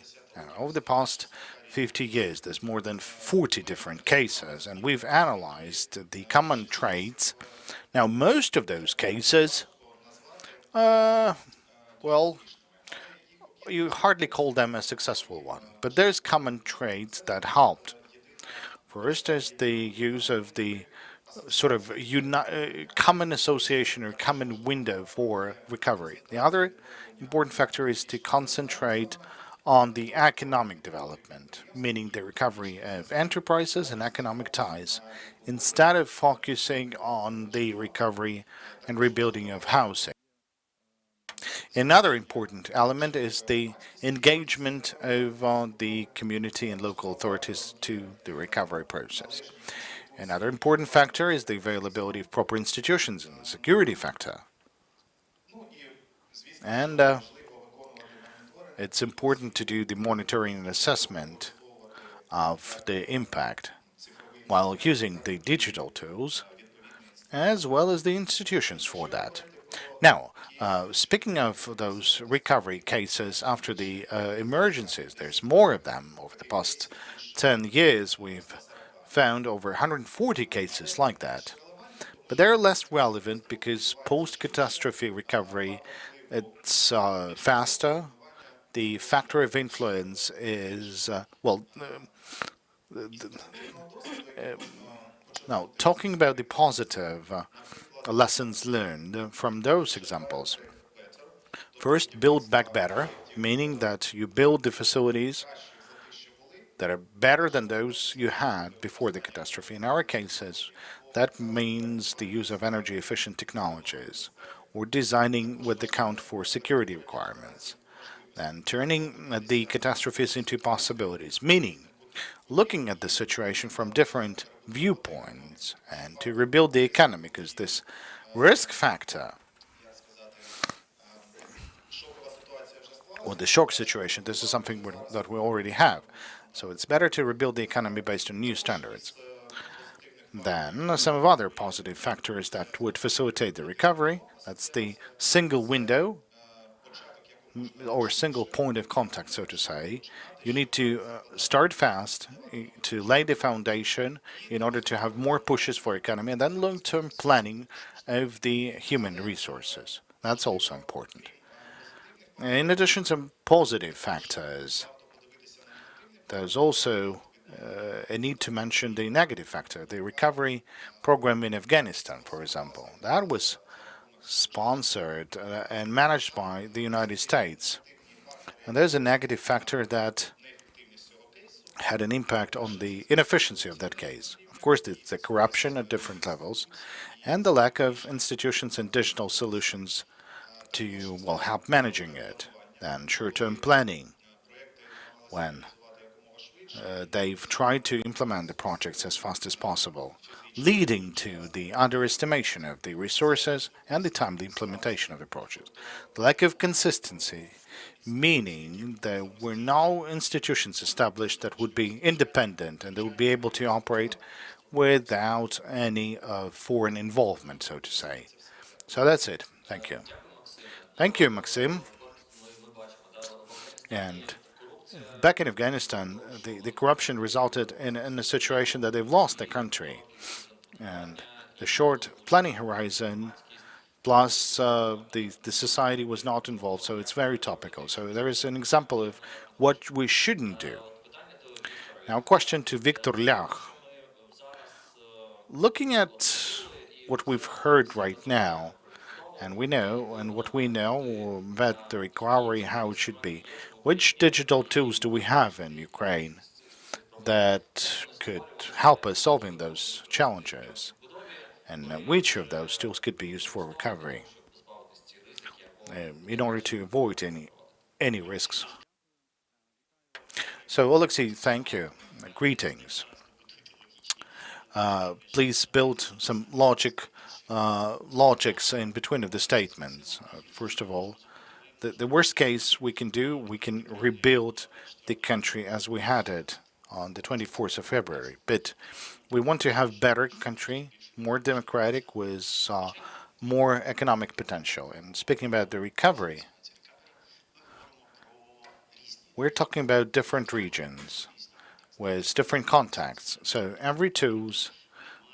over the past 50 years, there's more than 40 different cases, and we've analyzed the common traits. Now, most of those cases, well, you hardly call them a successful one, but there's common traits that helped. First is the use of the sort of common association or common window for recovery. The other important factor is to concentrate on the economic development, meaning the recovery of enterprises and economic ties, instead of focusing on the recovery and rebuilding of housing. Another important element is the engagement of the community and local authorities to the recovery process. Another important factor is the availability of proper institutions and the security factor. And it's important to do the monitoring and assessment of the impact while using the digital tools, as well as the institutions for that. Now, speaking of those recovery cases after the emergencies, there's more of them. Over the past 10 years, we've found over 140 cases like that. But they're less relevant because post-catastrophe recovery, it's faster. The factor of influence is, Now, talking about the positive lessons learned from those examples. First, build back better, meaning that you build the facilities that are better than those you had before the catastrophe. In our cases, that means the use of energy efficient technologies or designing with account for security requirements. Then turning the catastrophes into possibilities, meaning looking at the situation from different viewpoints and to rebuild the economy, because this risk factor or the shock situation, this is something that we already have. So it's better to rebuild the economy based on new standards. Then some of other positive factors that would facilitate the recovery. That's the single window or single point of contact, so to say. You need to start fast to lay the foundation in order to have more pushes for economy, and then long-term planning of the human resources. That's also important. In addition, some positive factors. There's also a need to mention the negative factor, the recovery program in Afghanistan, for example. That was sponsored and managed by the United States. And there's a negative factor that had an impact on the inefficiency of that case. Of course, it's the corruption at different levels and the lack of institutions and digital solutions to, well, help managing it. Then short-term planning, when they've tried to implement the projects as fast as possible, leading to the underestimation of the resources and the timely implementation of the project. The lack of consistency, meaning there were no institutions established that would be independent and that would be able to operate without any foreign involvement, so to say. So that's it. Thank you. Thank you, Maxim. And back in Afghanistan, the corruption resulted in a situation that they've lost the country. And the short planning horizon plus the society was not involved, so it's very topical. So there is an example of what we shouldn't do. Now, a question to Victor Lach. Looking at what we've heard right now, and what we know about the recovery, how it should be, which digital tools do we have in Ukraine that could help us solving those challenges? And which of those tools could be used for recovery in order to avoid any risks? So, Alexei, thank you. Greetings. Please build some logics in between of the statements. First of all, the worst case we can do, we can rebuild the country as we had it on the 24th of February. But we want to have better country, more democratic, with more economic potential. And speaking about the recovery, we're talking about different regions with different contexts. So every tools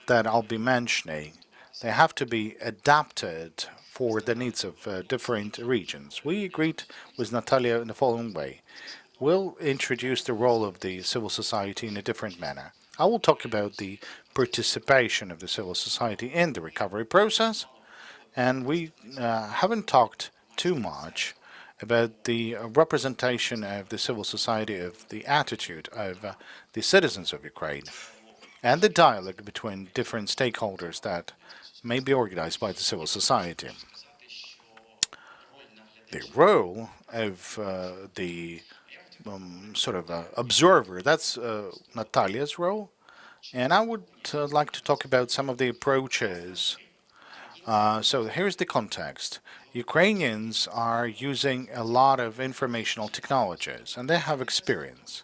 that I'll be mentioning, they have to be adapted for the needs of different regions. We agreed with Natalia in the following way. We'll introduce the role of the civil society in a different manner. I will talk about the participation of the civil society in the recovery process, and we haven't talked too much about the representation of the civil society, of the attitude of the citizens of Ukraine, and the dialogue between different stakeholders that may be organized by the civil society. The role of the observer, that's Natalia's role, and I would like to talk about some of the approaches. So here's the context. Ukrainians are using a lot of informational technologies, and they have experience.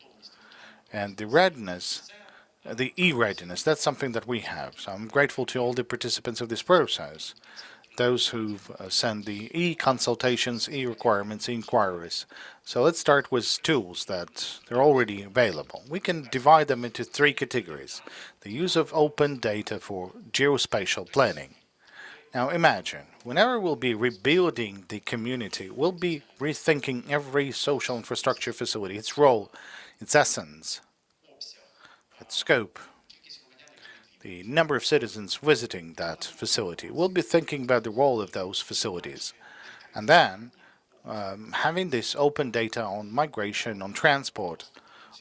And the readiness, the e-readiness, that's something that we have. So I'm grateful to all the participants of this process, those who've sent the e-consultations, e-requirements, e-inquiries. So let's start with tools that they're already available. We can divide them into three categories. The use of open data for geospatial planning. Now imagine, whenever we'll be rebuilding the community, we'll be rethinking every social infrastructure facility, its role, its essence, its scope, the number of citizens visiting that facility. We'll be thinking about the role of those facilities. And then having this open data on migration, on transport,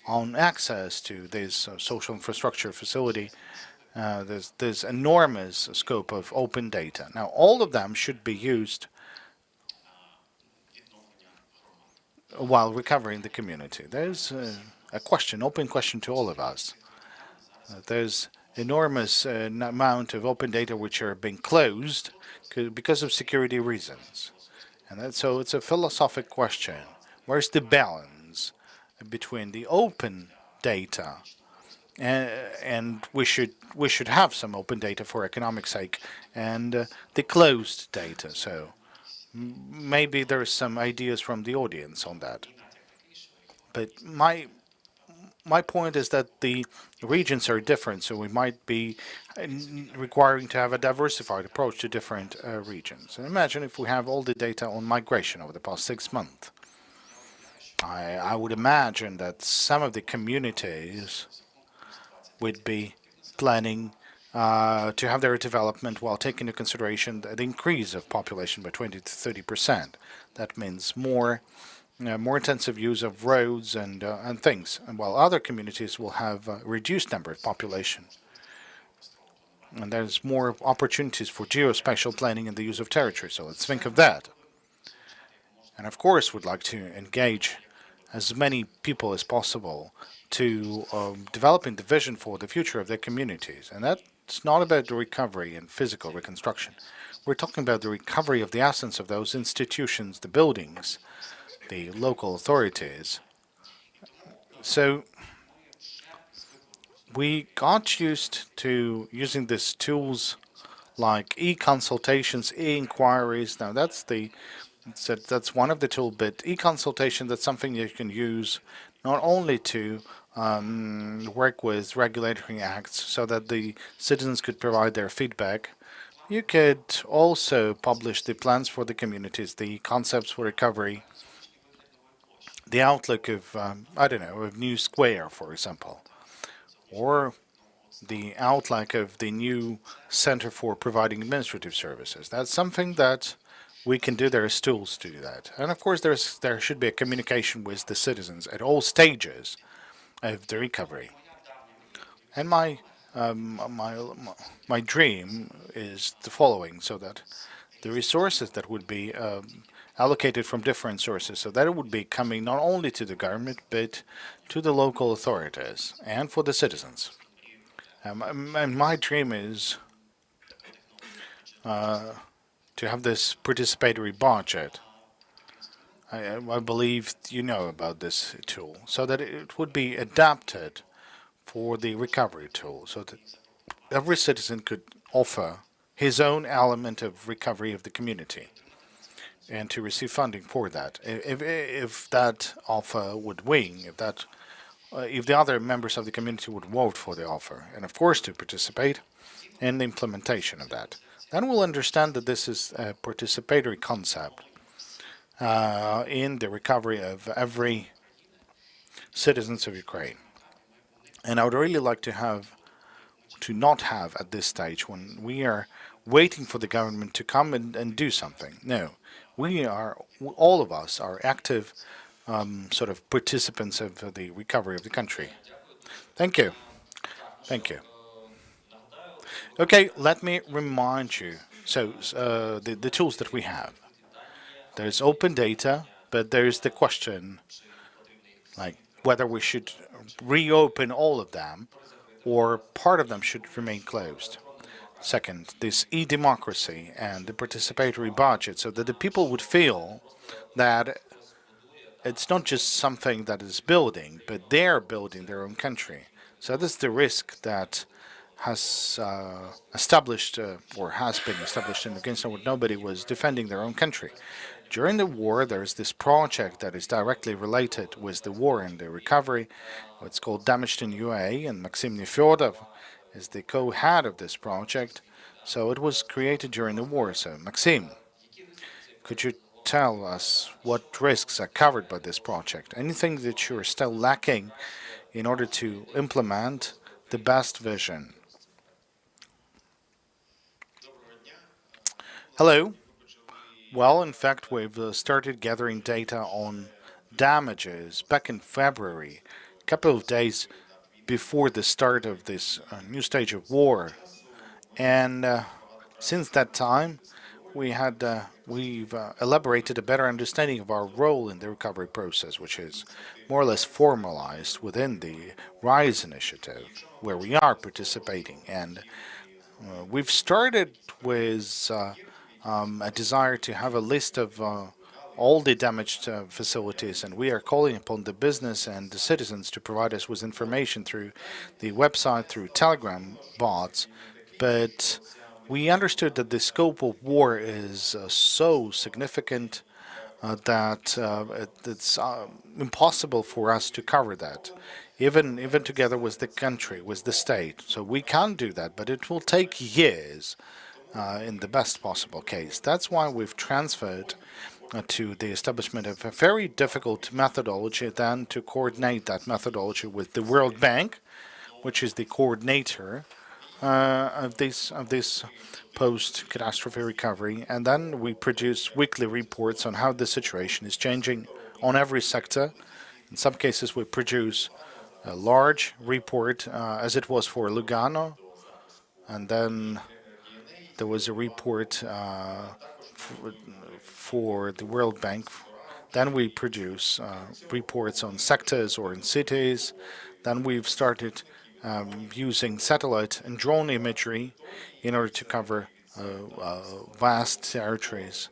on access to this social infrastructure facility, there's enormous scope of open data. Now, all of them should be used while recovering the community. There's a question, open question to all of us. There's enormous amount of open data which are being closed because of security reasons. And so it's a philosophic question. Where's the balance between the open data and we should have some open data for economic sake and the closed data. So maybe there's some ideas from the audience on that. But my point is that the regions are different, so we might be requiring to have a diversified approach to different regions. And imagine if we have all the data on migration over the past 6 months. I would imagine that some of the communities would be planning to have their development while taking into consideration the increase of population by 20 to 30%. That means more intensive use of roads and things, and while other communities will have a reduced number of population. And there's more opportunities for geospatial planning and the use of territory, so let's think of that. And of course, we'd like to engage as many people as possible to developing the vision for the future of their communities. And that's not about the recovery and physical reconstruction. We're talking about the recovery of the essence of those institutions, the buildings, the local authorities. So we got used to using these tools like e-consultations, e-inquiries. Now that's one of the tools, but e-consultation, that's something you can use not only to work with regulatory acts so that the citizens could provide their feedback. You could also publish the plans for the communities, the concepts for recovery, the outlook of, I don't know, of new square, for example, or the outlook of the new center for providing administrative services. That's something that we can do. There are tools to do that. And of course, there should be a communication with the citizens at all stages of the recovery. And my dream is the following, so that the resources that would be allocated from different sources, so that it would be coming not only to the government, but to the local authorities and for the citizens. And my dream is to have this participatory budget. I believe you know about this tool, so that it would be adapted for the recovery tool, so that every citizen could offer his own element of recovery of the community and to receive funding for that. If that offer would win, if the other members of the community would vote for the offer, and of course to participate in the implementation of that, then we'll understand that this is a participatory concept in the recovery of every citizens of Ukraine. And I would really like to not have at this stage, when we are waiting for the government to come and do something. No, all of us are active sort of participants of the recovery of the country. Thank you. Thank you. Okay, let me remind you. So the tools that we have. There's open data, but there's the question, like whether we should reopen all of them or part of them should remain closed. Second, this e-democracy and the participatory budget, so that the people would feel that it's not just something that is building, but they're building their own country. So this is the risk that has established or has been established in Afghanistan, where nobody was defending their own country. During the war, there's this project that is directly related with the war and the recovery. It's called Damaged in UA, and Maxim Nefyodov is the co-head of this project. So it was created during the war. So Maxim, could you tell us what risks are covered by this project? Anything that you're still lacking in order to implement the best vision. Hello. Well, in fact, we've started gathering data on damages back in February, a couple of days before the start of this new stage of war. And since that time, we've elaborated a better understanding of our role in the recovery process, which is more or less formalized within the RISE initiative, where we are participating. And we've started with a desire to have a list of all the damaged facilities, and we are calling upon the business and the citizens to provide us with information through the website, through Telegram bots. But we understood that the scope of war is so significant that it's impossible for us to cover that, even together with the country, with the state. So we can do that, but it will take years in the best possible case. That's why we've transferred to the establishment of a very difficult methodology, then to coordinate that methodology with the World Bank, which is the coordinator of this post-catastrophe recovery, and then we produce weekly reports on how the situation is changing on every sector. In some cases, we produce a large report, as it was for Lugano, and then there was a report for the World Bank. Then we produce reports on sectors or in cities. Then we've started using satellite and drone imagery in order to cover vast territories,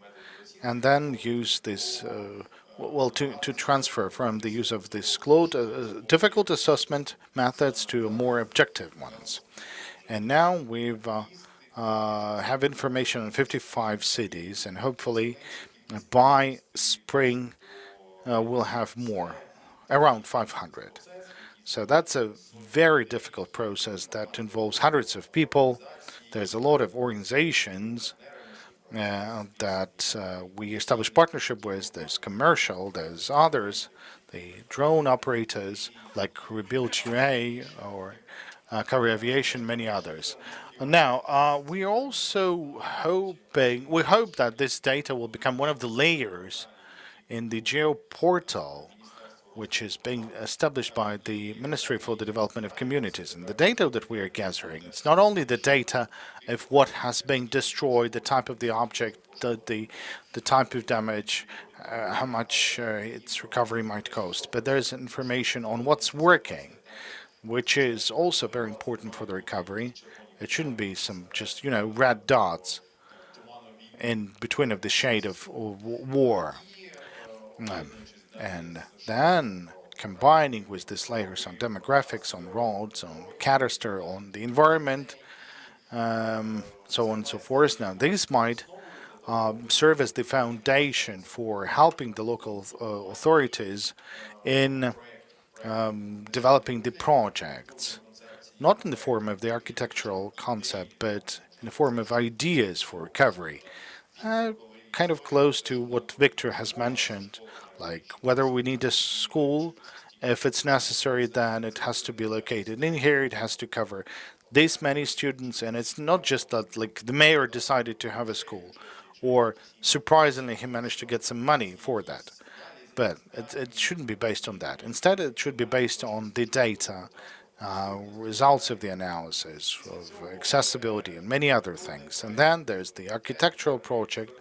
and then use this to transfer from the use of this difficult assessment methods to more objective ones. And now we've have information on 55 cities, and hopefully by spring we'll have more, around 500. So that's a very difficult process that involves hundreds of people. There's a lot of organizations that we establish partnership with. There's commercial, there's others, the drone operators like Rebuild UA or KYIV Aviation, many others. Now, we also hope that this data will become one of the layers in the Geo portal, which is being established by the Ministry for the Development of Communities. And the data that we are gathering, it's not only the data of what has been destroyed, the type of the object, the type of damage, how much its recovery might cost, but there's information on what's working, which is also very important for the recovery. It shouldn't be some just, red dots in between of the shade of war. And then combining with these layers on demographics, on roads, on cadastre, on the environment, so on and so forth. Now, these might serve as the foundation for helping the local authorities in developing the projects, not in the form of the architectural concept, but in the form of ideas for recovery. Kind of close to what Victor has mentioned, like whether we need a school. If it's necessary, then it has to be located in here. It has to cover this many students, and it's not just that like the mayor decided to have a school, or surprisingly he managed to get some money for that. But it shouldn't be based on that. Instead, it should be based on the data, results of the analysis, of accessibility, and many other things. And then there's the architectural project,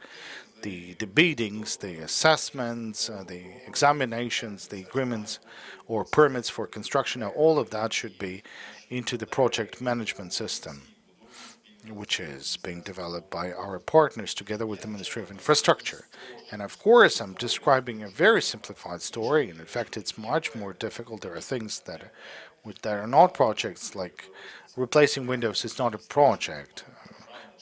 the biddings, the assessments, the examinations, the agreements or permits for construction. Now, all of that should be into the project management system, which is being developed by our partners together with the Ministry of Infrastructure. And of course, I'm describing a very simplified story, and in fact, it's much more difficult. There are things that are not projects, like replacing windows is not a project.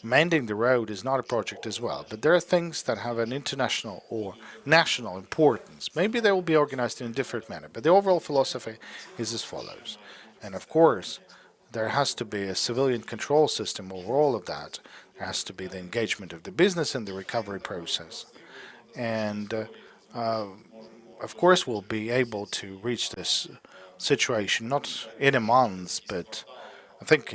Mending the road is not a project as well, but there are things that have an international or national importance. Maybe they will be organized in a different manner, but the overall philosophy is as follows. And of course, there has to be a civilian control system over all of that. There has to be the engagement of the business in the recovery process. And of course, we'll be able to reach this situation, not in a month, but I think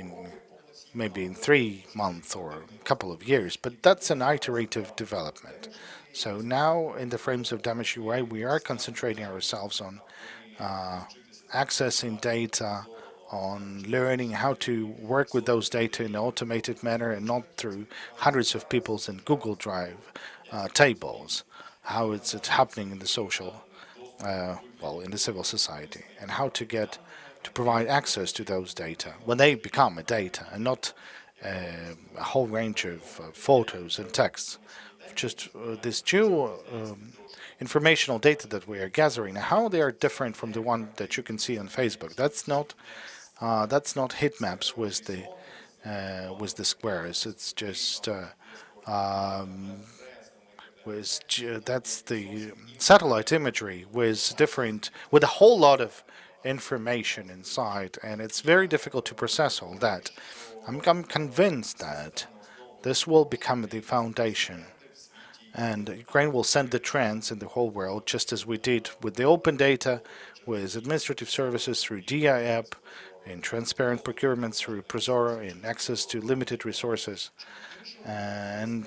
maybe in 3 months or a couple of years, but that's an iterative development. So now, in the frames of Damage UI, we are concentrating ourselves on accessing data, on learning how to work with those data in an automated manner and not through hundreds of people's in Google Drive tables, how it's happening in the social, in the civil society, and how to provide access to those data when they become a data and not a whole range of photos and texts. Just this informational data that we are gathering, how they are different from the one that you can see on Facebook. That's not heat maps with the squares. It's just that's the satellite imagery with a whole lot of information inside, and it's very difficult to process all that. I'm convinced that this will become the foundation, and Ukraine will send the trends in the whole world, just as we did with the open data, with administrative services through DI app, in transparent procurement through Prozoro, in access to limited resources, and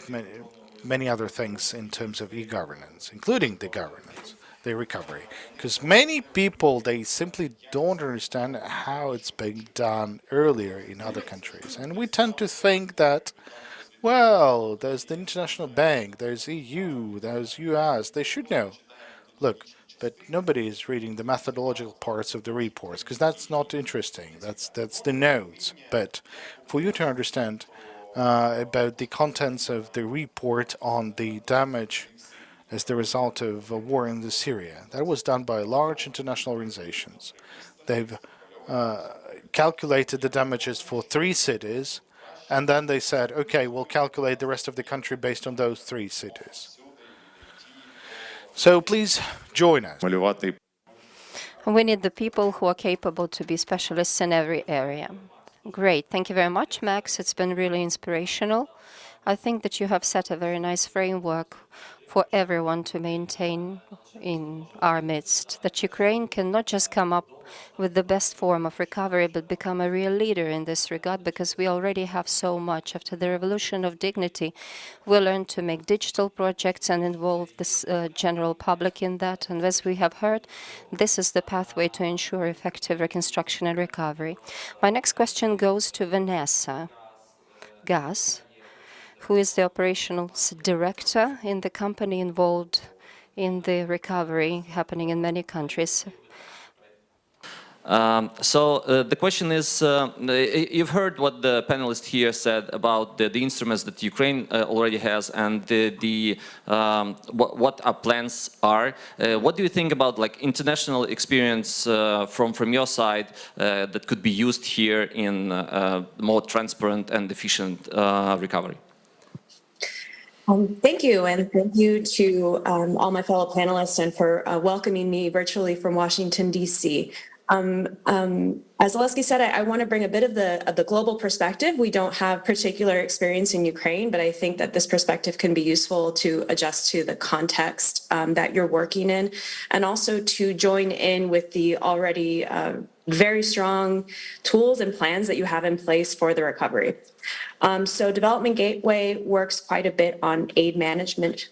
many other things in terms of e-governance, including the governance, the recovery. Because many people, they simply don't understand how it's being done earlier in other countries. And we tend to think that, well, there's the International Bank, there's EU, there's US, they should know. Look, but nobody is reading the methodological parts of the reports, because that's not interesting. That's the notes. But for you to understand about the contents of the report on the damage as the result of a war in Syria, that was done by large international organizations. They've calculated the damages for 3 cities, and then they said, okay, we'll calculate the rest of the country based on those 3 cities. So please join us.
We need the people who are capable to be specialists in every area. Great. Thank you very much, Max. It's been really inspirational. I think that you have set a very nice framework for everyone to maintain in our midst, that Ukraine can not just come up with the best form of recovery, but become a real leader in this regard, because we already have so much. After the revolution of dignity, we learned to make digital projects and involve the general public in that. And as we have heard, this is the pathway to ensure effective reconstruction and recovery. My next question goes to Vanessa Gass, who is the operational director in the company involved in the recovery happening in many countries.
The question is, you've heard what the panelist here said about the instruments that Ukraine already has and what our plans are. What do you think about international experience from your side that could be used here in more transparent and efficient recovery?
Thank you, and thank you to all my fellow panelists and for welcoming me virtually from Washington, D.C. As Oleski said, I want to bring a bit of the global perspective. We don't have particular experience in Ukraine, but I think that this perspective can be useful to adjust to the context that you're working in, and also to join in with the already very strong tools and plans that you have in place for the recovery. So Development Gateway works quite a bit on aid management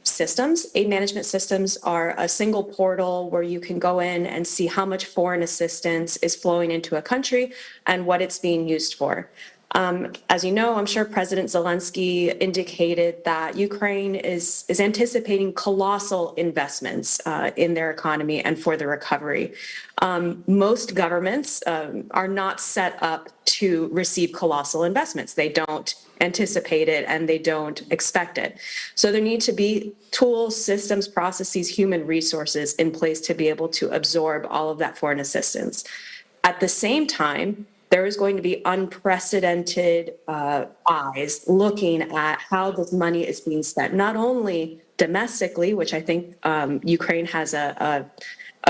systems. Aid management systems are a single portal where you can go in and see how much foreign assistance is flowing into a country and what it's being used for. As you know, I'm sure President Zelensky indicated that Ukraine is anticipating colossal investments in their economy and for the recovery. Most governments are not set up to receive colossal investments. They don't anticipate it and they don't expect it. So there need to be tools, systems, processes, human resources in place to be able to absorb all of that foreign assistance. At the same time, there is going to be unprecedented eyes looking at how this money is being spent, not only domestically, which I think Ukraine has a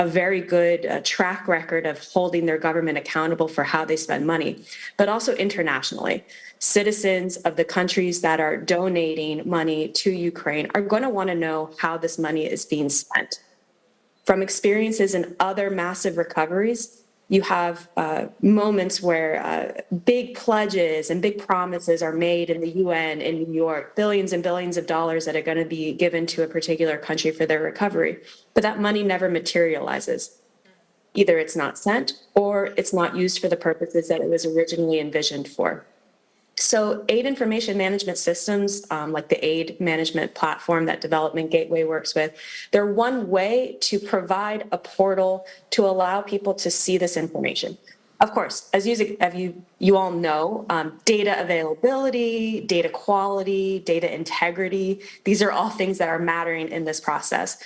very good track record of holding their government accountable for how they spend money, but also internationally. Citizens of the countries that are donating money to Ukraine are going to want to know how this money is being spent. From experiences in other massive recoveries, you have moments where big pledges and big promises are made in the UN in New York, billions and billions of dollars that are going to be given to a particular country for their recovery. But that money never materializes. Either it's not sent or it's not used for the purposes that it was originally envisioned for. So aid information management systems, like the aid management platform that Development Gateway works with, they're one way to provide a portal to allow people to see this information. Of course, as you all know, data availability, data quality, data integrity, these are all things that are mattering in this process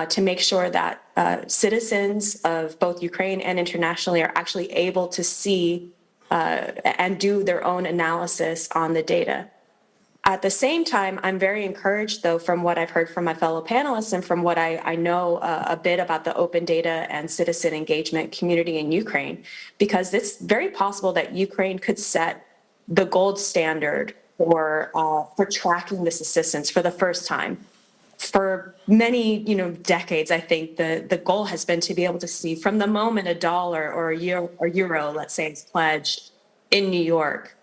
to make sure that citizens of both Ukraine and internationally are actually able to see and do their own analysis on the data. At the same time, I'm very encouraged, though, from what I've heard from my fellow panelists and from what I know a bit about the open data and citizen engagement community in Ukraine, because it's very possible that Ukraine could set the gold standard for tracking this assistance for the first time. For many, decades, I think the goal has been to be able to see from the moment a dollar or a euro, let's say, is pledged in New York,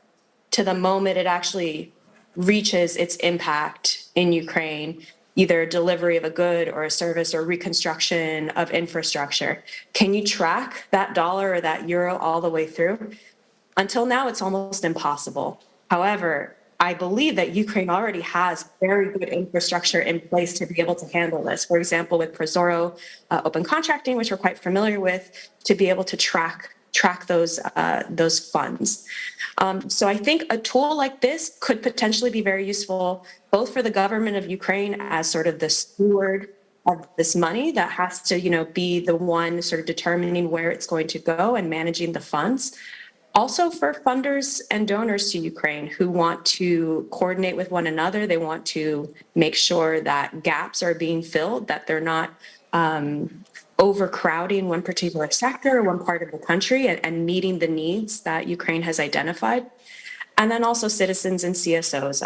to the moment it actually reaches its impact in Ukraine, either delivery of a good or a service or reconstruction of infrastructure. Can you track that dollar or that euro all the way through? Until now, it's almost impossible. However, I believe that Ukraine already has very good infrastructure in place to be able to handle this. For example, with Prozoro open contracting, which we're quite familiar with, to be able to track those funds. So I think a tool like this could potentially be very useful, both for the government of Ukraine as sort of the steward of this money that has to, be the one sort of determining where it's going to go and managing the funds. Also for funders and donors to Ukraine who want to coordinate with one another, they want to make sure that gaps are being filled, that they're not overcrowding one particular sector or one part of the country and meeting the needs that Ukraine has identified. And then also citizens and CSOs,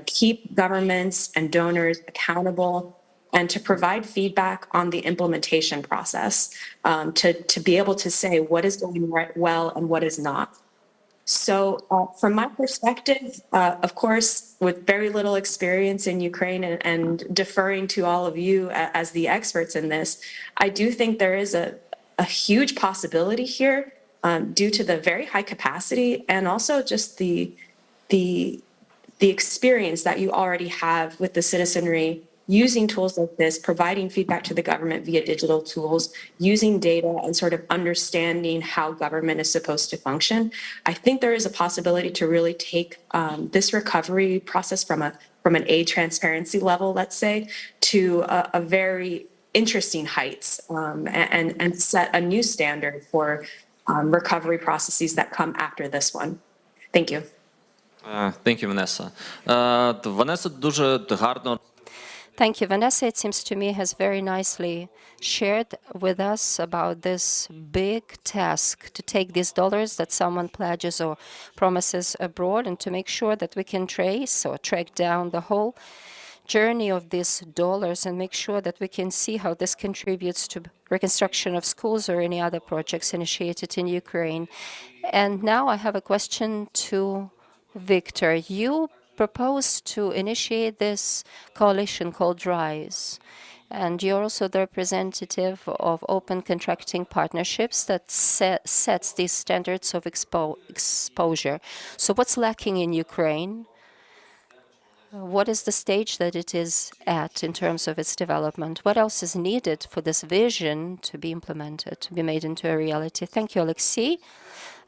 keep governments and donors accountable and to provide feedback on the implementation process, to be able to say what is going well and what is not. So from my perspective, of course, with very little experience in Ukraine and deferring to all of you as the experts in this, I do think there is a huge possibility here due to the very high capacity and also just the experience that you already have with the citizenry using tools like this, providing feedback to the government via digital tools, using data and sort of understanding how government is supposed to function. I think there is a possibility to really take this recovery process from an aid transparency level, let's say, to a very interesting heights and set a new standard for recovery processes that come after this one. Thank you.
Thank you, Vanessa. Vanessa дуже гарно.
Thank you, Vanessa. It seems to me has very nicely shared with us about this big task to take these dollars that someone pledges or promises abroad and to make sure that we can trace or track down the whole journey of these dollars and make sure that we can see how this contributes to reconstruction of schools or any other projects initiated in Ukraine. And now I have a question to Victor. You proposed to initiate this coalition called RISE. And you're also the representative of open contracting partnerships that sets these standards of exposure. So what's lacking in Ukraine? What is the stage that it is at in terms of its development? What else is needed for this vision to be implemented, to be made into a reality? Thank you, Alexei.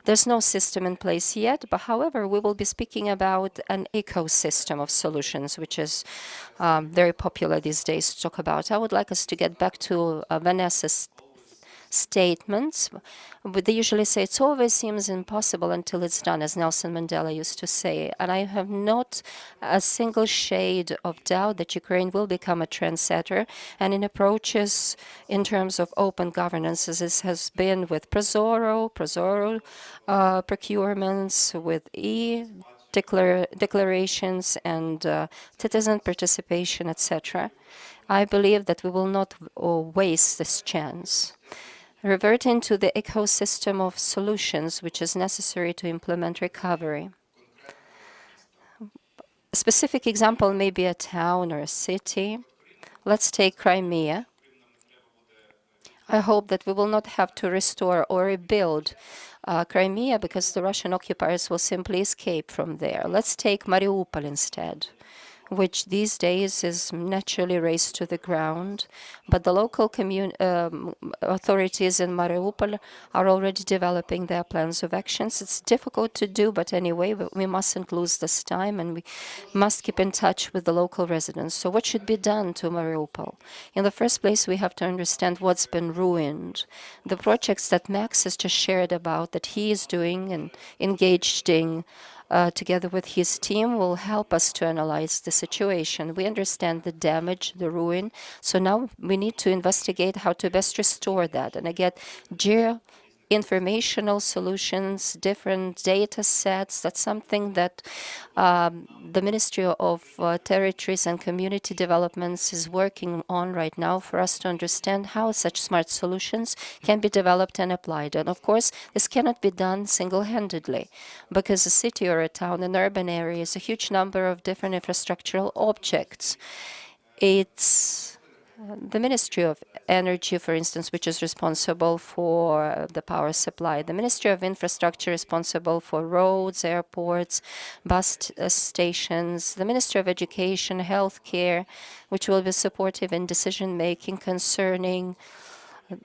There's no system in place yet, but however, we will be speaking about an ecosystem of solutions, which is very popular these days to talk about. I would like us to get back to Vanessa's statements. They usually say it always seems impossible until it's done, as Nelson Mandela used to say. And I have not a single shade of doubt that Ukraine will become a trendsetter and in approaches in terms of open governance, as this has been with Prozoro procurements, with declarations and citizen participation, etc. I believe that we will not waste this chance. reverting to the ecosystem of solutions which is necessary to implement recovery. A specific example may be a town or a city. Let's take Crimea. I hope that we will not have to restore or rebuild Crimea because the Russian occupiers will simply escape from there. Let's take Mariupol instead, which these days is naturally razed to the ground. But the local authorities in Mariupol are already developing their plans of actions. It's difficult to do, but anyway, we mustn't lose this time and we must keep in touch with the local residents. So what should be done to Mariupol? In the first place, we have to understand what's been ruined. The projects that Max has just shared about that he is doing and engaged in together with his team will help us to analyze the situation. We understand the damage, the ruin. So now we need to investigate how to best restore that. And I get informational solutions, different data sets. That's something that the Ministry of Territories and Community Developments is working on right now for us to understand how such smart solutions can be developed and applied. And of course, this cannot be done single-handedly because a city or a town, an urban area is a huge number of different infrastructural objects. It's the Ministry of Energy, for instance, which is responsible for the power supply. The Ministry of Infrastructure responsible for roads, airports, bus stations. The Ministry of Education, Healthcare, which will be supportive in decision-making concerning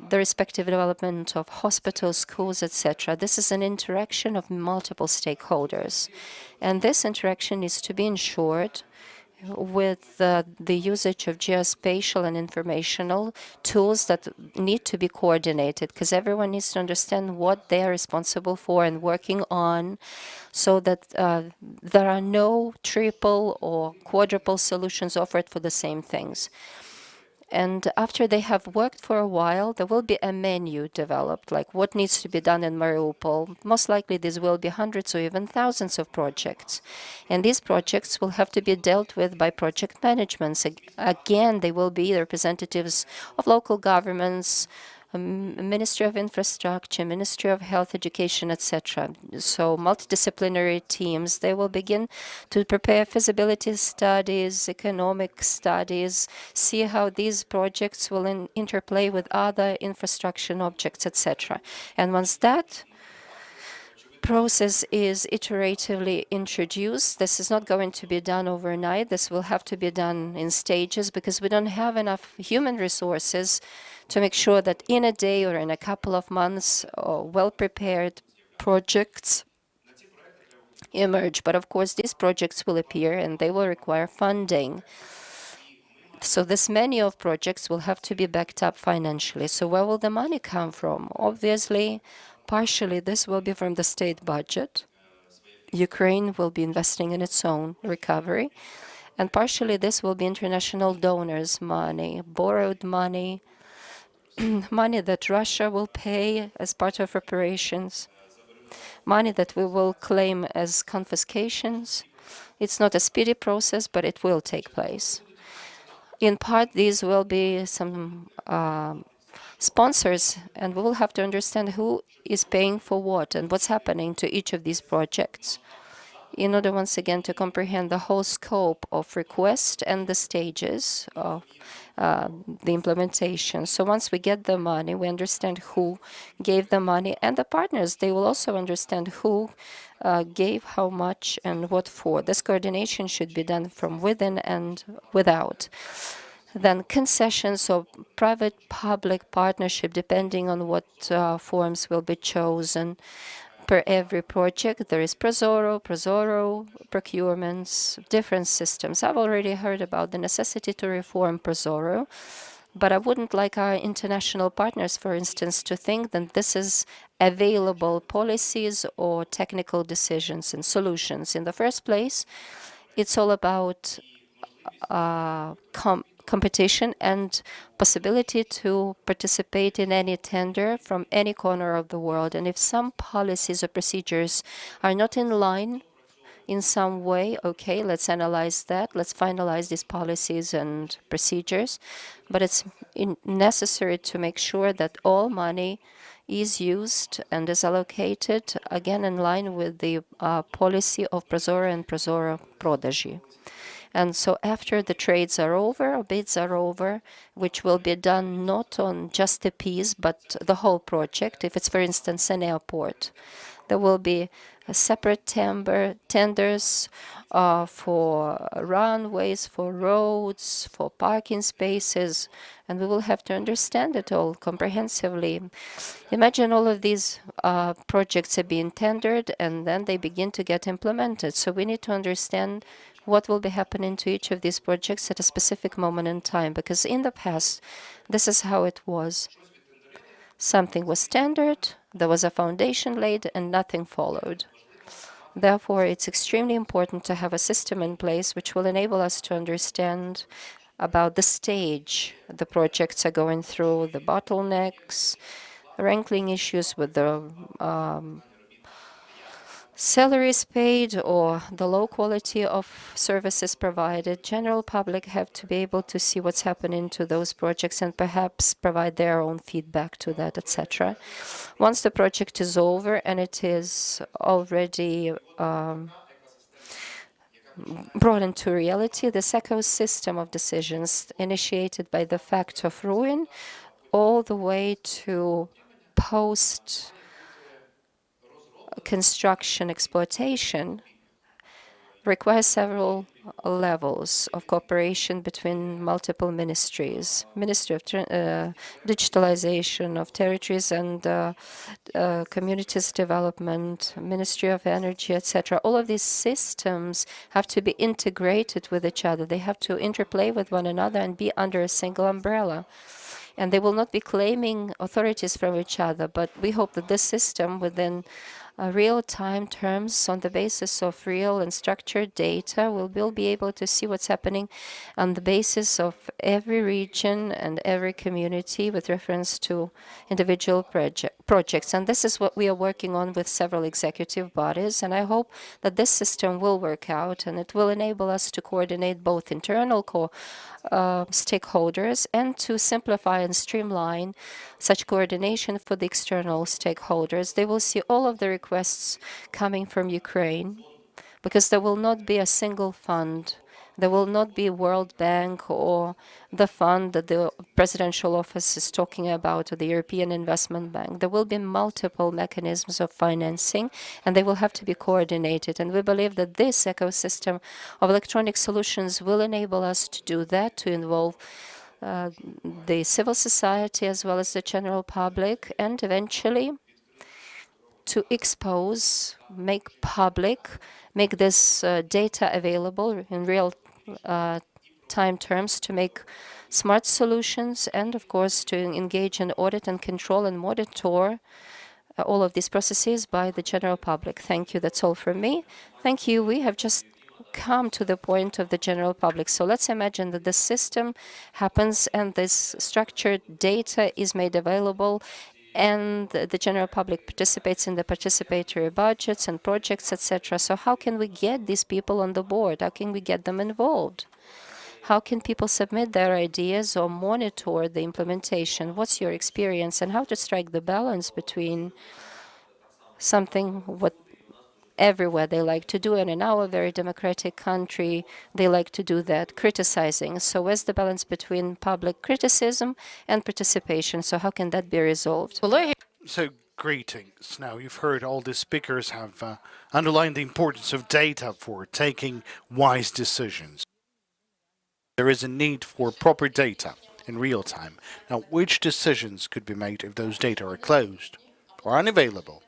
the respective development of hospitals, schools, etc. This is an interaction of multiple stakeholders. And this interaction needs to be ensured with the usage of geospatial and informational tools that need to be coordinated because everyone needs to understand what they are responsible for and working on so that there are no triple or quadruple solutions offered for the same things. And after they have worked for a while, there will be a menu developed, like what needs to be done in Mariupol. Most likely, these will be hundreds or even thousands of projects. And these projects will have to be dealt with by project managements. Again, they will be representatives of local governments, Ministry of Infrastructure, Ministry of Health, Education, etc. So multidisciplinary teams, they will begin to prepare feasibility studies, economic studies, see how these projects will interplay with other infrastructure objects, etc. And once that process is iteratively introduced. This is not going to be done overnight. This will have to be done in stages because we don't have enough human resources to make sure that in a day or in a couple of months, well-prepared projects emerge. But of course, these projects will appear and they will require funding. So this menu of projects will have to be backed up financially. So where will the money come from? Obviously, partially this will be from the state budget. Ukraine will be investing in its own recovery. And partially this will be international donors' money, borrowed money, money that Russia will pay as part of reparations, money that we will claim as confiscations. It's not a speedy process, but it will take place. In part, these will be some sponsors, and we will have to understand who is paying for what and what's happening to each of these projects in order, once again, to comprehend the whole scope of request and the stages of the implementation. So once we get the money, we understand who gave the money, and the partners, they will also understand who gave how much and what for. This coordination should be done from within and without. Then concessions or private-public partnership, depending on what forms will be chosen. Per every project, there is Prozoro procurements, different systems. I've already heard about the necessity to reform Prozoro, but I wouldn't like our international partners, for instance, to think that this is available policies or technical decisions and solutions. In the first place, it's all about competition and possibility to participate in any tender from any corner of the world. And if some policies or procedures are not in line in some way. Okay, let's analyze that. Let's finalize these policies and procedures. But it's necessary to make sure that all money is used and is allocated, again, in line with the policy of Prozora and Prozora Prodaji. And so after the trades are over, or bids are over, which will be done not on just a piece, but the whole project, if it's, for instance, an airport, there will be a separate tenders for runways, for roads, for parking spaces, and we will have to understand it all comprehensively. Imagine all of these projects are being tendered, and then they begin to get implemented. So we need to understand what will be happening to each of these projects at a specific moment in time, because in the past, this is how it was. Something was tendered, there was a foundation laid, and nothing followed. Therefore, it's extremely important to have a system in place which will enable us to understand about the stage the projects are going through, the bottlenecks, wrangling issues with the salaries paid or the low quality of services provided. General public have to be able to see what's happening to those projects and perhaps provide their own feedback to that, etc. Once the project is over and it is already brought into reality, this ecosystem of decisions initiated by the fact of ruin all the way to post construction exploitation requires several levels of cooperation between multiple ministries. Ministry of Digitalization of Territories and Communities Development, Ministry of Energy, etc. All of these systems have to be integrated with each other. They have to interplay with one another and be under a single umbrella. And they will not be claiming authorities from each other, but we hope that this system within real-time terms on the basis of real and structured data, we'll be able to see what's happening on the basis of every region and every community with reference to individual projects. And this is what we are working on with several executive bodies. And I hope that this system will work out and it will enable us to coordinate both internal stakeholders and to simplify and streamline such coordination for the external stakeholders. They will see all of the requests coming from Ukraine because there will not be a single fund. There will not be World Bank or the fund that the presidential office is talking about, or the European Investment Bank. There will be multiple mechanisms of financing, and they will have to be coordinated. And we believe that this ecosystem of electronic solutions will enable us to do that, to involve the civil society as well as the general public, and eventually to expose, make public, make this data available in real time terms, to make smart solutions, and of course to engage in audit and control and monitor all of these processes by the general public. Thank you. That's all from me. Thank you. We have just come to the point of the general public. So let's imagine that the system happens and this structured data is made available and the general public participates in the participatory budgets and projects, etc. So how can we get these people on the board? How can we get them involved? How can people submit their ideas or monitor the implementation? What's your experience and how to strike the balance between something what everywhere they like to do, and in our very democratic country, they like to do that, criticizing. So where's the balance between public criticism and participation? So how can that be resolved?
So greetings. Now, you've heard all the speakers have underlined the importance of data for taking wise decisions. There is a need for proper data in real time. Now, which decisions could be made if those data are closed or unavailable,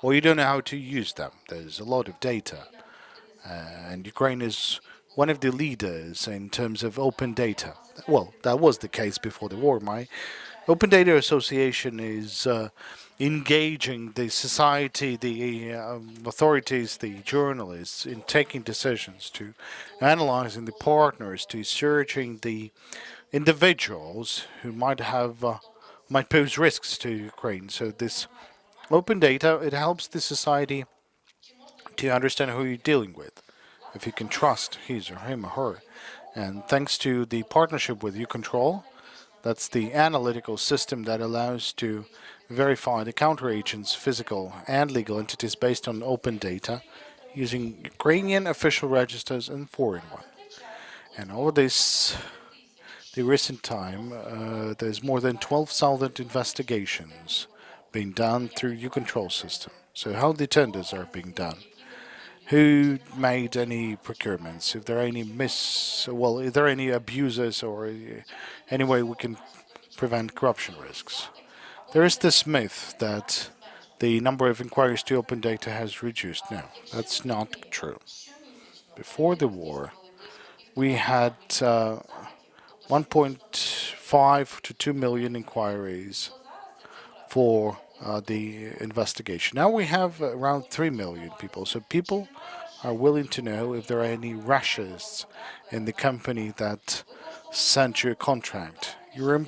or you don't know how to use them? There's a lot of data, and Ukraine is one of the leaders in terms of open data. Well, that was the case before the war. My Open Data Association is engaging the society, the authorities, the journalists in taking decisions, to analyzing the partners, to searching the individuals who might pose risks to Ukraine. So this open data, it helps the society to understand who you're dealing with, if you can trust his or him or her. And thanks to the partnership with YouControl, that's the analytical system that allows to verify the counteragents, physical and legal entities based on open data using Ukrainian official registers and foreign one. And over this, the recent time, there's more than 12,000 investigations being done through YouControl system. So how the tenders are being done, who made any procurements, if there are any if there are any abuses or any way we can prevent corruption risks. There is this myth that the number of inquiries to open data has reduced. No, that's not true. Before the war, we had 1.5 to 2 million inquiries for the investigation. Now we have around 3 million people. So people are willing to know if there are any rashes in the company that sent you a contract. You're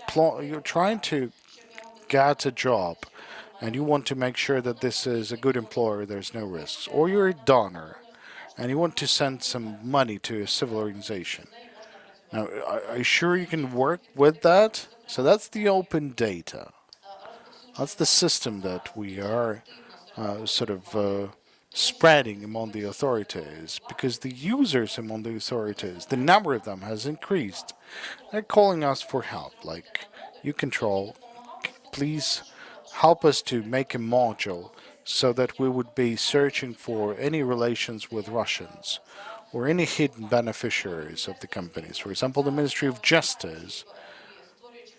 trying to get a job and you want to make sure that this is a good employer, there's no risks. Or you're a donor and you want to send some money to a civil organization. Now, are you sure you can work with that? So that's the open data. That's the system that we are spreading among the authorities, because the users among the authorities, the number of them has increased. They're calling us for help, like, YouControl, please help us to make a module so that we would be searching for any relations with Russians or any hidden beneficiaries of the companies. For example, the Ministry of Justice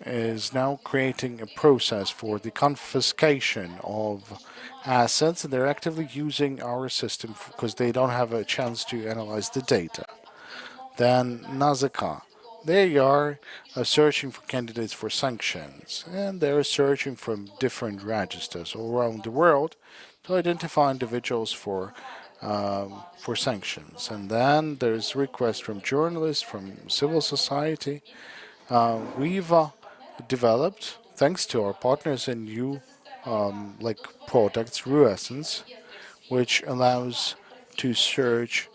is now creating a process for the confiscation of assets, and they're actively using our system because they don't have a chance to analyze the data. Then Nazaka, they are searching for candidates for sanctions, and they're searching from different registers all around the world to identify individuals for sanctions. And then there's requests from journalists, from civil society. We've developed, thanks to our partners in new products, Ruessence, which allows to search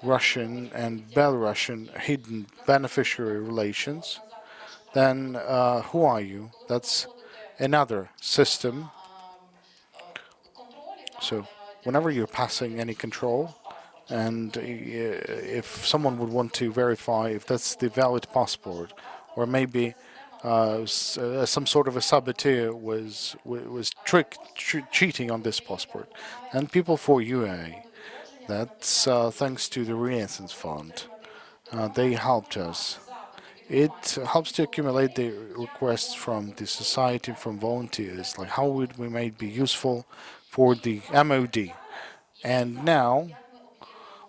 Russian and Belarusian hidden beneficiary relations. Then who are you? That's another system. So whenever you're passing any control, and if someone would want to verify if that's the valid passport, or maybe some sort of a saboteur was cheating on this passport, and people for UA, that's thanks to the Renaissance Fund. They helped us. It helps to accumulate the requests from the society, from volunteers, like how would we may be useful for the MOD. And now,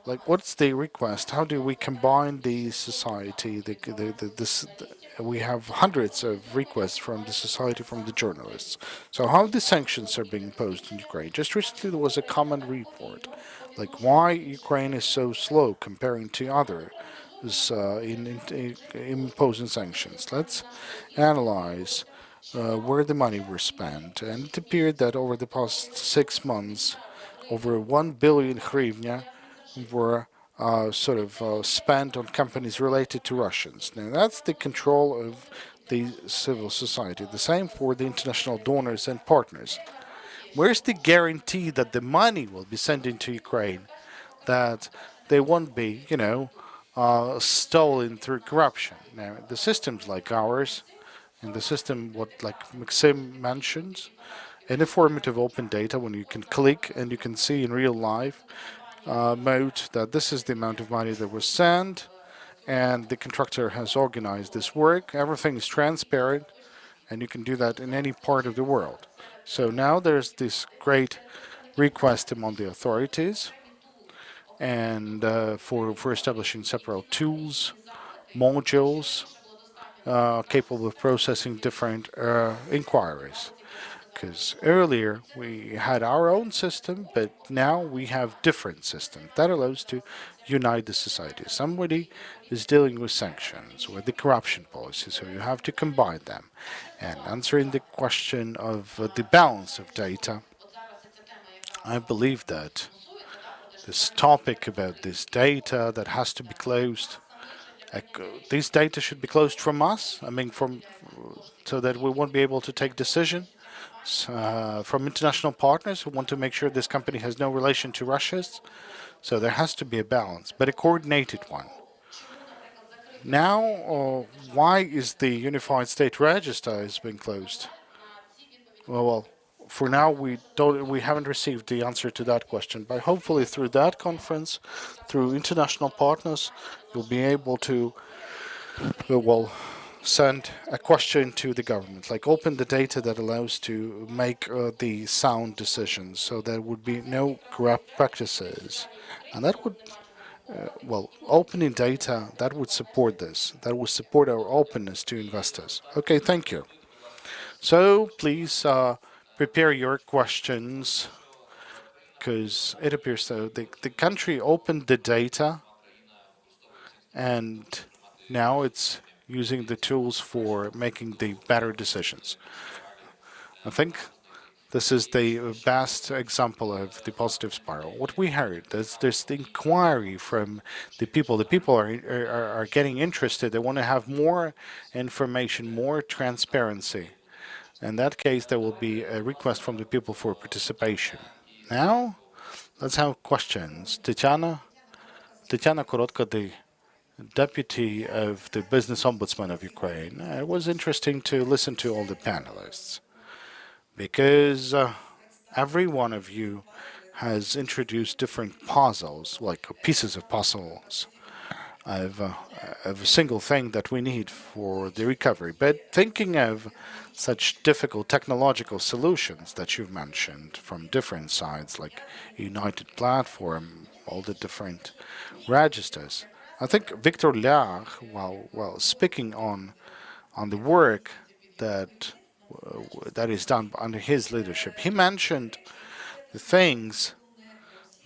like, what's the request? How do we combine the society? We have hundreds of requests from the society, from the journalists. So how the sanctions are being imposed in Ukraine? Just recently there was a common report, like why Ukraine is so slow comparing to others in imposing sanctions. Let's analyze where the money was spent. And it appeared that over the past 6 months, over 1 billion hryvnia were spent on companies related to Russians. Now, that's the control of the civil society. The same for the international donors and partners. Where's the guarantee that the money will be sent into Ukraine, that they won't be, stolen through corruption? Now, the systems like ours, and the system what like Maxim mentions, an informative open data when you can click and you can see in real life mode that this is the amount of money that was sent, and the contractor has organized this work. Everything is transparent, and you can do that in any part of the world. So now there's this great request among the authorities, and for establishing several tools, modules capable of processing different inquiries. Because earlier we had our own system, but now we have different systems that allows to unite the society. Somebody is dealing with sanctions, with the corruption policy, so you have to combine them. And answering the question of the balance of data, I believe that this topic about this data that has to be closed. These data should be closed from us. I mean, so that we won't be able to take decision from international partners who want to make sure this company has no relation to Russia's. So there has to be a balance, but a coordinated one. Now, why is the Unified State Register has been closed? Well, for now we haven't received the answer to that question. But hopefully through that conference, through international partners, you'll be able to send a question to the government, like open the data that allows to make the sound decisions, so there would be no corrupt practices, and that would opening data, that would support this. That would support our openness to investors. Okay, thank you. So please prepare your questions, because it appears so the country opened the data and now it's using the tools for making the better decisions. I think this is the best example of the positive spiral. What we heard is there's the inquiry from the people. The people are getting interested. They want to have more information, more transparency. In that case, there will be a request from the people for participation. Now, let's have questions. Tatiana Korotka, the deputy of the business ombudsman of Ukraine. It was interesting to listen to all the panelists, because every one of you has introduced different puzzles, like pieces of puzzles of a single thing that we need for the recovery. But thinking of such difficult technological solutions that you've mentioned from different sides, like a united platform, all the different registers, I think Victor Liach, while speaking on the work that is done under his leadership, he mentioned the things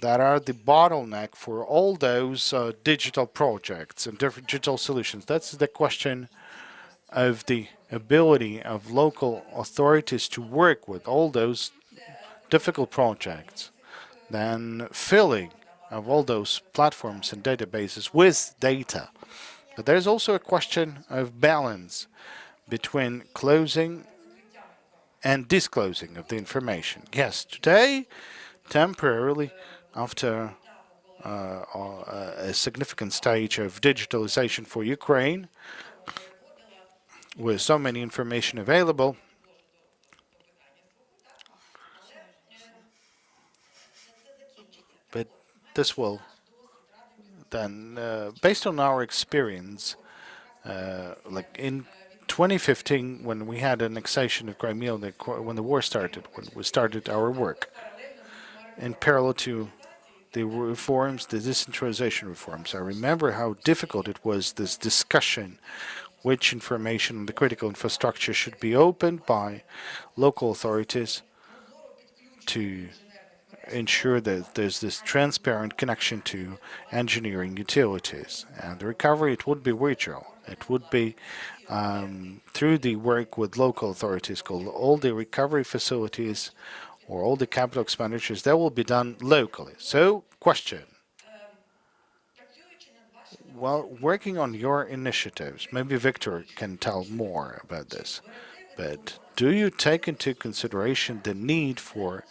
that are the bottleneck for all those digital projects and different digital solutions. That's the question of the ability of local authorities to work with all those difficult projects, then filling of all those platforms and databases with data. But there's also a question of balance between closing and disclosing of the information. Yes, today, temporarily, after a significant stage of digitalization for Ukraine, with so many information available, but this will then, based on our experience, like in 2015, when we had annexation of Crimea, when the war started, when we started our work, in parallel to the reforms, the decentralization reforms, I remember how difficult it was, this discussion, which information on the critical infrastructure should be opened by local authorities to ensure that there's this transparent connection to engineering utilities. And the recovery, it would be virtual. It would be through the work with local authorities, called all the recovery facilities or all the capital expenditures, that will be done locally. So, question. Well, working on your initiatives, maybe Victor can tell more about this, but do you take into consideration the need for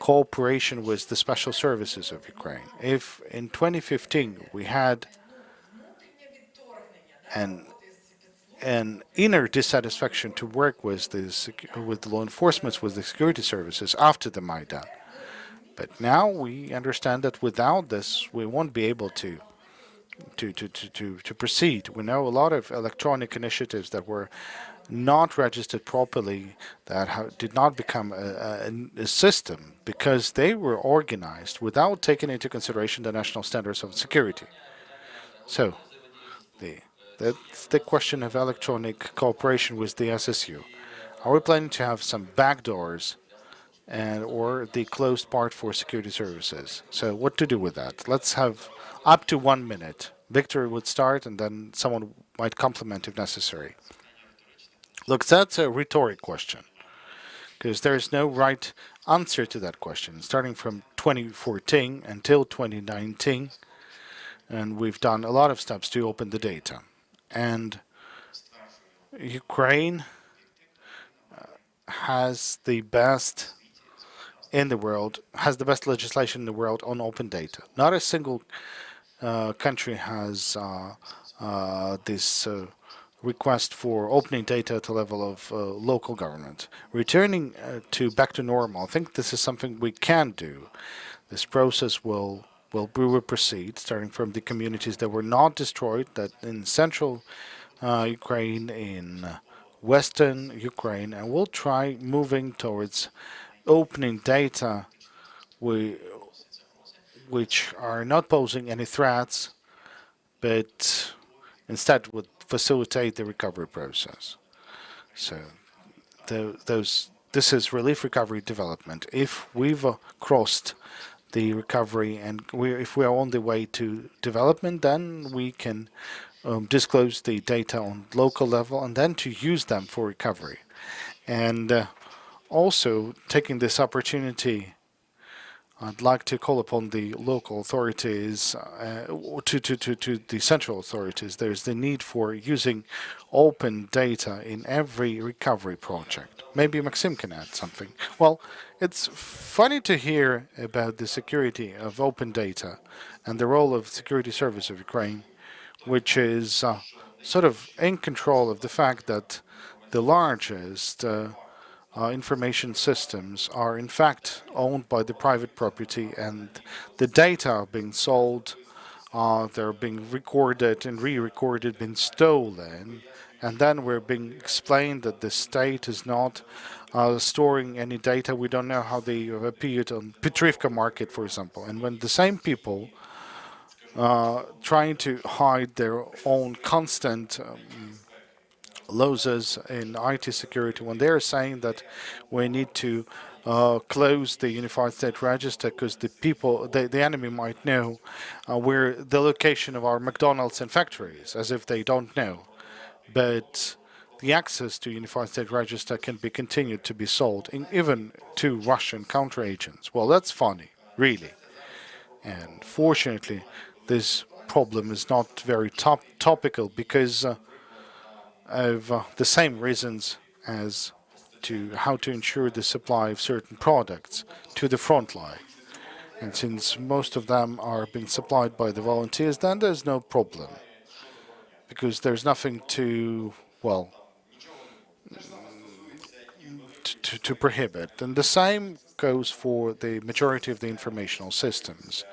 cooperation with the special services of Ukraine? If in 2015 we had an inner dissatisfaction to work with the law enforcement, with the security services after the Maidan, but now we understand that without this we won't be able to proceed. We know a lot of electronic initiatives that were not registered properly, that did not become a system because they were organized without taking into consideration the national standards of security. So, that's the question of electronic cooperation with the SSU. Are we planning to have some backdoors or the closed part for security services? So what to do with that? Let's have up to 1 minute. Victor would start, and then someone might complement if necessary. Look, that's a rhetoric question, because there is no right answer to that question, starting from 2014 until 2019, and we've done a lot of steps to open the data. And Ukraine has the best in the world, has the best legislation in the world on open data. Not a single country has this request for opening data at the level of local government. Returning to back to normal, I think this is something we can do. This process will proceed, starting from the communities that were not destroyed, that in central Ukraine, in western Ukraine, and we'll try moving towards opening data which are not posing any threats, but instead would facilitate the recovery process. So this is relief, recovery, development. If we've crossed the recovery and if we are on the way to development, then we can disclose the data on local level and then to use them for recovery. And also taking this opportunity, I'd like to call upon the local authorities, to the central authorities. There's the need for using open data in every recovery project. Maybe Maxim can add something. Well, it's funny to hear about the security of open data and the role of Security Service of Ukraine, which is sort of in control of the fact that the largest information systems are in fact owned by the private property, and the data are being sold, they're being recorded and re-recorded, being stolen, and then we're being explained that the state is not storing any data. We don't know how they appeared on Petrivka market, for example. And when the same people trying to hide their own constant losses in IT security, when they're saying that we need to close the Unified State Register because the enemy might know where the location of our McDonald's and factories, as if they don't know. But the access to Unified State Register can be continued to be sold, even to Russian counter-agents. Well, that's funny, really. And fortunately, this problem is not very topical because of the same reasons as to how to ensure the supply of certain products to the front line. And since most of them are being supplied by the volunteers, then there's no problem. Because there's nothing to, well, to prohibit. And the same goes for the majority of the informational systems.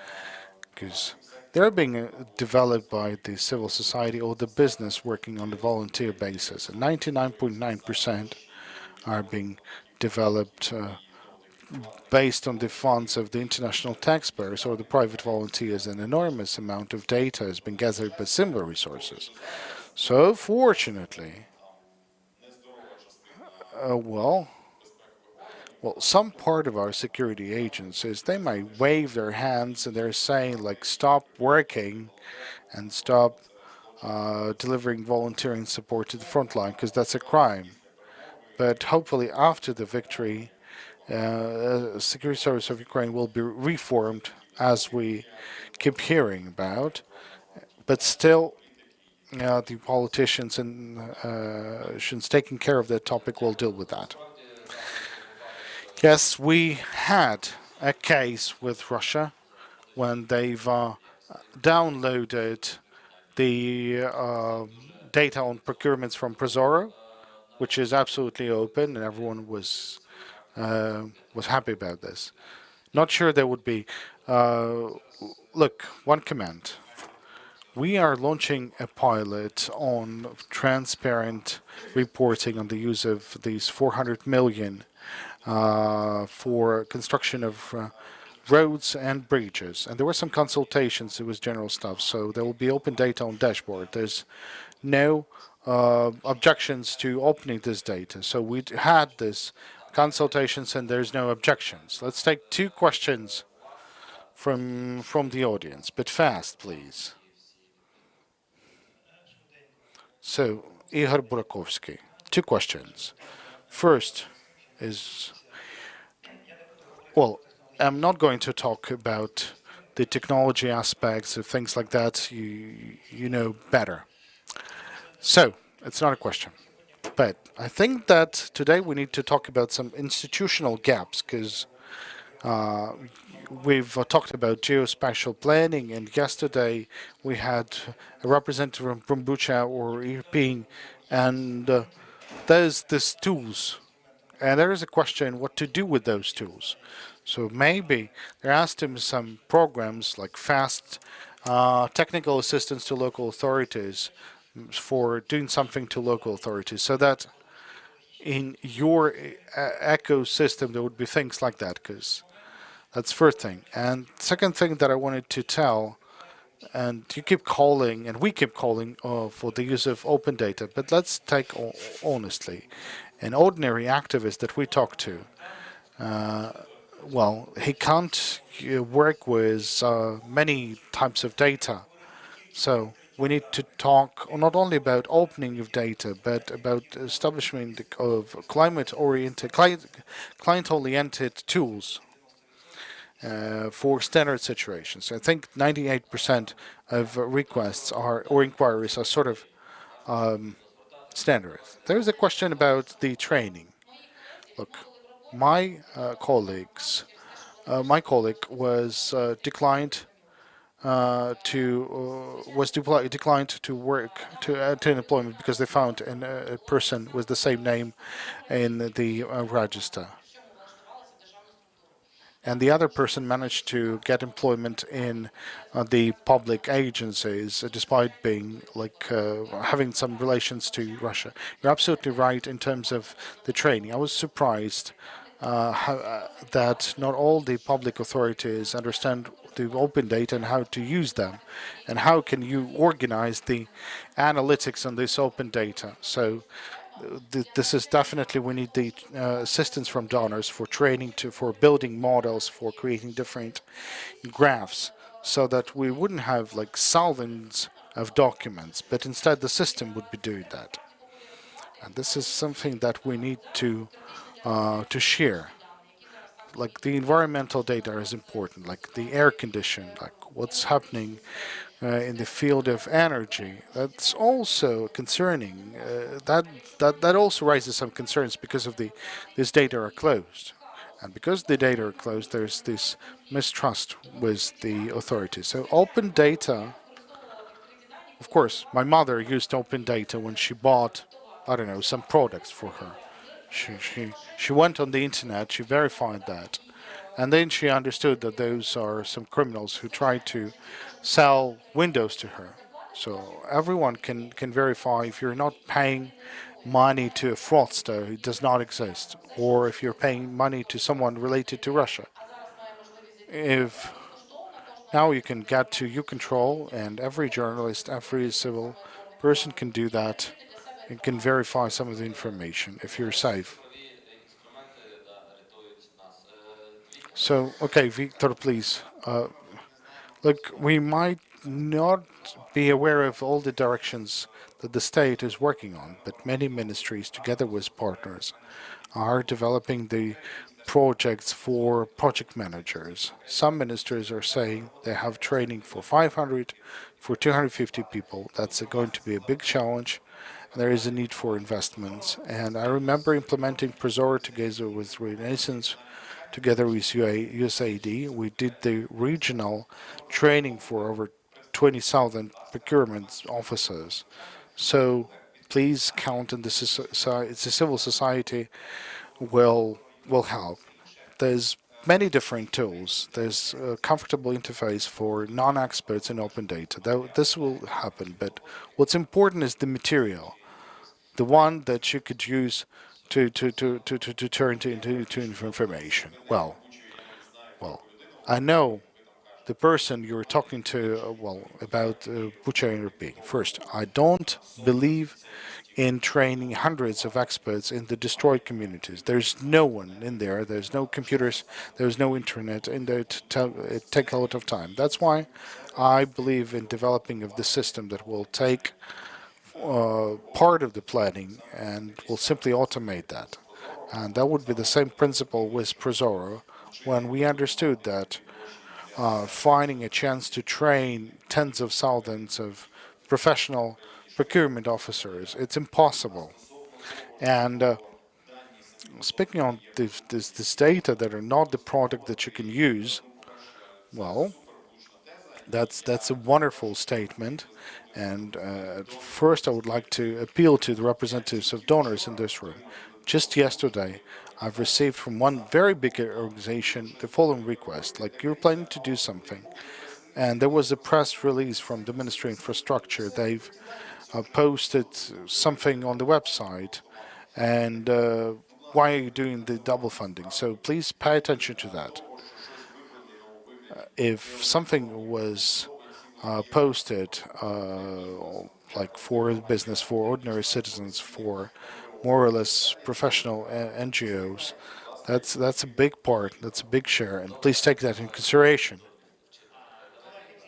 Because they're being developed by the civil society or the business working on the volunteer basis. And 99.9% are being developed based on the funds of the international taxpayers or the private volunteers. An enormous amount of data has been gathered by similar resources. So fortunately, well, some part of our security agencies, they might wave their hands and they're saying, like, stop working and stop delivering volunteering support to the front line because that's a crime. But hopefully after the victory, Security Service of Ukraine will be reformed, as we keep hearing about. But still, the politicians and taking care of that topic will deal with that. Yes, we had a case with Russia when they've downloaded the data on procurements from Prozoro, which is absolutely open, and everyone was happy about this. Not sure there would be. Look, one comment. We are launching a pilot on transparent reporting on the use of these 400 million for construction of roads and bridges. And there were some consultations, it was general stuff, so there will be open data on dashboard. There's no objections to opening this data. So we had this consultations and there's no objections. Let's take 2 questions from the audience, but fast, please. So, Ihor Burakovsky, 2 questions. First is, Well, I'm not going to talk about the technology aspects of things like that. You know better. So it's not a question. But I think that today we need to talk about some institutional gaps because we've talked about geospatial planning, and yesterday we had a representative from Bucha or European, and there's these tools, and there is a question what to do with those tools. So maybe there has to be some programs like fast technical assistance to local authorities for doing something to local authorities so that in your ecosystem there would be things like that because that's first thing. And second thing that I wanted to tell, and you keep calling and we keep calling for the use of open data, but let's take honestly an ordinary activist that we talk to, well, he can't work with many types of data. So we need to talk not only about opening of data, but about establishment of client-oriented tools for standard situations. I think 98% of requests are or inquiries are sort of standard. There is a question about the training. Look, my my colleague was declined declined to work to employment because they found a person with the same name in the register, and the other person managed to get employment in the public agencies despite being like having some relations to Russia. You're absolutely right in terms of the training. I was surprised that not all the public authorities understand the open data and how to use them, and how can you organize the analytics on this open data. So this is definitely we need the assistance from donors for training for building models for creating different graphs so that we wouldn't have like thousands of documents, but instead the system would be doing that. And this is something that we need to share. Like the environmental data is important, like the air condition, like what's happening in the field of energy. That's also concerning. That also raises some concerns because of this data are closed, and because the data are closed, there's this mistrust with the authorities. So open data. Of course, my mother used open data when she bought, I don't know, some products for her. She went on the internet, she verified that, and then she understood that those are some criminals who tried to sell windows to her. So everyone can verify if you're not paying money to a fraudster, it does not exist, or if you're paying money to someone related to Russia. If now you can get to Ucontrol, and every journalist, every civil person can do that. It can verify some of the information if you're safe. So, okay, Victor, please. Look, we might not be aware of all the directions that the state is working on, but many ministries, together with partners, are developing the projects for project managers. Some ministers are saying they have training for 500, for 250 people. That's going to be a big challenge. There is a need for investments. And I remember implementing Prozor together with Renaissance, together with USAID. We did the regional training for over 20,000 procurement officers. So please count on the civil society will help. There's many different tools. There's a comfortable interface for non-experts in open data. This will happen, but what's important is the material, the one that you could use to turn into information. Well, I know the person you're talking to, about Bucha and Irpin. First, I don't believe in training hundreds of experts in the destroyed communities. There's no one in there. There's no computers. There's no internet in there. It takes a lot of time. That's why I believe in developing of the system that will take part of the planning and will simply automate that. And that would be the same principle with Prozoro. when we understood that finding a chance to train tens of thousands of professional procurement officers, it's impossible. And speaking on this data that are not the product that you can use, well, that's a wonderful statement. And first, I would like to appeal to the representatives of donors in this room. Just yesterday, I've received from one very big organization the following request: like, you're planning to do something, and there was a press release from the Ministry of Infrastructure. They've posted something on the website, and why are you doing the double funding? So please pay attention to that. If something was posted like for business, for ordinary citizens, for more or less professional NGOs, that's a big part, that's a big share, and please take that in consideration.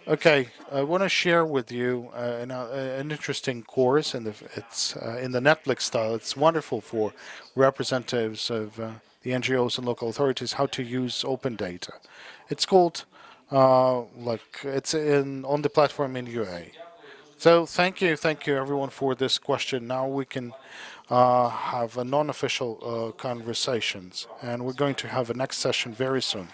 Okay, I want to share with you an interesting course, and it's in the Netflix style. It's wonderful for representatives of the NGOs and local authorities how to use open data. It's called it's in on the platform in UA. So thank you everyone for this question. Now we can have a non-official conversations, and we're going to have a next session very soon.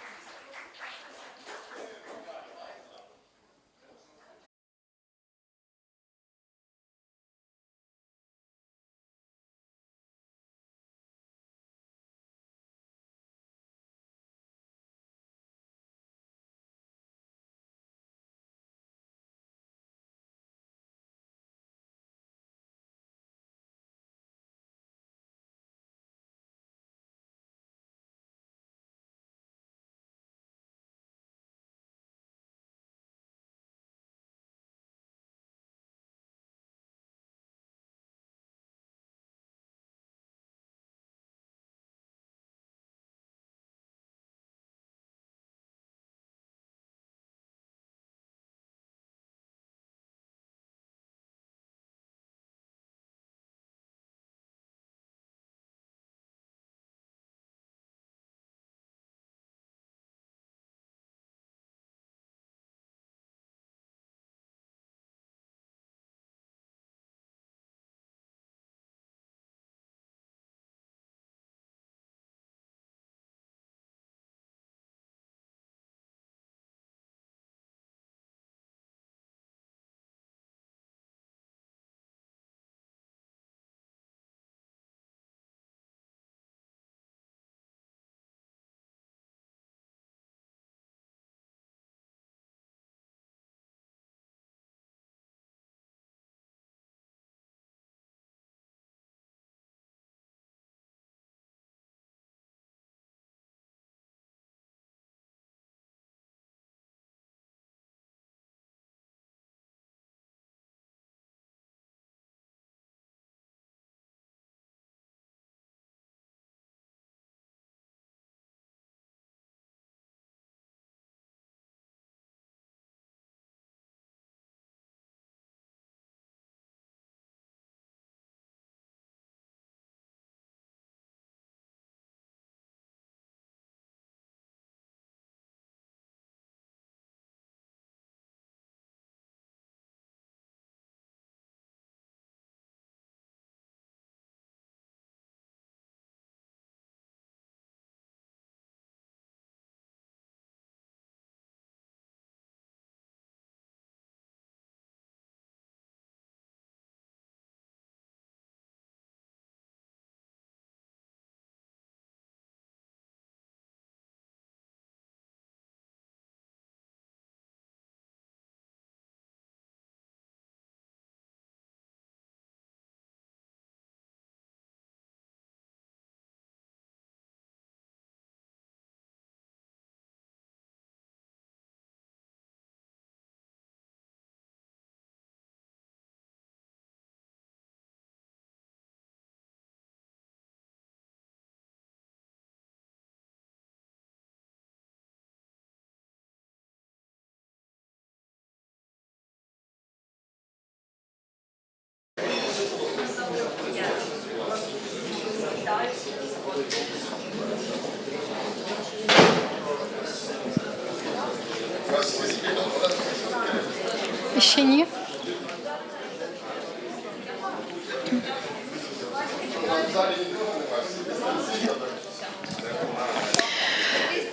чи ні?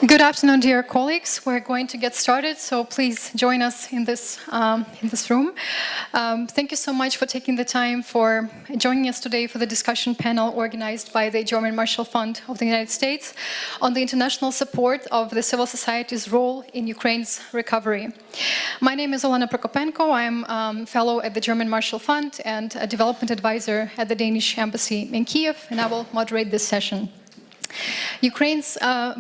Good afternoon, dear colleagues. We're going to get started, so please join us in this room. Thank you so much for taking the time for joining us today for the discussion panel organized by the German Marshall Fund of the United States on the international support of the civil society's role in Ukraine's recovery. My name is Olena Prokopenko. I'm a fellow at the German Marshall Fund and a development advisor at the Danish Embassy in Kyiv, and I will moderate this session. Ukraine's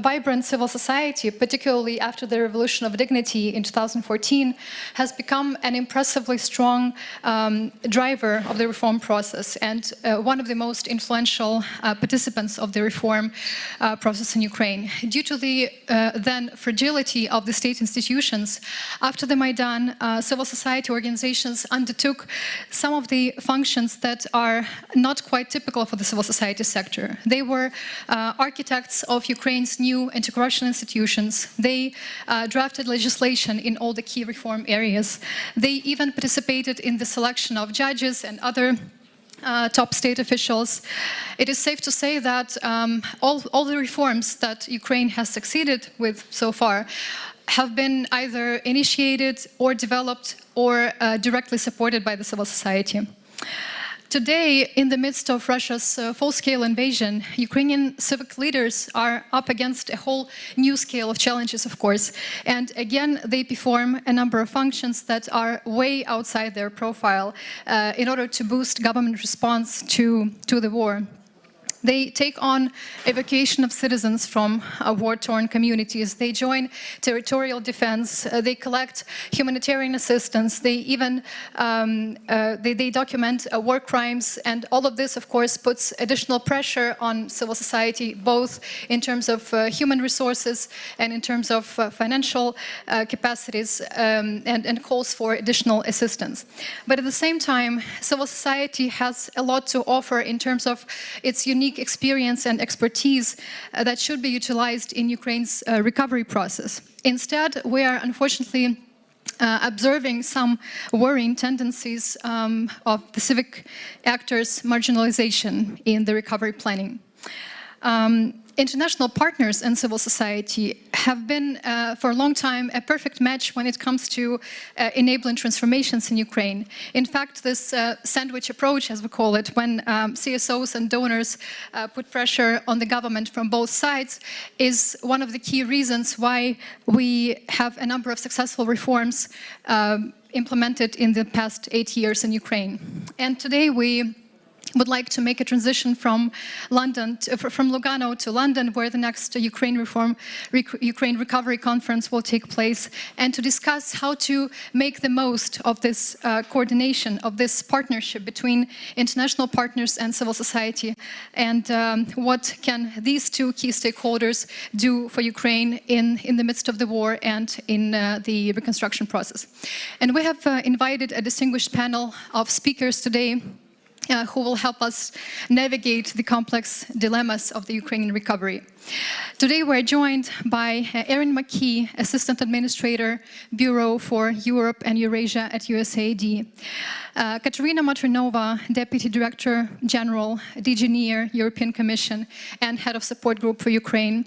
vibrant civil society, particularly after the Revolution of Dignity in 2014, has become an impressively strong driver of the reform process and one of the most influential participants of the reform process in Ukraine. Due to the then fragility of the state institutions, after the Maidan, civil society organizations undertook some of the functions that are not quite typical for the civil society sector. They were architects of Ukraine's new anti-corruption institutions. They drafted legislation in all the key reform areas. They even participated in the selection of judges and other top state officials. It is safe to say that all the reforms that Ukraine has succeeded with so far have been either initiated or developed or directly supported by the civil society. Today, in the midst of Russia's full-scale invasion, Ukrainian civic leaders are up against a whole new scale of challenges, of course. And again, they perform a number of functions that are way outside their profile in order to boost government response to the war. They take on evacuation of citizens from war-torn communities. They join territorial defense. They collect humanitarian assistance. They even they document war crimes. And all of this, of course, puts additional pressure on civil society, both in terms of human resources and in terms of financial capacities and calls for additional assistance. But at the same time, civil society has a lot to offer in terms of its unique experience and expertise that should be utilized in Ukraine's recovery process. Instead, we are unfortunately observing some worrying tendencies of the civic actors' marginalization in the recovery planning. International partners and civil society have been, for a long time, a perfect match when it comes to enabling transformations in Ukraine. In fact, this sandwich approach, as we call it, when CSOs and donors put pressure on the government from both sides, is one of the key reasons why we have a number of successful reforms implemented in the past 8 years in Ukraine. And today we would like to make a transition from Lugano to London, where the next Ukraine Recovery Conference will take place, and to discuss how to make the most of this coordination, of this partnership between international partners and civil society, and what can these two key stakeholders do for Ukraine in the midst of the war and in the reconstruction process. And we have invited a distinguished panel of speakers today who will help us navigate the complex dilemmas of the Ukrainian recovery. Today we're joined by Erin McKee, Assistant Administrator, Bureau for Europe and Eurasia at USAID. Katerina Matrinova, Deputy Director General, DG NEAR, European Commission, and Head of Support Group for Ukraine.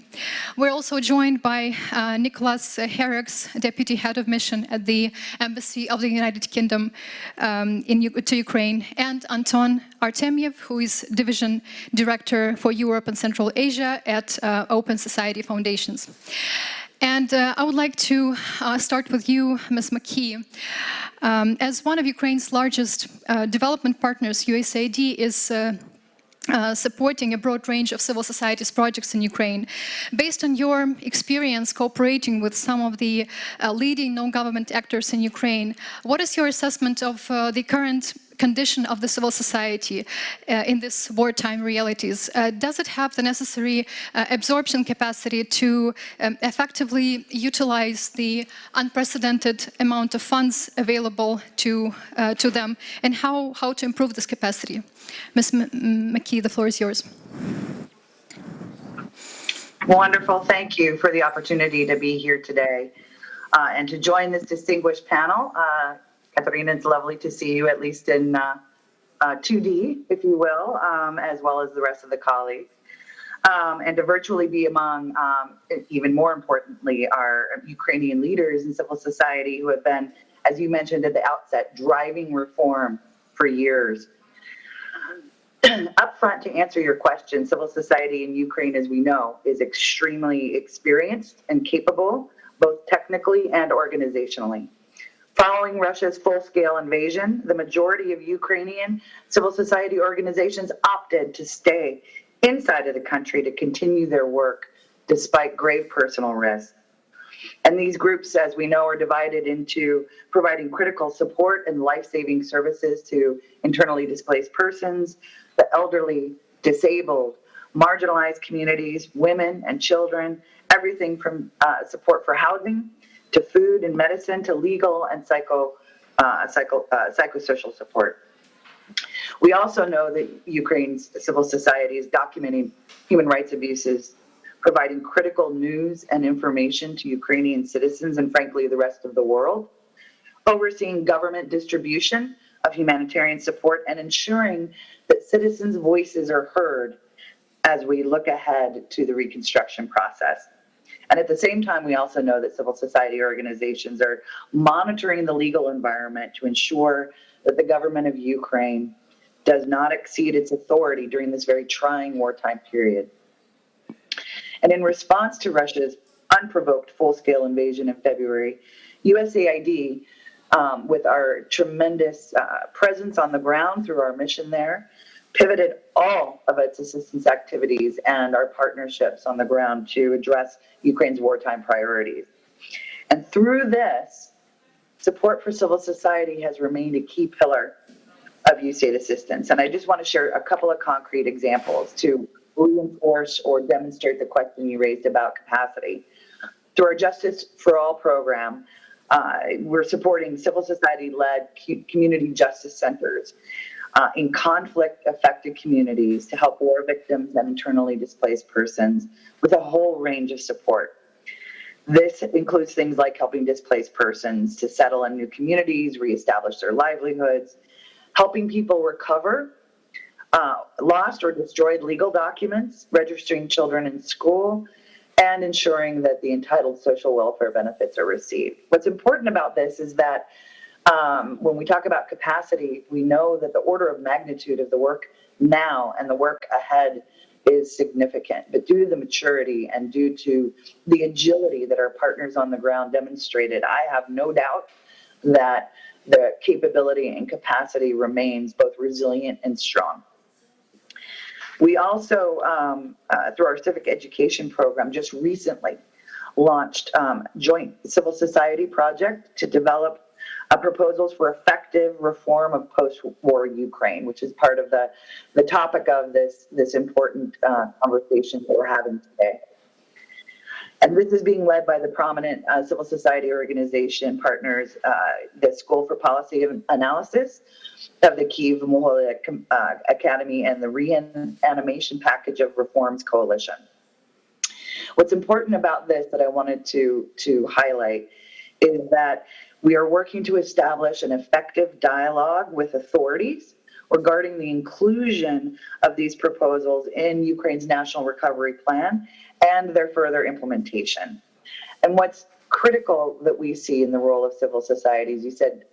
We're also joined by Nicholas Herriks, Deputy Head of Mission at the Embassy of the United Kingdom to Ukraine, and Anton Artemyev, who is Division Director for Europe and Central Asia at Open Society Foundations. And I would like to start with you, Ms. McKee. As one of Ukraine's largest development partners, USAID is supporting a broad range of civil society's projects in Ukraine. Based on your experience cooperating with some of the leading non-government actors in Ukraine, what is your assessment of the current condition of the civil society in this wartime realities? Does it have the necessary absorption capacity to effectively utilize the unprecedented amount of funds available to them, and how to improve this capacity? Ms. McKee, the floor is yours.
Wonderful. Thank you for the opportunity to be here today and to join this distinguished panel. Katerina, it's lovely to see you, at least in 2D, if you will, as well as the rest of the colleagues. And to virtually be among, even more importantly, our Ukrainian leaders in civil society who have been, as you mentioned at the outset, driving reform for years. Up front, to answer your question, civil society in Ukraine, as we know, is extremely experienced and capable, both technically and organizationally. Following Russia's full-scale invasion, the majority of Ukrainian civil society organizations opted to stay inside of the country to continue their work despite grave personal risk. And these groups, as we know, are divided into providing critical support and life-saving services to internally displaced persons, the elderly, disabled, marginalized communities, women and children, everything from support for housing to food and medicine to legal and psychosocial support. We also know that Ukraine's civil society is documenting human rights abuses, providing critical news and information to Ukrainian citizens and, frankly, the rest of the world, overseeing government distribution of humanitarian support, and ensuring that citizens' voices are heard as we look ahead to the reconstruction process. And at the same time, we also know that civil society organizations are monitoring the legal environment to ensure that the government of Ukraine does not exceed its authority during this very trying wartime period. And in response to Russia's unprovoked full-scale invasion in February, USAID, with our tremendous presence on the ground through our mission there, pivoted all of its assistance activities and our partnerships on the ground to address Ukraine's wartime priorities. And through this, support for civil society has remained a key pillar of USAID assistance. And I just want to share a couple of concrete examples to reinforce or demonstrate the question you raised about capacity. Through our Justice for All program, we're supporting civil society-led community justice centers in conflict-affected communities to help war victims and internally displaced persons with a whole range of support. This includes things like helping displaced persons to settle in new communities, reestablish their livelihoods, helping people recover lost or destroyed legal documents, registering children in school, and ensuring that the entitled social welfare benefits are received. What's important about this is that when we talk about capacity, we know that the order of magnitude of the work now and the work ahead is significant. But due to the maturity and due to the agility that our partners on the ground demonstrated, I have no doubt that the capability and capacity remains both resilient and strong. We also, through our civic education program, just recently launched joint civil society project to develop proposals for effective reform of post-war Ukraine, which is part of the topic of this important conversation that we're having today. And this is being led by the prominent civil society organization partners, the School for Policy Analysis of the KYIV Academy and the Reanimation Package of Reforms Coalition. What's important about this that I wanted to highlight is that we are working to establish an effective dialogue with authorities regarding the inclusion of these proposals in Ukraine's National Recovery Plan and their further implementation. And what's critical that we see in the role of civil society, as you said,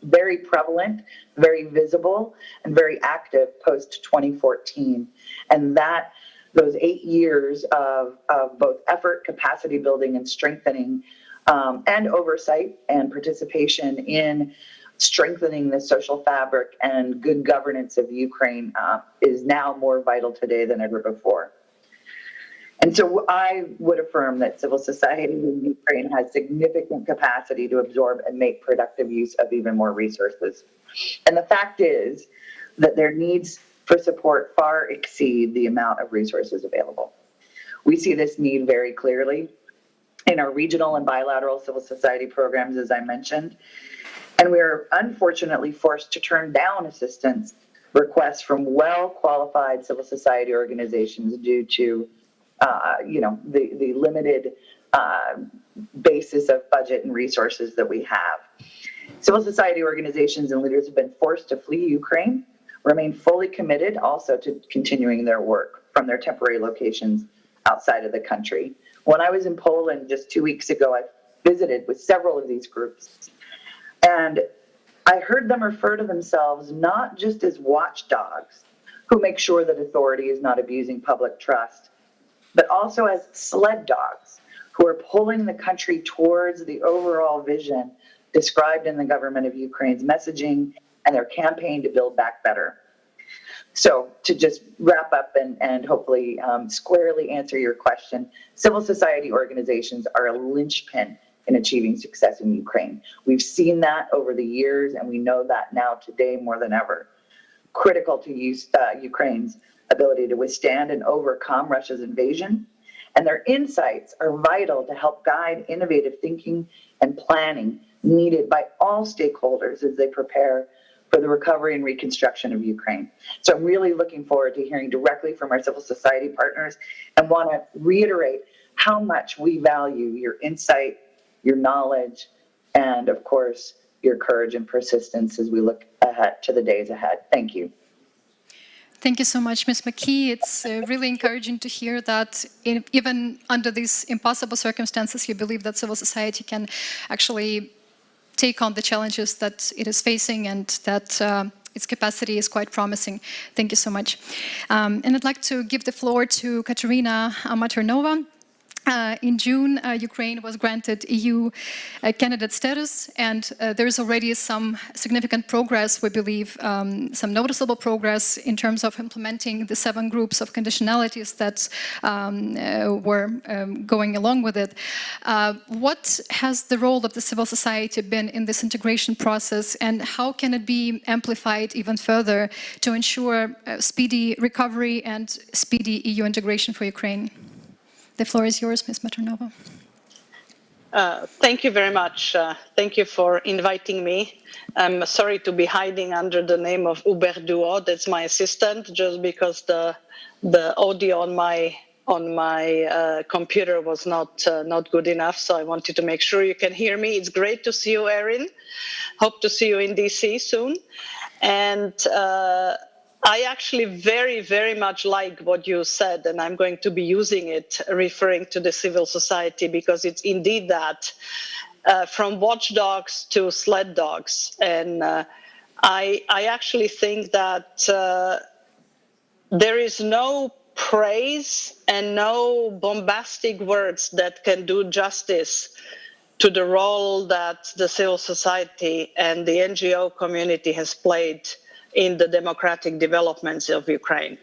very prevalent, very visible, and very active post-2014. And that those 8 years of both effort, capacity building, and strengthening, and oversight and participation in strengthening the social fabric and good governance of Ukraine is now more vital today than ever before. And so I would affirm that civil society in Ukraine has significant capacity to absorb and make productive use of even more resources. And the fact is that their needs for support far exceed the amount of resources available. We see this need very clearly in our regional and bilateral civil society programs, as I mentioned. And we are unfortunately forced to turn down assistance requests from well-qualified civil society organizations due to the limited basis of budget and resources that we have. Civil society organizations and leaders have been forced to flee Ukraine, remain fully committed also to continuing their work from their temporary locations outside of the country. When I was in Poland just 2 weeks ago, I visited with several of these groups, and I heard them refer to themselves not just as watchdogs who make sure that authority is not abusing public trust, but also as sled dogs who are pulling the country towards the overall vision described in the government of Ukraine's messaging and their campaign to build back better. So to just wrap up and hopefully squarely answer your question, civil society organizations are a linchpin in achieving success in Ukraine. We've seen that over the years, and we know that now today more than ever. Critical to Ukraine's ability to withstand and overcome Russia's invasion, and their insights are vital to help guide innovative thinking and planning needed by all stakeholders as they prepare for the recovery and reconstruction of Ukraine. So I'm really looking forward to hearing directly from our civil society partners and want to reiterate how much we value your insight, your knowledge, and of course, your courage and persistence as we look ahead to the days ahead. Thank you.
Thank you so much, Ms. McKee. It's really encouraging to hear that even under these impossible circumstances, you believe that civil society can actually take on the challenges that it is facing and that its capacity is quite promising. Thank you so much. And I'd like to give the floor to Katerina Maternova. In June, Ukraine was granted EU candidate status, and there is already some significant progress, we believe, some noticeable progress in terms of implementing the 7 groups of conditionalities that were going along with it. What has the role of the civil society been in this integration process, and how can it be amplified even further to ensure speedy recovery and speedy EU integration for Ukraine? The floor is yours, Ms. Maternova.
Thank you very much. Thank you for inviting me. I'm sorry to be hiding under the name of Uber Duo. That's my assistant, just because the audio on my computer was not good enough. So I wanted to make sure you can hear me. It's great to see you, Erin. Hope to see you in DC soon. And I actually very, very much like what you said, and I'm going to be using it, referring to the civil society, because it's indeed that, from watchdogs to sled dogs. And I actually think that there is no praise and no bombastic words that can do justice to the role that the civil society and the NGO community has played in the democratic developments of Ukraine.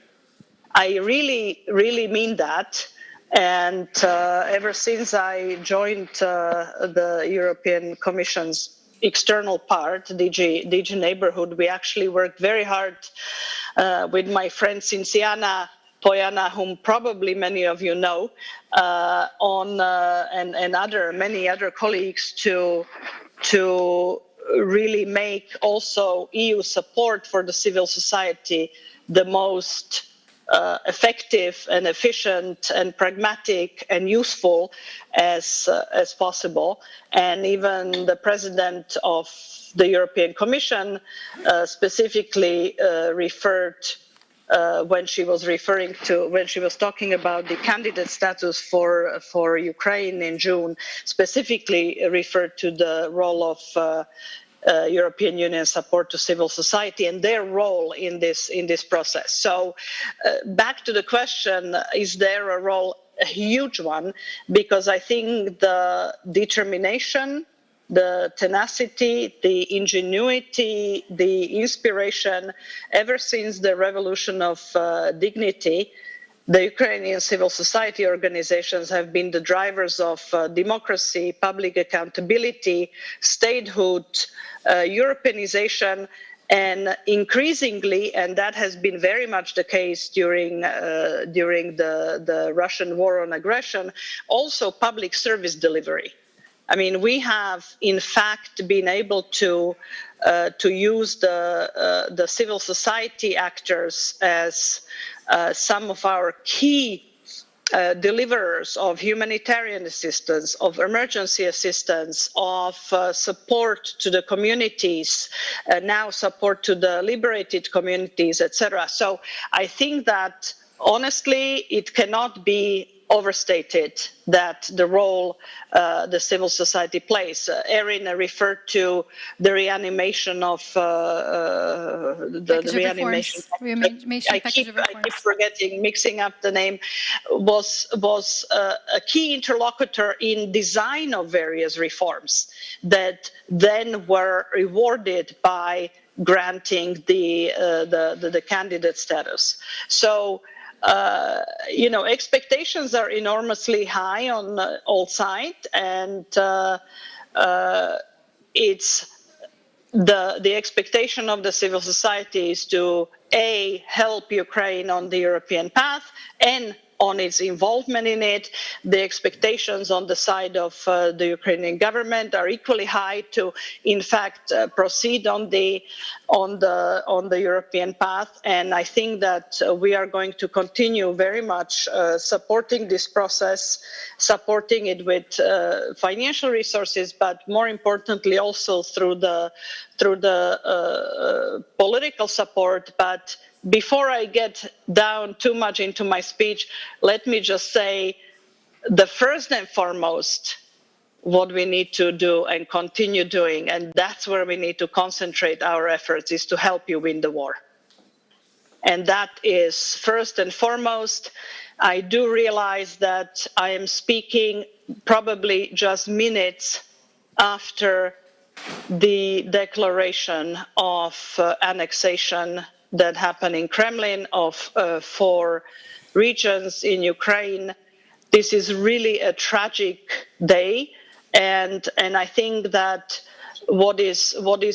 I really, really mean that. And ever since I joined the European Commission's external part, DG Neighborhood, we actually worked very hard with my friend Cinciana Poiana, whom probably many of you know, and many other colleagues to really make also EU support for the civil society the most effective and efficient and pragmatic and useful as possible. And even the president of the European Commission specifically referred when she was talking about the candidate status for Ukraine in June, specifically referred to the role of European Union support to civil society and their role in this process. So back to the question, is there a role? A huge one, because I think the determination, the tenacity, the ingenuity, the inspiration, ever since the revolution of dignity, the Ukrainian civil society organizations have been the drivers of democracy, public accountability, statehood, Europeanization, and increasingly, and that has been very much the case during the Russian war on aggression, also public service delivery. I mean, we have in fact been able to use the civil society actors as some of our key deliverers of humanitarian assistance, of emergency assistance, of support to the communities, now support to the liberated communities, etc. So I think that honestly, it cannot be overstated that the role the civil society plays. Erin referred to the reanimation of the reanimation. I keep forgetting, mixing up the name. Was a key interlocutor in design of various reforms that then were rewarded by granting the candidate status. So. You know, expectations are enormously high on all sides, and it's the expectation of the civil society is to help Ukraine on the European path and on its involvement in it. The expectations on the side of the Ukrainian government are equally high to, in fact, proceed on the European path. And I think that we are going to continue very much supporting this process, supporting it with financial resources, but more importantly also through the political support. But before I get down too much into my speech, let me just say the first and foremost what we need to do and continue doing, and that's where we need to concentrate our efforts, is to help you win the war. And that is first and foremost. I do realize that I am speaking probably just minutes after the declaration of annexation that happened in Kremlin of 4 regions in Ukraine. This is really a tragic day, and I think that what is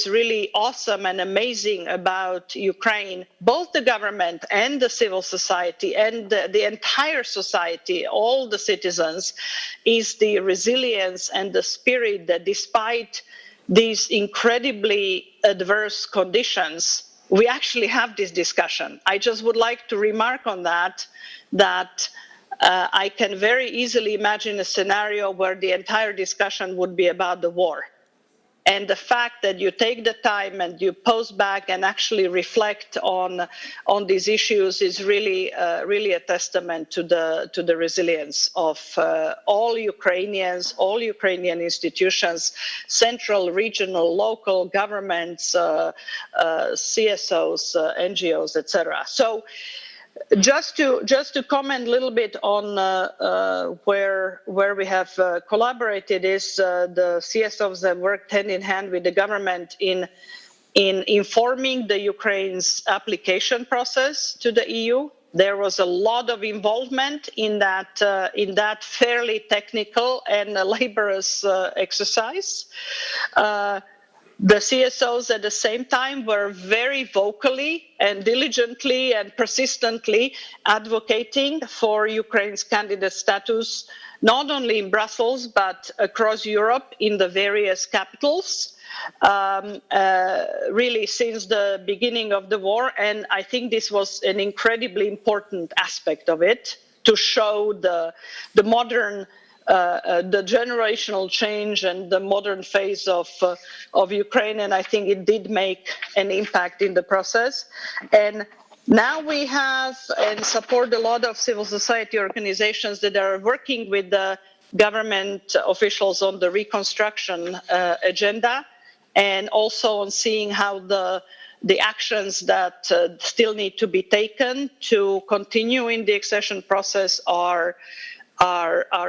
really awesome and amazing about Ukraine, both the government and the civil society and the entire society, all the citizens, is the resilience and the spirit that despite these incredibly adverse conditions, we actually have this discussion. I just would like to remark on that I can very easily imagine a scenario where the entire discussion would be about the war. And the fact that you take the time and you pause back and actually reflect on these issues is really a testament to the resilience of all Ukrainians, all Ukrainian institutions, central, regional, local governments, CSOs, NGOs, etc. So. Just to comment a little bit on where we have collaborated is the CSOs that worked hand in hand with the government in informing the Ukraine's application process to the EU. There was a lot of involvement in that fairly technical and laborious exercise. The CSOs at the same time were very vocally and diligently and persistently advocating for Ukraine's candidate status, not only in Brussels, but across Europe in the various capitals, really since the beginning of the war. And I think this was an incredibly important aspect of it, to show the modern the generational change and the modern phase of Ukraine, and I think it did make an impact in the process. And now we have and support a lot of civil society organizations that are working with the government officials on the reconstruction agenda, and also on seeing how the actions that still need to be taken to continue in the accession process are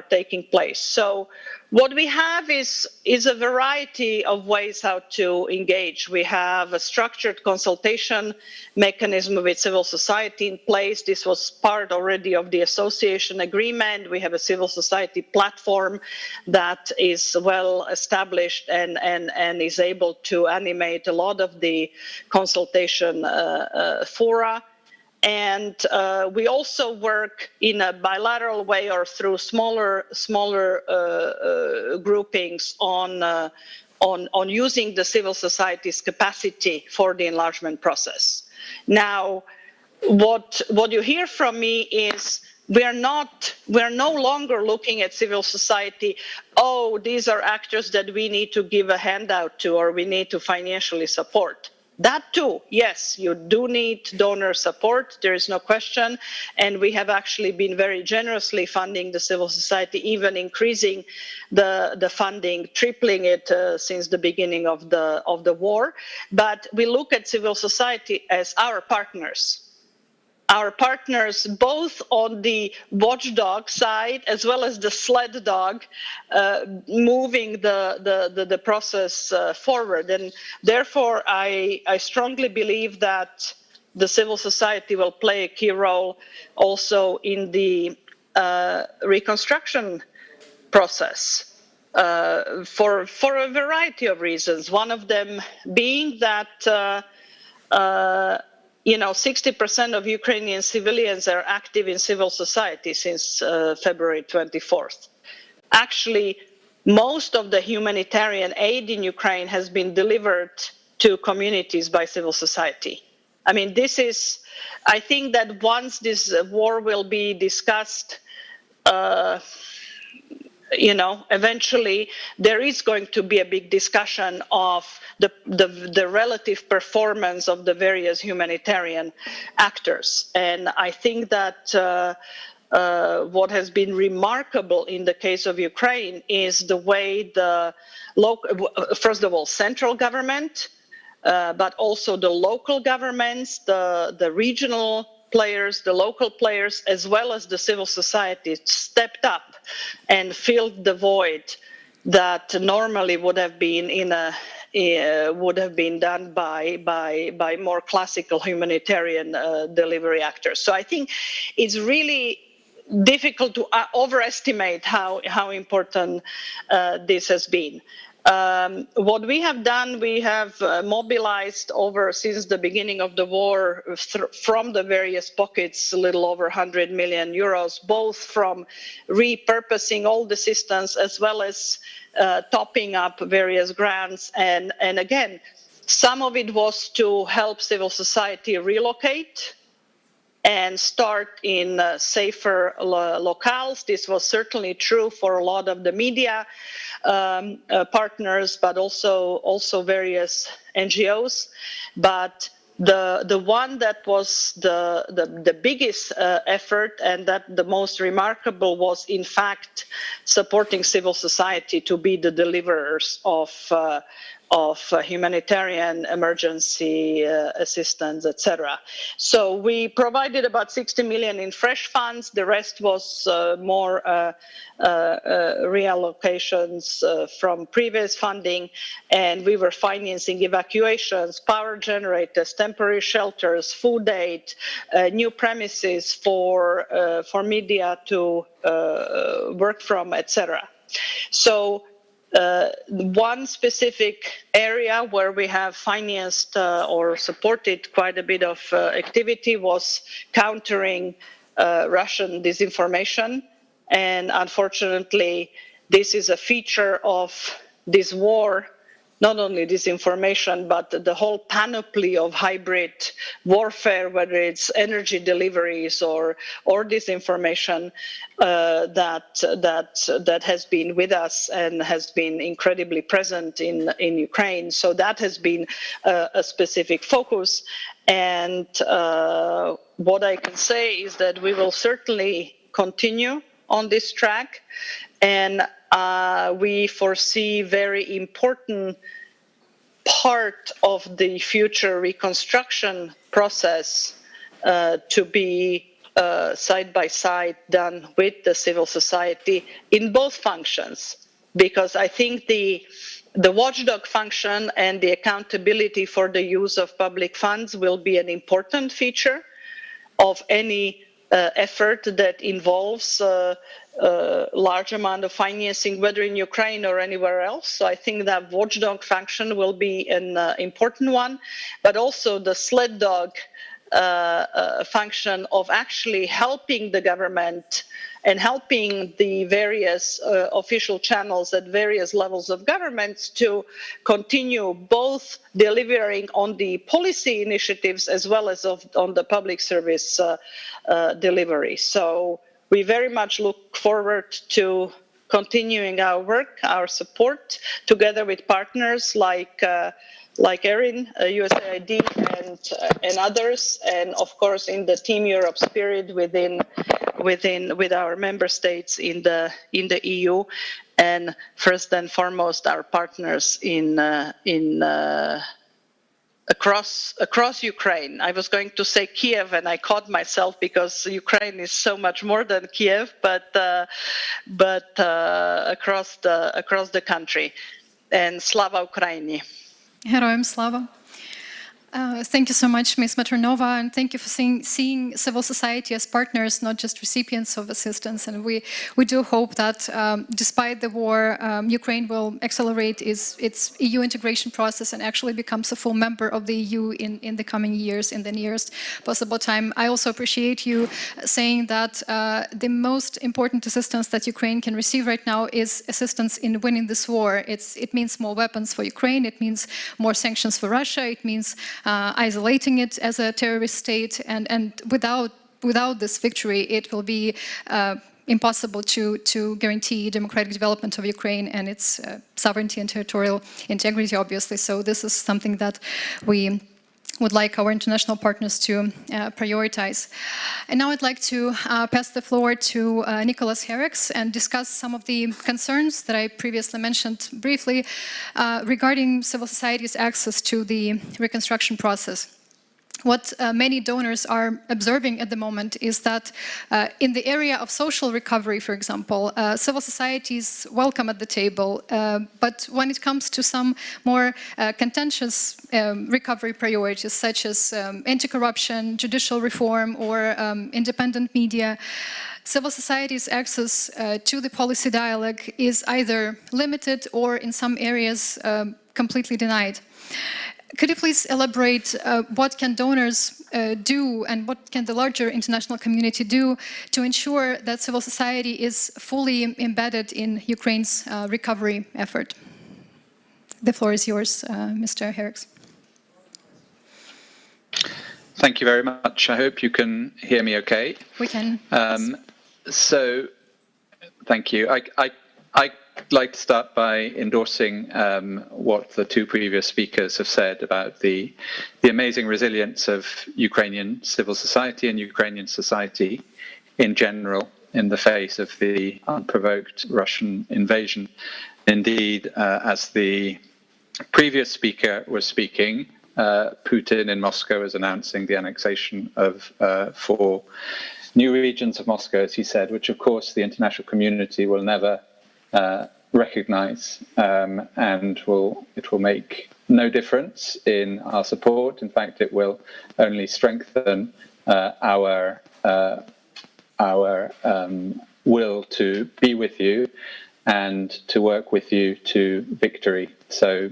taking place. So what we have is a variety of ways how to engage. We have a structured consultation mechanism with civil society in place. This was part already of the association agreement. We have a civil society platform that is well established and is able to animate a lot of the consultation fora. And we also work in a bilateral way or through smaller groupings on using the civil society's capacity for the enlargement process. Now, what you hear from me is we are no longer looking at civil society, oh, these are actors that we need to give a handout to or we need to financially support. That too, yes, you do need donor support, there is no question, and we have actually been very generously funding the civil society, even increasing the funding, tripling it since the beginning of the war. But we look at civil society as our partners both on the watchdog side as well as the sled dog, moving the process forward. And therefore, I strongly believe that the civil society will play a key role also in the reconstruction process for a variety of reasons. One of them being that 60% of Ukrainian civilians are active in civil society since February 24th. Actually, most of the humanitarian aid in Ukraine has been delivered to communities by civil society. I mean, I think that once this war will be discussed, eventually there is going to be a big discussion of the relative performance of the various humanitarian actors. And I think that what has been remarkable in the case of Ukraine is the way first of all, central government, but also the local governments, the regional players, the local players, as well as the civil society stepped up and filled the void that normally would have been done by more classical humanitarian delivery actors. So I think it's really difficult to overestimate how important this has been. What we have done, we have mobilized since the beginning of the war from the various pockets, a little over 100 million euros, both from repurposing all the systems as well as topping up various grants. And again, some of it was to help civil society relocate and start in safer locales. This was certainly true for a lot of the media partners, but also various NGOs. But the one that was the biggest effort and that the most remarkable was, in fact, supporting civil society to be the deliverers of humanitarian emergency assistance, etc. So we provided about 60 million in fresh funds. The rest was more reallocations from previous funding, and we were financing evacuations, power generators, temporary shelters, food aid, new premises for media to work from, etc. So one specific area where we have financed or supported quite a bit of activity was countering Russian disinformation. And unfortunately, this is a feature of this war, not only disinformation, but the whole panoply of hybrid warfare, whether it's energy deliveries or disinformation, that has been with us and has been incredibly present in Ukraine. So that has been a specific focus. And what I can say is that we will certainly continue on this track, and we foresee very important part of the future reconstruction process to be side by side done with the civil society in both functions, because I think the watchdog function and the accountability for the use of public funds will be an important feature of any effort that involves large amount of financing, whether in Ukraine or anywhere else. So I think that watchdog function will be an important one, but also the sled dog function of actually helping the government and helping the various official channels at various levels of governments to continue both delivering on the policy initiatives as well as on the public service delivery. So we very much look forward to continuing our work, our support, together with partners like Erin, USAID, and others, and of course in the Team Europe spirit with our member states in the EU, and first and foremost our partners across Ukraine. I was going to say Kiev, and I caught myself because Ukraine is so much more than Kiev, but across the country. And Slava Ukraini.
Героям слава. Thank you so much, Ms. Maternova, and thank you for seeing civil society as partners, not just recipients of assistance. And we do hope that despite the war, Ukraine will accelerate its EU integration process and actually becomes a full member of the EU in the coming years, in the nearest possible time. I also appreciate you saying that the most important assistance that Ukraine can receive right now is assistance in winning this war. It means more weapons for Ukraine, it means more sanctions for Russia, it means isolating it as a terrorist state, and without this victory, it will be impossible to guarantee democratic development of Ukraine and its sovereignty and territorial integrity, obviously. So this is something that we would like our international partners to prioritize. And now I'd like to pass the floor to Nicholas Herix and discuss some of the concerns that I previously mentioned briefly regarding civil society's access to the reconstruction process. What many donors are observing at the moment is that in the area of social recovery, for example, civil society is welcome at the table, but when it comes to some more contentious recovery priorities, such as anti-corruption, judicial reform, or independent media, civil society's access to the policy dialogue is either limited or in some areas completely denied. Could you please elaborate what can donors do and what can the larger international community do to ensure that civil society is fully embedded in Ukraine's recovery effort? The floor is yours, Mr. Herix.
Thank you very much. I hope you can hear me okay.
We can.
So, thank you. I'd like to start by endorsing what the two previous speakers have said about the amazing resilience of Ukrainian civil society and Ukrainian society in general in the face of the unprovoked Russian invasion. Indeed, as the previous speaker was speaking, Putin in Moscow is announcing the annexation of 4 new regions of Moscow, as he said, which of course the international community will never recognize, and it will make no difference in our support. In fact, it will only strengthen our will to be with you and to work with you to victory. So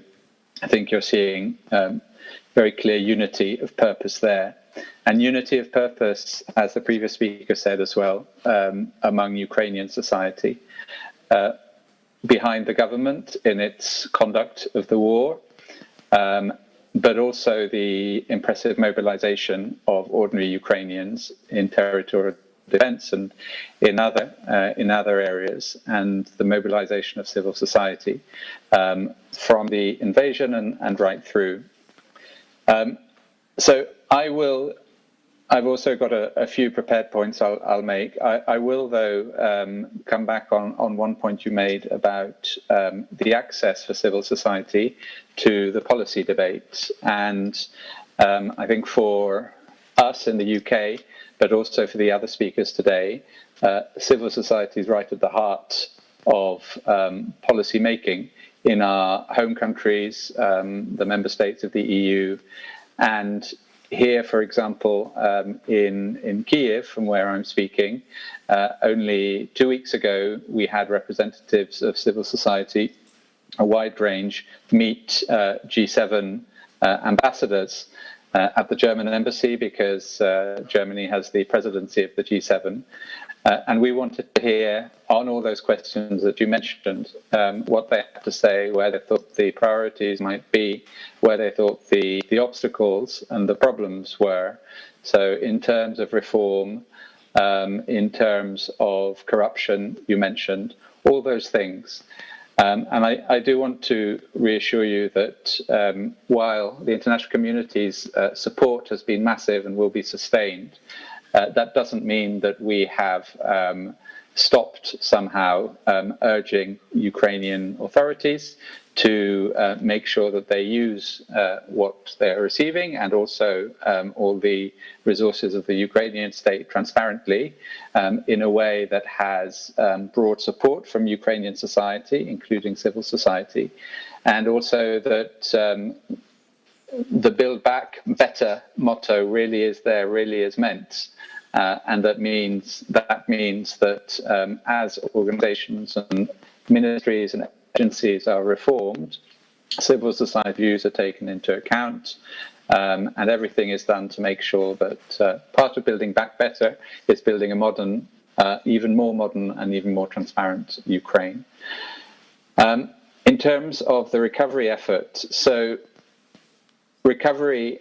I think you're seeing very clear unity of purpose there. And unity of purpose, as the previous speaker said as well, among Ukrainian society, behind the government in its conduct of the war, but also the impressive mobilization of ordinary Ukrainians in territorial defense and in other areas, and the mobilization of civil society from the invasion and right through. So I've also got a few prepared points I'll make. I will, though, come back on one point you made about the access for civil society to the policy debate. And I think for us in the UK, but also for the other speakers today, civil society is right at the heart of policy making in our home countries, the member states of the EU, and here, for example, in Kyiv, from where I'm speaking, only 2 weeks ago, we had representatives of civil society, a wide range, meet G7 ambassadors at the German embassy, because Germany has the presidency of the G7. And we wanted to hear on all those questions that you mentioned, what they had to say, where they thought the priorities might be, where they thought the obstacles and the problems were. So in terms of reform, in terms of corruption, you mentioned, all those things. And I do want to reassure you that while the international community's support has been massive and will be sustained, that doesn't mean that we have stopped somehow urging Ukrainian authorities to make sure that they use what they're receiving and also all the resources of the Ukrainian state transparently in a way that has broad support from Ukrainian society, including civil society, and also that the Build Back Better motto really is there, really is meant. And that means that as organizations and ministries and agencies are reformed, civil society views are taken into account, and everything is done to make sure that part of building back better is building a modern, even more modern and even more transparent Ukraine. In terms of the recovery effort, so recovery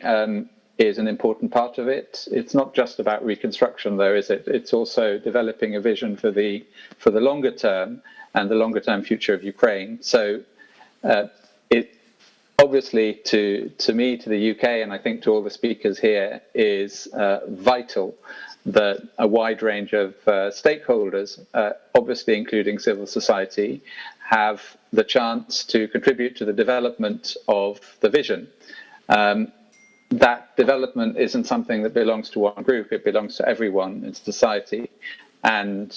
is an important part of it. It's not just about reconstruction, though, is it? It's also developing a vision for the longer term and the longer term future of Ukraine. So it obviously to me, to the UK, and I think to all the speakers here, is vital that a wide range of stakeholders, obviously including civil society, have the chance to contribute to the development of the vision. That development isn't something that belongs to one group, it belongs to everyone in society. And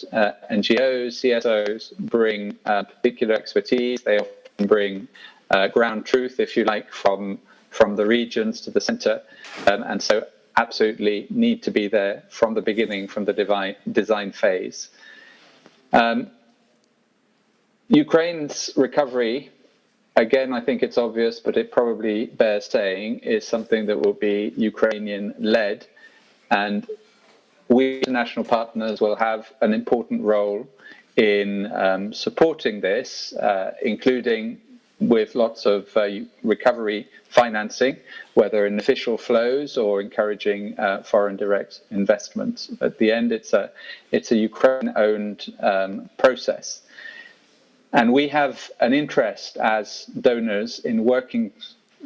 NGOs, CSOs bring particular expertise, they often bring ground truth, if you like, from the regions to the center, and so absolutely need to be there from the beginning, from the design phase. Ukraine's recovery, again, I think it's obvious, but it probably bears saying, is something that will be Ukrainian-led, and we international partners will have an important role in supporting this, including with lots of recovery financing, whether in official flows or encouraging foreign direct investment. At the end, it's a Ukraine-owned process. And we have an interest as donors in working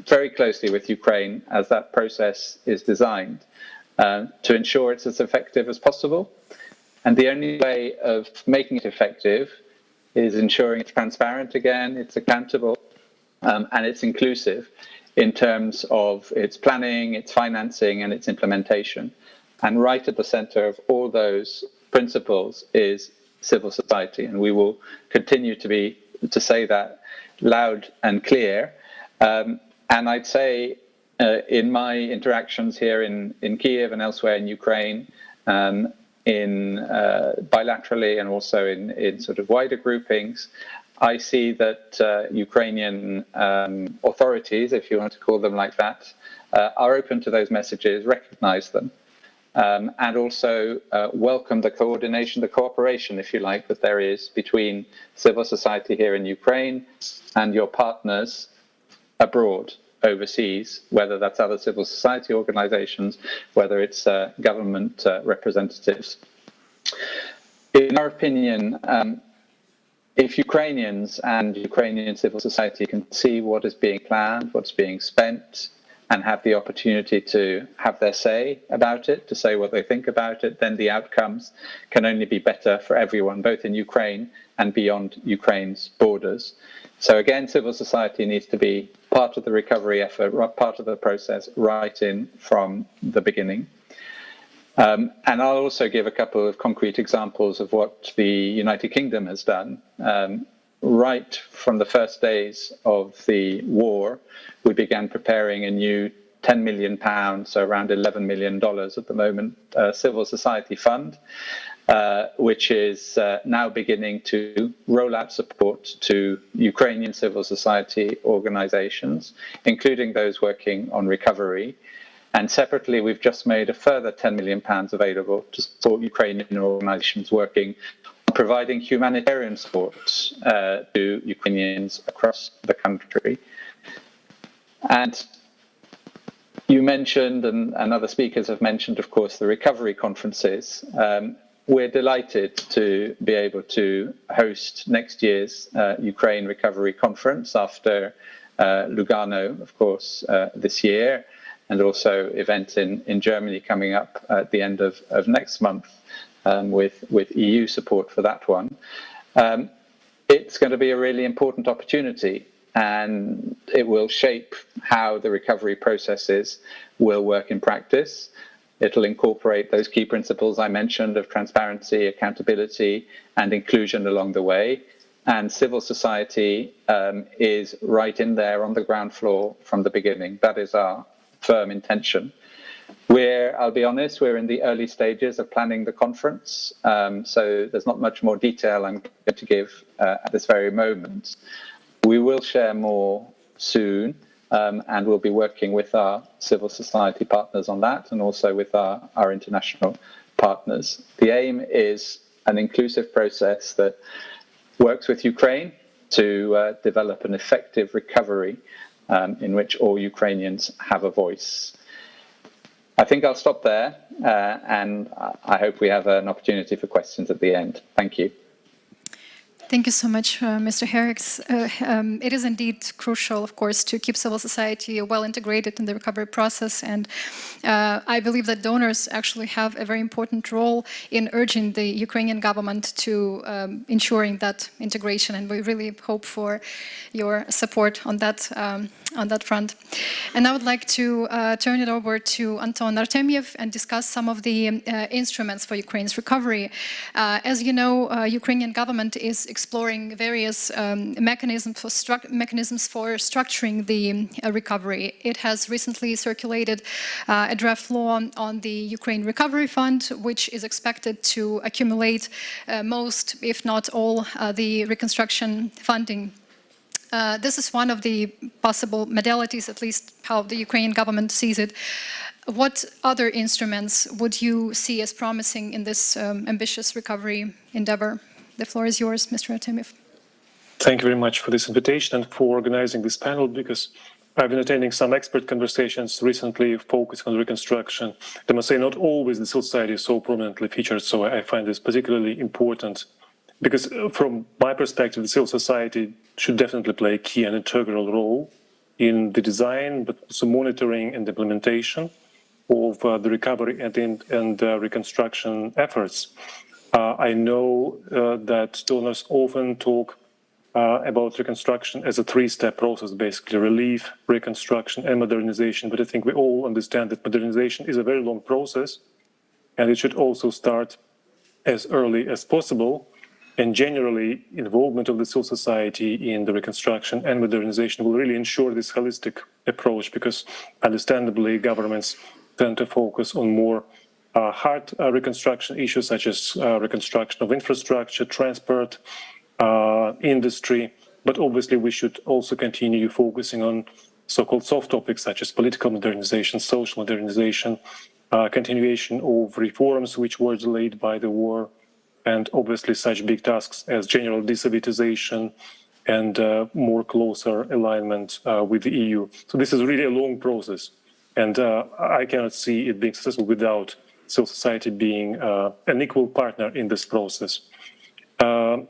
very closely with Ukraine as that process is designed to ensure it's as effective as possible. And the only way of making it effective is ensuring it's transparent again, it's accountable, and it's inclusive in terms of its planning, its financing, and its implementation. And right at the center of all those principles is civil society, and we will continue to say that loud and clear. And I'd say in my interactions here in Kyiv and elsewhere in Ukraine, bilaterally and also in sort of wider groupings, I see that Ukrainian authorities, if you want to call them like that, are open to those messages, recognize them, and also welcome the coordination, the cooperation, if you like, that there is between civil society here in Ukraine and your partners abroad, overseas, whether that's other civil society organizations, whether it's government representatives. In our opinion, if Ukrainians and Ukrainian civil society can see what is being planned, what's being spent, and have the opportunity to have their say about it, to say what they think about it, then the outcomes can only be better for everyone, both in Ukraine and beyond Ukraine's borders. So again, civil society needs to be part of the recovery effort, part of the process right in from the beginning. And I'll also give a couple of concrete examples of what the United Kingdom has done. Right from the first days of the war, we began preparing a new £10 million, so around $11 million at the moment, civil society fund, which is now beginning to roll out support to Ukrainian civil society organizations, including those working on recovery. And separately, we've just made a further £10 million available to support Ukrainian organizations working on providing humanitarian support to Ukrainians across the country. And You mentioned, and other speakers have mentioned, of course, the recovery conferences. We're delighted to be able to host next year's Ukraine Recovery Conference after Lugano, of course, this year, and also event in Germany coming up at the end of next month with EU support for that one. It's going to be a really important opportunity, and it will shape how the recovery processes will work in practice. It'll incorporate those key principles I mentioned of transparency, accountability, and inclusion along the way. And civil society is right in there on the ground floor from the beginning. That is our firm intention. I'll be honest, we're in the early stages of planning the conference, so there's not much more detail I'm going to give at this very moment. We will share more soon, and we'll be working with our civil society partners on that, and also with our international partners. The aim is an inclusive process that works with Ukraine to develop an effective recovery in which all Ukrainians have a voice. I think I'll stop there, and I hope we have an opportunity for questions at the end. Thank you.
Thank you so much, Mr. Herriks. It is indeed crucial, of course, to keep civil society well integrated in the recovery process, and I believe that donors actually have a very important role in urging the Ukrainian government to ensuring that integration, and we really hope for your support on that front. And I would like to turn it over to Anton Artemyev and discuss some of the instruments for Ukraine's recovery. As you know, Ukrainian government is exploring various mechanisms for structuring the recovery. It has recently circulated a draft law on the Ukraine Recovery Fund, which is expected to accumulate most, if not all, the reconstruction funding. This is one of the possible modalities, at least how the Ukrainian government sees it. What other instruments would you see as promising in this ambitious recovery endeavor? The floor is yours, Mr. Artemyev.
Thank you very much for this invitation and for organizing this panel, because I've been attending some expert conversations recently focused on reconstruction. I must say, not always the civil society is so prominently featured, so I find this particularly important, because from my perspective, the civil society should definitely play a key and integral role in the design, but also monitoring and implementation of the recovery and reconstruction efforts. I know that donors often talk about reconstruction as a three-step process, basically relief, reconstruction, and modernization. But I think we all understand that modernization is a very long process, and it should also start as early as possible. And generally, involvement of the civil society in the reconstruction and modernization will really ensure this holistic approach, because understandably, governments tend to focus on more hard reconstruction issues, such as reconstruction of infrastructure, transport, industry. But obviously, we should also continue focusing on so-called soft topics, such as political modernization, social modernization, continuation of reforms which were delayed by the war, and obviously such big tasks as general de-Sovietization and more closer alignment with the EU. So this is really a long process, and I cannot see it being successful without civil society being an equal partner in this process.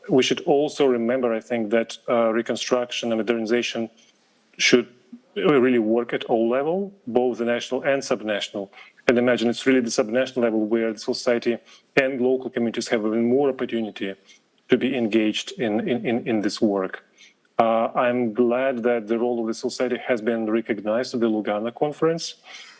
We should also remember, I think, that reconstruction and modernization should really work at all levels, both the national and subnational. And imagine it's really the subnational level where the society and local communities have even more opportunity to be engaged in this work. I'm glad that the role of the society has been recognized at the Lugano conference.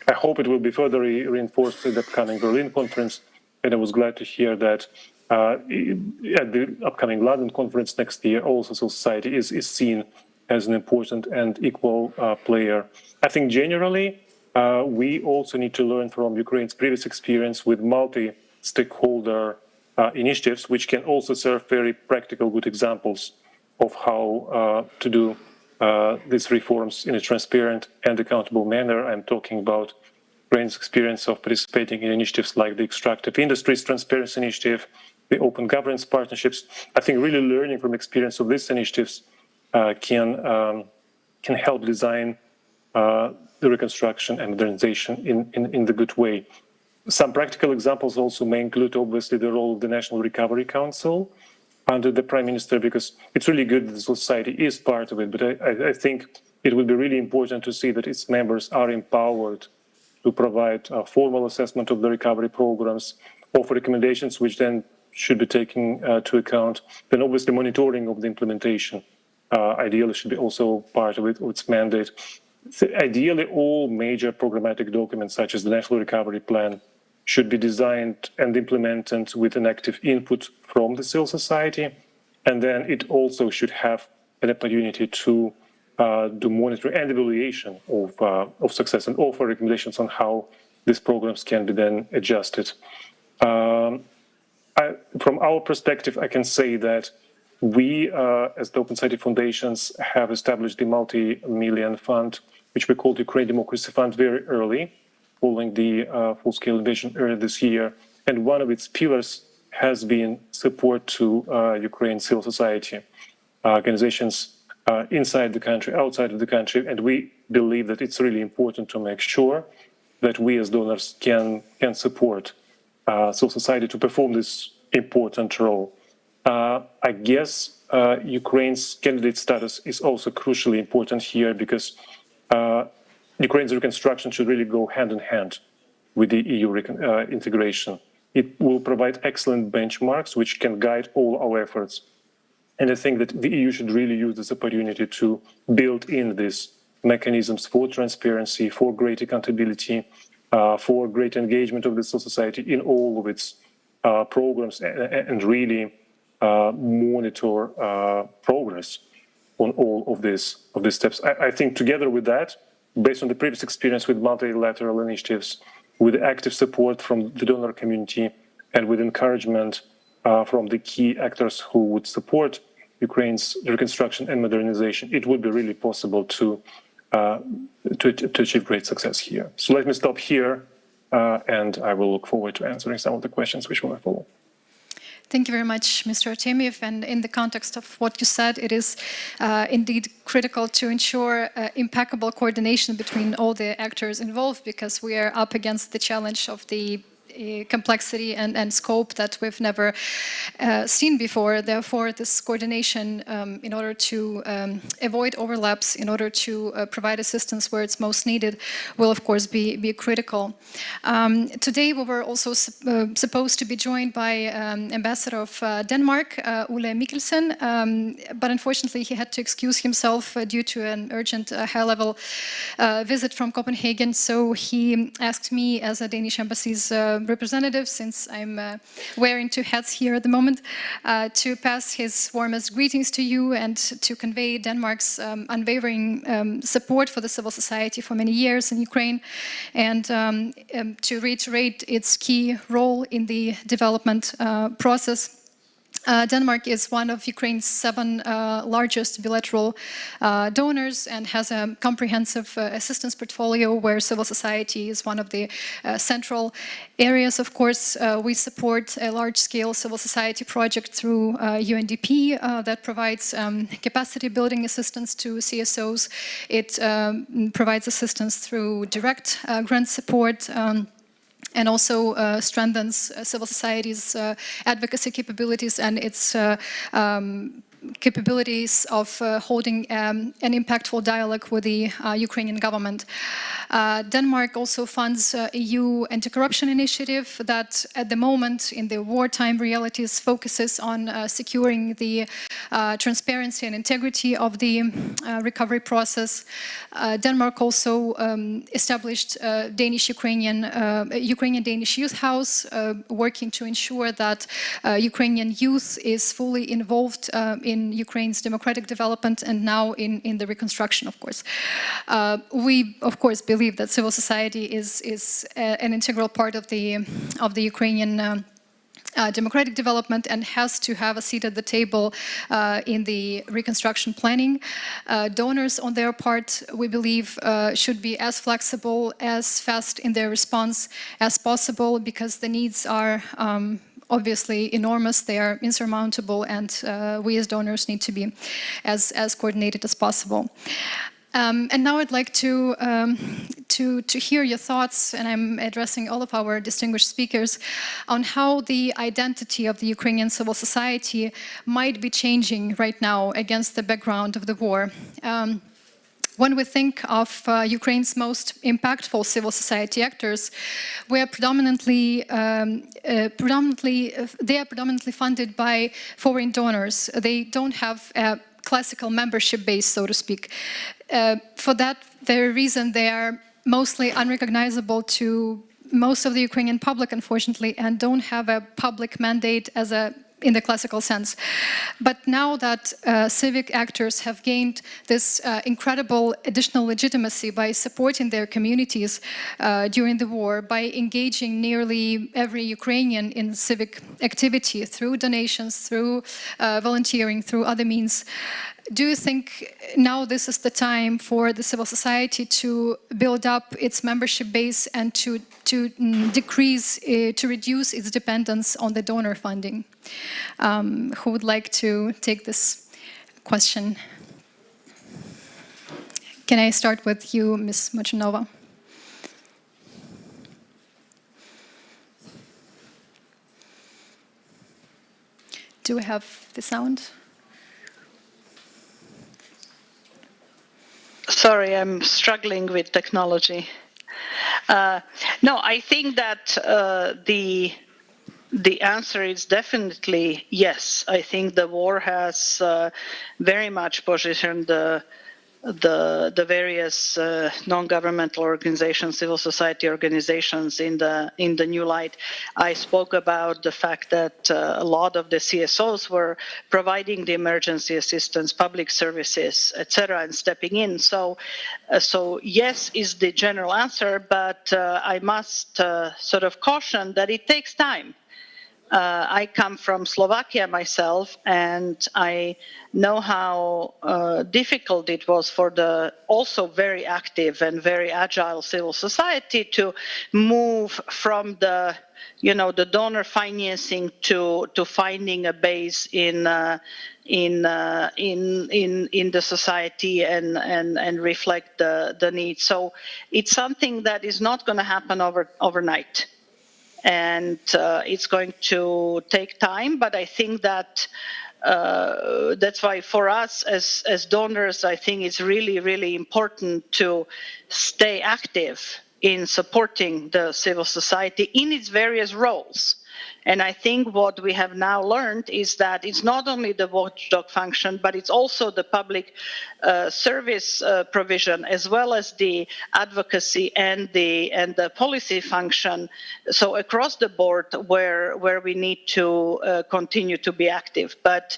I hope it will be further reinforced at the upcoming Berlin conference. And I was glad to hear that at the upcoming London conference next year, also society is seen as an important and equal player. I think generally, we also need to learn from Ukraine's previous experience with multi-stakeholder initiatives, which can also serve very practical, good examples of how to do these reforms in a transparent and accountable manner. I'm talking about Ukraine's experience of participating in initiatives like the Extractive Industries Transparency Initiative, the Open Governance Partnerships. I think really learning from experience of these initiatives can help design the reconstruction and modernization in the good way. Some practical examples also may include, obviously, the role of the National Recovery Council under the Prime Minister, because it's really good that the society is part of it, but I think it would be really important to see that its members are empowered to provide a formal assessment of the recovery programs, offer recommendations which then should be taken to account. Then obviously monitoring of the implementation ideally should be also part of its mandate. So ideally, all major programmatic documents such as the National Recovery Plan should be designed and implemented with an active input from the civil society, and then it also should have an opportunity to do monitoring and evaluation of success and offer recommendations on how these programs can be then adjusted. From our perspective, I can say that we, as the Open Society Foundations, have established the multi-million fund, which we call the Ukraine Democracy Fund, very early, following the full-scale invasion earlier this year. And one of its pillars has been support to Ukraine civil society organizations inside the country, outside of the country. And we believe that it's really important to make sure that we as donors can support civil society to perform this important role. I guess Ukraine's candidate status is also crucially important here, because Ukraine's reconstruction should really go hand in hand with the EU integration. It will provide excellent benchmarks which can guide all our efforts. And I think that the EU should really use this opportunity to build in these mechanisms for transparency, for great accountability, for great engagement of the civil society in all of its programs, and really monitor progress on all of these steps. I think together with that, based on the previous experience with multilateral initiatives, with active support from the donor community, and with encouragement from the key actors who would support Ukraine's reconstruction and modernization, it would be really possible to achieve great success here. So let me stop here, and I will look forward to answering some of the questions which will follow.
Thank you very much, Mr. Artemyev. And in the context of what you said, it is indeed critical to ensure impeccable coordination between all the actors involved, because we are up against the challenge of the complexity and scope that we've never seen before. Therefore, this coordination, in order to avoid overlaps, in order to provide assistance where it's most needed, will of course be critical. Today, we were also supposed to be joined by Ambassador of Denmark, Ole Mikkelsen, but unfortunately he had to excuse himself due to an urgent high-level visit from Copenhagen. So he asked me, as a Danish embassy's representative, since I'm wearing two hats here at the moment, to pass his warmest greetings to you and to convey Denmark's unwavering support for the civil society for many years in Ukraine, and to reiterate its key role in the development process. Denmark is one of Ukraine's 7 largest bilateral donors and has a comprehensive assistance portfolio where civil society is one of the central areas. Of course, we support a large-scale civil society project through UNDP that provides capacity building assistance to CSOs. It provides assistance through direct grant support, and also strengthens civil society's advocacy capabilities and its capabilities of holding an impactful dialogue with the Ukrainian government. Denmark also funds EU anti-corruption initiative that at the moment in the wartime realities focuses on securing the transparency and integrity of the recovery process. Denmark also established Ukrainian-Danish Youth House, working to ensure that Ukrainian youth is fully involved in Ukraine's democratic development and now in the reconstruction, of course. We, of course, believe that civil society is an integral part of the Ukrainian democratic development and has to have a seat at the table in the reconstruction planning. Donors, on their part, we believe, should be as flexible, as fast in their response as possible, because the needs are obviously enormous, they are insurmountable, and we as donors need to be as coordinated as possible. And now I'd like to hear your thoughts, and I'm addressing all of our distinguished speakers, on how the identity of the Ukrainian civil society might be changing right now against the background of the war. When we think of Ukraine's most impactful civil society actors, they are predominantly funded by foreign donors. They don't have a classical membership base, so to speak. For that very reason, they are mostly unrecognizable to most of the Ukrainian public, unfortunately, and don't have a public mandate in the classical sense. But now that civic actors have gained this incredible additional legitimacy by supporting their communities during the war, by engaging nearly every Ukrainian in civic activity through donations, through volunteering, through other means, do you think now this is the time for the civil society to build up its membership base and to reduce its dependence on the donor funding? Who would like to take this question? Can I start with you, Ms. Mochanova? Do we have the sound?
Sorry, I'm struggling with technology. No, I think that the answer is definitely yes. I think the war has very much positioned the various non-governmental organizations, civil society organizations in the new light. I spoke about the fact that a lot of the CSOs were providing the emergency assistance, public services, etc., and stepping in. So yes is the general answer, but I must sort of caution that it takes time. I come from Slovakia myself, and I know how difficult it was for the also very active and very agile civil society to move from the donor financing to finding a base in the society and reflect the needs. So it's something that is not going to happen overnight. And it's going to take time, but I think that that's why for us as donors, I think it's really, really important to stay active in supporting the civil society in its various roles. And I think what we have now learned is that it's not only the watchdog function, but it's also the public service provision, as well as the advocacy and the policy function. So across the board, where we need to continue to be active. But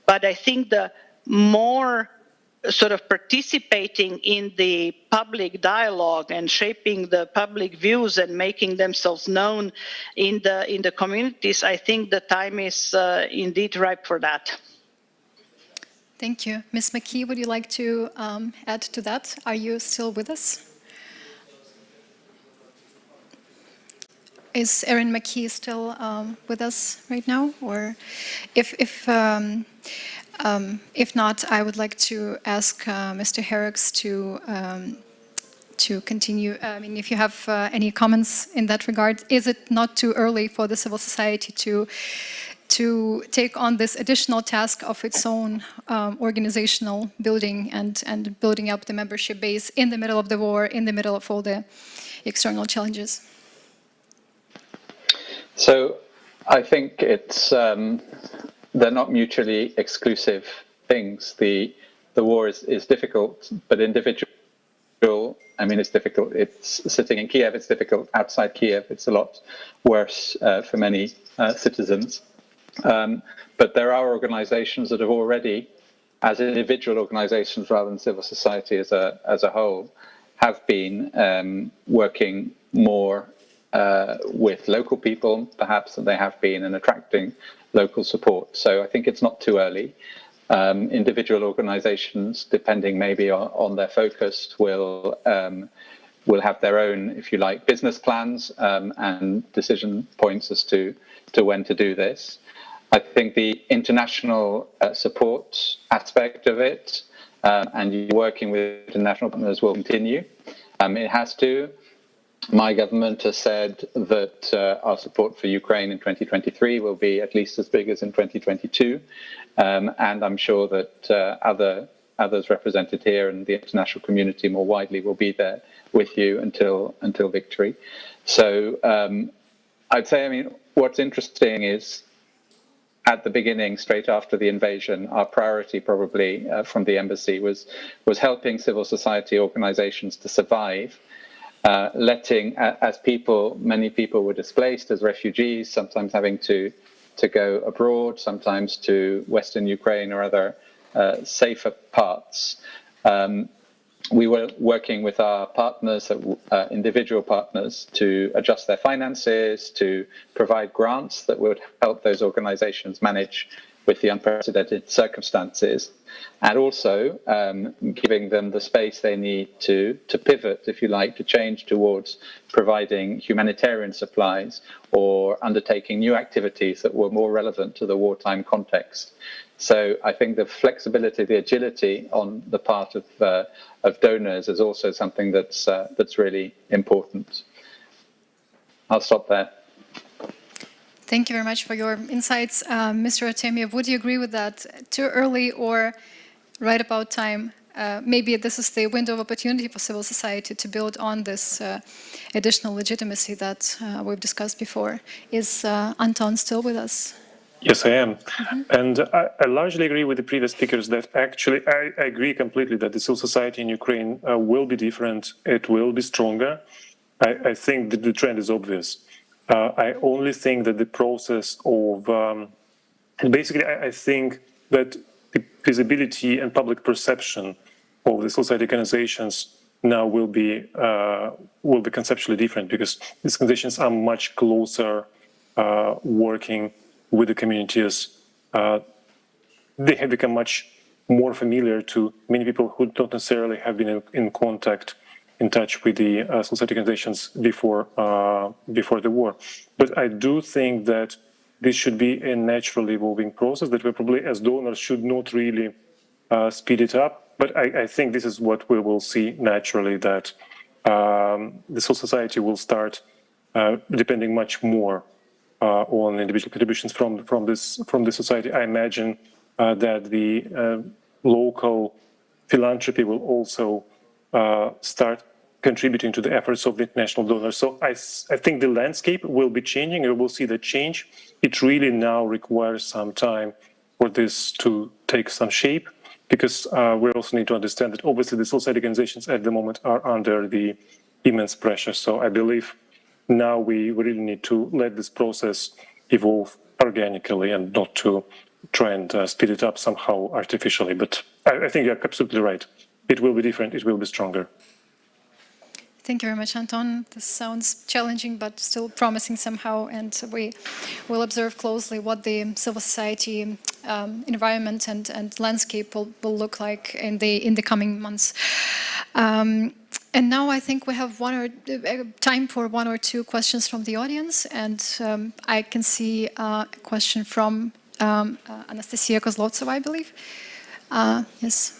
I think the more sort of participating in the public dialogue and shaping the public views and making themselves known in the communities, I think the time is indeed ripe for that.
Thank you. Ms. McKee, would you like to add to that? Are you still with us? Is Erin McKee still with us right now? Or if not, I would like to ask Mr. Herriks to continue. I mean, if you have any comments in that regard, is it not too early for the civil society to take on this additional task of its own organizational building and building up the membership base in the middle of the war, in the middle of all the external challenges?
So I think it's they're not mutually exclusive things. The war is difficult, but individual. I mean, it's difficult. It's sitting in Kiev. It's difficult outside Kiev. It's a lot worse for many citizens. But there are organizations that have already, as individual organizations rather than civil society as a whole, have been working more with local people, perhaps, than they have been in attracting local support. So I think it's not too early. Individual organizations, depending maybe on their focus, will have their own, if you like, business plans and decision points as to when to do this. I think the international support aspect of it and working with international partners will continue. It has to. My government has said that our support for Ukraine in 2023 will be at least as big as in 2022, and I'm sure that others represented here and the international community more widely will be there with you until victory. So I'd say, I mean, what's interesting is at the beginning, straight after the invasion, our priority probably from the embassy was helping civil society organizations to survive, letting, as many people were displaced as refugees, sometimes having to go abroad, sometimes to Western Ukraine or other safer parts. We were working with our partners, individual partners, to adjust their finances, to provide grants that would help those organizations manage with the unprecedented circumstances, and also giving them the space they need to pivot, if you like, to change towards providing humanitarian supplies or undertaking new activities that were more relevant to the wartime context. So I think the flexibility, the agility on the part of donors is also something that's really important. I'll stop there.
Thank you very much for your insights. Mr. Artemyev, would you agree with that? Too early or right about time? Maybe this is the window of opportunity for civil society to build on this additional legitimacy that we've discussed before. Is Anton still with us?
Yes, I am. And I largely agree with the previous speakers that actually I agree completely that the civil society in Ukraine will be different. It will be stronger. I think that the trend is obvious. I only think that the process of, basically I think that the visibility and public perception of the society organizations now will be conceptually different, because these organizations are much closer working with the communities. They have become much more familiar to many people who don't necessarily have been in contact, in touch with the society organizations before the war. But I do think that this should be a naturally evolving process, that we probably as donors should not really speed it up. But I think this is what we will see naturally, that the civil society will start depending much more on individual contributions from the society. I imagine that the local philanthropy will also start contributing to the efforts of the international donors. So I think the landscape will be changing, and we will see the change. It really now requires some time for this to take some shape, because we also need to understand that obviously the society organizations at the moment are under the immense pressure. So I believe now we really need to let this process evolve organically and not to try and speed it up somehow artificially. But I think you're absolutely right. It will be different. It will be stronger.
Thank you very much, Anton. This sounds challenging, but still promising somehow. And we will observe closely what the civil society environment and landscape will look like in the coming months. And now I think we have time for one or two questions from the audience. And I can see a question from Anastasia Kozlovtsova, I believe. Yes.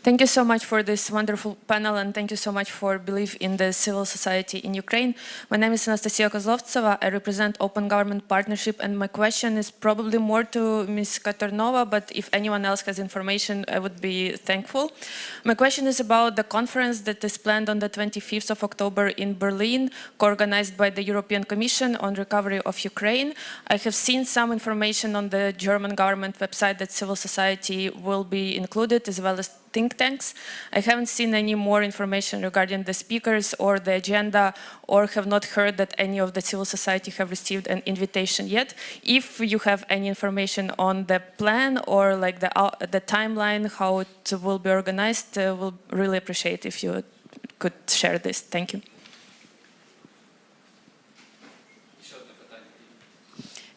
Thank you so much for this wonderful panel, and thank you so much for belief in the civil society in Ukraine. My name is Anastasia Kozlovtsova. I represent Open Government Partnership, and my question is probably more to Ms. Katarnova, but if anyone else has information, I would be thankful. My question is about the conference that is planned on the 25th of October in Berlin, co-organized by the European Commission on recovery of Ukraine. I have seen some information on the German government website that civil society will be included, as well as think tanks. I haven't seen any more information regarding the speakers or the agenda, or have not heard that any of the civil society have received an invitation yet. If you have any information on the plan or like the timeline, how it will be organized, we'll really appreciate if you could share this. Thank you.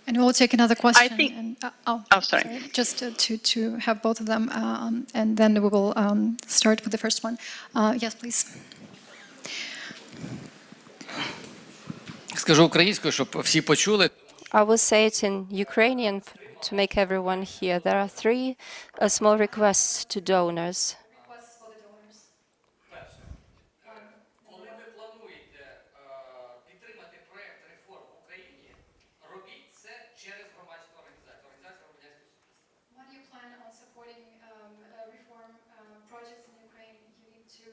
And we'll take another question.
I think. Sorry.
Just to have both of them, and then we will start with the first one. Yes, please.
Скажу українською, щоб всі почули.
I will say it in Ukrainian to make everyone hear. There are three small requests to donors.
Коли ви плануєте підтримати проект реформ в Україні, робіть це через громадську організацію, організацію громадянського суспільства.
When you plan on supporting reform projects in Ukraine, you need to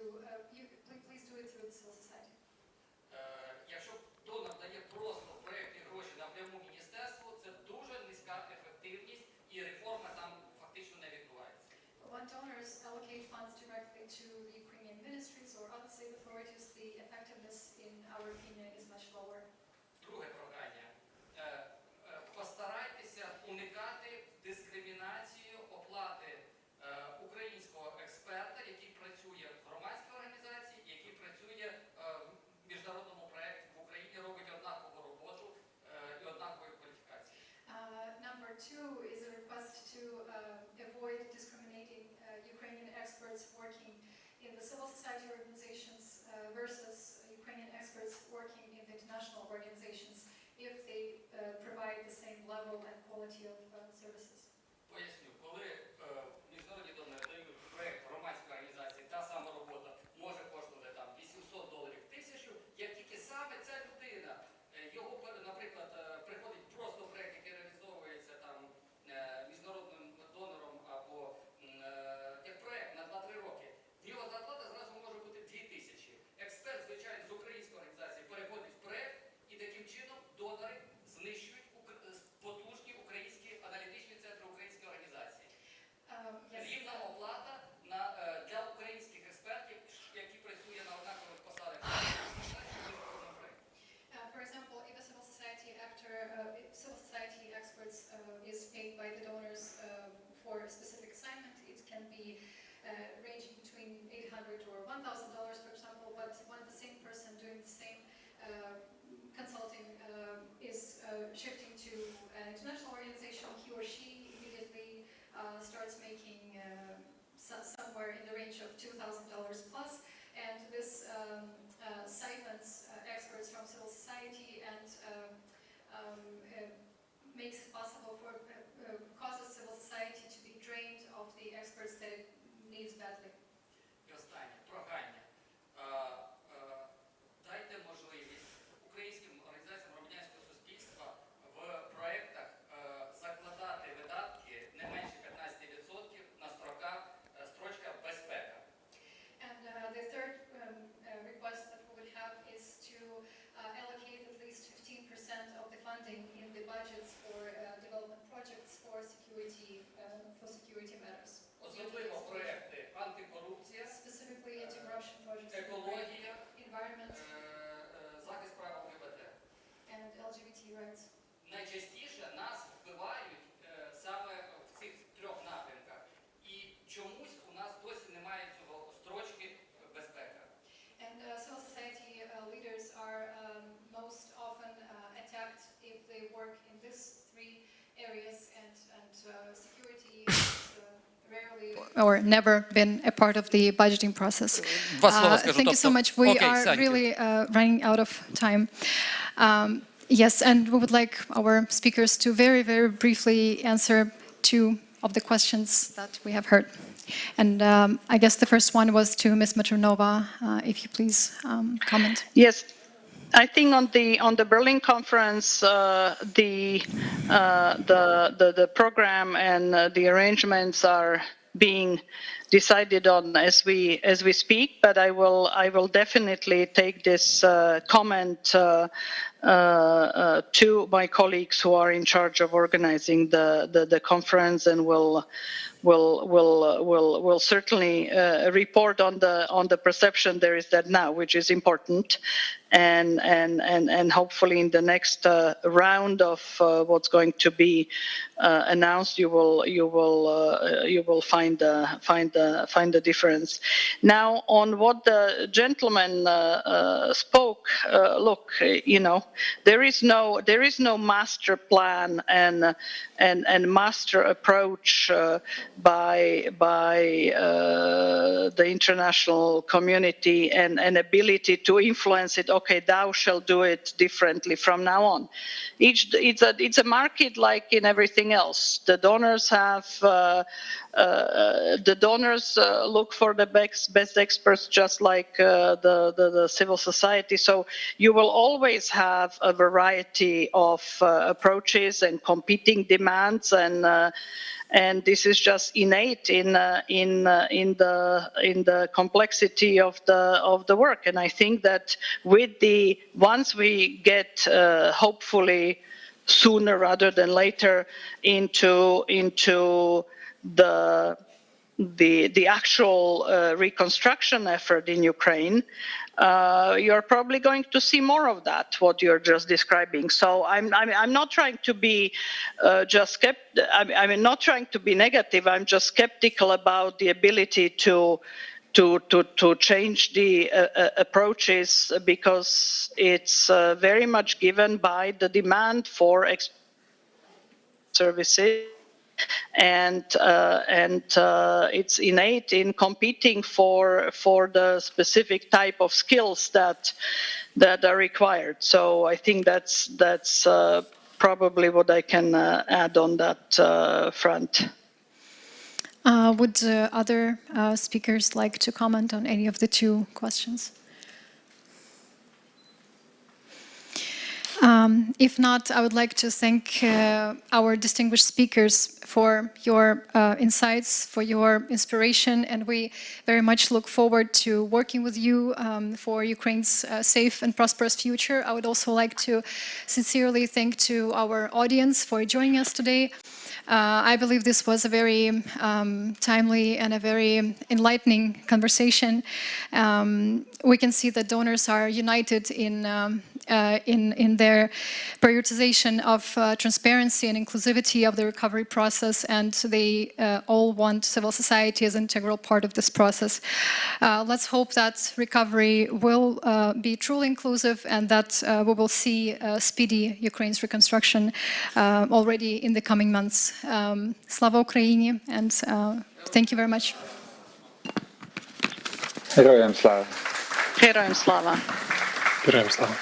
please do it through the civil society.
Якщо донор дає просто проекти гроші напряму міністерству, це дуже низька ефективність і реформа там фактично не відбувається.
When donors allocate funds directly to the Ukrainian ministries or other state authorities, the effectiveness, in our opinion, is much lower.
Друге прохання. Постарайтеся уникати дискримінацію оплати українського експерта, який працює в громадській організації, який працює в міжнародному проєкті в Україні, робить однакову роботу і однакові кваліфікації.
Number two is a request to avoid discriminating Ukrainian experts working in the civil society organizations versus Ukrainian experts working in the international organizations if they provide the same level and quality of services.
Поясню, коли міжнародні донори дають проєкт громадської організації, та сама робота може коштувати там $800, 1000, як тільки саме ця людина, його, наприклад, приходить просто проєкт, який реалізовується там міжнародним донором або як проєкт на 2-3 роки, його зарплата зразу може бути 2000. Експерт, звичайно, з української організації переходить в проєкт, і таким чином донори знищують потужні українські аналітичні центри української організації. Рівна оплата для українських експертів, які працюють на однакових посадах.
For example, if a civil society experts is paid by the donors for a specific assignment, it can be ranging between $800 or $1,000, for example. But when the same person doing the same consulting is shifting to an international organization, he or she immediately starts making somewhere in the range of $2,000 plus, and this siphons experts from civil society and makes it possible for causes civil society to be drained of the experts that it needs badly.
І останнє прохання. Дайте можливість українським організаціям громадянського суспільства в проєктах закладати видатки не менше 15% на строчка безпека.
And the third request that we would have is to allocate at least 15% of the funding in the budgets for development projects for security matters.
Особливо проєкти антикорупція,
Specifically anti-corruption projects,
екологія,
environment,
захист прав ЛГБТ.
and LGBT rights.
Найчастіше нас вбивають саме в цих трьох напрямках. І чомусь у нас досі немає цього строчки безпека.
And civil society leaders are most often attacked if they work in these three areas, and security is rarely or never been a part of the budgeting process. Thank you so much. We are really running out of time. Yes, and we would like our speakers to very, very briefly answer two of the questions that we have heard. And I guess the first one was to Ms. Maternova, if you please comment.
Yes, I think on the Berlin conference, the program and the arrangements are being decided on as we speak. But I will definitely take this comment to my colleagues who are in charge of organizing the conference, and will certainly report on the perception there is that now, which is important, and hopefully in the next round of what's going to be announced, you will find the difference. Now, on what the gentleman spoke, look, there is no master plan and master approach by the international community and ability to influence it. Okay, thou shall do it differently from now on. It's a market like in everything else. The donors have look for the best experts, just like the civil society. So you will always have a variety of approaches and competing demands, and this is just innate in the complexity of the work. And I think that once we get hopefully sooner rather than later into the actual reconstruction effort in Ukraine, you're probably going to see more of that, what you're just describing. So I'm not trying to be not trying to be negative. I'm just skeptical about the ability to change the approaches, because it's very much given by the demand for services. And it's innate in competing for the specific type of skills that are required. So I think that's probably what I can add on that front.
Would other speakers like to comment on any of the two questions? If not, I would like to thank our distinguished speakers for your insights, for your inspiration, and we very much look forward to working with you for Ukraine's safe and prosperous future. I would also like to sincerely thank to our audience for joining us today. I believe this was a very timely and a very enlightening conversation. We can see that donors are united in their prioritization of transparency and inclusivity of the recovery process, and they all want civil society as an integral part of this process. Let's hope that recovery will be truly inclusive, and that we will see speedy Ukraine's reconstruction already in the coming months. Slava Ukraini, and thank you very much.
Heroям слава.
Heroям слава.
Героям слава.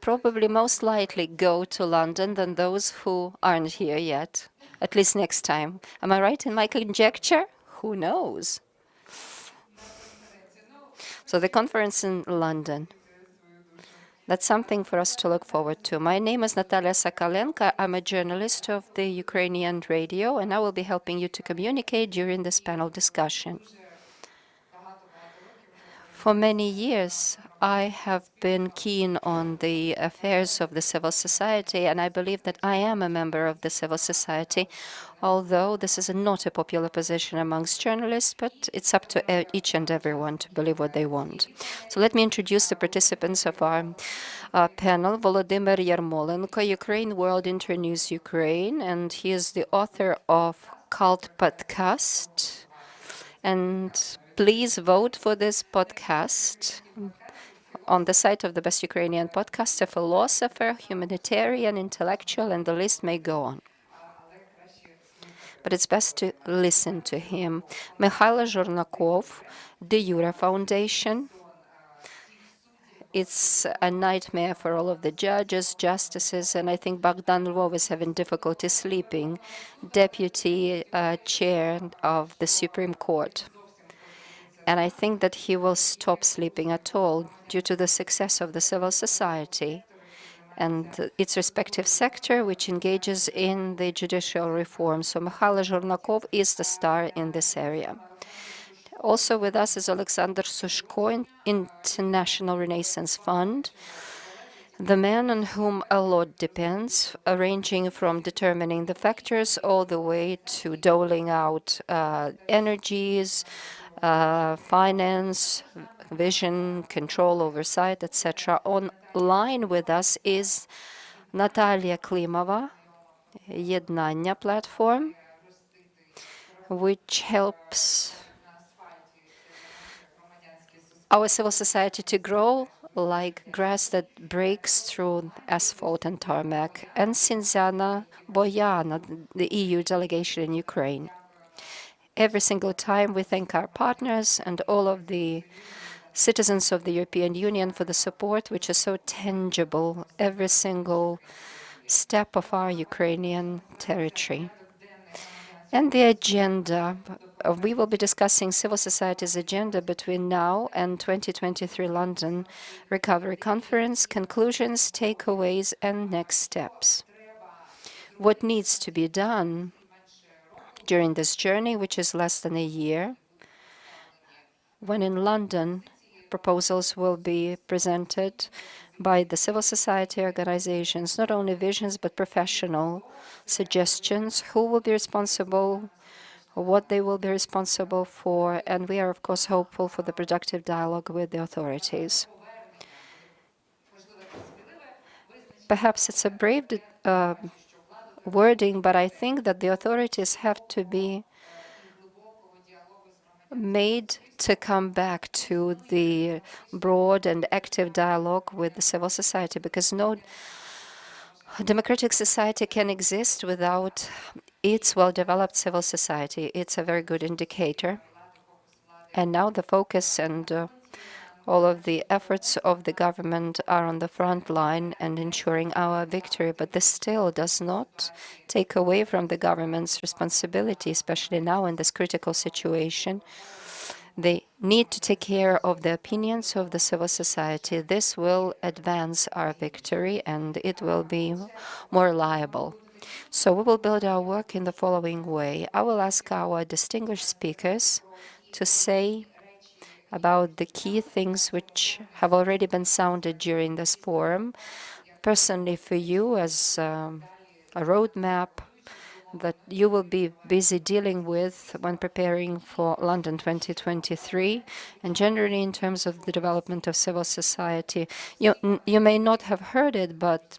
probably most likely go to London than those who aren't here yet, at least next time. Am I right in my conjecture? Who knows? So the conference in London. That's something for us to look forward to. My name is Natalia Sakalenko. I'm a journalist of the Ukrainian radio, and I will be helping you to communicate during this panel discussion. For many years, I have been keen on the affairs of the civil society, and I believe that I am a member of the civil society, although this is not a popular position amongst journalists, but it's up to each and everyone to believe what they want. So let me introduce the participants of our panel. Volodymyr Yarmolenko, Ukraine World Internews Ukraine, and he is the author of Cult Podcast. And please vote for this podcast on the site of the Best Ukrainian Podcast, a philosopher, humanitarian, intellectual, and the list may go on. But it's best to listen to him. Mikhailo Zhornakov, De Jure Foundation. It's a nightmare for all of the judges, justices, and I think Bogdan Lvov is having difficulty sleeping, deputy chair of the Supreme Court. And I think that he will stop sleeping at all due to the success of the civil society and its respective sector, which engages in the judicial reform. So Mikhailo Zhornakov is the star in this area. Also with us is Alexander Sushko, International Renaissance Fund, the man on whom a lot depends, ranging from determining the factors all the way to doling out energies, finance, vision, control, oversight, etc. Online with us is Natalia Klimova, Jednanya platform, which helps our civil society to grow like grass that breaks through asphalt and tarmac, and Sinzana Boyana, the EU delegation in Ukraine. Every single time we thank our partners and all of the citizens of the European Union for the support, which is so tangible every single step of our Ukrainian territory. And the agenda. We will be discussing civil society's agenda between now and 2023 London Recovery Conference, conclusions, takeaways, and next steps. What needs to be done during this journey, which is less than a year, when in London proposals will be presented by the civil society organizations, not only visions but professional suggestions, who will be responsible, what they will be responsible for, and we are of course hopeful for the productive dialogue with the authorities. Perhaps it's a brave wording, but I think that the authorities have to be made to come back to the broad and active dialogue with the civil society, because no democratic society can exist without its well-developed civil society. It's a very good indicator. And now the focus and all of the efforts of the government are on the front line and ensuring our victory, but this still does not take away from the government's responsibility, especially now in this critical situation. They need to take care of the opinions of the civil society. This will advance our victory and it will be more reliable. So we will build our work in the following way. I will ask our distinguished speakers to say about the key things which have already been sounded during this forum, personally for you as a roadmap that you will be busy dealing with when preparing for London 2023, and generally in terms of the development of civil society. You may not have heard it, but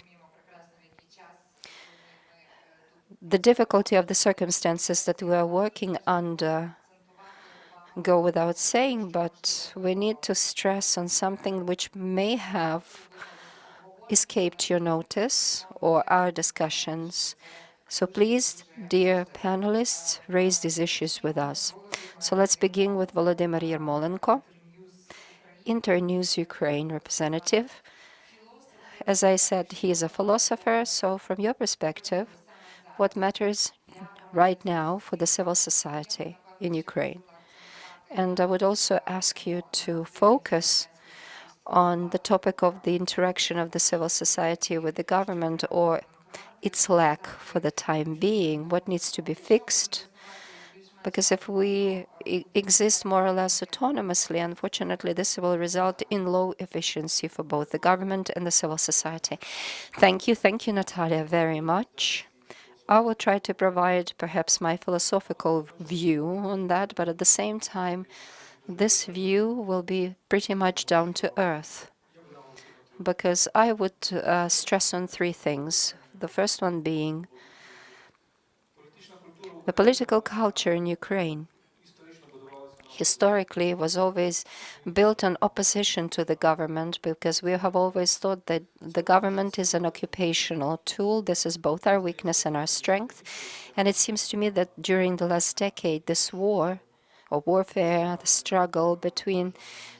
the difficulty of the circumstances that we are working under go without saying, but we need to stress on something which may have escaped your notice or our discussions. So please, dear panelists, raise these issues with us. So let's begin with Volodymyr Yarmolenko, Internews Ukraine representative, as I said, he is a philosopher. So from your perspective, what matters right now for the civil society in Ukraine? And I would also ask you to focus on the topic of the interaction of the civil society with the government, or its lack for the time being, what needs to be fixed. Because if we exist more or less autonomously, unfortunately, this will result in low efficiency for both the government and the civil society. Thank you, Natalia, very much. I will try to provide perhaps my philosophical view on that, but at the same time, this view will be pretty much down to earth, because I would stress on three things. The first one being the political culture in Ukraine historically was always built on opposition to the government, because we have always thought that the government is an occupational tool. This is both our weakness and our strength. And it seems to me that during the last decade, this war or warfare, the struggle between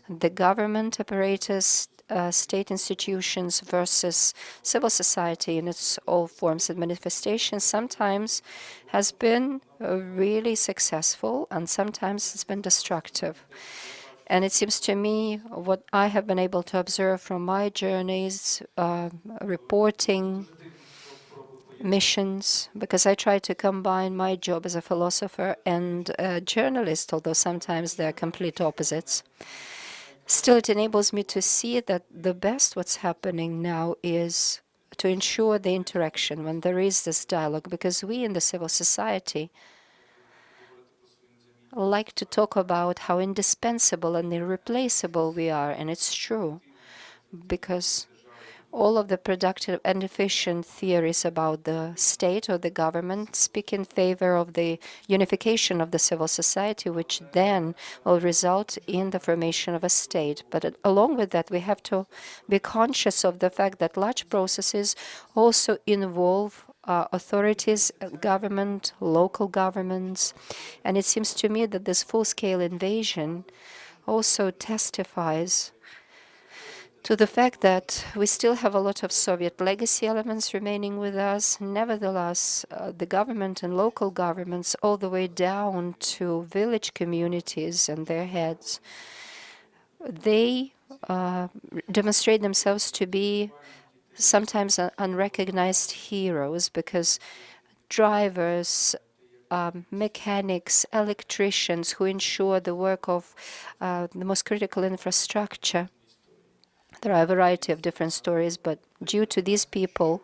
the government apparatus, state institutions versus civil society in its all forms and manifestations sometimes has been really successful and sometimes it's been destructive. And it seems to me what I have been able to observe from my journeys, reporting missions, because I try to combine my job as a philosopher and a journalist, although sometimes they're complete opposites. Still, it enables me to see that the best what's happening now is to ensure the interaction when there is this dialogue, because we in the civil society like to talk about how indispensable and irreplaceable we are, and it's true, because all of the productive and efficient theories about the state or the government speak in favor of the unification of the civil society, which then will result in the formation of a state. But along with that, we have to be conscious of the fact that large processes also involve authorities, government, local governments. And it seems to me that this full-scale invasion also testifies to the fact that we still have a lot of Soviet legacy elements remaining with us. Nevertheless, the government and local governments, all the way down to village communities and their heads, they demonstrate themselves to be sometimes unrecognized heroes, because drivers, mechanics, electricians who ensure the work of the most critical infrastructure. There are a variety of different stories, but due to these people,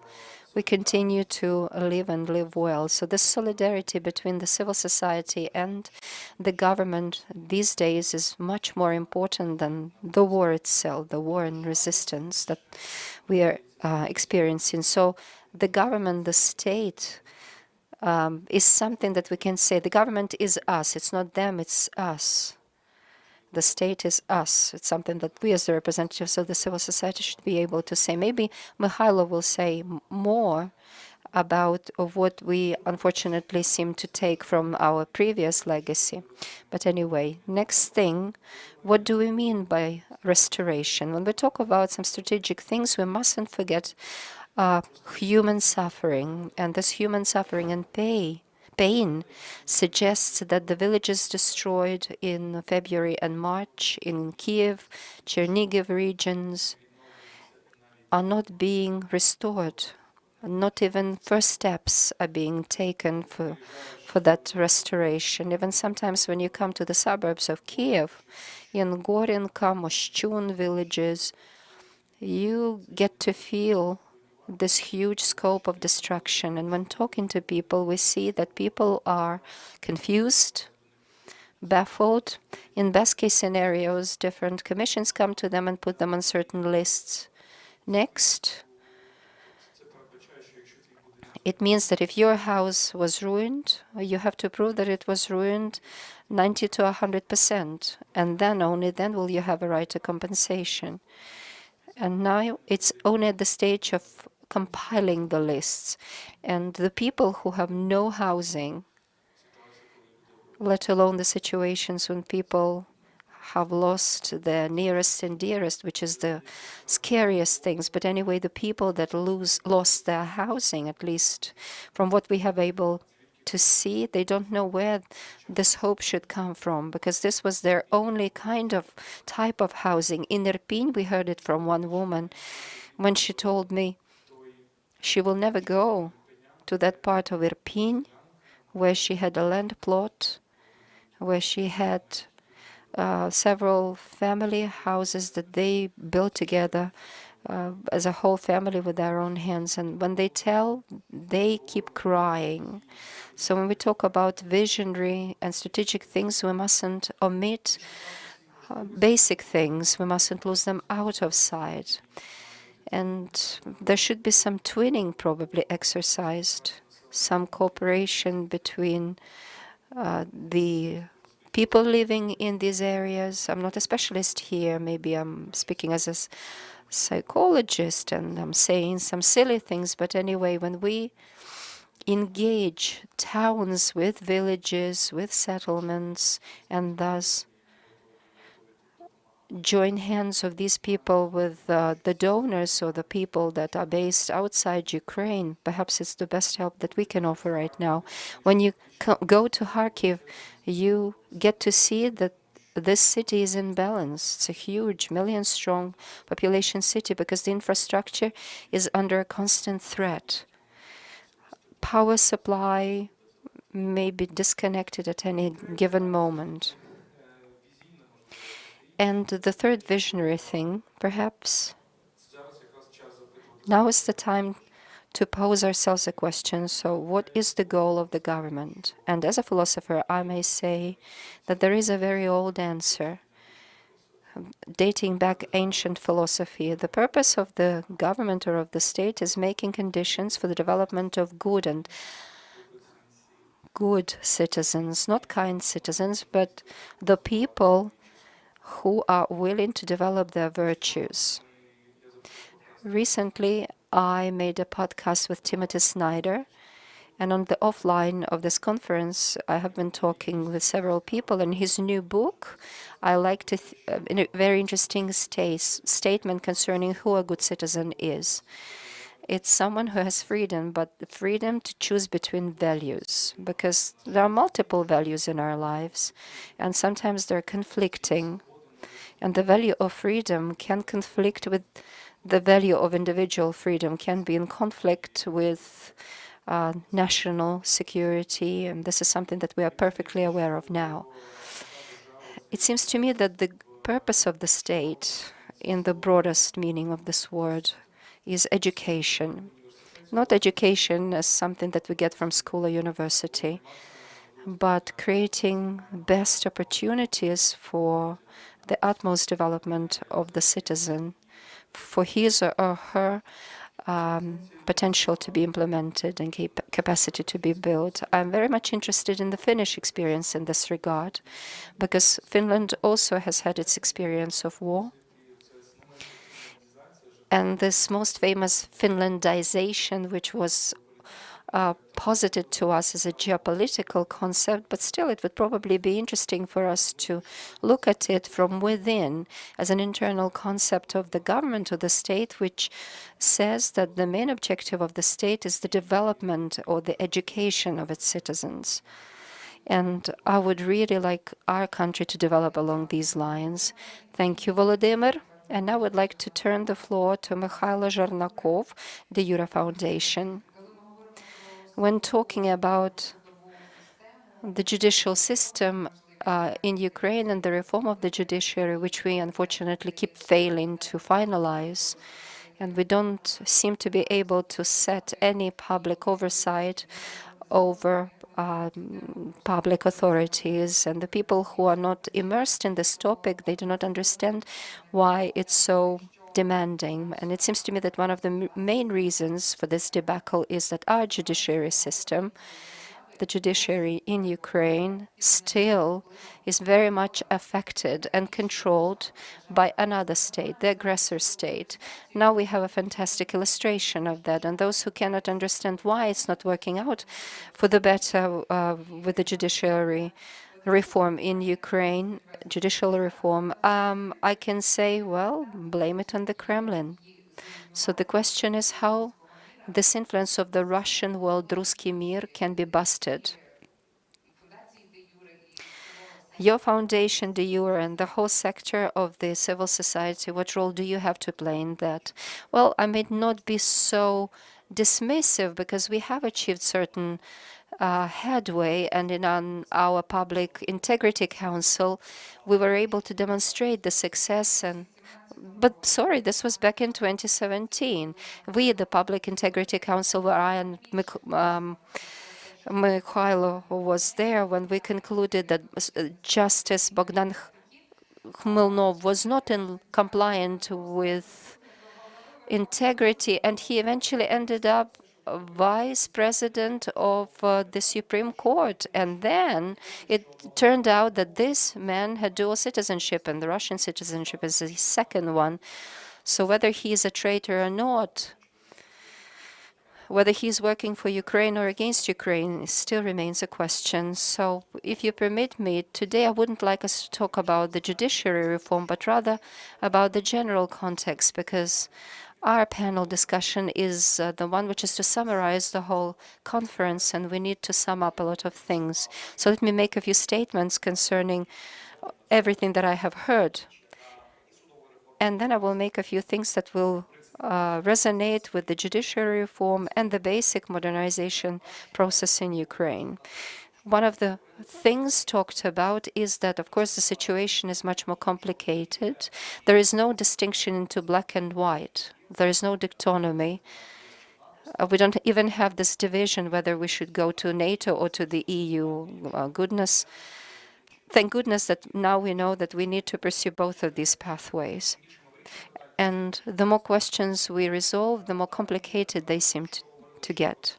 we continue to live and live well. So this solidarity between the civil society and the government these days is much more important than the war itself, the war and resistance that we are experiencing. So the government, the state, is something that we can say the government is us. It's not them, it's us. The state is us. It's something that we as the representatives of the civil society should be able to say. Maybe Mikhailo will say more about what we unfortunately seem to take from our previous legacy. But anyway, next thing, what do we mean by restoration? When we talk about some strategic things, we mustn't forget human suffering. And this human suffering and pain suggests that the villages destroyed in February and March in Kyiv, Chernigiv regions are not being restored. Not even first steps are being taken for that restoration. Even sometimes when you come to the suburbs of Kyiv, in Gorinka, Moshchun villages, you get to feel this huge scope of destruction. And when talking to people, we see that people are confused, baffled. In best case scenarios, different commissions come to them and put them on certain lists. Next, it means that if your house was ruined, you have to prove that it was ruined 90 to 100%, and then only then will you have a right to compensation. And now it's only at the stage of compiling the lists. And the people who have no housing, let alone the situations when people have lost their nearest and dearest, which is the scariest things. But anyway, the people that lost their housing, at least from what we have able to see, they don't know where this hope should come from, because this was their only kind of type of housing. In Irpin, we heard it from one woman when she told me she will never go to that part of Irpin where she had a land plot, where she had several family houses that they built together as a whole family with their own hands. And when they tell, they keep crying. So when we talk about visionary and strategic things, we mustn't omit basic things. We mustn't lose them out of sight. And there should be some twinning probably exercised, some cooperation between the people living in these areas. I'm not a specialist here. Maybe I'm speaking as a psychologist and I'm saying some silly things. But anyway, when we engage towns with villages, with settlements, and thus join hands of these people with the donors or the people that are based outside Ukraine, perhaps it's the best help that we can offer right now. When you go to Kharkiv, you get to see that this city is in balance. It's a huge, million-strong population city because the infrastructure is under a constant threat. Power supply may be disconnected at any given moment. And the third visionary thing, perhaps, now is the time to pose ourselves a question. So what is the goal of the government? And as a philosopher, I may say that there is a very old answer dating back ancient philosophy. The purpose of the government or of the state is making conditions for the development of good citizens, not kind citizens, but the people who are willing to develop their virtues. Recently, I made a podcast with Timothy Snyder, and on the offline of this conference, I have been talking with several people. In his new book, I like to in a very interesting statement concerning who a good citizen is. It's someone who has freedom, but the freedom to choose between values, because there are multiple values in our lives, and sometimes they're conflicting. And the value of freedom can conflict with the value of individual freedom, can be in conflict with national security, and this is something that we are perfectly aware of now. It seems to me that the purpose of the state, in the broadest meaning of this word, is education. Not education as something that we get from school or university, but creating best opportunities for the utmost development of the citizen, for his or her potential to be implemented and capacity to be built. I'm very much interested in the Finnish experience in this regard, because Finland also has had its experience of war. And this most famous Finlandization, which was posited to us as a geopolitical concept, but still it would probably be interesting for us to look at it from within as an internal concept of the government or the state, which says that the main objective of the state is the development or the education of its citizens. And I would really like our country to develop along these lines. Thank you, Volodymyr. And now I would like to turn the floor to Mikhailo Zhernakov, the Euro Foundation. When talking about the judicial system in Ukraine and the reform of the judiciary, which we unfortunately keep failing to finalize, and we don't seem to be able to set any public oversight over public authorities, and the people who are not immersed in this topic, they do not understand why it's so demanding. And it seems to me that one of the main reasons for this debacle is that our judiciary system, the judiciary in Ukraine, still is very much affected and controlled by another state, the aggressor state. Now we have a fantastic illustration of that, and those who cannot understand why it's not working out for the better with the judiciary, reform in Ukraine, judicial reform, I can say, well, blame it on the Kremlin. So the question is how this influence of the Russian world, Ruski Mir, can be busted. Your foundation, de jure, and the whole sector of the civil society, what role do you have to play in that? Well, I may not be so dismissive because we have achieved certain headway, and in our Public Integrity Council, we were able to demonstrate the success but sorry, this was back in 2017. We, the Public Integrity Council, where I and Mikhailo was there when we concluded that Justice Bogdan Khmelnov was not compliant with integrity, and he eventually ended up vice president of the Supreme Court. And then it turned out that this man had dual citizenship, and the Russian citizenship is the second one. So whether he is a traitor or not, whether he's working for Ukraine or against Ukraine still remains a question. So if you permit me, today I wouldn't like us to talk about the judiciary reform, but rather about the general context, because our panel discussion is the one which is to summarize the whole conference, and we need to sum up a lot of things. So let me make a few statements concerning everything that I have heard. And then I will make a few things that will resonate with the judiciary reform and the basic modernization process in Ukraine. One of the things talked about is that, of course, the situation is much more complicated. There is no distinction into black and white. There is no dichotomy. We don't even have this division whether we should go to NATO or to the EU. Thank goodness that now we know that we need to pursue both of these pathways. And the more questions we resolve, the more complicated they seem to get.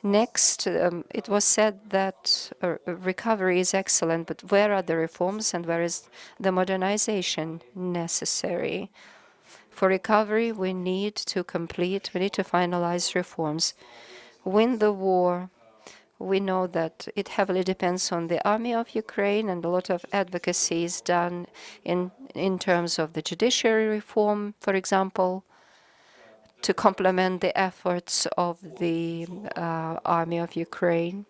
Next, it was said that recovery is excellent, but where are the reforms and where is the modernization necessary? For recovery, we need to finalize reforms. Win the war. We know that it heavily depends on the army of Ukraine, and a lot of advocacy is done in terms of the judiciary reform, for example, to complement the efforts of the army of Ukraine.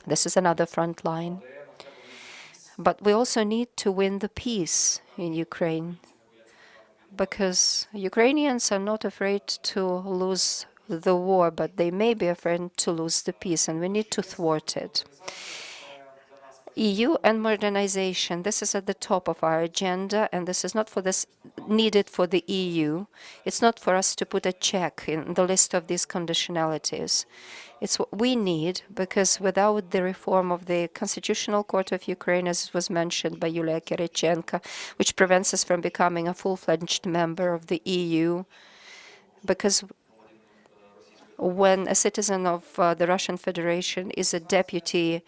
This is another front line. But we also need to win the peace in Ukraine, because Ukrainians are not afraid to lose the war, but they may be afraid to lose the peace, and we need to thwart it. EU and modernization, this is at the top of our agenda, and this is not needed for the EU. It's not for us to put a check in the list of these conditionalities. It's what we need, because without the reform of the Constitutional Court of Ukraine, as was mentioned by Yulia Kirichenko, which prevents us from becoming a full-fledged member of the EU, because when a citizen of the Russian Federation is a deputy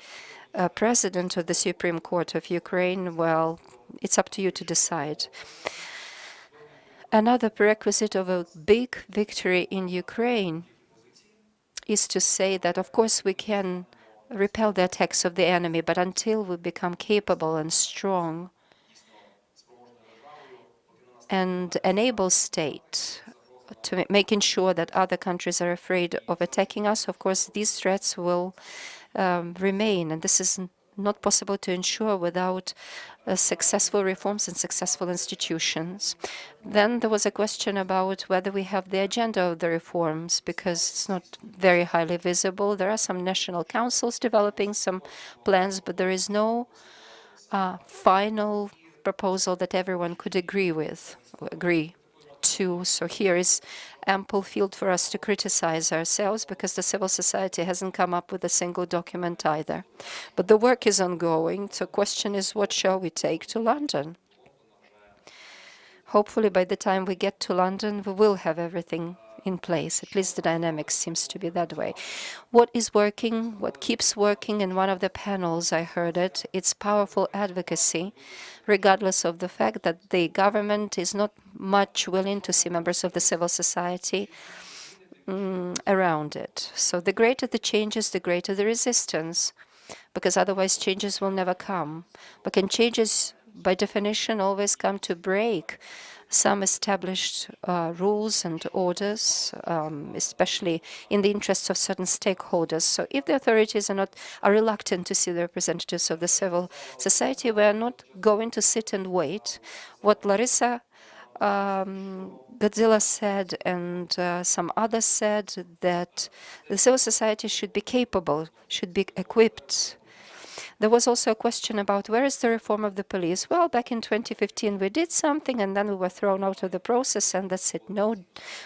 president of the Supreme Court of Ukraine, well, it's up to you to decide. Another prerequisite of a big victory in Ukraine is to say that, of course, we can repel the attacks of the enemy, but until we become capable and strong and an able state to making sure that other countries are afraid of attacking us, of course, these threats will remain, and this is not possible to ensure without successful reforms and successful institutions. Then there was a question about whether we have the agenda of the reforms, because it's not very highly visible. There are some national councils developing some plans, but there is no final proposal that everyone could agree to. So here is ample field for us to criticize ourselves, because the civil society hasn't come up with a single document either. But the work is ongoing. So the question is, what shall we take to London? Hopefully by the time we get to London, we will have everything in place. At least the dynamics seems to be that way. What is working, what keeps working, in one of the panels I heard it's powerful advocacy, regardless of the fact that the government is not much willing to see members of the civil society around it. So the greater the changes, the greater the resistance. because otherwise changes will never come. But can changes, by definition, always come to break some established rules and orders, especially in the interests of certain stakeholders. So if the authorities are reluctant to see the representatives of the civil society, we are not going to sit and wait. What Larissa Godzilla said and some others said, that the civil society should be capable, should be equipped. There was also a question about where is the reform of the police? Well, back in 2015, we did something and then we were thrown out of the process, and that's it. No,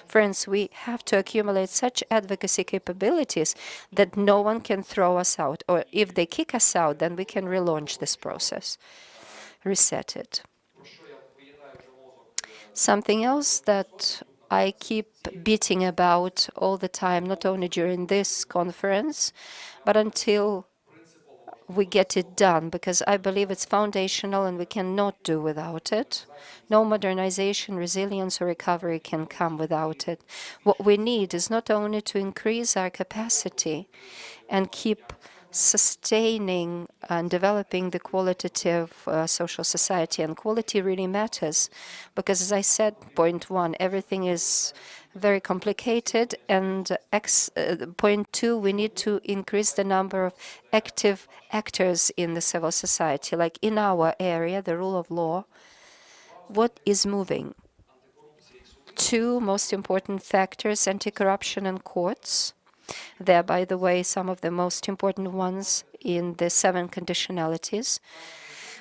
friends, we have to accumulate such advocacy capabilities that no one can throw us out. Or if they kick us out, then we can relaunch this process, reset it. Something else that I keep beating about all the time, not only during this conference, but until we get it done, because I believe it's foundational and we cannot do without it. No modernization, resilience, or recovery can come without it. What we need is not only to increase our capacity and keep sustaining and developing the qualitative social society, and quality really matters, because as I said, point one, everything is very complicated, and point two, we need to increase the number of active actors in the civil society. Like in our area, the rule of law, what is moving? Two most important factors, anti-corruption and courts. They're, by the way, some of the most important ones in the 7 conditionalities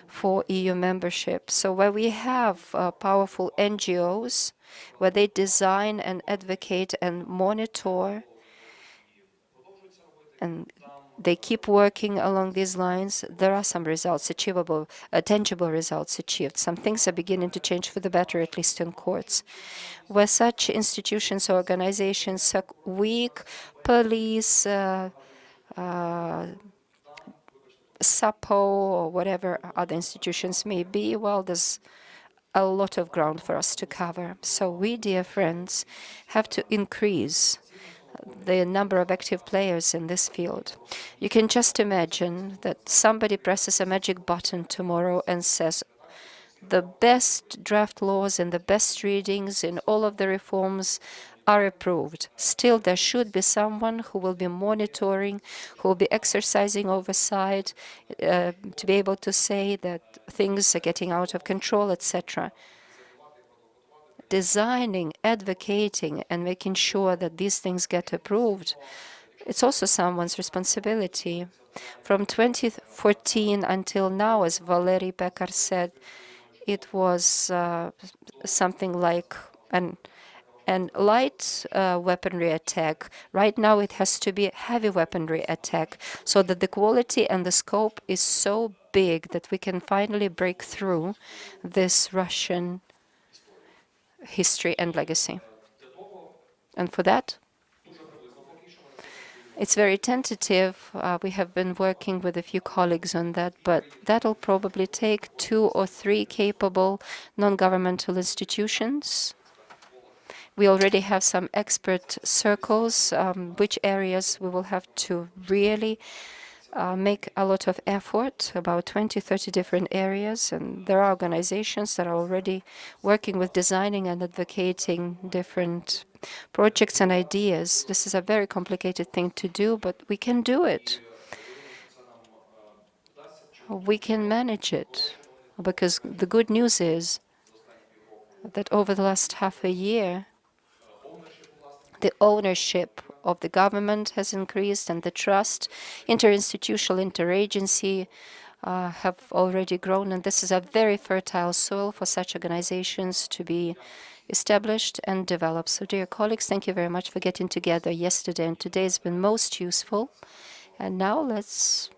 for EU membership. So where we have powerful NGOs, where they design and advocate and monitor, and they keep working along these lines, there are some results achievable, tangible results achieved. Some things are beginning to change for the better, at least in courts. Where such institutions or organizations are weak, police, SAPO, or whatever other institutions may be, well, there's a lot of ground for us to cover. So we, dear friends, have to increase the number of active players in this field. You can just imagine that somebody presses a magic button tomorrow and says, the best draft laws and the best readings in all of the reforms are approved. Still, there should be someone who will be monitoring, who will be exercising oversight, to be able to say that things are getting out of control, etc. Designing, advocating, and making sure that these things get approved, it's also someone's responsibility. From 2014 until now, as Valery Pekar said, it was something like an light weaponry attack. Right now, it has to be a heavy weaponry attack, so that the quality and the scope is so big that we can finally break through this Russian history and legacy. And for that, it's very tentative. We have been working with a few colleagues on that, but that'll probably take 2 or 3 capable non-governmental institutions. We already have some expert circles, which areas we will have to really make a lot of effort, about 20, 30 different areas. And there are organizations that are already working with designing and advocating different projects and ideas. This is a very complicated thing to do, but we can do it. We can manage it, because the good news is that over the last half a year, the ownership of the government has increased, and the trust, interinstitutional, interagency, have already grown. And this is a very fertile soil for such organizations to be established and developed. So, dear colleagues, thank you very much for getting together yesterday and today. Has been most useful. And now let's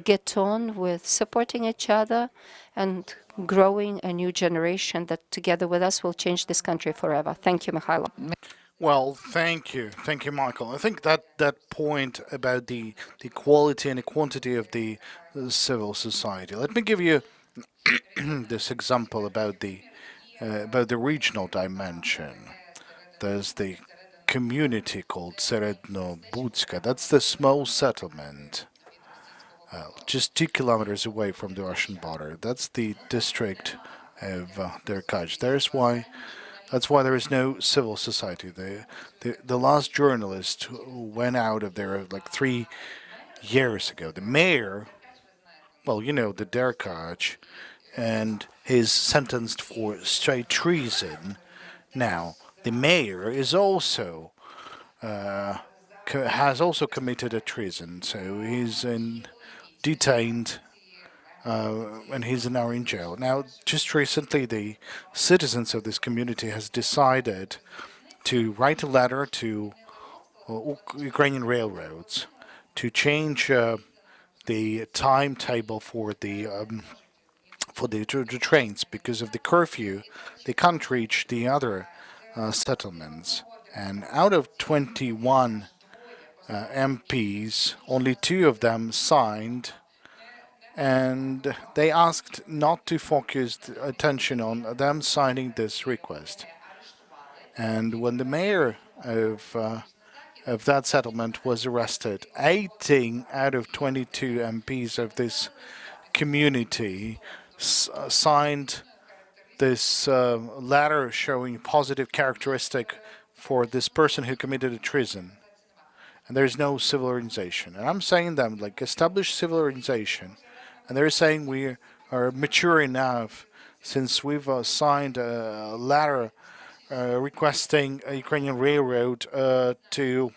get on with supporting each other and growing a new generation that together with us will change this country forever. Thank you, Mikhailo.
Well, thank you. Thank you, Michael. I think that point about the quality and the quantity of the civil society. Let me give you this example about the regional dimension. There's the community called Seredno Budska. That's the small settlement. just 2 kilometers away from the Russian border. That's the district of Derkach. That's why there is no civil society. The last journalist who went out of there like 3 years ago. The mayor, well, you know, the Derkach, and he's sentenced for straight treason. Now, the mayor is also has also committed a treason, so he's detained and he's now in jail. Now, just recently, the citizens of this community has decided to write a letter to Ukrainian railroads to change the timetable for the trains because of the curfew. They can't reach the other settlements, and out of 21 MPs, only 2 of them signed, and they asked not to focus attention on them signing this request. And when the mayor of that settlement was arrested, 18 out of 22 MPs of this community signed this letter showing positive characteristic for this person who committed a treason. And there's no civil organization. And I'm saying them, like, establish civil organization. And they're saying we are mature enough since we've signed a letter requesting a Ukrainian railroad to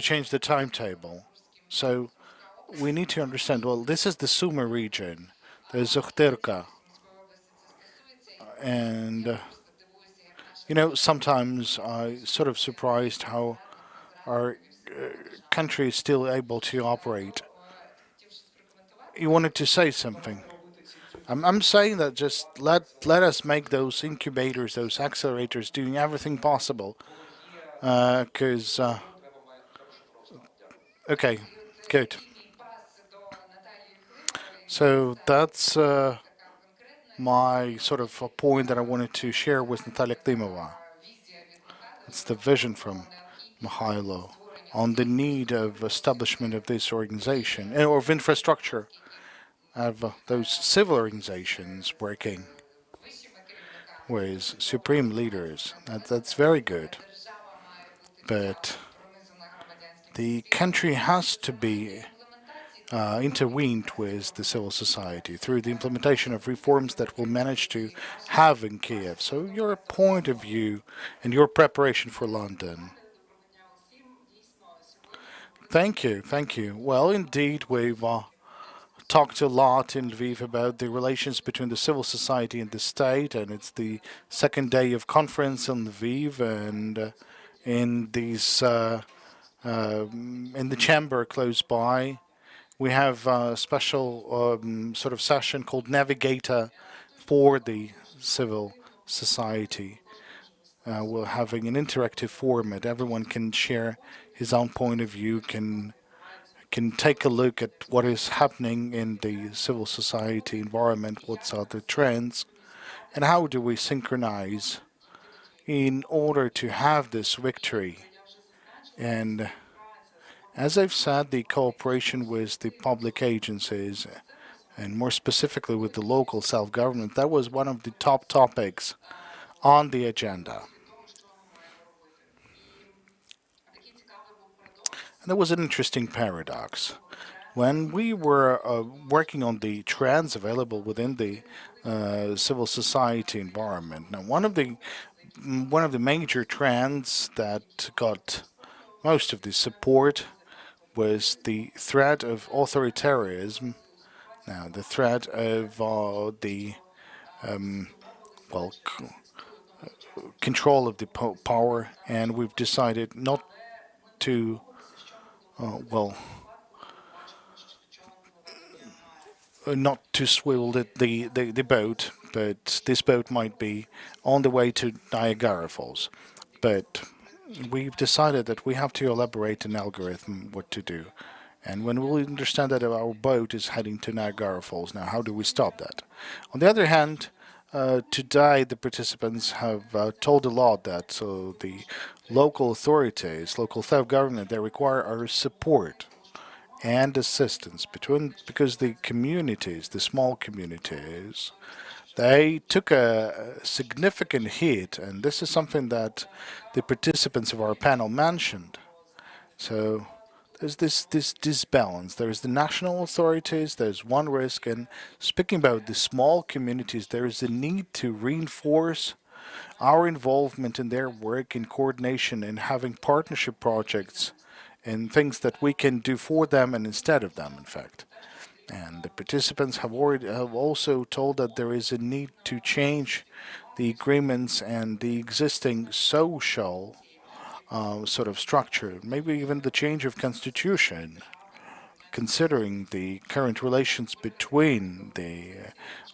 change the timetable. So we need to understand, well, this is the Sumy region. There's Zohtyrka. And, you know, sometimes I'm sort of surprised how our country is still able to operate. You wanted to say something. I'm saying that just let us make those incubators, those accelerators, doing everything possible. Because, okay, good. So that's my sort of a point that I wanted to share with Natalia Klimova. It's the vision from Mikhailo on the need of establishment of this organization or of infrastructure of those civil organizations working with supreme leaders. That's very good. But the country has to be intervened with the civil society through the implementation of reforms that we'll manage to have in Kiev. So your point of view and your preparation for London. Thank you, thank you. Well, indeed, we've talked a lot in Lviv about the relations between the civil society and the state, and it's the second day of conference in Lviv, and in these in the chamber close by, we have a special sort of session called Navigator for the civil society. We're having an interactive format. Everyone can share his own point of view, can take a look at what is happening in the civil society environment, what are the trends, and how do we synchronize in order to have this victory. And as I've said, the cooperation with the public agencies, and more specifically with the local self-government, that was one of the top topics on the agenda. And there was an interesting paradox. When we were working on the trends available within the civil society environment, now one of the major trends that got most of the support was the threat of authoritarianism. Now, the threat of control of the power, and we've decided not to, not to swivel the boat, but this boat might be on the way to Niagara Falls. But we've decided that we have to elaborate an algorithm what to do. And when we understand that our boat is heading to Niagara Falls, now how do we stop that? On the other hand, today the participants have told a lot that the local authorities, local self-government, they require our support and assistance because the communities, the small communities, they took a significant hit, and this is something that the participants of our panel mentioned. So there's this disbalance. There's the national authorities, there's one risk, and speaking about the small communities, there is a need to reinforce our involvement in their work in coordination and having partnership projects and things that we can do for them and instead of them, in fact. And the participants have also told that there is a need to change the agreements and the existing social sort of structure, maybe even the change of constitution, considering the current relations between the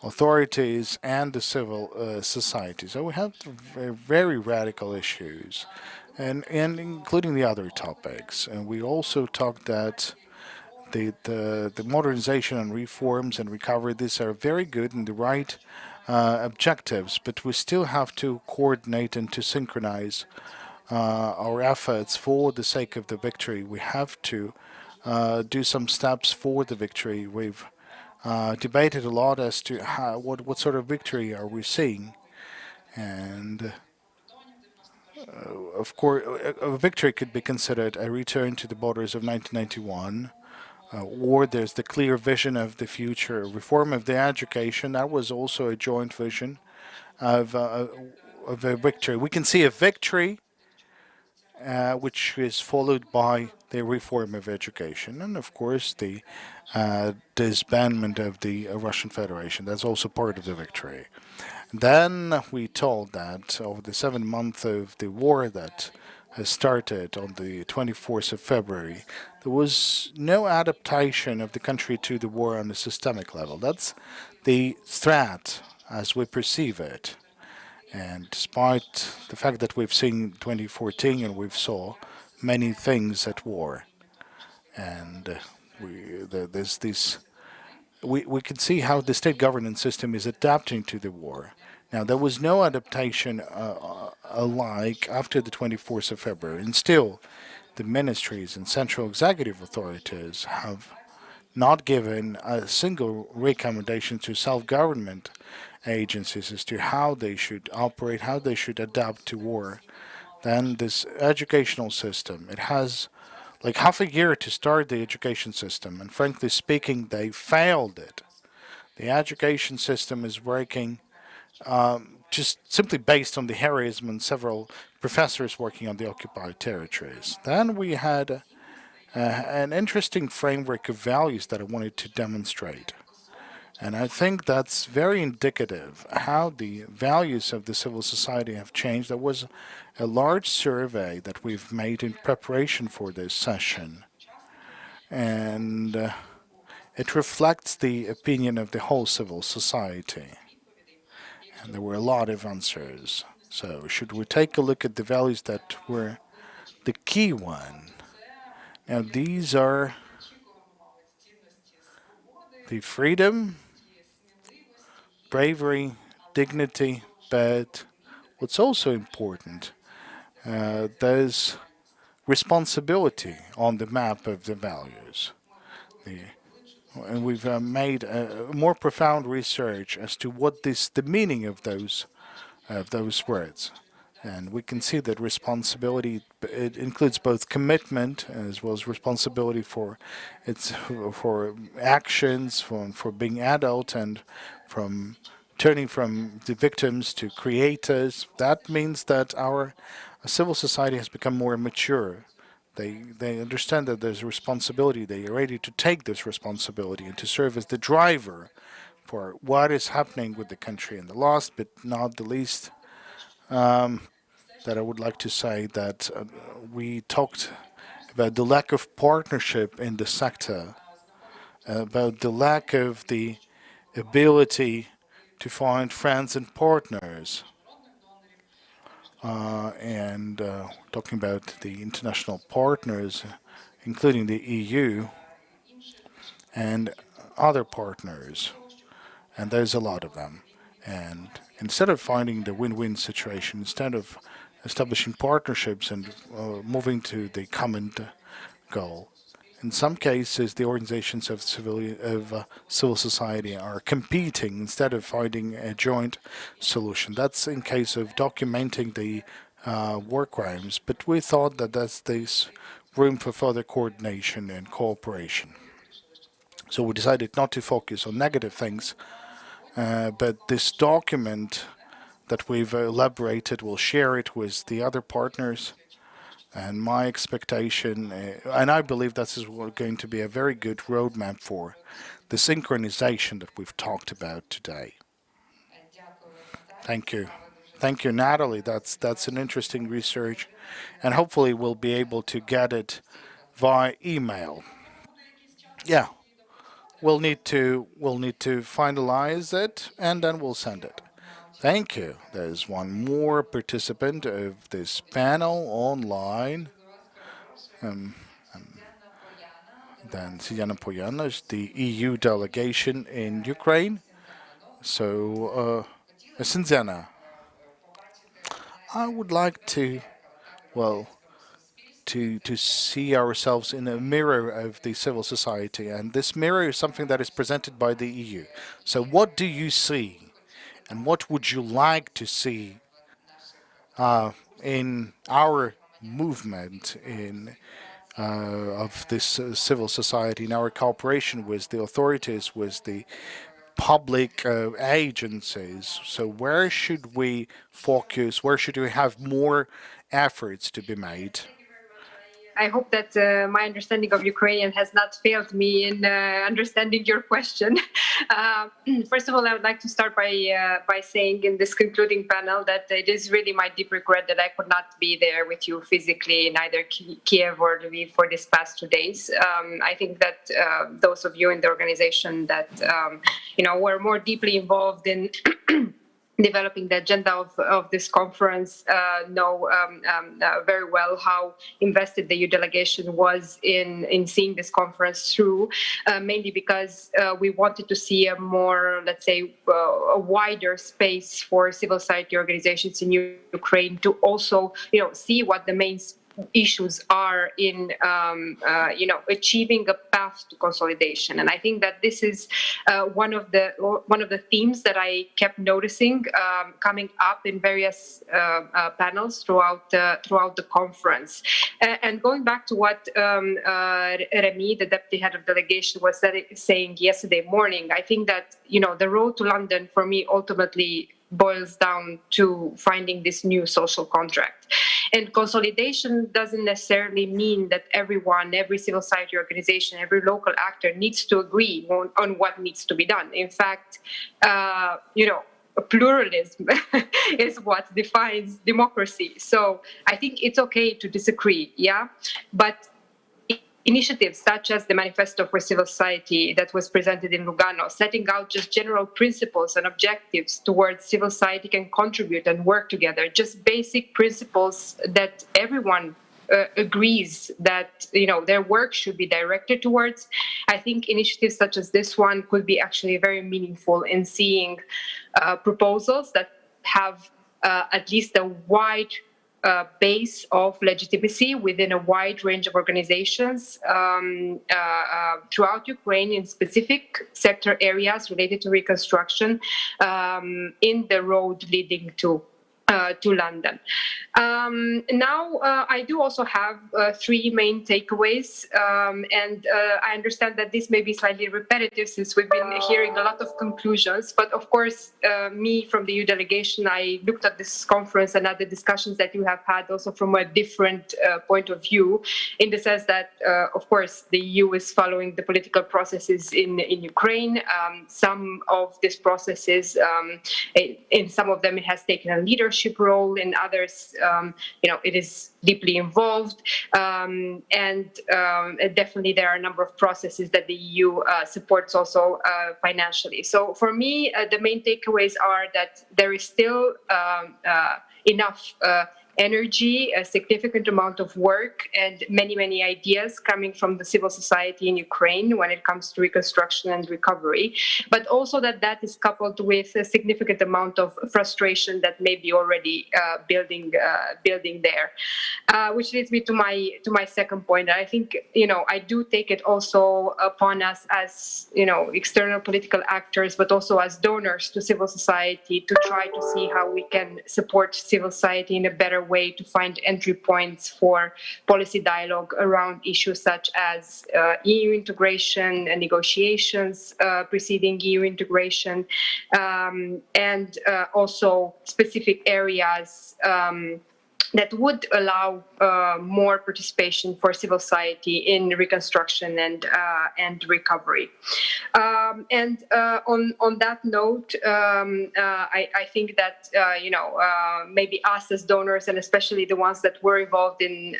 authorities and the civil society. So we have very radical issues, and including the other topics. And we also talked that the modernization and reforms and recovery, these are very good and the right objectives, but we still have to coordinate and to synchronize our efforts for the sake of the victory. We have to do some steps for the victory. We've debated a lot as to what sort of victory are we seeing, and of course, a victory could be considered a return to the borders of 1991. Or there's the clear vision of the future, reform of the education. That was also a joint vision of a victory. We can see a victory which is followed by the reform of education, and of course the disbandment of the Russian Federation. That's also part of the victory. Then we told that over the 7 months of the war that has started on the 24th of February, there was no adaptation of the country to the war on a systemic level. That's the threat as we perceive it. And despite the fact that we've seen 2014 and we've saw many things at war, and we can see how the state governance system is adapting to the war. Now, there was no adaptation alike after the 24th of February, and still the ministries and central executive authorities have not given a single recommendation to self-government agencies as to how they should operate, how they should adapt to war. Then this educational system, it has like half a year to start the education system, and frankly speaking, they failed it. The education system is working just simply based on the heroism and several professors working on the occupied territories. Then we had an interesting framework of values that I wanted to demonstrate. And I think that's very indicative how the values of the civil society have changed. There was a large survey that we've made in preparation for this session. And it reflects the opinion of the whole civil society. And there were a lot of answers. So should we take a look at the values that were the key one? Now these are the freedom, bravery, dignity, but what's also important, there's responsibility on the map of the values. And we've made a more profound research as to what the meaning of those words. And we can see that responsibility, it includes both commitment as well as responsibility for actions, for being adult, and from turning from the victims to creators. That means that our civil society has become more mature. They understand that there's a responsibility. They are ready to take this responsibility and to serve as the driver for what is happening with the country. And the last but not the least, that I would like to say that we talked about the lack of partnership in the sector, about the lack of the ability to find friends and partners, and talking about the international partners, including the EU and other partners, and there's a lot of them. And instead of finding the win-win situation, instead of establishing partnerships and moving to the common goal. In some cases, the organizations of civil society are competing instead of finding a joint solution. That's in case of documenting the war crimes, but we thought that there's room for further coordination and cooperation. So we decided not to focus on negative things, but this document that we've elaborated, we'll share it with the other partners. And my expectation, and I believe this is going to be a very good roadmap for the synchronization that we've talked about today. Thank you. Thank you, Natalie. That's an interesting research, and hopefully we'll be able to get it via email. Yeah, we'll need to finalize it, and then we'll send it. Thank you. There's one more participant of this panel online. Then Siana Poyana is the EU delegation in Ukraine. So, Sinzana, I would like to, well, to see ourselves in a mirror of the civil society, and this mirror is something that is presented by the EU. So, what do you see, and what would you like to see in our movement of this civil society, in our cooperation with the authorities, with the public agencies? So where should we focus? Where should we have more efforts to be made?
I hope that my understanding of Ukrainian has not failed me in understanding your question. First of all, I would like to start by saying in this concluding panel that it is really my deep regret that I could not be there with you physically in either Kiev or Lviv for these past 2 days. I think that those of you in the organization that were more deeply involved in developing the agenda of this conference know very well how invested the EU delegation was in seeing this conference through, mainly because we wanted to see a more, let's say, a wider space for civil society organizations in Ukraine to also, see what the main issues are in achieving a path to consolidation. And I think that this is one of the themes that I kept noticing coming up in various panels throughout the conference. And going back to what Remy, the deputy head of delegation, was saying yesterday morning, I think that the road to London for me ultimately boils down to finding this new social contract. And consolidation doesn't necessarily mean that everyone, every civil society organization, every local actor needs to agree on what needs to be done. In fact, pluralism is what defines democracy. So I think it's okay to disagree, yeah? But initiatives such as the Manifesto for Civil Society that was presented in Lugano, setting out just general principles and objectives towards civil society can contribute and work together, just basic principles that everyone agrees that their work should be directed towards. I think initiatives such as this one could be actually very meaningful in seeing proposals that have at least a wide base of legitimacy within a wide range of organizations throughout Ukraine in specific sector areas related to reconstruction in the road leading to London. Now, I do also have 3 main takeaways, and I understand that this may be slightly repetitive since we've been hearing a lot of conclusions, but of course, me from the EU delegation, I looked at this conference and at the discussions that you have had also from a different point of view, in the sense that, of course, the EU is following the political processes in Ukraine. Some of these processes, in some of them, it has taken a leadership role. In others, it is deeply involved, and definitely there are a number of processes that the EU supports also financially. So for me, the main takeaways are that there is still enough energy, a significant amount of work, and many, many ideas coming from the civil society in Ukraine when it comes to reconstruction and recovery, but also that is coupled with a significant amount of frustration that may be already building there, which leads me to my second point. I think, I do take it also upon us as, external political actors, but also as donors to civil society, to try to see how we can support civil society in a better way, to find entry points for policy dialogue around issues such as EU integration and negotiations preceding EU integration, and also specific areas that would allow more participation for civil society in reconstruction and recovery. And on that note, I think that maybe us as donors, and especially the ones that were involved in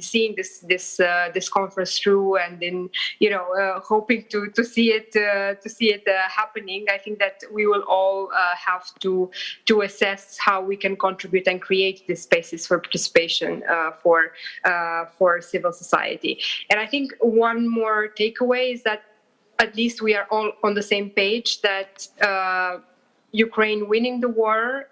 seeing this conference through, and in hoping to see it happening, I think that we will all have to assess how we can contribute and create these spaces for participation for civil society. And I think one more takeaway is that at least we are all on the same page that Ukraine winning the war,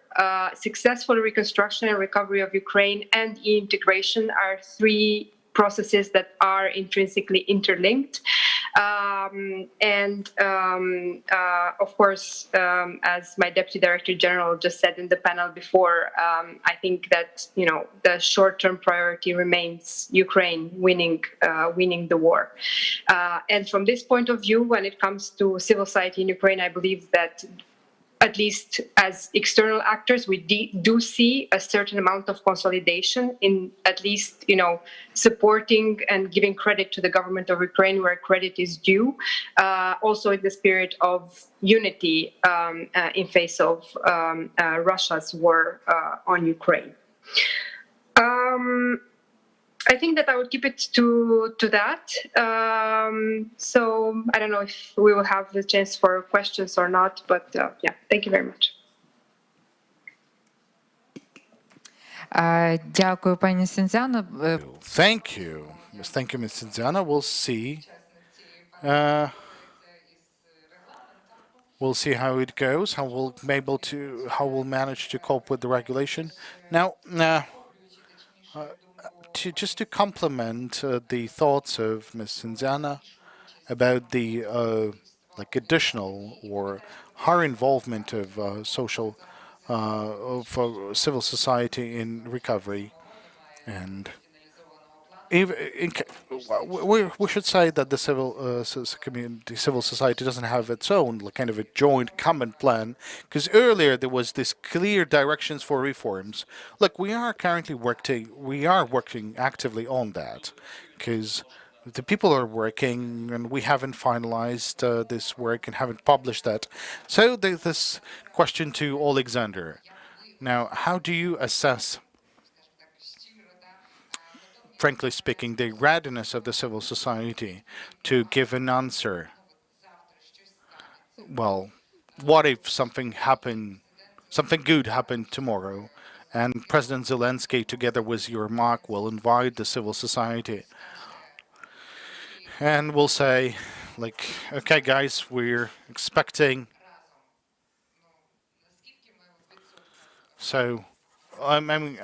successful reconstruction and recovery of Ukraine, and integration are three processes that are intrinsically interlinked. Of course, as my Deputy Director General just said in the panel before, I think that the short-term priority remains Ukraine winning the war. And from this point of view, when it comes to civil society in Ukraine, I believe that at least as external actors, we do see a certain amount of consolidation in at least, supporting and giving credit to the government of Ukraine where credit is due. Also in the spirit of unity in face of Russia's war on Ukraine. I think that I would keep it to that. So I don't know if we will have the chance for questions or not, but yeah, thank you very much.
Дякую, пані Синзяно.
Thank you, Ms. Sinzana. We'll see how it goes, how we'll manage to cope with the regulation. Now, just to complement the thoughts of Ms. Sinzana about the additional or higher involvement of civil society in recovery, and we should say that the civil society doesn't have its own kind of a joint common plan, because earlier there was this clear directions for reforms. Look, we are working actively on that, because the people are working and we haven't finalized this work and haven't published that. So there's this question to Alexander. Now, how do you assess, frankly speaking, the readiness of the civil society to give an answer? Well, what if something good happened tomorrow, and President Zelensky, together with Yermak, will invite the civil society and will say, okay, guys, we're expecting. So, I mean,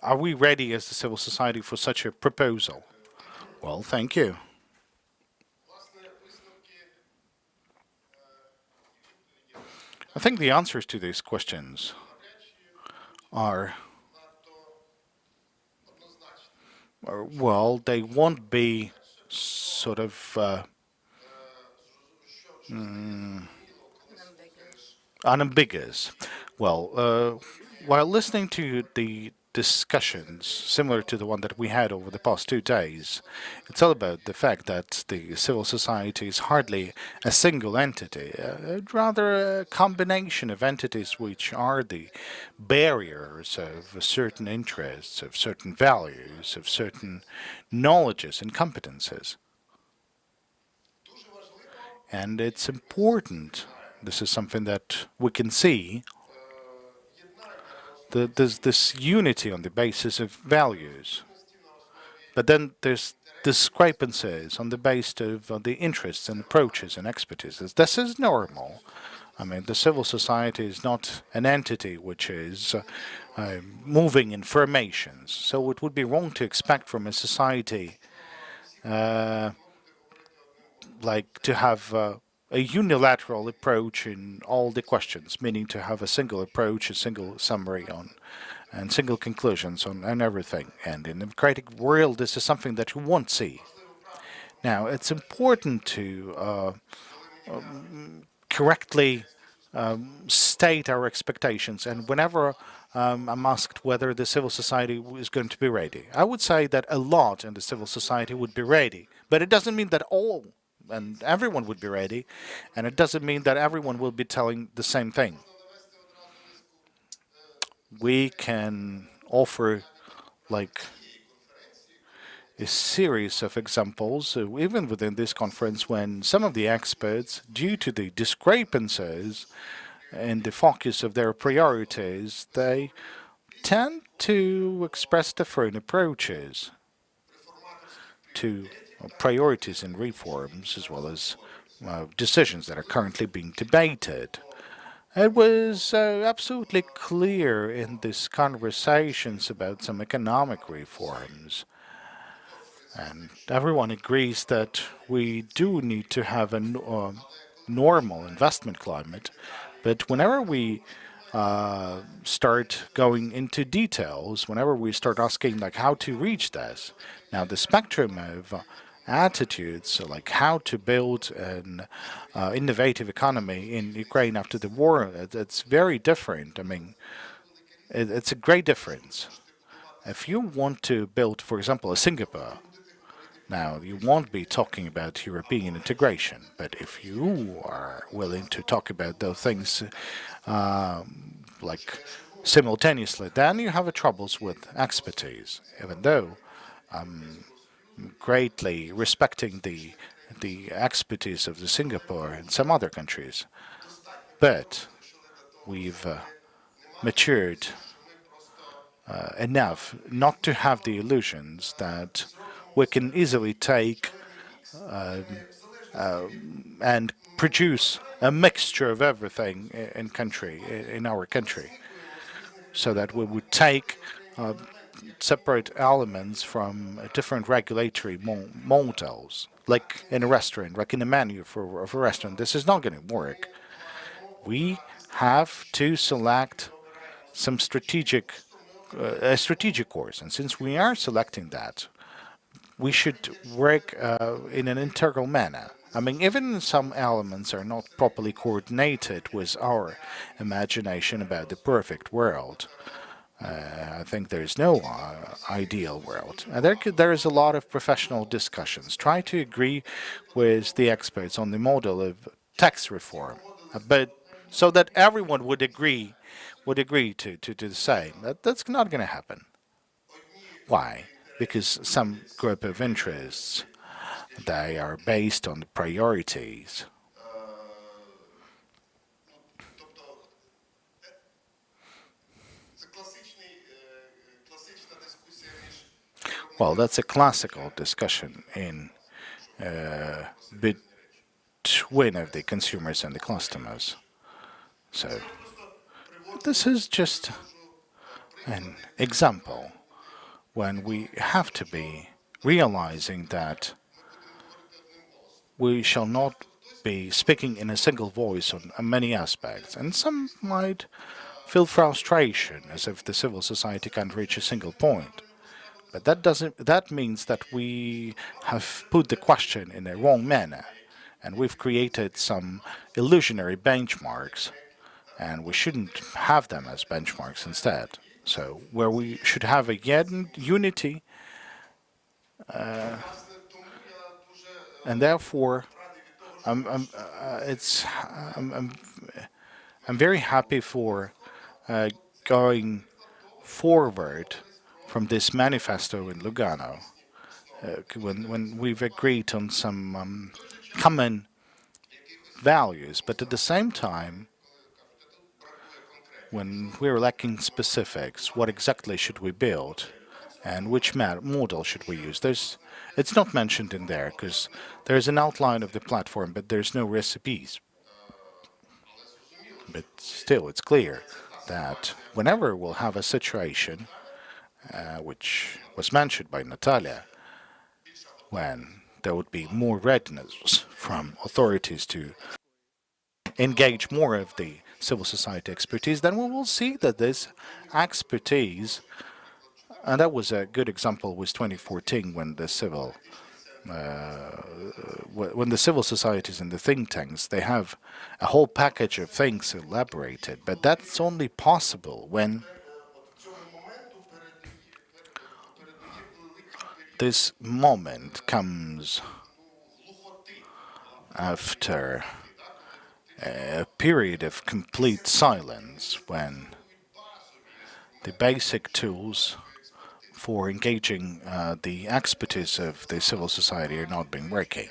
are we ready as the civil society for such a proposal? Well, thank you. I think the answers to these questions are, well, they won't be sort of unambiguous. Well, while listening to the discussions similar to the one that we had over the past 2 days, it's all about the fact that the civil society is hardly a single entity, rather a combination of entities which are the barriers of certain interests, of certain values, of certain knowledges and competences. And it's important, this is something that we can see, there's this unity on the basis of values, but then there's discrepancies on the basis of the interests and approaches and expertise. This is normal. I mean, the civil society is not an entity which is moving in formations, so it would be wrong to expect from a society like to have a unilateral approach in all the questions, meaning to have a single approach, a single summary on, and single conclusions on everything. And in the democratic world, this is something that you won't see. Now, it's important to correctly state our expectations. And whenever I'm asked whether the civil society is going to be ready, I would say that a lot in the civil society would be ready. But it doesn't mean that all and everyone would be ready, and it doesn't mean that everyone will be telling the same thing. We can offer like a series of examples, even within this conference, when some of the experts, due to the discrepancies in the focus of their priorities, they tend to express different approaches to priorities and reforms, as well as decisions that are currently being debated. It was absolutely clear in these conversations about some economic reforms. And everyone agrees that we do need to have a normal investment climate. But whenever we start going into details, whenever we start asking like how to reach this, now the spectrum of attitudes, like how to build an innovative economy in Ukraine after the war, it's very different. I mean, it's a great difference. If you want to build, for example, a Singapore, now, you won't be talking about European integration, but if you are willing to talk about those things like simultaneously, then you have troubles with expertise, even though I'm greatly respecting the expertise of the Singapore and some other countries. But we've matured enough not to have the illusions that we can easily take and produce a mixture of everything in our country, so that we would take separate elements from different regulatory models, like in a restaurant, like in a menu of a restaurant. This is not going to work. We have to select some a strategic course, and since we are selecting that, we should work in an integral manner. I mean, even some elements are not properly coordinated with our imagination about the perfect world. I think there is no ideal world. There is a lot of professional discussions. Try to agree with the experts on the model of tax reform, but so that everyone would agree to the same. That's not going to happen. Why? Because some group of interests, they are based on the priorities. Well, that's a classical discussion in between of the consumers and the customers. So this is just an example when we have to be realizing that we shall not be speaking in a single voice on many aspects, and some might feel frustration as if the civil society can't reach a single point. But that means that we have put the question in a wrong manner, and we've created some illusionary benchmarks, and we shouldn't have them as benchmarks instead. So where we should have a unity, and therefore I'm very happy for going forward from this manifesto in Lugano, when we've agreed on some common values, but at the same time when we're lacking specifics, what exactly should we build, and which model should we use? It's not mentioned in there because there's an outline of the platform, but there's no recipes. But still, it's clear that whenever we'll have a situation, which was mentioned by Natalia, when there would be more readiness from authorities to engage more of the civil society expertise, then we will see that this expertise, and that was a good example, was 2014 when the civil societies and the think tanks, they have a whole package of things elaborated, but that's only possible when this moment comes after a period of complete silence, when the basic tools for engaging the expertise of the civil society are not being working.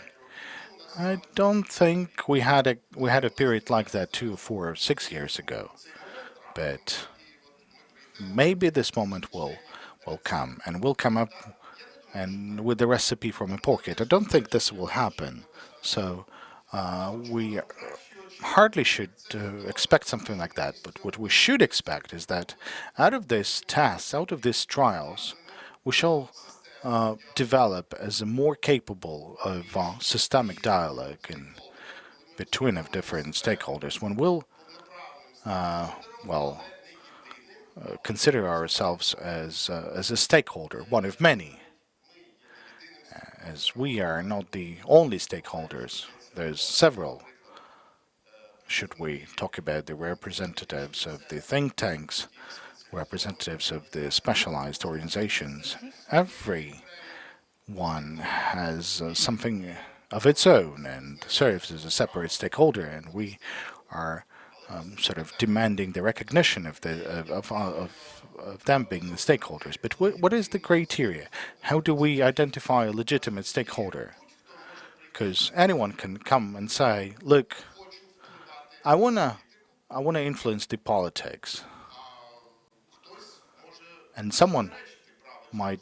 I don't think we had a period like that 2, 4, 6 years ago, but maybe this moment will come, and will come up and with the recipe from a pocket. I don't think this will happen, so we hardly should expect something like that. But what we should expect is that out of these tasks, out of these trials, we shall develop as a more capable of systemic dialogue in between of different stakeholders, when we'll consider ourselves as a stakeholder, one of many, as we are not the only stakeholders. There's several. Should we talk about the representatives of the think tanks, representatives of the specialized organizations, every one has something of its own and serves as a separate stakeholder, and we are sort of demanding the recognition of them being the stakeholders. But what is the criteria? How do we identify a legitimate stakeholder? Because anyone can come and say, "Look, I wanna influence the politics," and someone might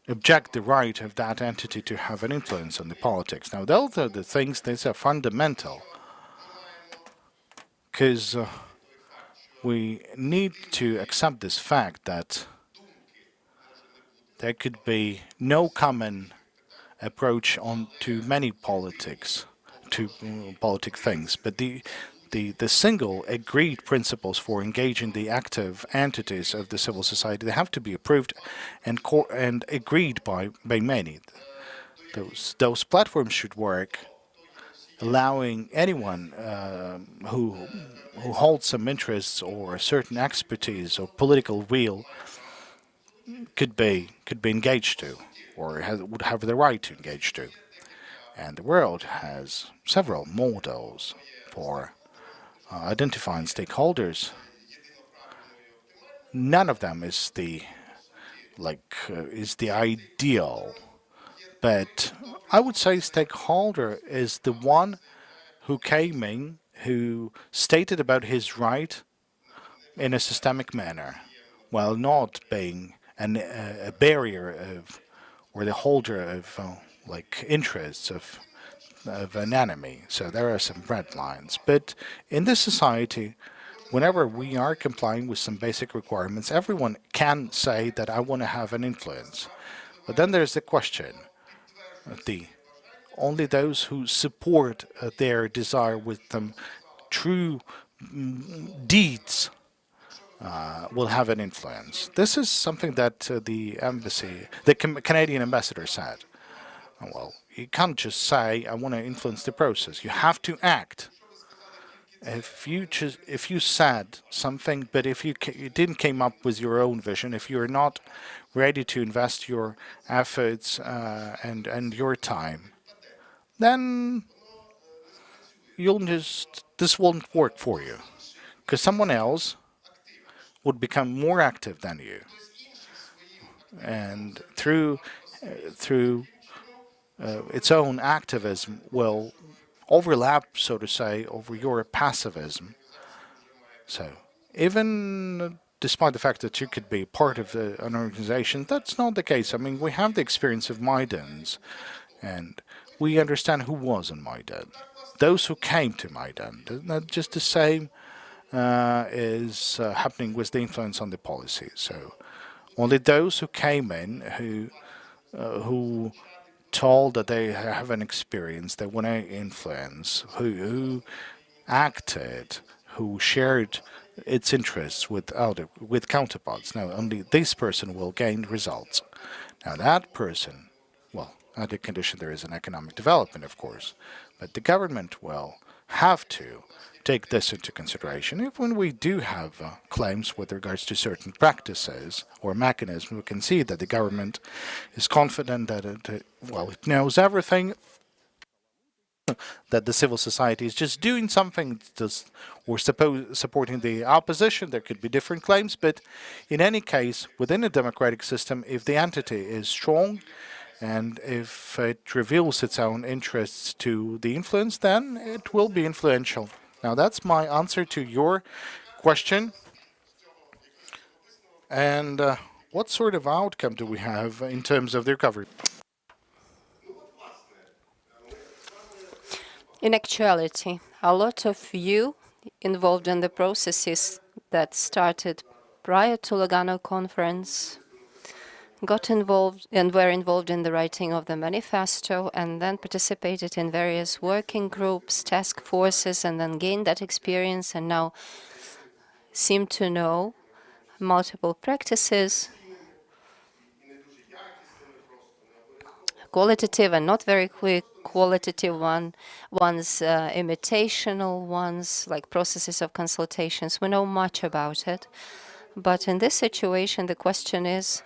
object the right of that entity to have an influence on the politics. Now, those are the things that are fundamental, because we need to accept this fact that there could be no common approach on to many politics, to politic things, but the single agreed principles for engaging the active entities of the civil society, they have to be approved and agreed by many. Those platforms should work, allowing anyone who holds some interests or certain expertise or political will could be engaged to, or would have the right to engage to. And the world has several models for identifying stakeholders. None of them is the ideal, but I would say stakeholder is the one who came in, who stated about his right in a systemic manner, while not being a barrier of, or the holder of interests of an enemy. So there are some red lines. But in this society, whenever we are complying with some basic requirements, everyone can say that I want to have an influence. But then there's the question, only those who support their desire with them true deeds will have an influence. This is something that the Canadian ambassador said. Well, you can't just say, I want to influence the process. You have to act. If you said something, but if you didn't came up with your own vision, if you're not ready to invest your efforts and your time, then this won't work for you, because someone else would become more active than you, and through its own activism will overlap, so to say, over your passivism. So even despite the fact that you could be part of an organization, that's not the case. I mean, we have the experience of Maidans, and we understand who was on Maidan. Those who came to Maidan. Isn't that just the same is happening with the influence on the policy? So only those who came in, who told that they have an experience, they want to influence, who acted, who shared its interests with with counterparts. Now, only this person will gain results. Now, that person, well, at the condition there is an economic development, of course, but the government will have to take this into consideration. If when we do have claims with regards to certain practices or mechanisms, we can see that the government is confident that it knows everything, that the civil society is just doing something, or supporting the opposition. There could be different claims, but in any case, within a democratic system, if the entity is strong and if it reveals its own interests to the influence, then it will be influential. Now, that's my answer to your question. And what sort of outcome do we have in terms of the recovery?
In actuality, a lot of you involved in the processes that started prior to Lugano conference got involved and were involved in the writing of the manifesto, and then participated in various working groups, task forces, and then gained that experience, and now seem to know multiple practices, qualitative and not very quick, qualitative ones, imitational ones, like processes of consultations. We know much about it. But in this situation, the question is,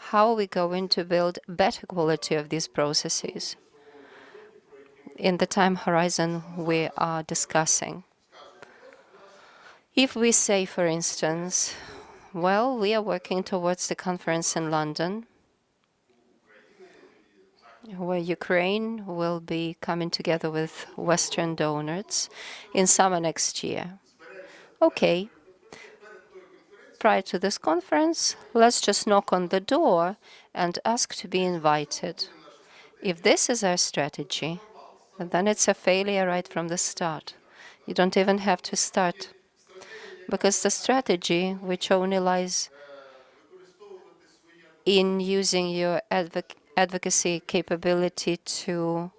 how are we going to build better quality of these processes in the time horizon we are discussing? If we say, for instance, well, we are working towards the conference in London, where Ukraine will be coming together with Western donors in summer next year. Okay. Prior to this conference, let's just knock on the door and ask to be invited. If this is our strategy, then it's a failure right from the start. You don't even have to start, because the strategy, which only lies in using your advocacy capability to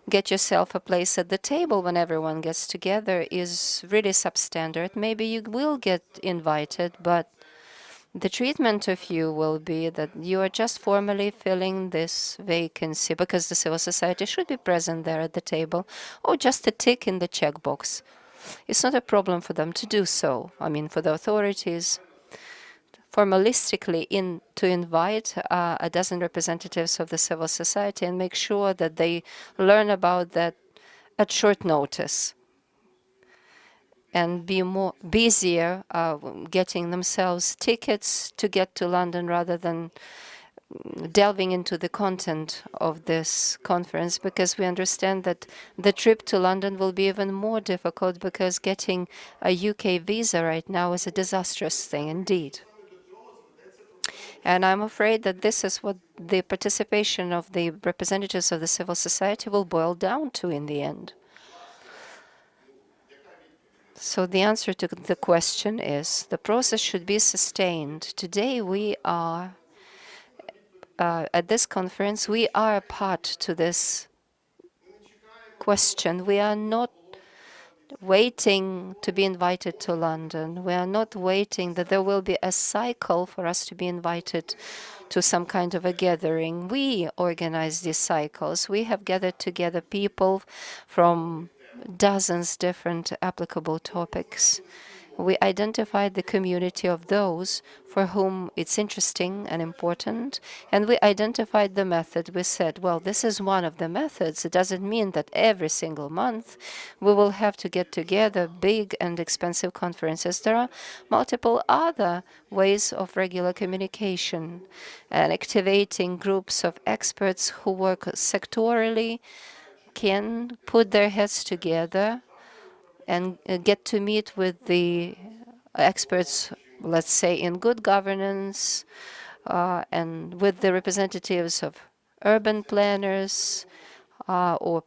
get yourself a place at the table when everyone gets together, is really substandard. Maybe you will get invited, but the treatment of you will be that you are just formally filling this vacancy because the civil society should be present there at the table, or just a tick in the checkbox. It's not a problem for them to do so. I mean, for the authorities, formalistically to invite a dozen representatives of the civil society and make sure that they learn about that at short notice and be more busier getting themselves tickets to get to London rather than delving into the content of this conference, because we understand that the trip to London will be even more difficult because getting a UK visa right now is a disastrous thing indeed. And I'm afraid that this is what the participation of the representatives of the civil society will boil down to in the end. So the answer to the question is the process should be sustained. Today we are, at this conference, we are a part to this question. We are not waiting to be invited to London. We are not waiting that there will be a cycle for us to be invited to some kind of a gathering. We organize these cycles. We have gathered together people from dozens different applicable topics. We identified the community of those for whom it's interesting and important, and we identified the method. We said, well, this is one of the methods. It doesn't mean that every single month we will have to get together big and expensive conferences. There are multiple other ways of regular communication and activating groups of experts who work sectorally, can put their heads together and get to meet with the experts, let's say, in good governance, and with the representatives of urban planners or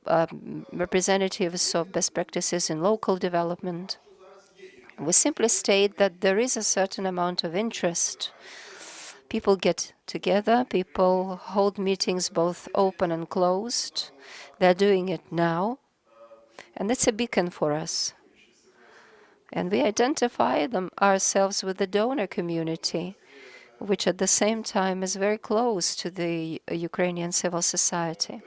representatives of best practices in local development. We simply state that there is a certain amount of interest. People get together, people hold meetings both open and closed. They're doing it now, and it's a beacon for us. And we identify them ourselves with the donor community, which at the same time is very close to the Ukrainian civil society.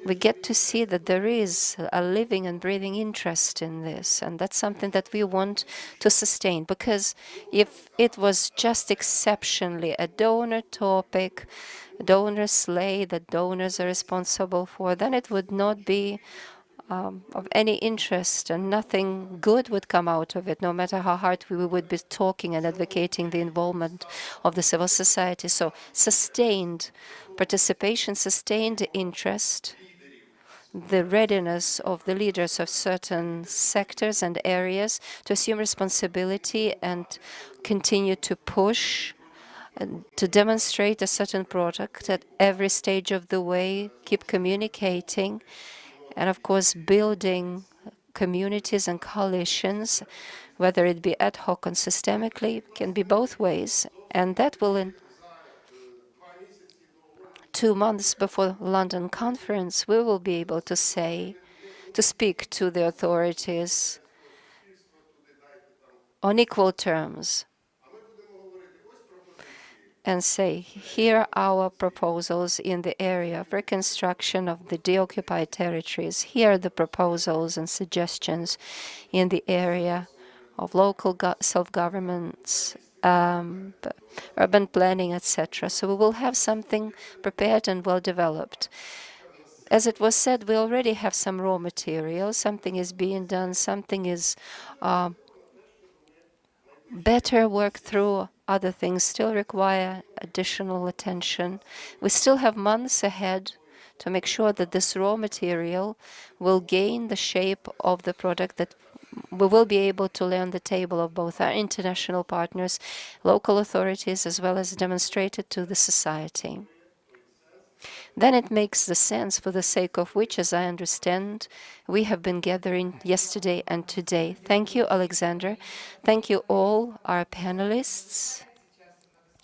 We get to see that there is a living and breathing interest in this, and that's something that we want to sustain, because if it was just exceptionally a donor topic, donor slay that donors are responsible for, then it would not be of any interest, and nothing good would come out of it, no matter how hard we would be talking and advocating the involvement of the civil society. So sustained participation, sustained interest, the readiness of the leaders of certain sectors and areas to assume responsibility and continue to push and to demonstrate a certain product at every stage of the way, keep communicating, and of course building communities and coalitions, whether it be ad hoc and systemically, can be both ways. And that will, in 2 months before London conference, we will be able to speak to the authorities on equal terms and say, here are our proposals in the area of reconstruction of the deoccupied territories. Here are the proposals and suggestions in the area of local self-governments, urban planning, etc. So we will have something prepared and well developed. As it was said, we already have some raw material. Something is being done. Something is better worked through. Other things still require additional attention. We still have months ahead to make sure that this raw material will gain the shape of the product that we will be able to lay on the table of both our international partners, local authorities, as well as demonstrate it to the society. Then it makes the sense for the sake of which, as I understand, we have been gathering yesterday and today. Thank you, Alexander. Thank you all our panelists.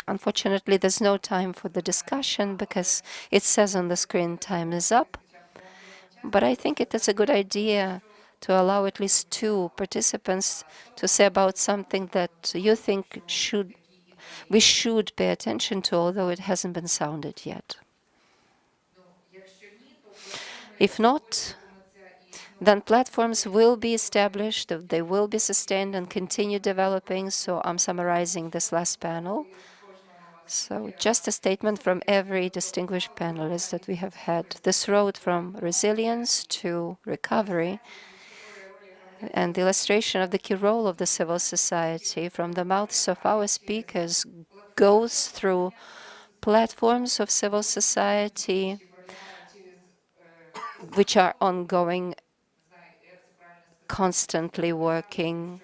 Unfortunately, there's no time for the discussion because it says on the screen time is up. But I think it is a good idea to allow at least 2 participants to say about something that you think we should pay attention to, although it hasn't been sounded yet. If not, then platforms will be established, they will be sustained and continue developing. So I'm summarizing this last panel. So just a statement from every distinguished panelist that we have had. This road from resilience to recovery and the illustration of the key role of the civil society from the mouths of our speakers goes through platforms of civil society which are ongoing, constantly working,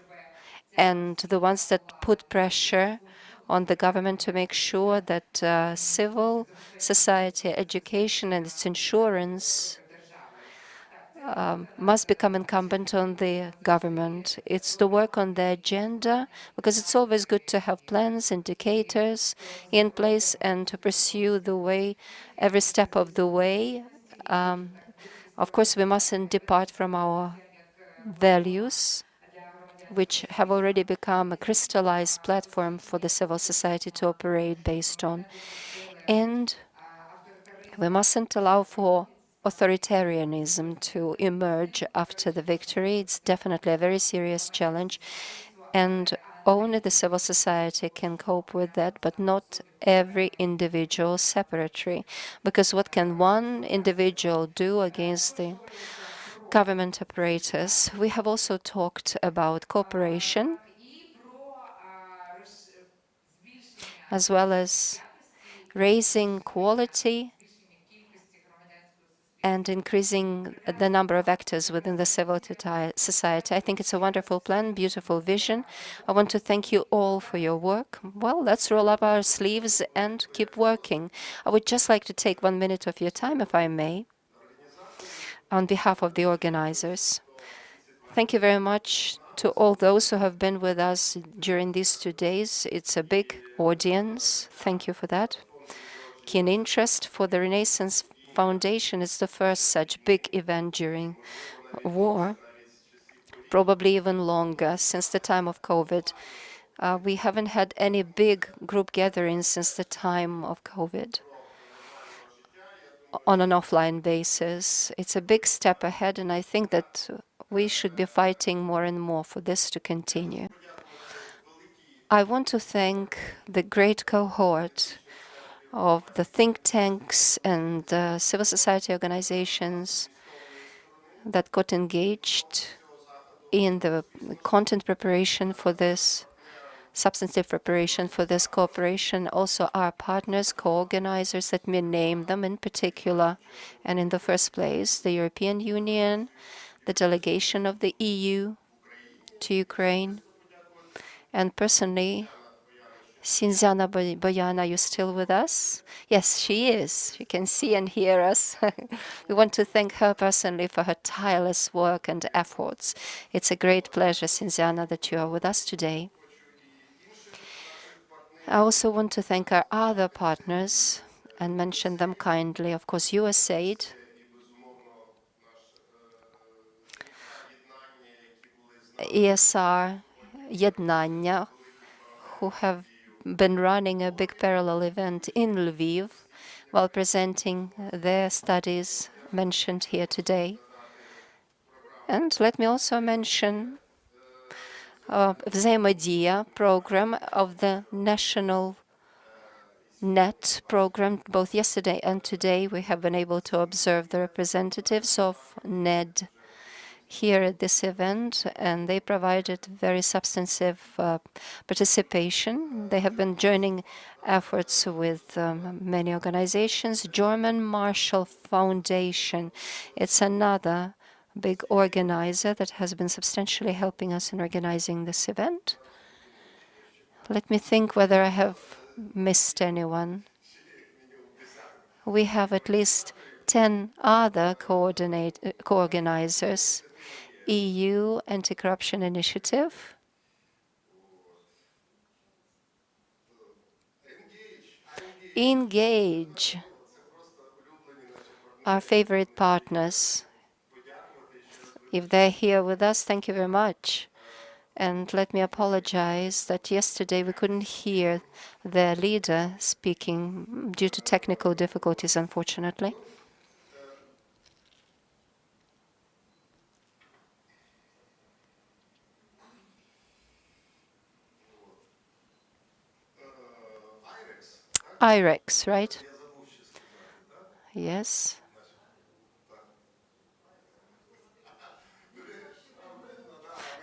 and the ones that put pressure on the government to make sure that civil society, education, and its insurance must become incumbent on the government. It's the work on the agenda, because it's always good to have plans, indicators in place, and to pursue the way, every step of the way. Of course, we mustn't depart from our values, which have already become a crystallized platform for the civil society to operate based on. And we mustn't allow for authoritarianism to emerge after the victory. It's definitely a very serious challenge, and only the civil society can cope with that, but not every individual separately. Because what can one individual do against the government apparatus? We have also talked about cooperation, as well as raising quality and increasing the number of actors within the civil society. I think it's a wonderful plan, beautiful vision. I want to thank you all for your work. Well, let's roll up our sleeves and keep working. I would just like to take 1 minute of your time, if I may, on behalf of the organizers. Thank you very much to all those who have been with us during these 2 days. It's a big audience. Thank you for that. Keen interest for the Renaissance Foundation is the first such big event during war, probably even longer, since the time of COVID. We haven't had any big group gatherings since the time of COVID on an offline basis. It's a big step ahead, and I think that we should be fighting more and more for this to continue. I want to thank the great cohort of the think tanks and civil society organizations that got engaged in the content preparation for this, substantive preparation for this cooperation. Also our partners, co-organizers, let me name them in particular. And in the first place, the European Union, the delegation of the EU to Ukraine, and personally, Sinzana Boyan, are you still with us? Yes, she is. You can see and hear us. We want to thank her personally for her tireless work and efforts. It's a great pleasure, Sinzana, that you are with us today. I also want to thank our other partners and mention them kindly. Of course, USAID, ESR, Jednania, who have been running a big parallel event in Lviv while presenting their studies mentioned here today. And let me also mention Взаимодия program of the National Net program. Both yesterday and today we have been able to observe the representatives of NED here at this event, and they provided very substantive participation. They have been joining efforts with many organizations. German Marshall Foundation, it's another big organizer that has been substantially helping us in organizing this event. Let me think whether I have missed anyone. We have at least 10 other co-organizers. EU Anti-Corruption Initiative, Engage, our favorite partners. If they're here with us, thank you very much. And let me apologize that yesterday we couldn't hear the leader speaking due to technical difficulties, unfortunately. IREX, right? Yes.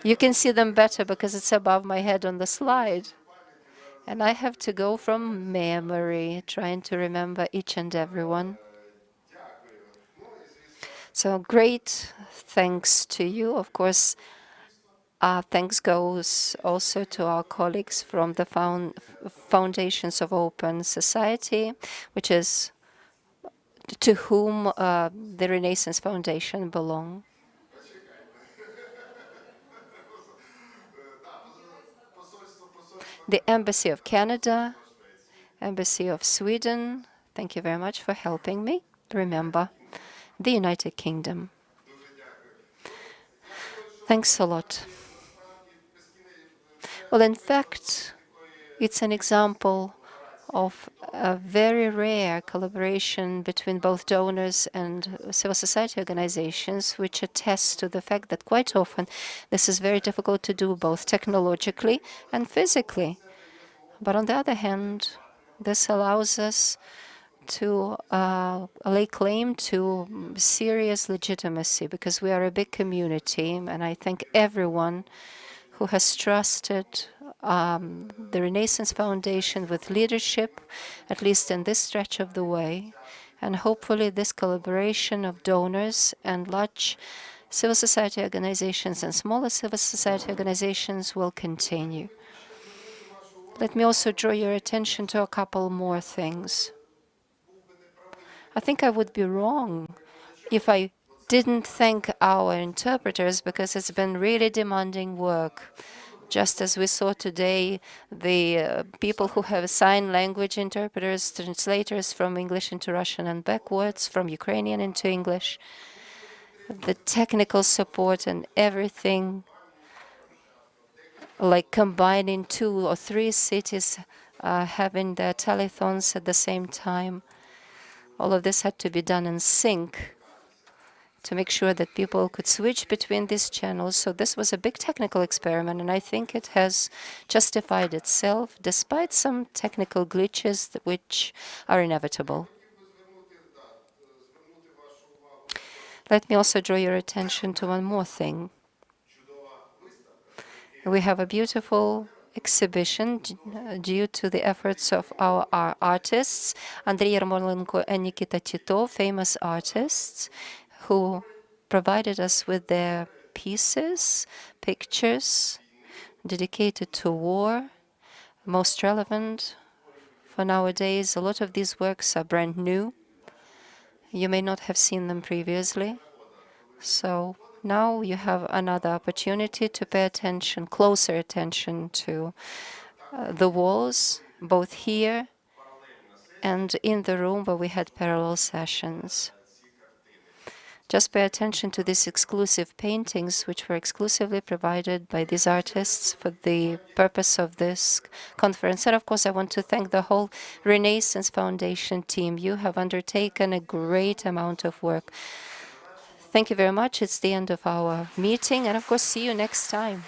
You can see them better because it's above my head on the slide. And I have to go from memory, trying to remember each and every one. So great thanks to you. Of course, our thanks goes also to our colleagues from the Foundations of Open Society, which is to whom the Renaissance Foundation belongs. The Embassy of Canada, Embassy of Sweden, thank you very much for helping me remember. The United Kingdom. Thanks a lot. Well, in fact, it's an example of a very rare collaboration between both donors and civil society organizations, which attests to the fact that quite often this is very difficult to do both technologically and physically. But on the other hand, this allows us to lay claim to serious legitimacy because we are a big community, and I thank everyone who has trusted the Renaissance Foundation with leadership, at least in this stretch of the way. And hopefully this collaboration of donors and large civil society organizations and smaller civil society organizations will continue. Let me also draw your attention to a couple more things. I think I would be wrong if I didn't thank our interpreters, because it's been really demanding work. Just as we saw today, the people who have sign language interpreters, translators from English into Russian and backwards, from Ukrainian into English, the technical support and everything, like combining 2 or 3 cities having their telethons at the same time. All of this had to be done in sync to make sure that people could switch between these channels. So this was a big technical experiment, and I think it has justified itself despite some technical glitches which are inevitable. Let me also draw your attention to one more thing. We have a beautiful exhibition due to the efforts of our artists, Andrei Yarmolenko and Nikita Tito, famous artists, who provided us with their pieces, pictures dedicated to war, most relevant for nowadays. A lot of these works are brand new. You may not have seen them previously. So now you have another opportunity to pay attention, closer attention to the walls, both here and in the room where we had parallel sessions. Just pay attention to these exclusive paintings, which were exclusively provided by these artists for the purpose of this conference. And of course, I want to thank the whole Renaissance Foundation team. You have undertaken a great amount of work. Thank you very much. It's the end of our meeting, and of course, see you next time.